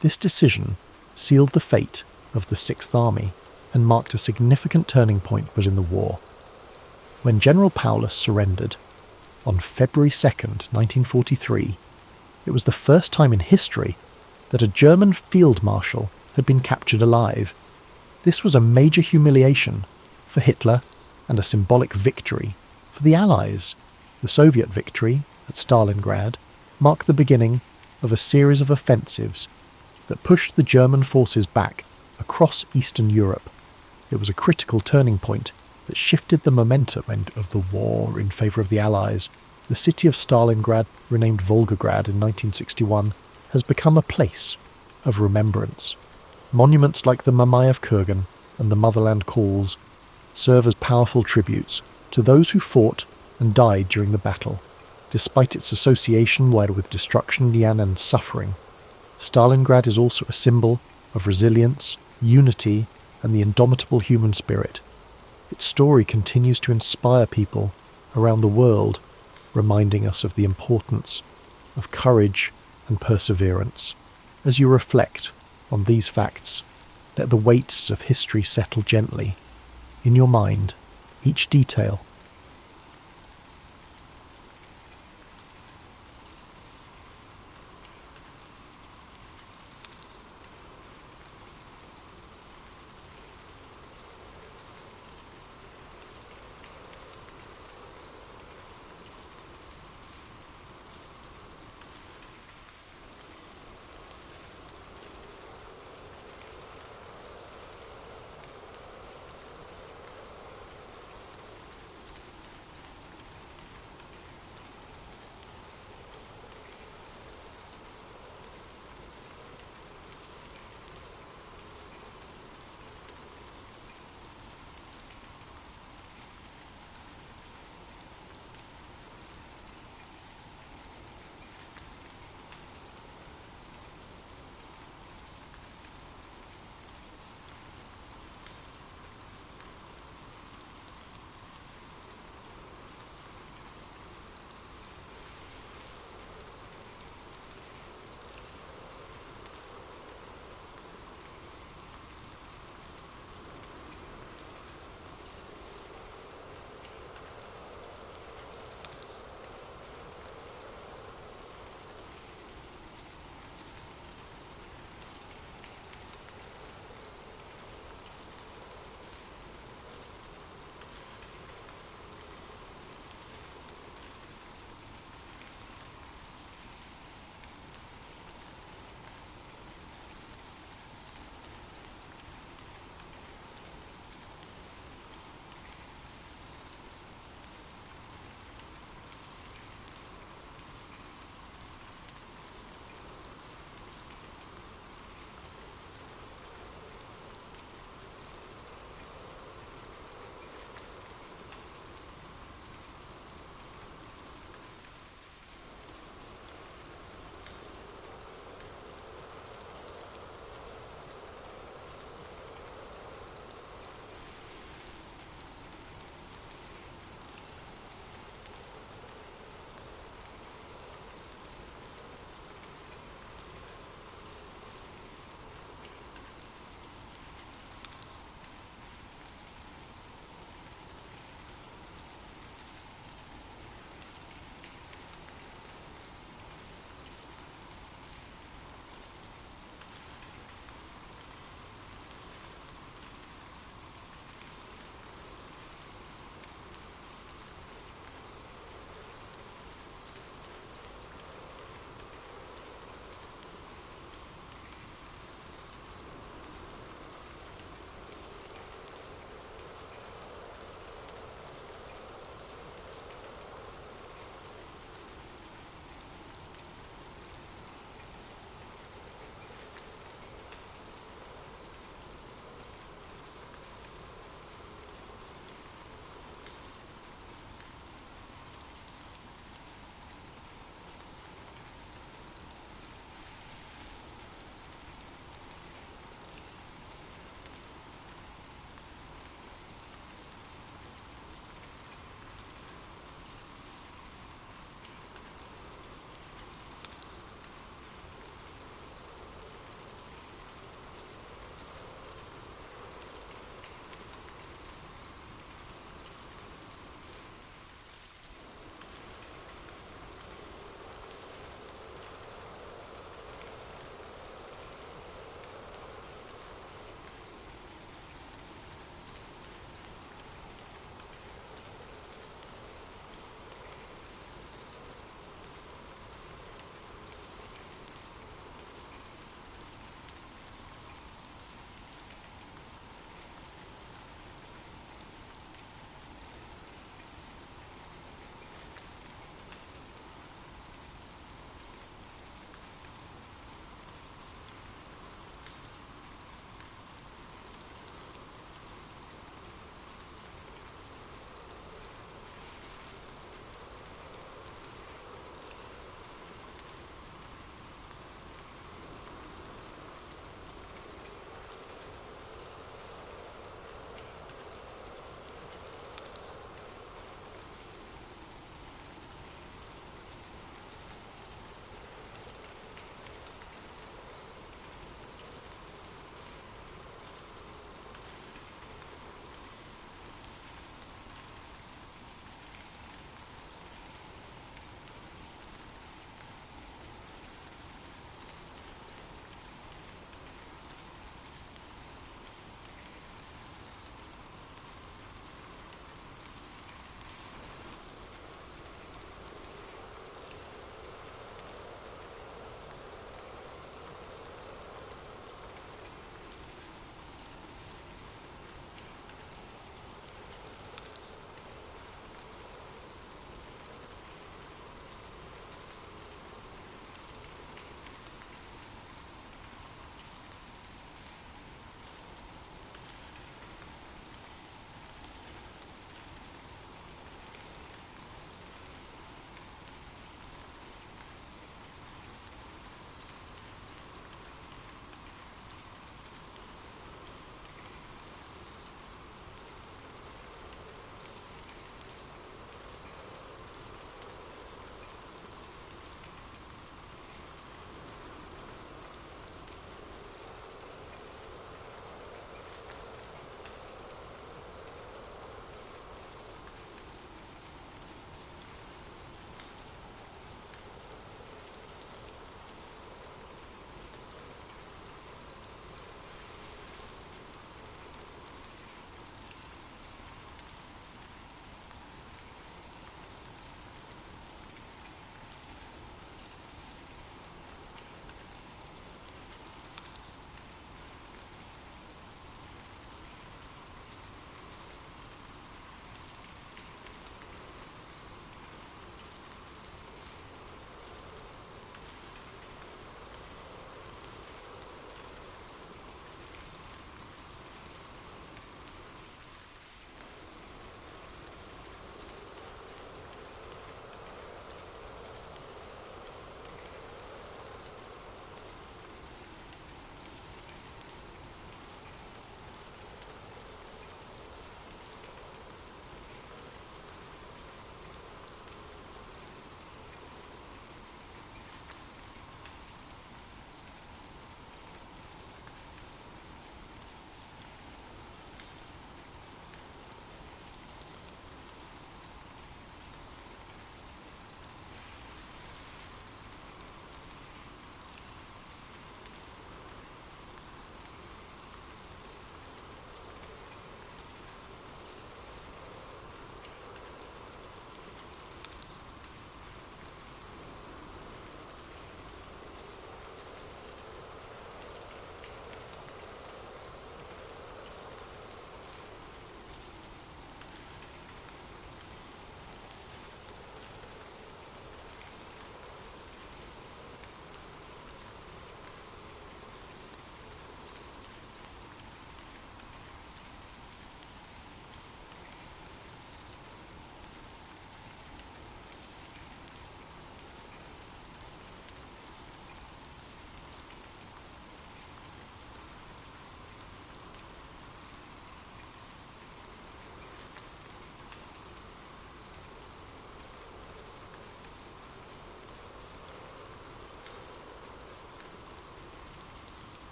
Speaker 1: This decision sealed the fate of the Sixth Army and marked a significant turning point within the war. When General Paulus surrendered on February 2nd, 1943, it was the first time in history that a German field marshal had been captured alive. This was a major humiliation for Hitler and a symbolic victory for the Allies. The Soviet victory at Stalingrad marked the beginning of a series of offensives that pushed the German forces back across Eastern Europe. It was a critical turning point that shifted the momentum of the war in favour of the Allies. The city of Stalingrad, renamed Volgograd in 1961, has become a place of remembrance. Monuments like the Mamayev Kurgan and the Motherland Calls serve as powerful tributes to those who fought and died during the battle. Despite its association with destruction and suffering, Stalingrad is also a symbol of resilience, unity, and the indomitable human spirit. Its story continues to inspire people around the world, reminding us of the importance of courage and perseverance. As you reflect on these facts, let the weights of history settle gently. In your mind, each detail